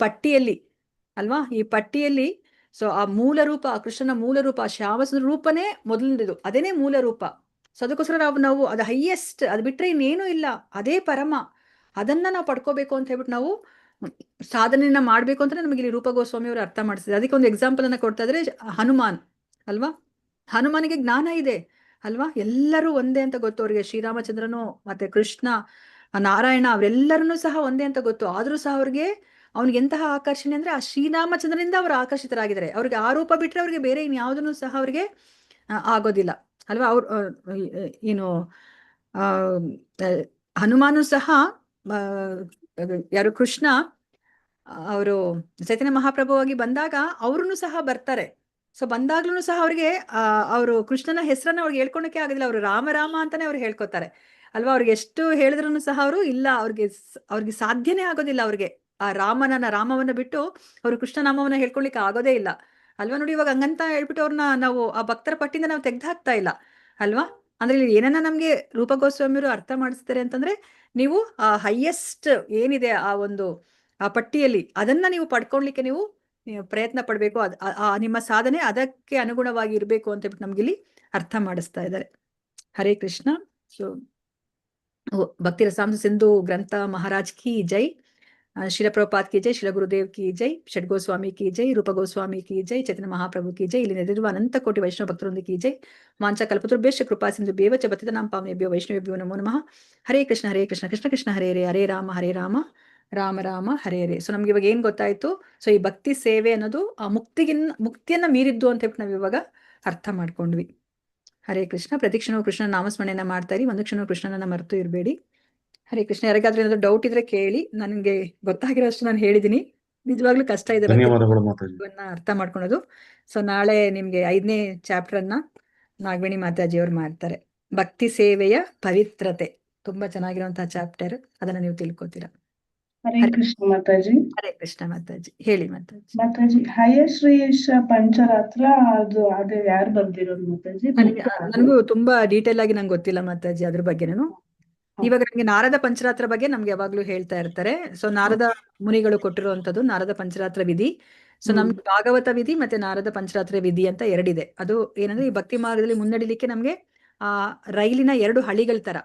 ಪಟ್ಟಿಯಲ್ಲಿ ಸೊ ಆ ಮೂಲ ರೂಪ, ಕೃಷ್ಣನ ಮೂಲ ರೂಪ, ಶ್ಯಾಮಸುಂದರ ರೂಪನೇ ಮೊದಲನೇದು, ಅದೇನೇ ಮೂಲ ರೂಪ. ಸೊ ಅದಕ್ಕೋಸ್ಕರ ನಾವು ಅದು ಹೈಯೆಸ್ಟ್, ಅದು ಬಿಟ್ರೆ ಇನ್ನೇನು ಇಲ್ಲ, ಅದೇ ಪರಮ. ಅದನ್ನ ನಾವು ಪಡ್ಕೋಬೇಕು ಅಂತ ಹೇಳ್ಬಿಟ್ಟು ನಾವು ಸಾಧನೆಯನ್ನ ಮಾಡ್ಬೇಕು ಅಂತ ನಮಗೆ ಇಲ್ಲಿ ರೂಪ ಗೋಸ್ವಾಮಿ ಅವರು ಅರ್ಥ ಮಾಡಿಸಿದ್ದಾರೆ. ಅದಕ್ಕೆ ಒಂದು ಎಕ್ಸಾಂಪಲ್ ಅನ್ನ ಕೊಡ್ತಾ ಇದ್ರೆ ಹನುಮಾನ್ ಅಲ್ವಾ. ಹನುಮಾನಿಗೆ ಜ್ಞಾನ ಇದೆ ಅಲ್ವಾ. ಎಲ್ಲರೂ ಒಂದೇ ಅಂತ ಗೊತ್ತು ಅವ್ರಿಗೆ. ಶ್ರೀರಾಮಚಂದ್ರನು ಮತ್ತೆ ಕೃಷ್ಣ, ನಾರಾಯಣ ಅವರೆಲ್ಲರನ್ನೂ ಸಹ ಒಂದೇ ಅಂತ ಗೊತ್ತು. ಆದ್ರೂ ಸಹ ಅವ್ರಿಗೆ ಅವ್ನಿಗೆ ಎಂತಹ ಆಕರ್ಷಣೆ ಅಂದ್ರೆ ಆ ಶ್ರೀರಾಮಚಂದ್ರನಿಂದ ಅವರು ಆಕರ್ಷಿತರಾಗಿದ್ದಾರೆ. ಅವ್ರಿಗೆ ಆ ರೂಪ ಬಿಟ್ರೆ ಅವ್ರಿಗೆ ಬೇರೆ ಇನ್ಯಾವುದನ್ನು ಸಹ ಅವ್ರಿಗೆ ಆಗೋದಿಲ್ಲ ಅಲ್ವಾ. ಏನು ಹನುಮಾನು ಸಹ ಯಾರು ಕೃಷ್ಣ ಅವರು ಚೈತನ್ಯ ಮಹಾಪ್ರಭುವಾಗಿ ಬಂದಾಗ ಅವ್ರೂ ಸಹ ಬರ್ತಾರೆ. ಸೊ ಬಂದಾಗ್ಲೂ ಸಹ ಅವ್ರಿಗೆ ಅವರು ಕೃಷ್ಣನ ಹೆಸರನ್ನ ಅವ್ರಿಗೆ ಹೇಳ್ಕೊಳಕ್ಕೆ ಆಗೋದಿಲ್ಲ. ಅವರು ರಾಮ ಅಂತಾನೆ ಅವ್ರು ಹೇಳ್ಕೊತಾರೆ ಅಲ್ವಾ. ಅವ್ರಿಗೆ ಎಷ್ಟು ಹೇಳಿದ್ರು ಸಹ ಅವರು ಇಲ್ಲ, ಅವ್ರಿಗೆ ಸಾಧ್ಯನೇ ಆಗೋದಿಲ್ಲ. ಅವ್ರಿಗೆ ಆ ರಾಮವನ್ನ ಬಿಟ್ಟು ಅವರು ಕೃಷ್ಣನಾಮವನ್ನ ಹೇಳ್ಕೊಳ್ಲಿಕ್ಕೆ ಆಗೋದೇ ಇಲ್ಲ ಅಲ್ವಾ. ನೋಡಿ ಇವಾಗ ಹಂಗಂತ ಹೇಳ್ಬಿಟ್ಟು ಅವ್ರನ್ನ ನಾವು ಆ ಭಕ್ತರ ಪಟ್ಟಿಯಿಂದ ನಾವು ತೆಗ್ದು ಹಾಕ್ತಾ ಇಲ್ಲ ಅಲ್ವಾ. ಅಂದ್ರೆ ಇಲ್ಲಿ ಏನನ್ನ ನಮ್ಗೆ ರೂಪ ಗೋಸ್ವಾಮಿಯವರು ಅರ್ಥ ಮಾಡಿಸ್ತಾರೆ ಅಂತಂದ್ರೆ, ನೀವು ಆ ಹೈಯೆಸ್ಟ್ ಏನಿದೆ ಆ ಪಟ್ಟಿಯಲ್ಲಿ ಅದನ್ನ ನೀವು ಪಡ್ಕೊಳ್ಲಿಕ್ಕೆ ನೀವು ಪ್ರಯತ್ನ ಪಡ್ಬೇಕು. ನಿಮ್ಮ ಸಾಧನೆ ಅದಕ್ಕೆ ಅನುಗುಣವಾಗಿ ಇರ್ಬೇಕು ಅಂತ ಹೇಳ್ಬಿಟ್ಟು ನಮ್ಗಿಲ್ಲಿ ಅರ್ಥ ಮಾಡಿಸ್ತಾ ಇದ್ದಾರೆ. ಹರೇ ಕೃಷ್ಣ. ಸೊ ಭಕ್ತಿ ರಸಾಂಶ ಸಿಂಧು ಗ್ರಂಥ ಮಹಾರಾಜ್ ಕಿ ಜೈ, ಶಿಲ ಪ್ರಭುಪಾದ್ ಕಿ ಜೈ, ಶಿಲ ಗುರುದೇವ್ ಕಿ ಜೈ, ಷಡ್ ಗೋಸ್ವಾಮಿ ಕಿ ಜೈ, ರೂಪ ಗೋಸ್ವಾಮಿ ಕಿ ಜೈ, ಚೈತನ್ಯ ಮಹಾಪ್ರಭು ಕಿ ಜೈ, ಇಲ್ಲಿ ನೆರೆದಿರುವ ಅನಂತ ಕೋಟಿ ವೈಷ್ಣವ ಭಕ್ತರೊಂದಿಗೆ ಕಿ ಜೈ. ವಾಂಚಾ ಕಲ್ಪತರುಭ್ಯಶ್ಚ ಕೃಪಾ ಸಿಂಧು ಬೇವಚ ಪತಿತನಾಂ ಪಾವನೇಭ್ಯೋ ವೈಷ್ಣವೇಭ್ಯೋ ನಮೋ ನಮಃ. ಹರೇ ಕೃಷ್ಣ ಕೃಷ್ಣ ಕೃಷ್ಣ ಹರೇ ಹರೇ, ಹರೇ ರಾಮ ರಾಮ ರಾಮ ಹರೇ ಹರೇ. ಸೊ ನಮ್ಗೆ ಇವಾಗ ಏನ್ ಗೊತ್ತಾಯ್ತು? ಸೊ ಈ ಭಕ್ತಿ ಸೇವೆ ಅನ್ನೋದು ಆ ಮುಕ್ತಿಯನ್ನ ಮೀರಿದ್ದು ಅಂತ ಹೇಳ್ಬಿಟ್ಟು ನಾವ್ ಇವಾಗ ಅರ್ಥ ಮಾಡ್ಕೊಂಡ್ವಿ. ಹರೇ ಕೃಷ್ಣ. ಪ್ರತಿಕ್ಷಣವು ಕೃಷ್ಣನ ನಾಮಸ್ಮರಣೆಯನ್ನ ಮಾಡ್ತಾ ಇರಿ, ಒಂದು ಕ್ಷಣ ಕೃಷ್ಣನನ್ನ ಮರೆತು ಇರಬೇಡಿ. ಹರೇ ಕೃಷ್ಣ. ಯಾರಿಗಾದ್ರೂ ಏನಾದ್ರು ಡೌಟ್ ಇದ್ರೆ ಕೇಳಿ, ನನಗೆ ಗೊತ್ತಾಗಿರೋ ಅಷ್ಟು ನಾನು ಹೇಳಿದೀನಿ. ನಿಜವಾಗ್ಲೂ ಕಷ್ಟ ಇದೆ ಧನ್ಯವಾದಗಳು ಮಾತಾಜಿ. ಅರ್ಥ ಮಾಡ್ಕೊಳೋದು. ಸೊ ನಾಳೆ ನಿಮ್ಗೆ 5ನೇ ಚಾಪ್ಟರ್ ಅನ್ನ ನಾಗವೇಣಿ ಮಾತಾಜಿ ಅವ್ರು ಮಾಡ್ತಾರೆ. ಭಕ್ತಿ ಸೇವೆಯ ಪವಿತ್ರತೆ, ತುಂಬಾ ಚೆನ್ನಾಗಿರುವಂತಹ ಚಾಪ್ಟರ್. ಅದನ್ನ ನೀವು ತಿಳ್ಕೊತೀರಾ. ಹರೇ ಕೃಷ್ಣ ಮಾತಾಜಿ. ಹರೇ ಕೃಷ್ಣ ಮಾತಾಜಿ. ಹೇಳಿ ಮಾತಾಜಿ. ಮಾತಾಜಿ, ಹಯಶ್ರೀಷ ಪಂಚರಾತ್ರ ಅದು ಯಾರು ಬರ್ದಿರೋದು ಮಾತಾಜಿ? ನನಗೂ ತುಂಬಾ ಡೀಟೇಲ್ ಆಗಿ ನಂಗೆ ಗೊತ್ತಿಲ್ಲ ಮಾತಾಜಿ ಅದ್ರ ಬಗ್ಗೆನೇನು. ಇವಾಗ ನಮ್ಗೆ ನಾರದ ಪಂಚರಾತ್ರ ಬಗ್ಗೆ ನಮ್ಗೆ ಯಾವಾಗ್ಲೂ ಹೇಳ್ತಾ ಇರ್ತಾರೆ. ಸೊ ನಾರದ ಮುನಿಗಳು ಕೊಟ್ಟಿರುವಂತದ್ದು ನಾರದ ಪಂಚರಾತ್ರ ವಿಧಿ. ಸೊ ನಮ್ಗೆ ಭಾಗವತ ವಿಧಿ ಮತ್ತೆ ನಾರದ ಪಂಚರಾತ್ರ ವಿಧಿ ಅಂತ ಎರಡಿದೆ. ಅದು ಏನಂದ್ರೆ ಈ ಭಕ್ತಿ ಮಾರ್ಗದಲ್ಲಿ ಮುನ್ನಡಿಲಿಕ್ಕೆ ನಮ್ಗೆ ಆ ರೈಲಿನ 2 ಹಳಿಗಳ ತರ.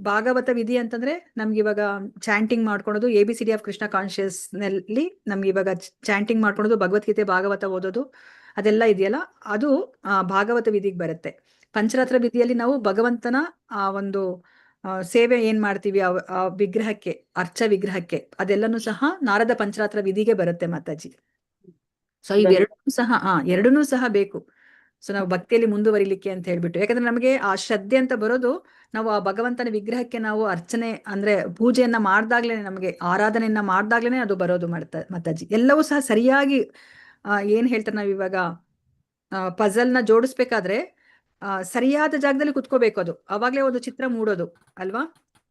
ಭಾಗವತ ವಿಧಿ ಅಂತಂದ್ರೆ ನಮ್ಗೆ ಇವಾಗ ಚಾಂಟಿಂಗ್ ಮಾಡ್ಕೊಳೋದು, ABCD ಆಫ್ ಕೃಷ್ಣ ಕಾನ್ಶಿಯಸ್ ನಲ್ಲಿ ನಮ್ಗೆ ಇವಾಗ ಚಾಂಟಿಂಗ್ ಮಾಡ್ಕೊಳೋದು, ಭಗವದ್ಗೀತೆ ಭಾಗವತ ಓದೋದು ಅದೆಲ್ಲ ಇದೆಯಲ್ಲ, ಅದು ಭಾಗವತ ವಿಧಿಗೆ ಬರುತ್ತೆ. ಪಂಚರಾತ್ರ ವಿಧಿಯಲ್ಲಿ ನಾವು ಭಗವಂತನ ಆ ಒಂದು ಸೇವೆ ಏನ್ ಮಾಡ್ತೀವಿ ಆ ವಿಗ್ರಹಕ್ಕೆ, ಅರ್ಚ ವಿಗ್ರಹಕ್ಕೆ, ಅದೆಲ್ಲನೂ ಸಹ ನಾರದ ಪಂಚರಾತ್ರ ವಿಧಿಗೆ ಬರುತ್ತೆ ಮಾತಾಜಿ. ಸೊ ಎರಡನ್ನೂ ಸಹ ಬೇಕು. ಸೊ ನಾವು ಭಕ್ತಿಯಲ್ಲಿ ಮುಂದುವರಿಲಿಕ್ಕೆ ಅಂತ ಹೇಳ್ಬಿಟ್ಟು, ಯಾಕಂದ್ರೆ ನಮಗೆ ಆ ಶ್ರದ್ಧೆ ಅಂತ ಬರೋದು ನಾವು ಆ ಭಗವಂತನ ವಿಗ್ರಹಕ್ಕೆ ನಾವು ಅರ್ಚನೆ ಅಂದ್ರೆ ಪೂಜೆಯನ್ನ ಮಾಡ್ದಾಗ್ಲೇನೆ, ನಮಗೆ ಆರಾಧನೆಯನ್ನ ಮಾಡ್ದಾಗ್ಲೇನೆ ಅದು ಬರೋದು ಮಾತಾಜಿ. ಎಲ್ಲವೂ ಸಹ ಸರಿಯಾಗಿ ಏನ್ ಹೇಳ್ತಾರೆ, ನಾವ್ ಇವಾಗ ಪಜಲ್ ನ ಜೋಡಿಸ್ಬೇಕಾದ್ರೆ ಸರಿಯಾದ ಜಾಗದಲ್ಲಿ ಕುತ್ಕೋಬೇಕು. ಅದು ಅವಾಗ್ಲೇ ಒಂದು ಚಿತ್ರ ಮೂಡೋದು ಅಲ್ವಾ.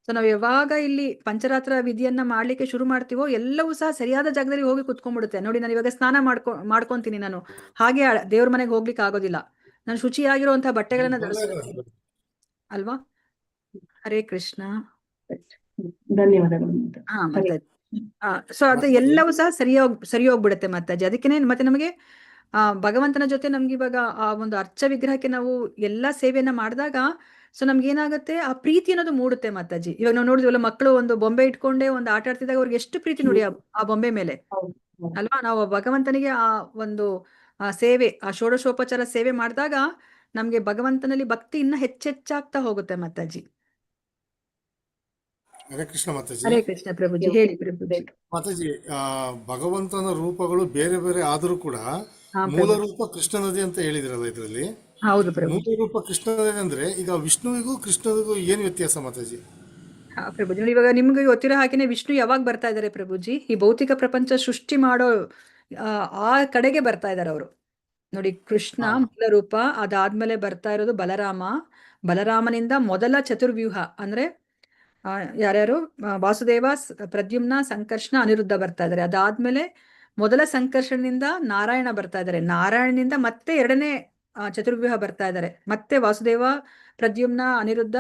ಸೊ ನಾವ್ ಯಾವಾಗ ಇಲ್ಲಿ ಪಂಚರಾತ್ರ ವಿಧಿಯನ್ನ ಮಾಡ್ಲಿಕ್ಕೆ ಶುರು ಮಾಡ್ತೀವೋ ಎಲ್ಲವೂ ಸಹ ಸರಿಯಾದ ಜಾಗದಲ್ಲಿ ಹೋಗಿ ಕುತ್ಕೊಂಡ್ಬಿಡುತ್ತೆ. ನೋಡಿ, ನಾನು ಇವಾಗ ಸ್ನಾನ ಮಾಡ್ಕೊಂತೀನಿ, ನಾನು ಹಾಗೆ ದೇವ್ರ ಮನೆಗೆ ಹೋಗ್ಲಿಕ್ಕೆ ಆಗೋದಿಲ್ಲ. ನಾನು ಶುಚಿಯಾಗಿರುವಂತಹ ಬಟ್ಟೆಗಳನ್ನ ಧರಿಸ್ಬೇಕು ಅಲ್ವಾ. ಹರೇ ಕೃಷ್ಣ. ಧನ್ಯವಾದಗಳು. ಮಾತಾಜಿ. ಸೊ ಅದು ಎಲ್ಲವೂ ಸಹ ಸರಿ ಹೋಗ್ಬಿಡುತ್ತೆ ಮಾತಾಜಿ. ಅದಕ್ಕೇನೆ ಮತ್ತೆ ನಮಗೆ ಭಗವಂತನ ಜೊತೆ ನಮ್ಗೆ ಇವಾಗ ಆ ಒಂದು ಅರ್ಚ ವಿಗ್ರಹಕ್ಕೆ ನಾವು ಎಲ್ಲಾ ಸೇವೆಯನ್ನ ಮಾಡಿದಾಗ ಸೊ ನಮ್ಗೆ ಏನಾಗುತ್ತೆ, ಆ ಪ್ರೀತಿ ಅನ್ನೋದು ಮೂಡುತ್ತೆ ಮಾತಾಜಿ. ಇವಾಗ ನಾವು ನೋಡಿದ್ವಲ್ಲ, ಮಕ್ಕಳು ಒಂದು ಬೊಂಬೆ ಇಟ್ಕೊಂಡೆ ಒಂದು ಆಟ ಆಡ್ತಿದ್ದಾಗ ಅವ್ರಿಗೆ ಎಷ್ಟು ಪ್ರೀತಿ ನೋಡಿ ಆ ಬೊಂಬೆ ಮೇಲೆ ಅಲ್ವಾ. ನಾವು ಭಗವಂತನಿಗೆ ಆ ಒಂದು ಸೇವೆ, ಆ ಷೋಡಶೋಪಚಾರ ಸೇವೆ ಮಾಡಿದಾಗ ನಮ್ಗೆ ಭಗವಂತನಲ್ಲಿ ಭಕ್ತಿ ಇನ್ನ ಹೆಚ್ಚೆಚ್ಚಾಗ್ತಾ ಹೋಗುತ್ತೆ ಮಾತಾಜಿ. ಹರೇ ಕೃಷ್ಣ ಮಾತಾಜಿ. ಹರೇ ಕೃಷ್ಣ ಪ್ರಭುಜಿ. ಹೇಳಿ ಪ್ರಭುಜಿ. ಮಾತಾಜಿ, ಭಗವಂತನ ರೂಪಗಳು ಬೇರೆ ಬೇರೆ ಆದರೂ ಕೂಡ ಮೂಲ ರೂಪ ಕೃಷ್ಣನದಿ ಅಂತ ಹೇಳಿದ್ರಲ್ಲ ಇದರಲ್ಲಿ. ಹೌದು ಪ್ರಭು. ಮೂಲ ರೂಪ ಕೃಷ್ಣನದಿ ಅಂದ್ರೆ ಈಗ ವಿಷ್ಣುವಿಗೂ ಕೃಷ್ಣನಿಗೂ ಏನ್ ವ್ಯತ್ಯಾಸ ಮಾತಾಜಿ? ಪ್ರಭುಜಿ ನೋಡಿ, ಇವಾಗ ನಿಮ್ಗೆ ಗೊತ್ತಿರೋ ಹಾಗೇನೆ ವಿಷ್ಣು ಯಾವಾಗ ಬರ್ತಾ ಇದಾರೆ ಪ್ರಭುಜಿ, ಈ ಭೌತಿಕ ಪ್ರಪಂಚ ಸೃಷ್ಟಿ ಮಾಡೋ ಆ ಕಡೆಗೆ ಬರ್ತಾ ಇದಾರೆ ಅವರು. ನೋಡಿ, ಕೃಷ್ಣ ಮೂಲ ರೂಪ, ಅದಾದ್ಮೇಲೆ ಬರ್ತಾ ಇರೋದು ಬಲರಾಮ. ಬಲರಾಮನಿಂದ ಮೊದಲ ಚತುರ್ವ್ಯೂಹ ಅಂದ್ರೆ ಯಾರ್ಯಾರು ವಾಸುದೇವ, ಪ್ರದ್ಯುಮ್ನ, ಸಂಕರ್ಷಣ, ಅನಿರುದ್ಧ ಬರ್ತಾ ಇದಾರೆ. ಅದಾದ್ಮೇಲೆ ಮೊದಲ ಸಂಕರ್ಷಣದಿಂದ ನಾರಾಯಣ ಬರ್ತಾ ಇದಾರೆ. ನಾರಾಯಣನಿಂದ ಮತ್ತೆ 2ನೇ ಚತುರ್ವ್ಯೂಹ ಬರ್ತಾ ಇದಾರೆ. ಮತ್ತೆ ವಾಸುದೇವ, ಪ್ರದ್ಯುಮ್ನ, ಅನಿರುದ್ಧ,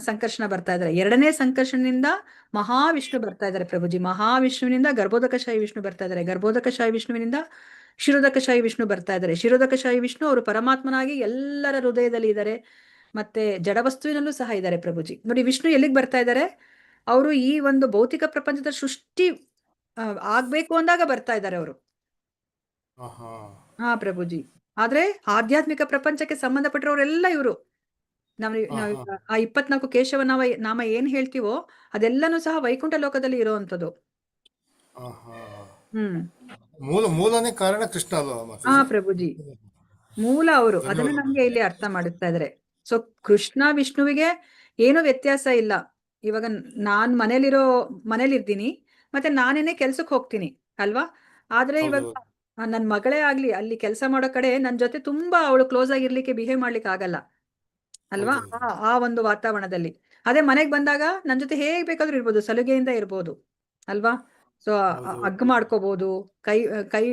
ಸಂಕರ್ಷಣ ಬರ್ತಾ ಇದಾರೆ. 2ನೇ ಸಂಕರ್ಷಣದಿಂದ ಮಹಾವಿಷ್ಣು ಬರ್ತಾ ಇದಾರೆ ಪ್ರಭುಜಿ. ಮಹಾವಿಷ್ಣುವಿನಿಂದ ಗರ್ಭೋದಕಶಾಹಿ ವಿಷ್ಣು ಬರ್ತಾ ಇದಾರೆ. ಗರ್ಭೋದಕಶಾಹಿ ವಿಷ್ಣುವಿನಿಂದ ಕ್ಷೀರೋದಕಶಾಹಿ ವಿಷ್ಣು ಬರ್ತಾ ಇದಾರೆ. ಕ್ಷೀರೋದಕಶಾಹಿ ವಿಷ್ಣು ಅವರು ಪರಮಾತ್ಮನಾಗಿ ಎಲ್ಲರ ಹೃದಯದಲ್ಲಿ ಇದ್ದಾರೆ, ಮತ್ತೆ ಜಡವಸ್ತುವಿನಲ್ಲೂ ಸಹ ಇದ್ದಾರೆ ಪ್ರಭುಜಿ. ನೋಡಿ, ವಿಷ್ಣು ಎಲ್ಲಿಗೆ ಬರ್ತಾ ಇದ್ದಾರೆ, ಅವರು ಈ ಒಂದು ಭೌತಿಕ ಪ್ರಪಂಚದ ಸೃಷ್ಟಿ ಆಗ್ಬೇಕು ಅಂದಾಗ ಬರ್ತಾ ಇದ್ದಾರೆ ಅವರು. ಪ್ರಭುಜಿ. ಆದ್ರೆ ಆಧ್ಯಾತ್ಮಿಕ ಪ್ರಪಂಚಕ್ಕೆ ಸಂಬಂಧಪಟ್ಟಿರೋರೆಲ್ಲ ಇವರು. ನಾವು ಆ 24 ಕೇಶವ ನಾಮ ಏನ್ ಹೇಳ್ತೀವೋ ಅದೆಲ್ಲನೂ ಸಹ ವೈಕುಂಠ ಲೋಕದಲ್ಲಿ ಇರುವಂತದ್ದು. ಮೂಲನೇ ಕಾರಣ ಕೃಷ್ಣ ಅಲ್ವಾ ಪ್ರಭುಜಿ. ಮೂಲ ಅವರು, ಅದನ್ನ ನಮ್ಗೆ ಇಲ್ಲಿ ಅರ್ಥ ಮಾಡಿಸ್ತಾ ಇದಾರೆ. ಸೊ ಕೃಷ್ಣ ವಿಷ್ಣುವಿಗೆ ಏನು ವ್ಯತ್ಯಾಸ ಇಲ್ಲ. ಇವಾಗ ನಾನ್ ಮನೇಲಿರ್ತೀನಿ, ಮತ್ತೆ ನಾನೇನೆ ಕೆಲ್ಸಕ್ಕೆ ಹೋಗ್ತೀನಿ ಅಲ್ವಾ. ಆದ್ರೆ ಇವಾಗ ನನ್ ಮಗಳೇ ಆಗ್ಲಿ ಅಲ್ಲಿ ಕೆಲಸ ಮಾಡೋ ಕಡೆ ನನ್ ಜೊತೆ ತುಂಬಾ ಅವಳು ಕ್ಲೋಸ್ ಆಗಿರ್ಲಿಕ್ಕೆ ಬಿಹೇವ್ ಮಾಡ್ಲಿಕ್ಕೆ ಆಗಲ್ಲ ಅಲ್ವಾ, ಆ ಒಂದು ವಾತಾವರಣದಲ್ಲಿ. ಅದೇ ಮನೆಗ್ ಬಂದಾಗ ನನ್ ಜೊತೆ ಹೇಗ್ ಬೇಕಾದ್ರೂ ಇರ್ಬೋದು, ಸಲುಗೆಯಿಂದ ಇರ್ಬೋದು ಅಲ್ವಾ. ಸೊ ಅಗ್ಗ ಮಾಡ್ಕೋಬಹುದು, ಕೈ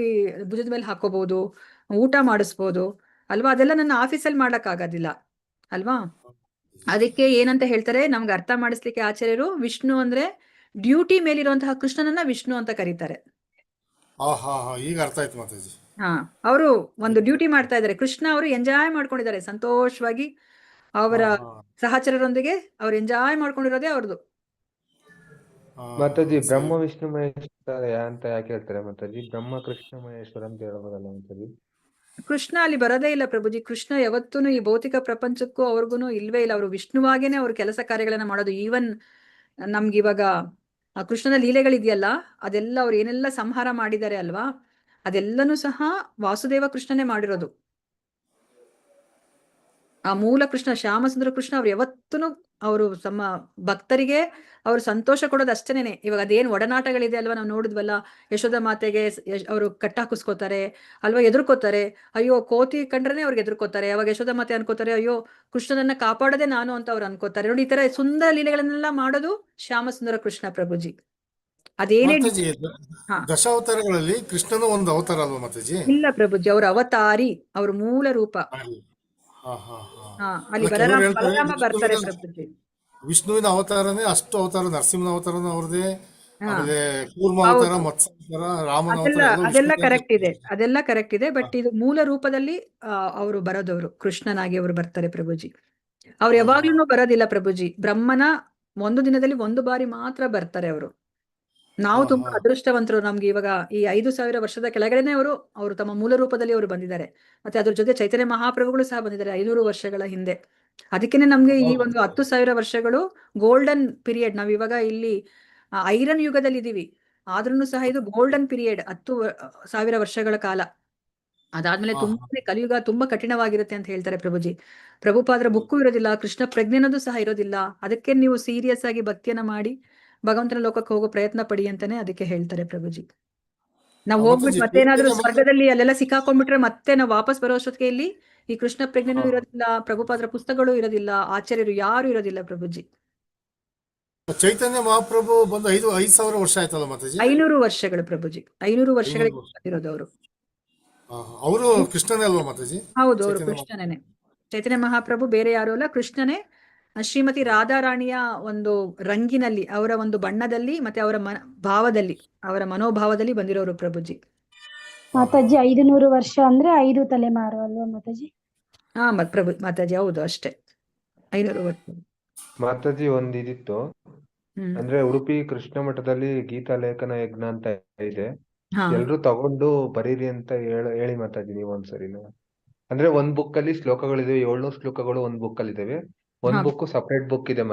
ಭುಜದ ಮೇಲೆ ಹಾಕೋಬಹುದು, ಊಟ ಮಾಡಿಸ್ಬೋದು ಅಲ್ವಾ. ಅದೆಲ್ಲ ನನ್ನ ಆಫೀಸಲ್ಲಿ ಮಾಡಕ್ ಆಗೋದಿಲ್ಲ ಅಲ್ವಾ. ಅದಕ್ಕೆ ಏನಂತ ಹೇಳ್ತಾರೆ, ನಮ್ಗೆ ಅರ್ಥ ಮಾಡಿಸ್ಲಿಕ್ಕೆ ಆಚಾರ್ಯರು, ವಿಷ್ಣು ಅಂದ್ರೆ ಡ್ಯೂಟಿ ಮೇಲಿರುವಂತಹ ಕೃಷ್ಣನನ್ನ ವಿಷ್ಣು ಅಂತ ಕರೀತಾರೆ. ಈಗ ಅರ್ಥ ಆಯ್ತು ಮಾತಾಜಿ. ಅವರು ಒಂದು ಡ್ಯೂಟಿ ಮಾಡ್ತಾ ಇದ್ದಾರೆ. ಕೃಷ್ಣ ಅವರು ಎಂಜಾಯ್ ಮಾಡ್ಕೊಂಡಿದ್ದಾರೆ ಸಂತೋಷವಾಗಿ ಅವರ ಸಹಚರರೊಂದಿಗೆ. ಅವ್ರು ಎಂಜಾಯ್ ಮಾಡ್ಕೊಂಡಿರೋದೇ ಅವ್ರದ್ದು. ಮಾತಾಜಿ, ಬ್ರಹ್ಮ ವಿಷ್ಣು ಮಹೇಶ್ವರ ಅಂತ ಯಾಕೆ ಹೇಳ್ತಾರೆ ಮಾತಾಜಿ? ಬ್ರಹ್ಮ ಕೃಷ್ಣ ಮಹೇಶ್ವರ ಅಂತ ಹೇಳ್ಬೋದಲ್ಲ ಮಾತಾಜಿ? ಕೃಷ್ಣ ಅಲ್ಲಿ ಬರೋದೇ ಇಲ್ಲ ಪ್ರಭುಜಿ. ಕೃಷ್ಣ ಯಾವತ್ತೂ ಈ ಭೌತಿಕ ಪ್ರಪಂಚಕ್ಕೂ ಅವ್ರಿಗೂ ಇಲ್ವೇ ಇಲ್ಲ. ಅವರು ವಿಷ್ಣುವಾಗೇನೆ ಅವ್ರ ಕೆಲಸ ಕಾರ್ಯಗಳನ್ನ ಮಾಡೋದು. ಈವನ್ ನಮ್ಗೆ ಇವಾಗ ಕೃಷ್ಣನ ಲೀಲೆಗಳಿದೆಯಲ್ಲ, ಅದೆಲ್ಲ ಅವ್ರು ಏನೆಲ್ಲ ಸಂಹಾರ ಮಾಡಿದ್ದಾರೆ ಅಲ್ವಾ, ಅದೆಲ್ಲನೂ ಸಹ ವಾಸುದೇವ ಕೃಷ್ಣನೇ ಮಾಡಿರೋದು. ಆ ಮೂಲ ಕೃಷ್ಣ ಶ್ಯಾಮಸುಂದರ ಕೃಷ್ಣ ಅವ್ರು ಯಾವತ್ತೂ ಅವರು ತಮ್ಮ ಭಕ್ತರಿಗೆ ಅವ್ರು ಸಂತೋಷ ಕೊಡೋದು ಅಷ್ಟೇನೆ. ಇವಾಗ ಅದೇನ್ ಒಡನಾಟಗಳಿದೆ ಅಲ್ವಾ, ನಾವು ನೋಡಿದ್ವಲ್ಲ, ಯಶೋಧ ಮಾತೆಗೆ ಅವರು ಕಟ್ಟಾಕಿಸ್ಕೋತಾರೆ ಅಲ್ವಾ, ಎದುರ್ಕೋತಾರೆ. ಅಯ್ಯೋ ಕೋತಿ ಕಂಡ್ರೆ ಅವ್ರಿಗೆ ಎದುರ್ಕೋತಾರೆ. ಅವಾಗ ಯಶೋಧ ಮಾತೆ ಅನ್ಕೋತಾರೆ, ಅಯ್ಯೋ ಕೃಷ್ಣನನ್ನ ಕಾಪಾಡದೆ ನಾನು ಅಂತ ಅವ್ರು ಅನ್ಕೋತಾರೆ. ನೋಡಿ, ಈ ತರ ಸುಂದರ ಲೀಲೆಗಳನ್ನೆಲ್ಲ ಮಾಡೋದು ಶ್ಯಾಮಸುಂದರ ಕೃಷ್ಣ ಪ್ರಭುಜಿ. ಅದೇನೇ ಮಾತಾಜಿ, ದಶಾವತಾರಗಳಲ್ಲಿ ಕೃಷ್ಣನು ಒಂದು ಅವತಾರ ಅಲ್ವಾ ಮಾತಾಜಿ? ಇಲ್ಲ ಪ್ರಭುಜಿ, ಅವ್ರ ಅವತಾರಿ, ಅವ್ರ ಮೂಲ ರೂಪ. ಅಲ್ಲಿ ಬಲರಾಮ ಬರ್ತಾರೆ ಪ್ರಭುಜಿ. ವಿಷ್ಣುವಿನ ಅವತಾರನೇ ಅಷ್ಟು ಅವತಾರ, ನರಸಿಂಹನ ಅವತಾರನ ಅವ್ರದೇ, ಆಮೇಲೆ ಕೂರ್ಮ ಅವತಾರ, ಮತ್ಸ್ಯ ಅವತಾರ, ರಾಮನ ಅವತಾರ ಅದೆಲ್ಲ ಕರೆಕ್ಟ್ ಇದೆ, ಅದೆಲ್ಲ ಕರೆಕ್ಟ್ ಇದೆ. ಬಟ್ ಇದು ಮೂಲ ರೂಪದಲ್ಲಿ ಅವರು ಬರೋದವ್ರು ಕೃಷ್ಣನಾಗಿ ಅವರು ಬರ್ತಾರೆ ಪ್ರಭುಜಿ. ಅವ್ರು ಯಾವಾಗ್ಲೂ ಬರೋದಿಲ್ಲ ಪ್ರಭುಜಿ. ಬ್ರಹ್ಮನ ಒಂದು ದಿನದಲ್ಲಿ ಒಂದು ಬಾರಿ ಮಾತ್ರ ಬರ್ತಾರೆ ಅವರು. ನಾವು ತುಂಬಾ ಅದೃಷ್ಟವಂತರು. ನಮ್ಗೆ ಇವಾಗ ಈ 5,000 ವರ್ಷದ ಕೆಳಗಡೆನೆ ಅವರು ತಮ್ಮ ಮೂಲ ರೂಪದಲ್ಲಿ ಅವರು ಬಂದಿದ್ದಾರೆ. ಮತ್ತೆ ಅದ್ರ ಜೊತೆ ಚೈತನ್ಯ ಮಹಾಪ್ರಭುಗಳು ಸಹ ಬಂದಿದ್ದಾರೆ 500 ವರ್ಷಗಳ ಹಿಂದೆ. ಅದಕ್ಕೇನೆ ನಮ್ಗೆ ಈ ಒಂದು 10,000 ವರ್ಷಗಳು ಗೋಲ್ಡನ್ ಪೀರಿಯಡ್. ನಾವ್ ಇವಾಗ ಇಲ್ಲಿ ಐರನ್ ಯುಗದಲ್ಲಿ ಇದೀವಿ, ಆದ್ರೂ ಸಹ ಇದು ಗೋಲ್ಡನ್ ಪೀರಿಯಡ್, 10,000 ವರ್ಷಗಳ ಕಾಲ. ಅದಾದ್ಮೇಲೆ ತುಂಬಾನೇ ಕಲಿಯುಗ ತುಂಬಾ ಕಠಿಣವಾಗಿರುತ್ತೆ ಅಂತ ಹೇಳ್ತಾರೆ ಪ್ರಭುಜಿ. ಪ್ರಭುಪಾದರ ಬುಕ್ಕು ಇರೋದಿಲ್ಲ, ಕೃಷ್ಣ ಪ್ರಜ್ಞೆ ಅನ್ನೋದು ಸಹ ಇರೋದಿಲ್ಲ. ಅದಕ್ಕೆ ನೀವು ಸೀರಿಯಸ್ ಆಗಿ ಭಕ್ತಿಯನ್ನ ಮಾಡಿ ಭಗವಂತನ ಲೋಕಕ್ಕೆ ಹೋಗೋ ಪ್ರಯತ್ನ ಪಡಿ ಅಂತಾನೆ ಅದಕ್ಕೆ ಹೇಳ್ತಾರೆ ಪ್ರಭುಜಿ. ನಾವು ಹೋಗ್ಬಿಟ್ಟು ಮತ್ತೇನಾದ್ರೂ ಸ್ವರ್ಗದಲ್ಲಿ ಅಲ್ಲೆಲ್ಲ ಸಿಕ್ಕಾಕೊಂಡ್ಬಿಟ್ರೆ ಮತ್ತೆ ನಾವು ವಾಪಸ್ ಬರೋ ಅಷ್ಟೊತ್ತಿಗೆ ಇಲ್ಲಿ ಈ ಕೃಷ್ಣ ಪ್ರಜ್ಞೆನೂ ಇರೋದಿಲ್ಲ, ಪ್ರಭುಪಾದರ ಪುಸ್ತಕಗಳು ಇರೋದಿಲ್ಲ, ಆಚಾರ್ಯರು ಯಾರು ಇರೋದಿಲ್ಲ ಪ್ರಭುಜಿ. ಚೈತನ್ಯ ಮಹಾಪ್ರಭು ಬಂದು 5,000 ವರ್ಷ ಆಯ್ತಲ್ಲ ಮಾತಾಜಿ? 500 ವರ್ಷಗಳು ಪ್ರಭುಜಿ, 500 ವರ್ಷಗಳಿಗೆ ಇರೋದು ಅವರು. ಅವರು ಕೃಷ್ಣನೇ ಅಲ್ವಾ ಮಾತಾಜಿ? ಹೌದು, ಅವರು ಕೃಷ್ಣನೇ. ಚೈತನ್ಯ ಮಹಾಪ್ರಭು ಬೇರೆ ಯಾರು ಅಲ್ಲ, ಕೃಷ್ಣನೇ. ಶ್ರೀಮತಿ ರಾಧಾರಾಣಿಯ ಒಂದು ರಂಗಿನಲ್ಲಿ, ಅವರ ಒಂದು ಬಣ್ಣದಲ್ಲಿ, ಮತ್ತೆ ಅವರ ಭಾವದಲ್ಲಿ, ಅವರ ಮನೋಭಾವದಲ್ಲಿ ಬಂದಿರೋರು ಪ್ರಭುಜಿ. ಮಾತಾಜಿ 500 ವರ್ಷ ಅಂದ್ರೆ 5 ತಲೆಮಾರು ಅಲ್ವಾ ಮಾತಾಜಿ? ಹಾ ಪ್ರಭು ಮಾತಾಜಿ, ಹೌದು ಅಷ್ಟೇ, 500 ವರ್ಷ. ಮಾತಾಜಿ ಇದಿತ್ತು, ಅಂದ್ರೆ ಉಡುಪಿ ಕೃಷ್ಣ ಮಠದಲ್ಲಿ ಗೀತಾ ಲೇಖನ ಯಜ್ಞ ಅಂತ ಇದೆ. ಎಲ್ರು ತಗೊಂಡು ಬರೀರಿ ಅಂತ ಹೇಳಿ ಮಾತಾಜಿ ನೀವು ಒಂದ್ಸರಿನ. ಅಂದ್ರೆ ಒಂದ್ ಬುಕ್ ಅಲ್ಲಿ ಶ್ಲೋಕಗಳಿವೆ, 700 ಶ್ಲೋಕಗಳು ಒಂದ್ ಬುಕ್ ಅಲ್ಲಿ ಇದಾವೆ. ಒಂದ್ ಬುಕ್ ಸಪರೇಟ್ ಬುಕ್ ಇದೆ.